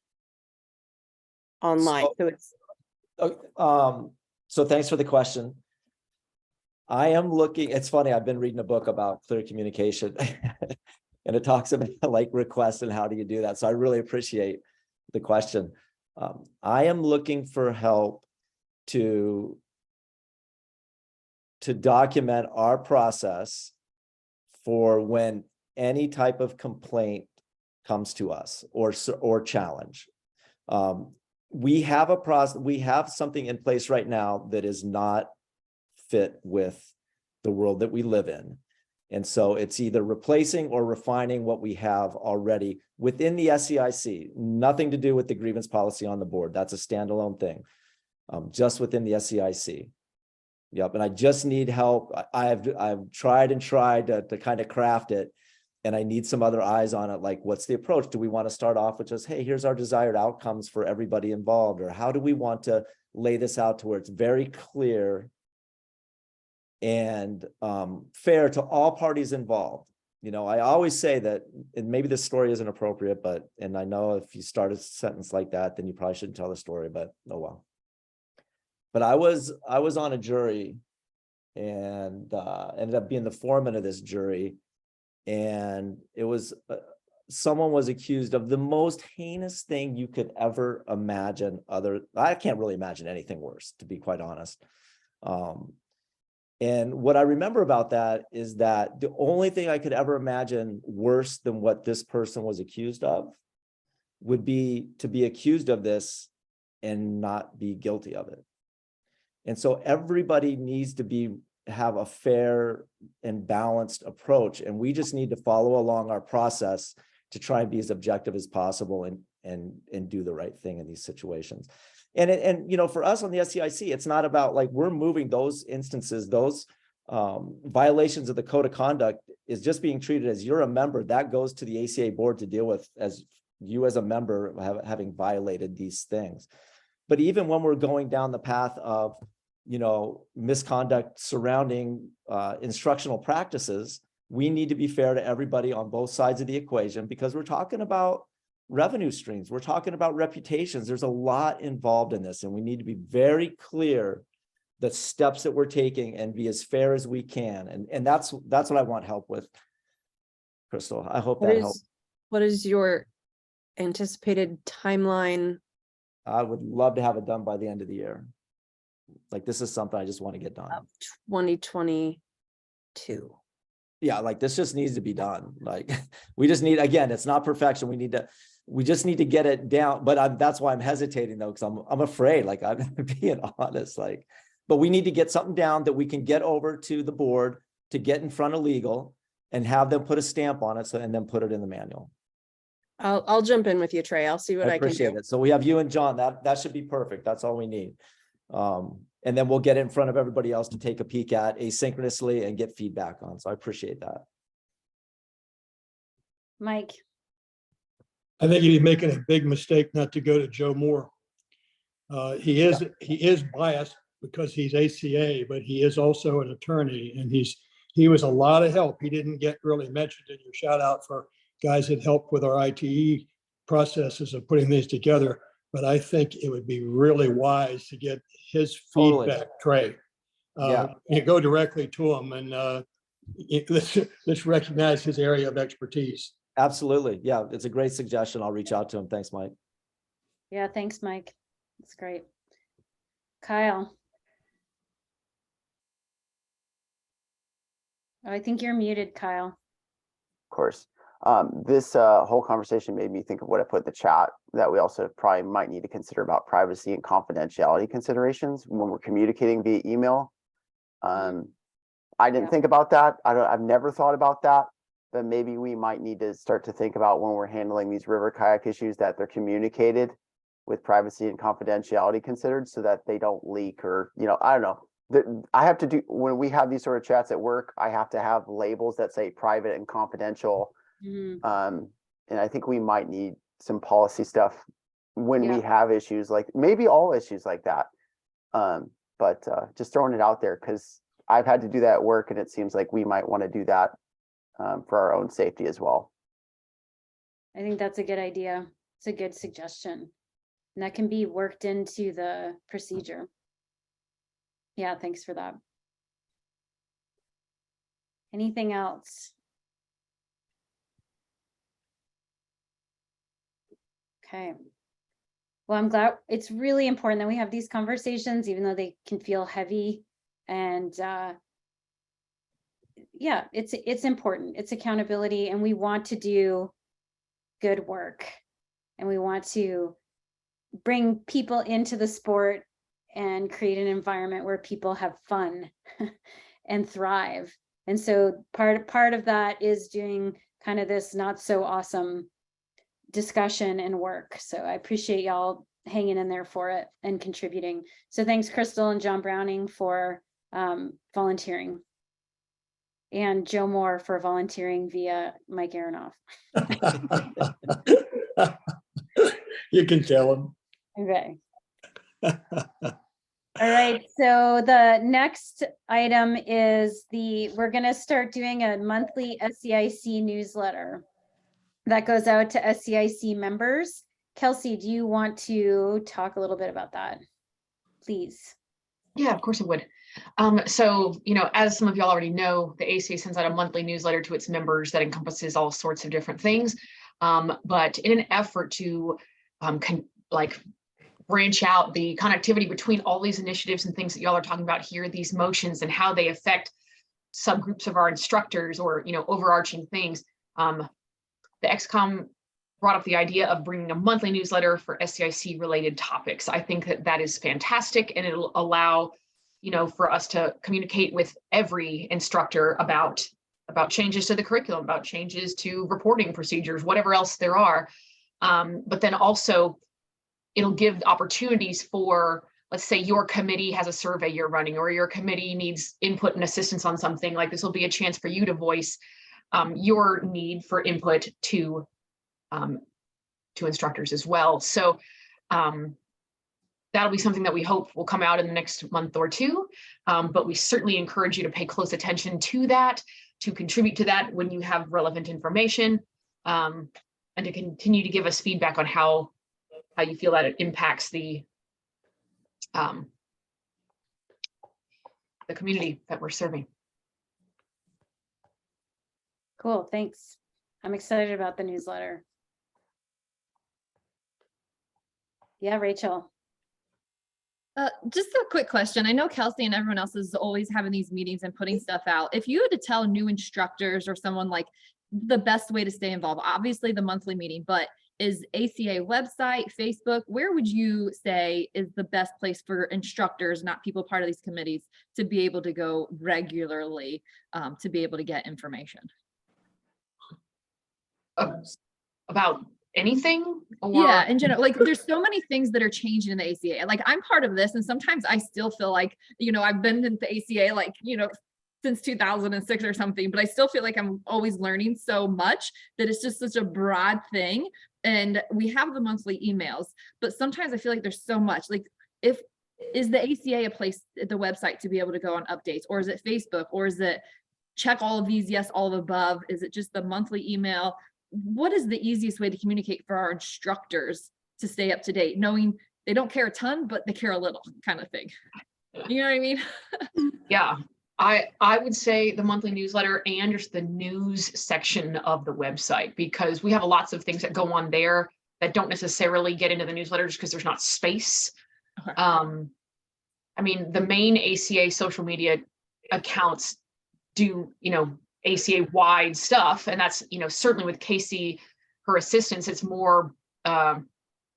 online? So thanks for the question. I am looking, it's funny, I've been reading a book about clear communication. And it talks about like requests and how do you do that. So I really appreciate the question. I am looking for help to document our process for when any type of complaint comes to us or challenge. We have a process, we have something in place right now that is not fit with the world that we live in. And so it's either replacing or refining what we have already within the SEIC, nothing to do with the grievance policy on the board. That's a standalone thing, just within the SEIC. Yep, and I just need help. I've tried and tried to kind of craft it, and I need some other eyes on it. Like, what's the approach? Do we want to start off with just, hey, here's our desired outcomes for everybody involved, or how do we want to lay this out to where it's very clear and fair to all parties involved? You know, I always say that, and maybe this story isn't appropriate, but, and I know if you start a sentence like that, then you probably shouldn't tell the story, but oh well. But I was on a jury and ended up being the foreman of this jury. And it was, someone was accused of the most heinous thing you could ever imagine. I can't really imagine anything worse, to be quite honest. And what I remember about that is that the only thing I could ever imagine worse than what this person was accused of would be to be accused of this and not be guilty of it. And so everybody needs to have a fair and balanced approach. And we just need to follow along our process to try and be as objective as possible and do the right thing in these situations. And you know, for us on the SEIC, it's not about like, we're moving those instances, those violations of the code of conduct is just being treated as you're a member. That goes to the ACA board to deal with as you as a member having violated these things. But even when we're going down the path of, you know, misconduct surrounding instructional practices, we need to be fair to everybody on both sides of the equation, because we're talking about revenue streams. We're talking about reputations. There's a lot involved in this, and we need to be very clear the steps that we're taking and be as fair as we can. And that's what I want help with, Crystal. I hope that helps. What is your anticipated timeline? I would love to have it done by the end of the year. Like, this is something I just want to get done. 2022. Yeah, like this just needs to be done. Like, we just need, again, it's not perfection. We just need to get it down. But that's why I'm hesitating though, because I'm afraid, like, I'm being honest, like, but we need to get something down that we can get over to the board to get in front of legal and have them put a stamp on it. So, and then put it in the manual. I'll jump in with you, Trey. I'll see what I can appreciate do. it. So we have you and John. That should be perfect. That's all we need. And then we'll get in front of everybody else to take a peek at asynchronously and get feedback on. So I appreciate that. Mike. I think you'd be making a big mistake not to go to Joe Moore. He is biased because he's ACA, but he is also an attorney, and he was a lot of help. He didn't get really mentioned in your shout out for guys that helped with our ITE processes of putting these together. But I think it would be really wise to get his feedback, Trey. You go directly to him, and let's recognize his area of expertise. Absolutely. Yeah, it's a great suggestion. I'll reach out to him. Thanks, Mike. Yeah, thanks, Mike. That's great. Kyle. Oh, I think you're muted, Kyle. Of course. This whole conversation made me think of what I put in the chat, that we also probably might need to consider about privacy and confidentiality considerations when we're communicating via email. I didn't think about that. I've never thought about that, but maybe we might need to start to think about when we're handling these river kayak issues that they're communicated with privacy and confidentiality considered, so that they don't leak, or, you know, I don't know. I have to do, when we have these sort of chats at work, I have to have labels that say private and confidential. And I think we might need some policy stuff when we have issues, like maybe all issues like that. But just throwing it out there, because I've had to do that at work, and it seems like we might want to do that for our own safety as well. I think that's a good idea. It's a good suggestion. And that can be worked into the procedure. Yeah, thanks for that. Anything else? Okay. Well, I'm glad. It's really important that we have these conversations, even though they can feel heavy. And yeah, it's important. It's accountability, and we want to do good work, and we want to bring people into the sport and create an environment where people have fun and thrive. And so part of that is doing kind of this not so awesome discussion and work. So I appreciate y'all hanging in there for it and contributing. So thanks, Crystal and John Browning, for volunteering, and Joe Moore for volunteering via Mike Aronoff. You can tell him. Okay. All right, so the next item is we're going to start doing a monthly SEIC newsletter that goes out to SEIC members. Kelsey, do you want to talk a little bit about that, please? Yeah, of course I would. So, as some of y'all already know, the ACA sends out a monthly newsletter to its members that encompasses all sorts of different things. But in an effort to branch out the connectivity between all these initiatives and things that y'all are talking about here, these motions and how they affect subgroups of our instructors or, overarching things, the XCOM brought up the idea of bringing a monthly newsletter for SEIC related topics. I think that is fantastic, and it'll allow, for us to communicate with every instructor about changes to the curriculum, about changes to reporting procedures, whatever else there are. But then also it'll give opportunities for, let's say your committee has a survey you're running, or your committee needs input and assistance on something. Like, this will be a chance for you to voice your need for input to instructors as well. So that'll be something that we hope will come out in the next month or two. But we certainly encourage you to pay close attention to that, to contribute to that when you have relevant information, and to continue to give us feedback on how you feel that it impacts the community that we're serving. Cool, thanks. I'm excited about the newsletter. Yeah, Rachel. Just a quick question. I know Kelsey and everyone else is always having these meetings and putting stuff out. If you had to tell new instructors or someone like the best way to stay involved, obviously the monthly meeting, but is ACA website, Facebook, where would you say is the best place for instructors, not people part of these committees, to be able to go regularly to be able to get information? About anything? Or... Yeah, in general, like there's so many things that are changing in the ACA. Like, I'm part of this, and sometimes I still feel like, I've been in the ACA, like, since 2006 or something, but I still feel like I'm always learning so much that it's just such a broad thing. And we have the monthly emails, but sometimes I feel like there's so much. Like, is the ACA a place at the website to be able to go on updates, or is it Facebook, or is it check all of these, yes, all of above? Is it just the monthly email? What is the easiest way to communicate for our instructors to stay up to date, knowing they don't care a ton, but they care a little, kind of thing? You know what I mean? Yeah, I would say the monthly newsletter and just the news section of the website, because we have lots of things that go on there that don't necessarily get into the newsletters because there's not space. Okay. I mean, the main ACA social media accounts do, ACA wide stuff. And that's, certainly with Casey, her assistants, it's more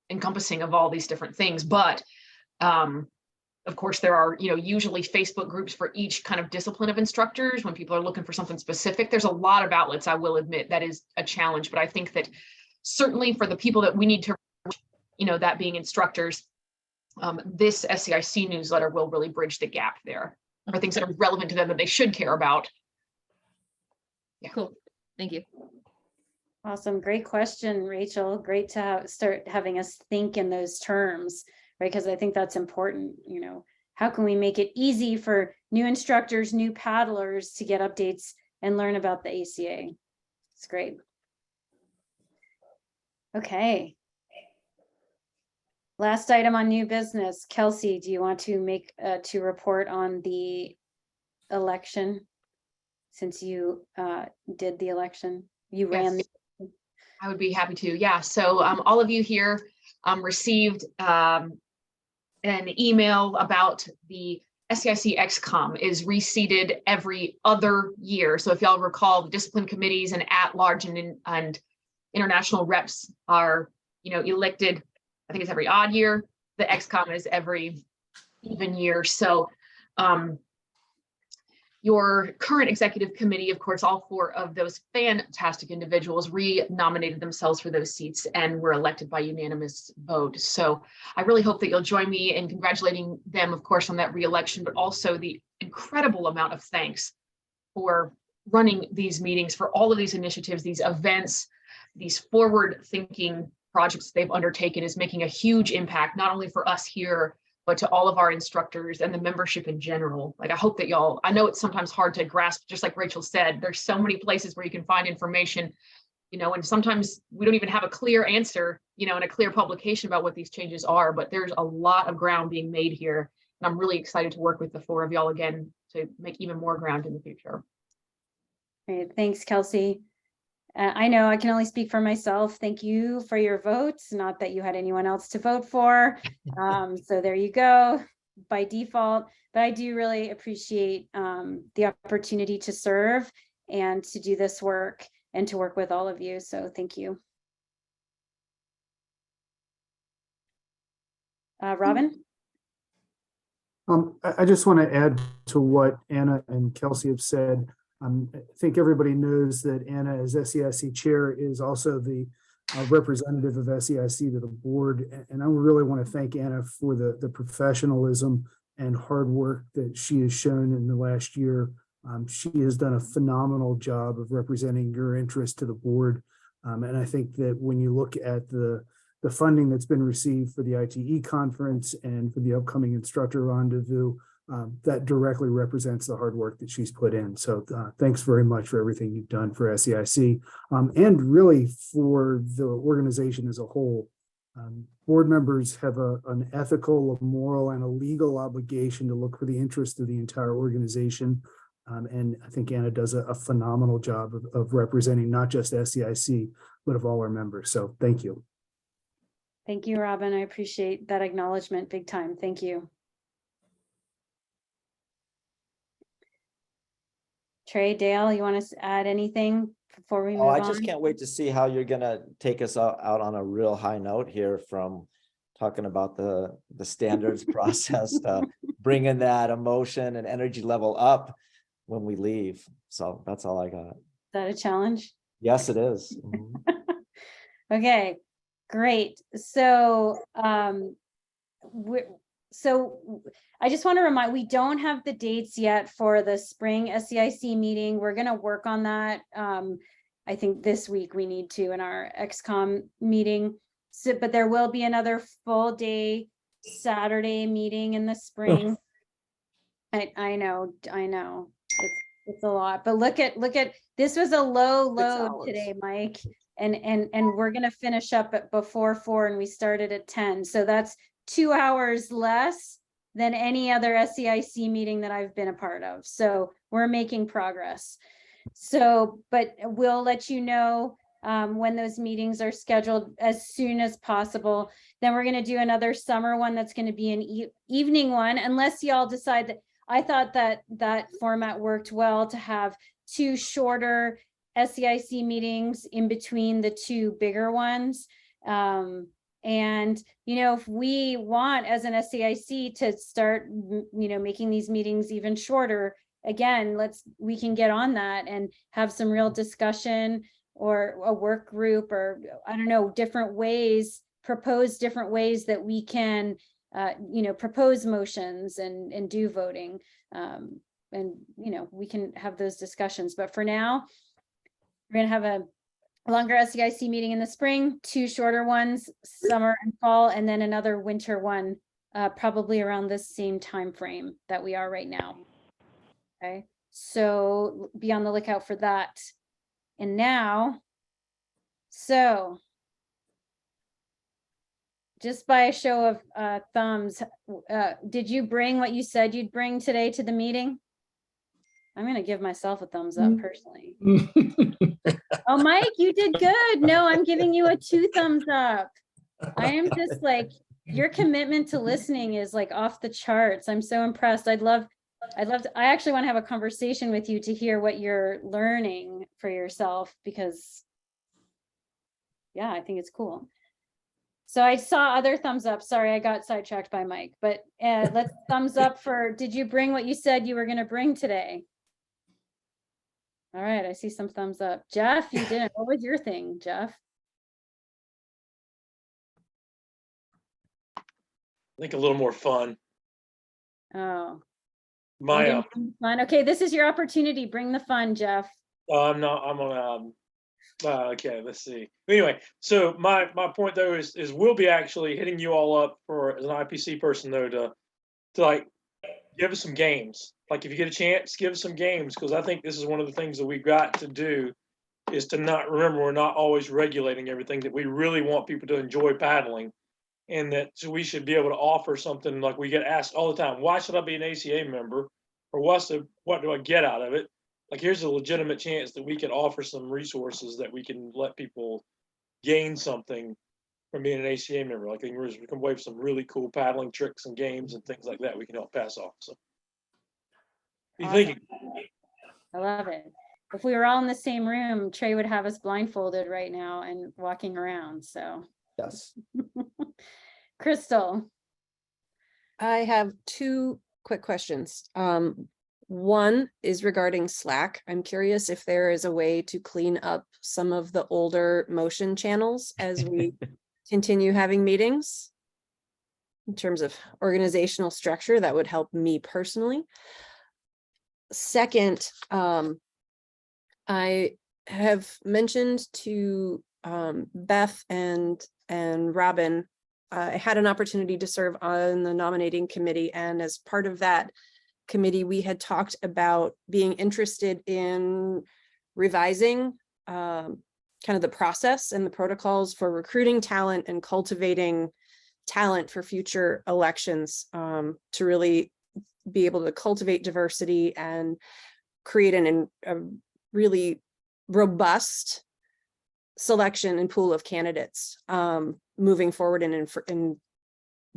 encompassing of all these different things. But of course, there are, usually Facebook groups for each kind of discipline of instructors when people are looking for something specific. There's a lot of outlets, I will admit, that is a challenge. But I think that certainly for the people that we need to, that being instructors, this SEIC newsletter will really bridge the gap there for things that are relevant to them that they should care about. Yeah. Cool. Thank you. Awesome. Great question, Rachel. Great to start having us think in those terms, right? Because I think that's important. How can we make it easy for new instructors, new paddlers to get updates and learn about the ACA? It's great. Okay. Last item on new business. Kelsey, do you want to to report on the election? Since you did the election, you ran. I would be happy to. Yeah. So all of you here received an email about the SEIC XCOM is reseated every other year. So if y'all recall, the discipline committees and at-large and international reps are, elected, I think it's every odd year. The XCOM is every even year. So your current executive committee, of course, all 4 of those fantastic individuals re-nominated themselves for those seats and were elected by unanimous vote. So I really hope that you'll join me in congratulating them, of course, on that re-election, but also the incredible amount of thanks for running these meetings, for all of these initiatives, these events, these forward-thinking projects they've undertaken is making a huge impact, not only for us here, but to all of our instructors and the membership in general. Like, I hope that y'all, I know it's sometimes hard to grasp, just like Rachel said, there's so many places where you can find information, and sometimes we don't even have a clear answer, and a clear publication about what these changes are, but there's a lot of ground being made here. And I'm really excited to work with the 4 of y'all again to make even more ground in the future. Great. Thanks, Kelsey. I know I can only speak for myself. Thank you for your votes. Not that you had anyone else to vote for. So there you go by default. But I do really appreciate the opportunity to serve and to do this work and to work with all of you. So thank you. Robin? I just want to add to what Anna and Kelsey have said. I think everybody knows that Anna, as SEIC chair, is also the representative of SEIC to the board. And I really want to thank Anna for the professionalism and hard work that she has shown in the last year. She has done a phenomenal job of representing your interest to the board. And I think that when you look at the funding that's been received for the ITE conference and for the upcoming instructor rendezvous, that directly represents the hard work that she's put in. So thanks very much for everything you've done for SEIC and really for the organization as a whole. Board members have an ethical, a moral, and a legal obligation to look for the interest of the entire organization. And I think Anna does a phenomenal job of representing not just SEIC, but of all our members. So thank you. Thank you, Robin. I appreciate that acknowledgement big time. Thank you. Trey, Dale, you want to add anything before we move on? I just can't wait to see how you're gonna take us out on a real high note here, from talking about the standards process to bringing that emotion and energy level up when we leave. So that's all I got. Is that a challenge? Yes, it is. Mhm. Okay, great. So I just want to remind, we don't have the dates yet for the spring SEIC meeting. We're going to work on that. I think this week we need to in our XCOM meeting. So, but there will be another full day Saturday meeting in the spring. I know. It's a lot, but look at this was a low load today, Mike. And we're going to finish up at before 4 and we started at 10. So that's 2 hours less than any other SEIC meeting that I've been a part of. So we're making progress. So, but we'll let you know when those meetings are scheduled as soon as possible. Then we're going to do another summer one that's going to be an evening one, unless y'all decide that. I thought that format worked well to have 2 shorter SEIC meetings in between the 2 bigger ones. And, if we want as an SEIC to start, making these meetings even shorter, again, we can get on that and have some real discussion or a work group, or I don't know, propose different ways that we can, propose motions and do voting. And, we can have those discussions. But for now, we're going to have a longer SEIC meeting in the spring, 2 shorter ones, summer and fall, and then another winter one, probably around the same time frame that we are right now. Okay, so be on the lookout for that. And now, so just by a show of thumbs, did you bring what you said you'd bring today to the meeting? I'm going to give myself a thumbs up personally. Oh, Mike, you did good. No, I'm giving you a 2 thumbs up. I am just like, your commitment to listening is like off the charts. I'm so impressed. I actually want to have a conversation with you to hear what you're learning for yourself, because yeah, I think it's cool. So I saw other thumbs up. Sorry, I got sidetracked by Mike, but let's thumbs up for, did you bring what you said you were going to bring today? All right, I see some thumbs up. Jeff, you didn't. What was your thing, Jeff? I think a little more fun. Oh, My, well, fun. Okay, this is your opportunity. Bring the fun, Jeff. I'm on, okay, let's see. Anyway, so my point though is we'll be actually hitting you all up for, as an IPC person though, to like give us some games. Like if you get a chance, give us some games, because I think this is one of the things that we've got to do, is to not remember we're not always regulating everything, that we really want people to enjoy paddling, and that so we should be able to offer something. Like we get asked all the time, why should I be an ACA member, or what do I get out of it? Like here's a legitimate chance that we can offer some resources that we can let people gain something from being an ACA member. Like we can waive some really cool paddling tricks and games and things like that we can help pass off. So be thinking. I love it. If we were all in the same room, Trey would have us blindfolded right now and walking around. So yes. Crystal. I have 2 quick questions. One is regarding Slack. I'm curious if there is a way to clean up some of the older motion channels as we continue having meetings. In terms of organizational structure, that would help me personally. Second, I have mentioned to Beth and Robin, I had an opportunity to serve on the nominating committee, and as part of that committee, we had talked about being interested in revising kind of the process and the protocols for recruiting talent and cultivating talent for future elections, to really be able to cultivate diversity and create a really robust selection and pool of candidates moving forward, and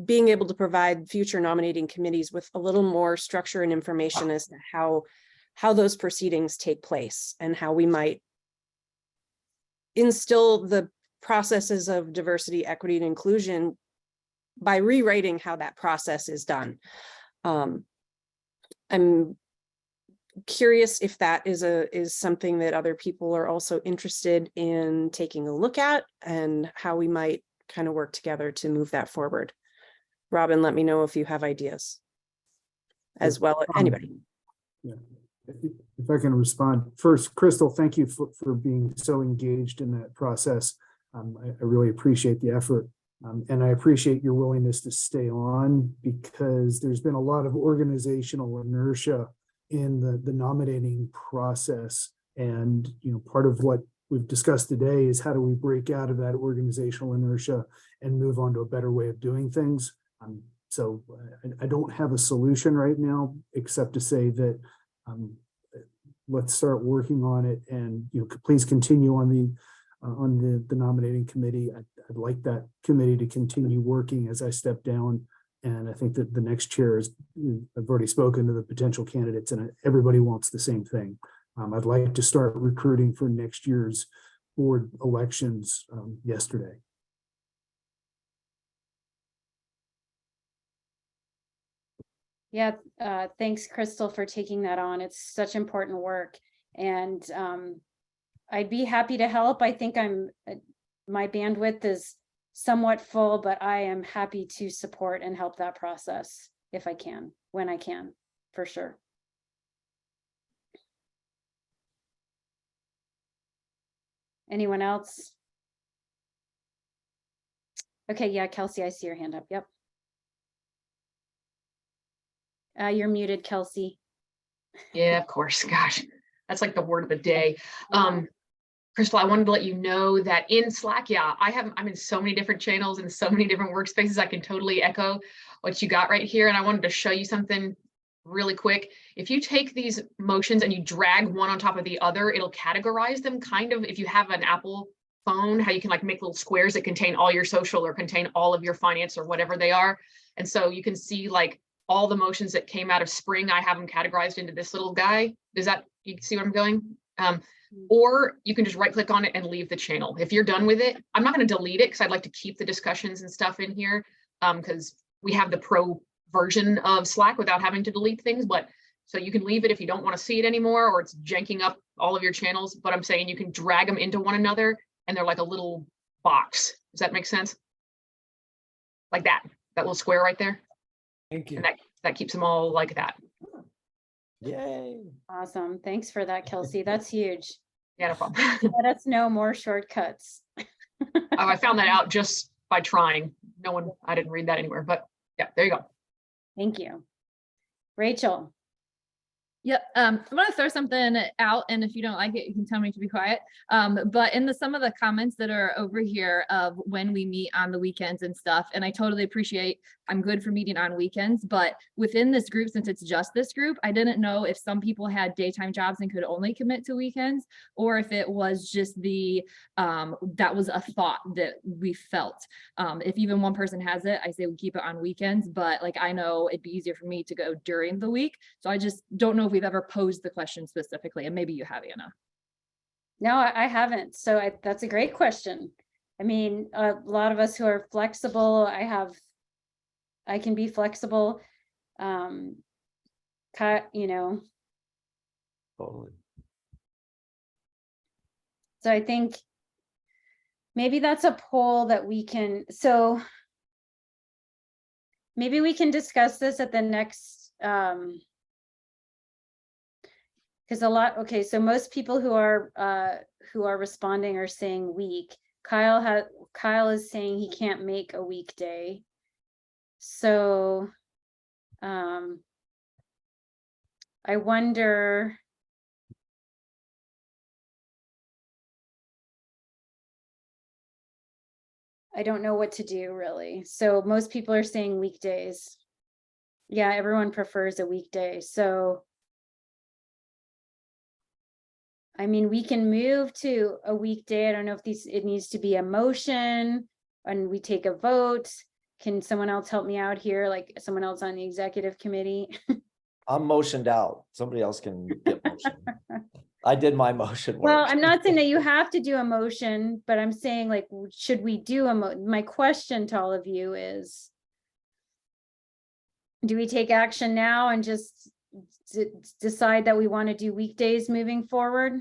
being able to provide future nominating committees with a little more structure and information as to how those proceedings take place and how we might instill the processes of diversity, equity, and inclusion by rewriting how that process is done. I'm curious if that is something that other people are also interested in taking a look at, and how we might kind of work together to move that forward. Robin, let me know if you have ideas as well. Anybody. Yeah. If I can respond first, Crystal, thank you for being so engaged in that process. I really appreciate the effort. And I appreciate your willingness to stay on, because there's been a lot of organizational inertia in the nominating process. And, part of what we've discussed today is how do we break out of that organizational inertia and move on to a better way of doing things. So I don't have a solution right now, except to say that let's start working on it, and please continue on the nominating committee. I'd like that committee to continue working as I step down, and I think that the next chair is, I've already spoken to the potential candidates, and everybody wants the same thing. I'd like to start recruiting for next year's board elections yesterday. Yeah, thanks, Crystal, for taking that on. It's such important work, and I'd be happy to help. I think my bandwidth is somewhat full, but I am happy to support and help that process if I can, when I can, for sure. Anyone else? Okay, yeah, Kelsey, I see your hand up. Yep. You're muted, Kelsey. Yeah, of course. Gosh, that's like the word of the day. Crystal, I wanted to let you know that in Slack, yeah, I'm in so many different channels and so many different workspaces. I can totally echo what you got right here. And I wanted to show you something really quick. If you take these motions and you drag one on top of the other, it'll categorize them kind of, if you have an Apple phone, how you can like make little squares that contain all your social or contain all of your finance or whatever they are. And so you can see like all the motions that came out of spring, I have them categorized into this little guy. Does that, you see where I'm going? Or you can just right click on it and leave the channel. If you're done with it, I'm not going to delete it because I'd like to keep the discussions and stuff in here because we have the pro version of Slack without having to delete things. But so you can leave it if you don't want to see it anymore or it's janking up all of your channels. But I'm saying you can drag them into one another and they're like a little box. Does that make sense? Like that little square right there. Thank you. And that keeps them all like that. Yay. Awesome. Thanks for that, Kelsey. That's huge. Yeah, no problem. Let us know more shortcuts. I found that out just by trying. I didn't read that anywhere, but yeah, there you go. Thank you. Rachel. Yep. I'm gonna throw something out, and if you don't like it, you can tell me to be quiet. But in some of the comments that are over here of when we meet on the weekends and stuff, and I totally appreciate, I'm good for meeting on weekends, but within this group, since it's just this group, I didn't know if some people had daytime jobs and could only commit to weekends, or if it was just that was a thought that we felt. If even one person has it, I say we keep it on weekends, but like, I know it'd be easier for me to go during the week. So I just don't know if we've ever posed the question specifically, and maybe you have, Anna. No, I haven't. So that's a great question. I mean, a lot of us who are flexible, I can be flexible. You know. Totally. So I think maybe that's a poll that we can, so maybe we can discuss this at the next, because okay, so most people who are responding are saying week. Kyle is saying he can't make a weekday. So I wonder, I don't know what to do really. So most people are saying weekdays. Yeah, everyone prefers a weekday. So I mean, we can move to a weekday. I don't know if it needs to be a motion and we take a vote. Can someone else help me out here? Like someone else on the executive committee? I'm motioned out. Somebody else can get motion. I did my motion work. Well, I'm not saying that you have to do a motion, but I'm saying like, should we do my question to all of you is, do we take action now and just decide that we want to do weekdays moving forward?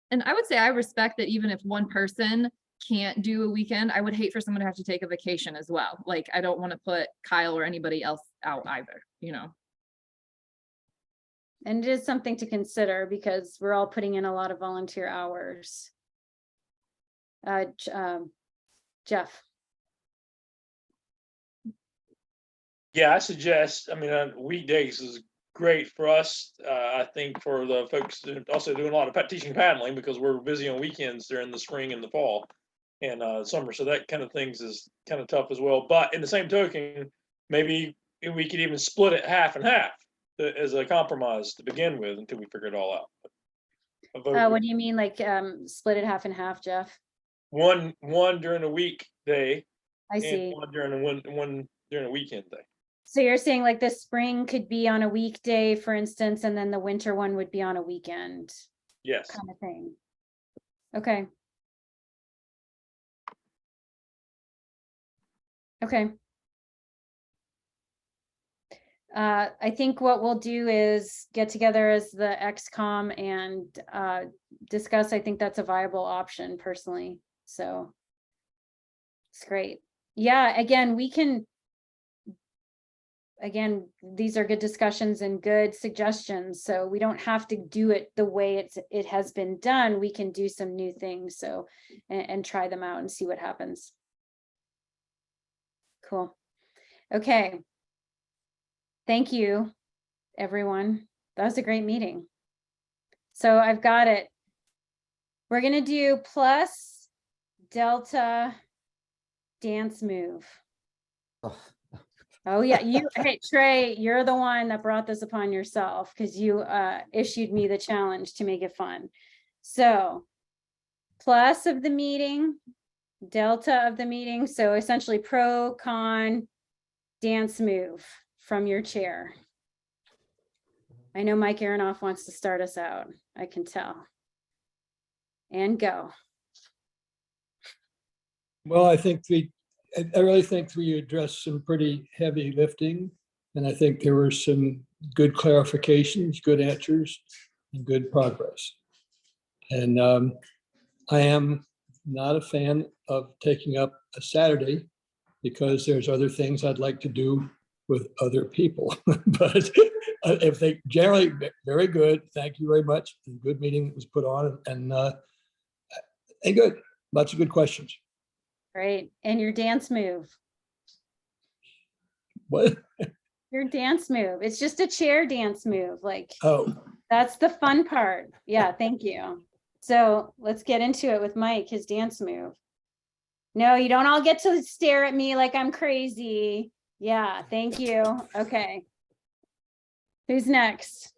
And I would say I respect that even if one person can't do a weekend, I would hate for someone to have to take a vacation as well. Like, I don't want to put Kyle or anybody else out either, you know? And it is something to consider because we're all putting in a lot of volunteer hours. Jeff. Yeah, I suggest, I mean, weekdays is great for us. I think for the folks that also doing a lot of teaching paddling because we're busy on weekends during the spring and the fall and summer. So that kind of things is kind of tough as well. But in the same token, maybe we could even split it half and half as a compromise to begin with until we figure it all out. What do you mean, like split it half and half, Jeff? One during a weekday. I see. And one during a weekend day. So you're saying like the spring could be on a weekday, for instance, and then the winter one would be on a weekend. Yes. Kind of thing. Okay. Okay. I think what we'll do is get together as the XCOM and discuss. I think that's a viable option personally. So it's great. Yeah, again, these are good discussions and good suggestions. So we don't have to do it the way it has been done. We can do some new things. So, and try them out and see what happens. Cool. Okay. Thank you, everyone. That was a great meeting. So I've got it. We're going to do plus delta dance move. Oh, yeah, hey, Trey, you're the one that brought this upon yourself because you issued me the challenge to make it fun. So plus of the meeting, delta of the meeting. So essentially pro, con, dance move from your chair. I know Mike Aronoff wants to start us out. I can tell. And go. Well, I really think we addressed some pretty heavy lifting. And I think there were some good clarifications, good answers, and good progress. And I am not a fan of taking up a Saturday because there's other things I'd like to do with other people. But if they generally very good, thank you very much. Good meeting was put on and good, lots of good questions. Great. And your dance move. What? Your dance move. It's just a chair dance move. Like, oh, that's the fun part. Yeah, thank you. So let's get into it with Mike, his dance move. No, you don't all get to stare at me like I'm crazy. Yeah, thank you. Okay. Who's next?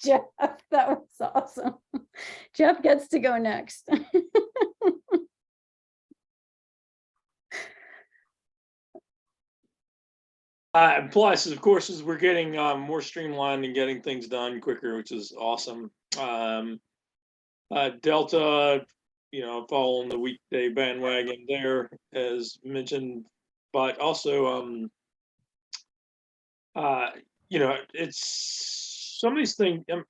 Jeff, that was awesome. Jeff gets to go next. Plus, of course, as we're getting more streamlined and getting things done quicker, which is awesome. Delta, following the weekday bandwagon there, as mentioned, but also, it's some of these things. I'm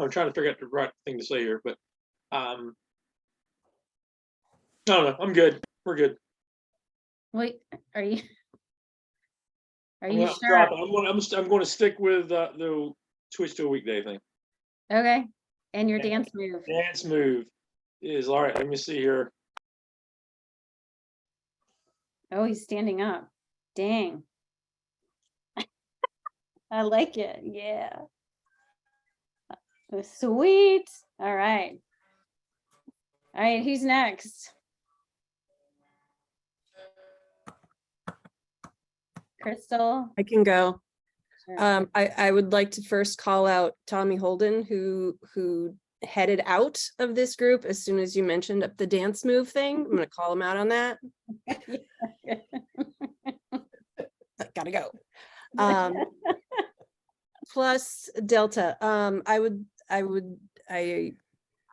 trying to figure out the right thing to say here, but I don't know. I'm good. We're good. Wait, are you I'm sure? drop it. I'm going to stick with the switch to a weekday thing. Okay. And your dance move. Dance move is all right. Let me see here. Oh, he's standing up. Dang. I like it. Yeah. Sweet. All right. All right, who's next? Crystal. I can go. Sure. I would like to first call out Tommy Holden, who headed out of this group as soon as you mentioned the dance move thing. I'm going to call him out on that. Gotta go. Plus Delta. I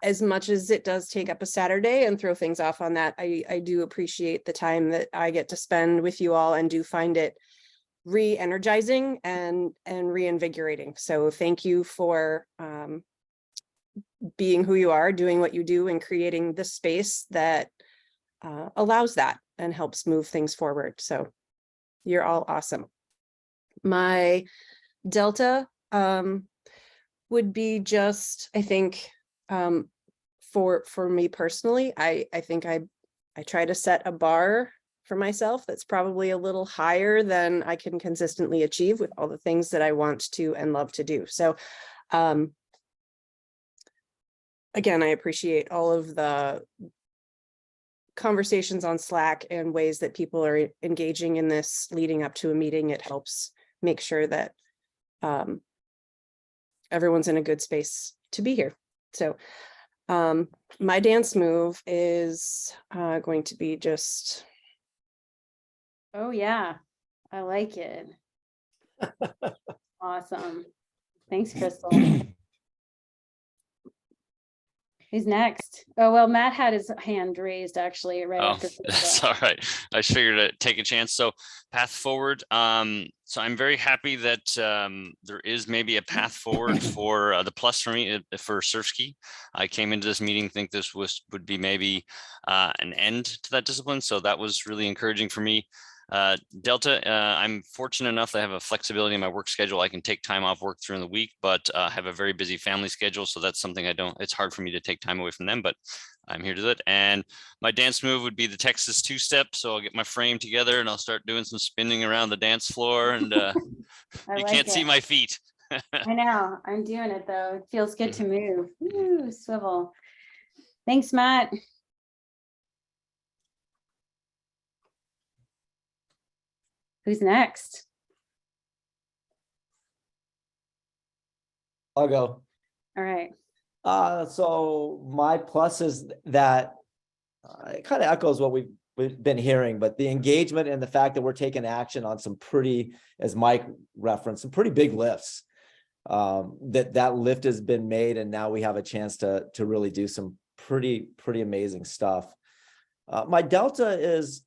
as much as it does take up a Saturday and throw things off on that, I do appreciate the time that I get to spend with you all and do find it re-energizing and reinvigorating. So thank you for being who you are, doing what you do, and creating the space that allows that and helps move things forward. So you're all awesome. My Delta would be just, I think, for me personally, I think I try to set a bar for myself that's probably a little higher than I can consistently achieve with all the things that I want to and love to do. So again, I appreciate all of the conversations on Slack and ways that people are engaging in this leading up to a meeting. It helps make sure that everyone's in a good space to be here. So my dance move is going to be just. Oh yeah, I like it. Awesome. Thanks, Crystal. Who's next? Oh, well, Matt had his hand raised actually right after. That's all right. I just figured to take a chance. So path forward. So I'm very happy that there is maybe a path forward for the plus for me for surf ski. I came into this meeting, think this would be maybe an end to that discipline. So that was really encouraging for me. Delta, I'm fortunate enough that I have a flexibility in my work schedule. I can take time off work during the week, but have a very busy family schedule. So that's something it's hard for me to take time away from them, but I'm here to do it. And my dance move would be the Texas two-step. So I'll get my frame together and I'll start doing some spinning around the dance floor, and you can't see my feet. I know, I'm doing it though. It feels good to move. Ooh, swivel. Thanks, Matt. Who's next? I'll go. All right. So my plus is that it kind of echoes what we've been hearing, but the engagement and the fact that we're taking action on some pretty, as Mike referenced, some pretty big lifts. That lift has been made, and now we have a chance to really do some pretty amazing stuff. My delta is,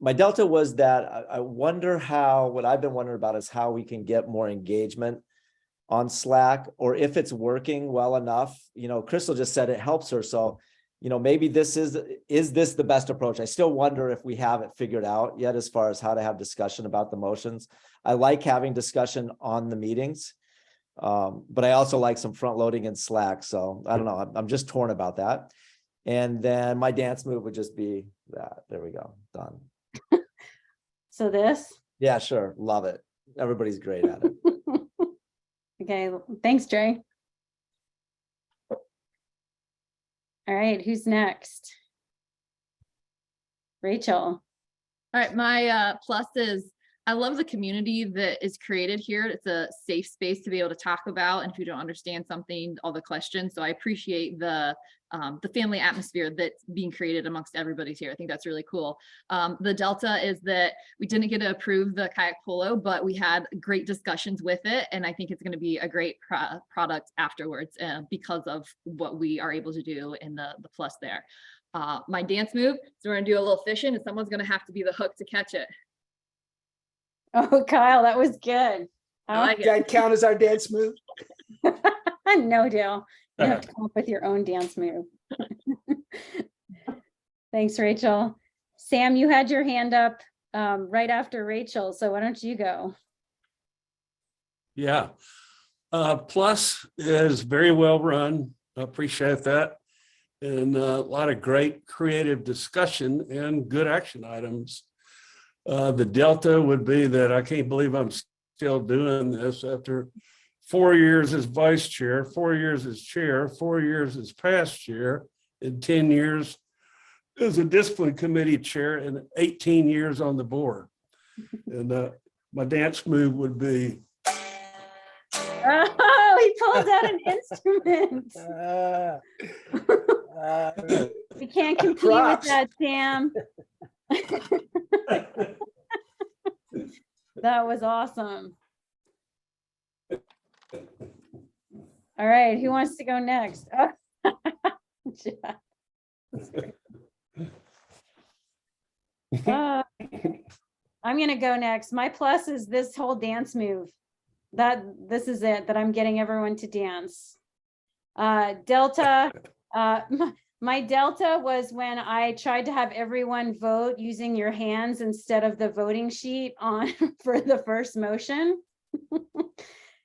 my delta was that I wonder how, what I've been wondering about is how we can get more engagement on Slack, or if it's working well enough. You know, Crystal just said it helps her. So, you know, maybe this is this the best approach? I still wonder if we have it figured out yet as far as how to have discussion about the motions. I like having discussion on the meetings, but I also like some front loading in Slack. So I don't know, I'm just torn about that. And then my dance move would just be that. There we go, done. So this? Yeah, sure, love it. Everybody's great at it. Okay, thanks, Jay. All right, who's next? Rachel. All right, my plus is I love the community that is created here. It's a safe space to be able to talk about, and if you don't understand something, all the questions. So I appreciate the family atmosphere that's being created amongst everybody's here. I think that's really cool. The delta is that we didn't get to approve the kayak polo, but we had great discussions with it, and I think it's going to be a great product afterwards because of what we are able to do in the plus there. My dance move, so we're going to do a little fishing, and someone's going to have to be the hook to catch it. Oh, Kyle, that was good. That count as our dance move? No, Dale. You have to come up with your own dance move. Thanks, Rachel. Sam, you had your hand up right after Rachel, so why don't you go? Yeah. Plus is very well run. I appreciate that. And a lot of great creative discussion and good action items. The delta would be that I can't believe I'm still doing this after 4 years as vice chair, 4 years as chair, 4 years as past chair, and 10 years as a discipline committee chair, and 18 years on the board. And my dance move would be. Oh, he pulled out an instrument. We can't compete with that, Sam. That was awesome. All right, who wants to go next? I'm gonna go next. My plus is this whole dance move. This is it, that I'm getting everyone to dance. Delta, my delta was when I tried to have everyone vote using your hands instead of the voting sheet on for the first motion.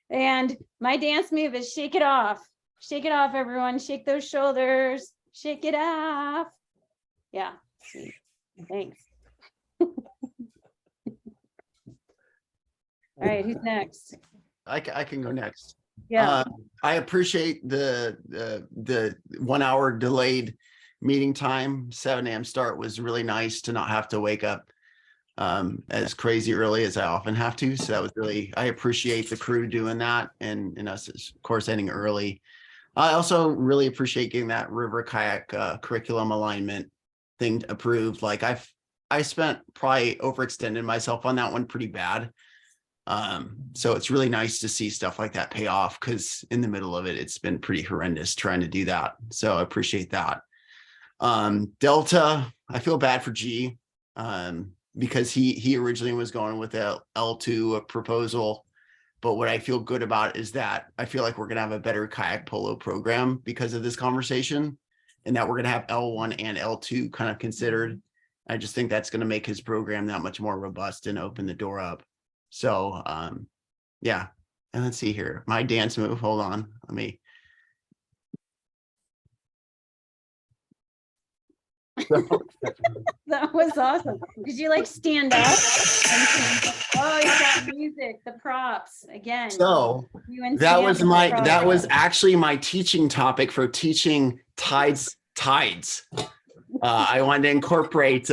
And my dance move is shake it off. Shake it off, everyone. Shake those shoulders. Shake it off. Yeah, sweet. Thanks. All right, who's next? I can go next. Yeah. I appreciate the 1 hour delayed meeting time. 7 a.m. start was really nice to not have to wake up as crazy early as I often have to. So that was really, I appreciate the crew doing that, and us, of course, ending early. I also really appreciate getting that river kayak curriculum alignment thing approved. Like I spent probably overextended myself on that one pretty bad. So it's really nice to see stuff like that pay off, because in the middle of it, it's been pretty horrendous trying to do that. So I appreciate that. Delta, I feel bad for G, because he originally was going with a L2 proposal. But what I feel good about is that I feel like we're going to have a better kayak polo program because of this conversation, and that we're going to have L1 and L2 kind of considered. I just think that's going to make his program that much more robust and open the door up. So, yeah. And let's see here. My dance move. Hold on. Let me. That was awesome. Did you like stand up? Oh, you got music, the props again. So that was actually my teaching topic for teaching tides. I wanted to incorporate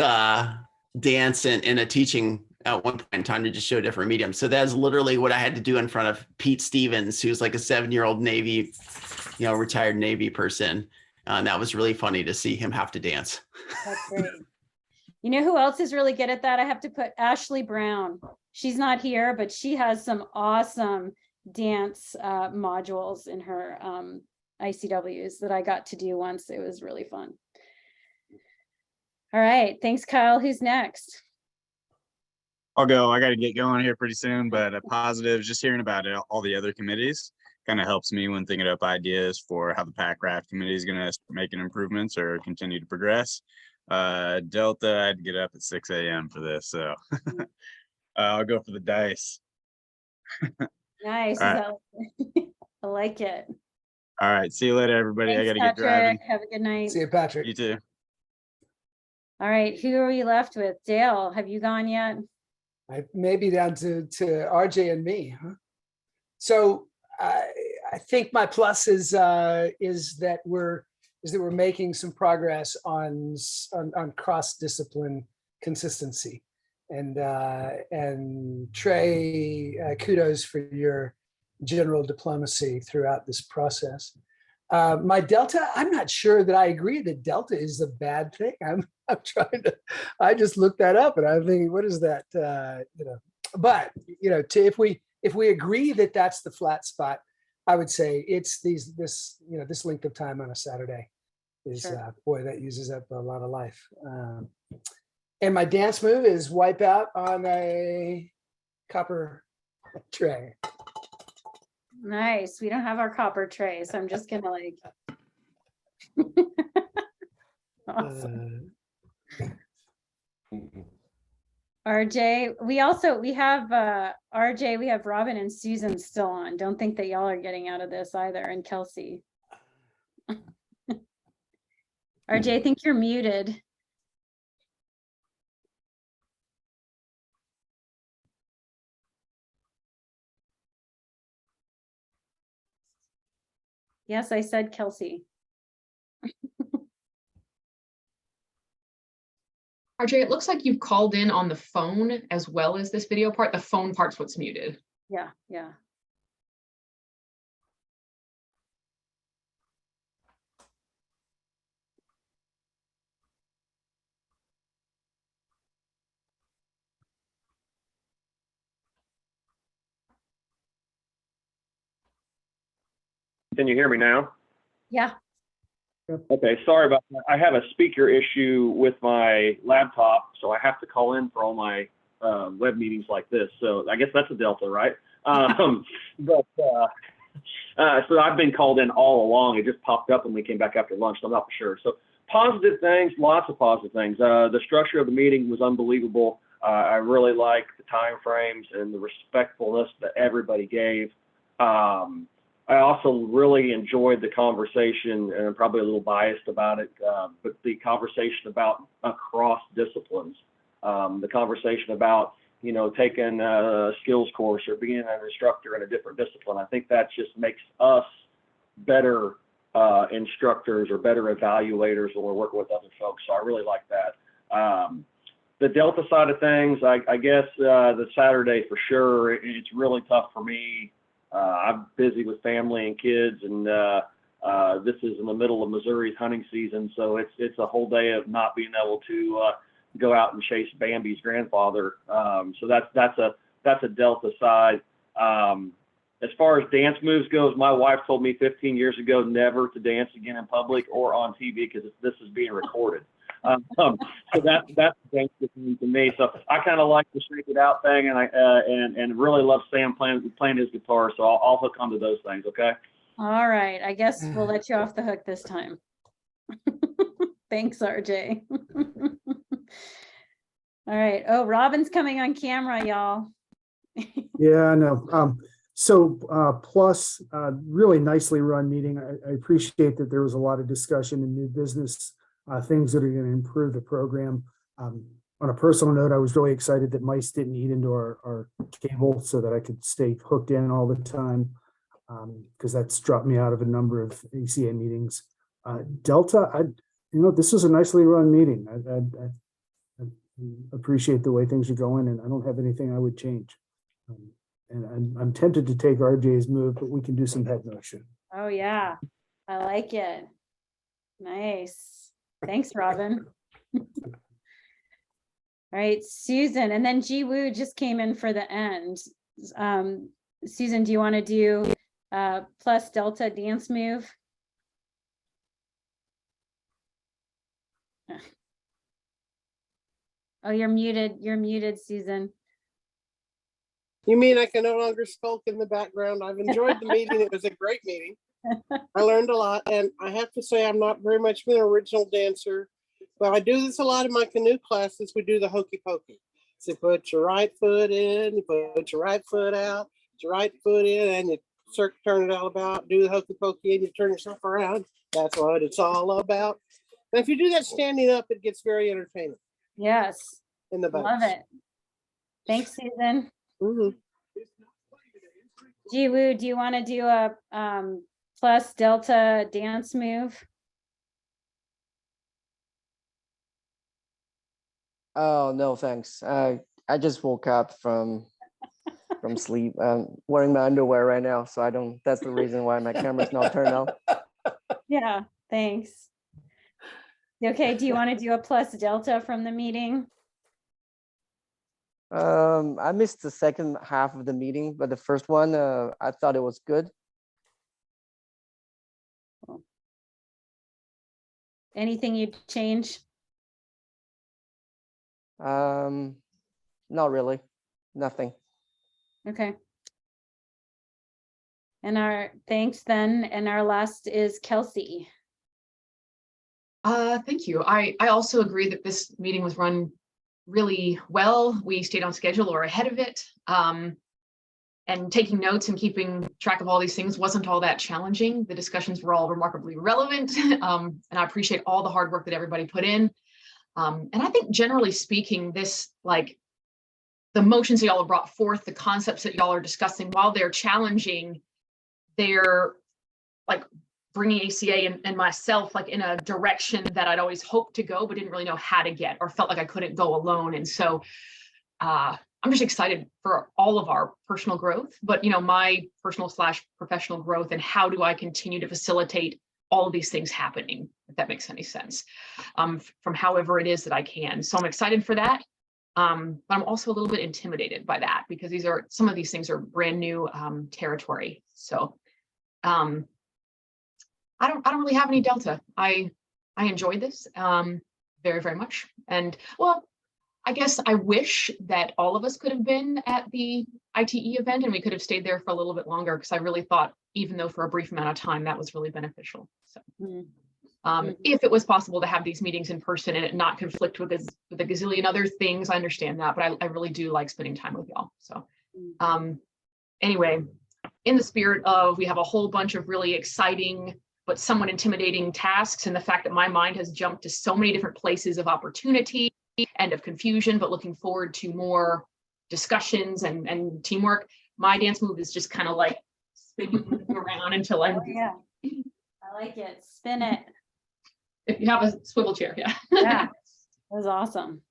dance in a teaching at one point in time to just show different mediums. So that's literally what I had to do in front of Pete Stevens, who's like a 7-year-old Navy, retired Navy person. And that was really funny to see him have to dance. That's great. You know who else is really good at that? I have to put Ashley Brown. She's not here, but she has some awesome dance modules in her ICWs that I got to do once. It was really fun. All right. Thanks, Kyle. Who's next? I'll go. I got to get going here pretty soon, but a positive, just hearing about it, all the other committees kind of helps me when thinking up ideas for how the PAC-RAF committee is going to make improvements or continue to progress. Delta, I had to get up at 6 a.m. for this, so I'll go for the dice. Nice. Right. I like it. All right. See you later, everybody. Thanks, I got to get Patrick. driving. Have a good night. See you, Patrick. You too. All right. Who are we left with? Dale, have you gone yet? I may be down to RJ and me. Huh? So I think my plus is that we're making some progress on cross-discipline consistency. And Trey, kudos for your general diplomacy throughout this process. My Delta, I'm not sure that I agree that Delta is a bad thing. I'm trying to, I just looked that up and I'm thinking, what is that? But if we agree that that's the flat spot, I would say it's this length of time on a Saturday is Sure. Boy, that uses up a lot of life. And my dance move is wipe out on a copper tray. Nice. We don't have our copper tray, so I'm just gonna like. Awesome. RJ, we have RJ, we have Robin and Susan still on. Don't think that y'all are getting out of this either, and Kelsey. RJ, I think you're muted. Yes, I said Kelsey. RJ, it looks like you've called in on the phone as well as this video part. The phone part's what's muted. Yeah, yeah. Can you hear me now? Yeah. Okay, sorry about that. I have a speaker issue with my laptop, so I have to call in for all my web meetings like this. So I guess that's a Delta, right? So I've been called in all along. It just popped up when we came back after lunch, so I'm not for sure. So positive things, lots of positive things. The structure of the meeting was unbelievable. I really liked the time frames and the respectfulness that everybody gave. I also really enjoyed the conversation, and I'm probably a little biased about it, but the conversation about across disciplines, the conversation about, taking a skills course or being an instructor in a different discipline. I think that just makes us better instructors or better evaluators when we're working with other folks. So I really like that. The Delta side of things, I guess the Saturday for sure, it's really tough for me. I'm busy with family and kids, and this is in the middle of Missouri's hunting season, so it's a whole day of not being able to go out and chase Bambi's grandfather. So that's a Delta side. As far as dance moves goes, my wife told me 15 years ago never to dance again in public or on TV because this is being recorded. So that's the thing to me. So I kind of like the shake it out thing, and I really love Sam playing his guitar. So I'll hook onto those things. Okay. All right. I guess we'll let you off the hook this time. Thanks, RJ. All right. Oh, Robin's coming on camera, y'all. Yeah, I know. Plus, really nicely run meeting. I appreciate that there was a lot of discussion in new business. Things that are going to improve the program. On a personal note, I was really excited that mice didn't eat into our cable so that I could stay hooked in all the time, because that's dropped me out of a number of ACA meetings. Delta, this is a nicely run meeting. and appreciate the way things are going, and I don't have anything I would change. And I'm tempted to take RJ's move, but we can do some head motion. Oh, yeah. I like it. Nice. Thanks, Robin. All right, Susan, and then Ji Woo just came in for the end. Susan, do you want to do plus delta dance move? Oh, you're muted. You're muted, Susan. You mean I can no longer skulk in the background? I've enjoyed the meeting. It was a great meeting. I learned a lot, and I have to say I'm not very much of an original dancer, but I do this a lot in my canoe classes. We do the hokey pokey. So put your right foot in, you put your right foot out, put your right foot in, and you turn it all about, do the hokey pokey, and you turn yourself around. That's what it's all about. And if you do that standing up, it gets very entertaining. Yes. In the boats. Love it. Thanks, Susan. Mm-hmm. Ji Woo, do you want to do a plus delta dance move? Oh, no, thanks. I just woke up from sleep. I'm wearing my underwear right now, so I don't. That's the reason why my camera's not turned on. Yeah, thanks. Okay, do you want to do a plus delta from the meeting? I missed the second half of the meeting, but the first one, I thought it was good. Anything you'd change? Not really, nothing. Okay. And our thanks then, and our last is Kelsey. Thank you. I also agree that this meeting was run really well. We stayed on schedule or ahead of it. And taking notes and keeping track of all these things wasn't all that challenging. The discussions were all remarkably relevant. And I appreciate all the hard work that everybody put in. And I think generally speaking, this, like, the motions that y'all have brought forth, the concepts that y'all are discussing, while they're challenging, they're like bringing ACA and myself like in a direction that I'd always hoped to go, but didn't really know how to get, or felt like I couldn't go alone. And so I'm just excited for all of our personal growth, but my personal / professional growth, and how do I continue to facilitate all of these things happening, if that makes any sense, from however it is that I can. So I'm excited for that. But I'm also a little bit intimidated by that, because some of these things are brand new territory. So I don't really have any delta. I enjoyed this very, very much. And well, I guess I wish that all of us could have been at the ITE event and we could have stayed there for a little bit longer, because I really thought, even though for a brief amount of time, that was really beneficial. So if it was possible to have these meetings in person and it not conflict with a gazillion other things, I understand that, but I really do like spending time with y'all. So anyway, in the spirit of, we have a whole bunch of really exciting but somewhat intimidating tasks, and the fact that my mind has jumped to so many different places of opportunity and of confusion, but looking forward to more discussions and teamwork, my dance move is just kind of like spinning around until I'm. Yeah, I like it. Spin it. If you have a swivel chair, yeah. Yeah, that was awesome.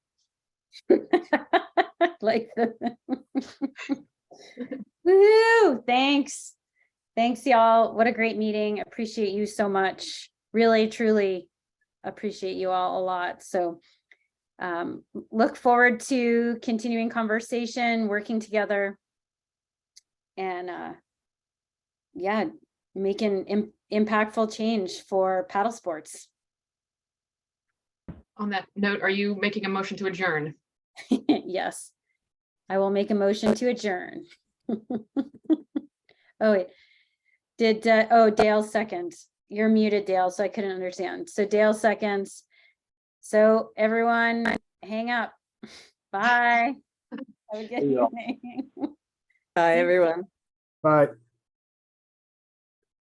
Like the woo! Thanks. Thanks, y'all. What a great meeting. Appreciate you so much. Really, truly appreciate you all a lot. So look forward to continuing conversation, working together, and yeah, making impactful change for paddle sports. On that note, are you making a motion to adjourn? Yes, I will make a motion to adjourn. Oh, wait. Did Dale seconds? You're muted, Dale, so I couldn't understand. So Dale seconds. So everyone, hang up. Bye. Have a good evening. Bye, everyone. Bye.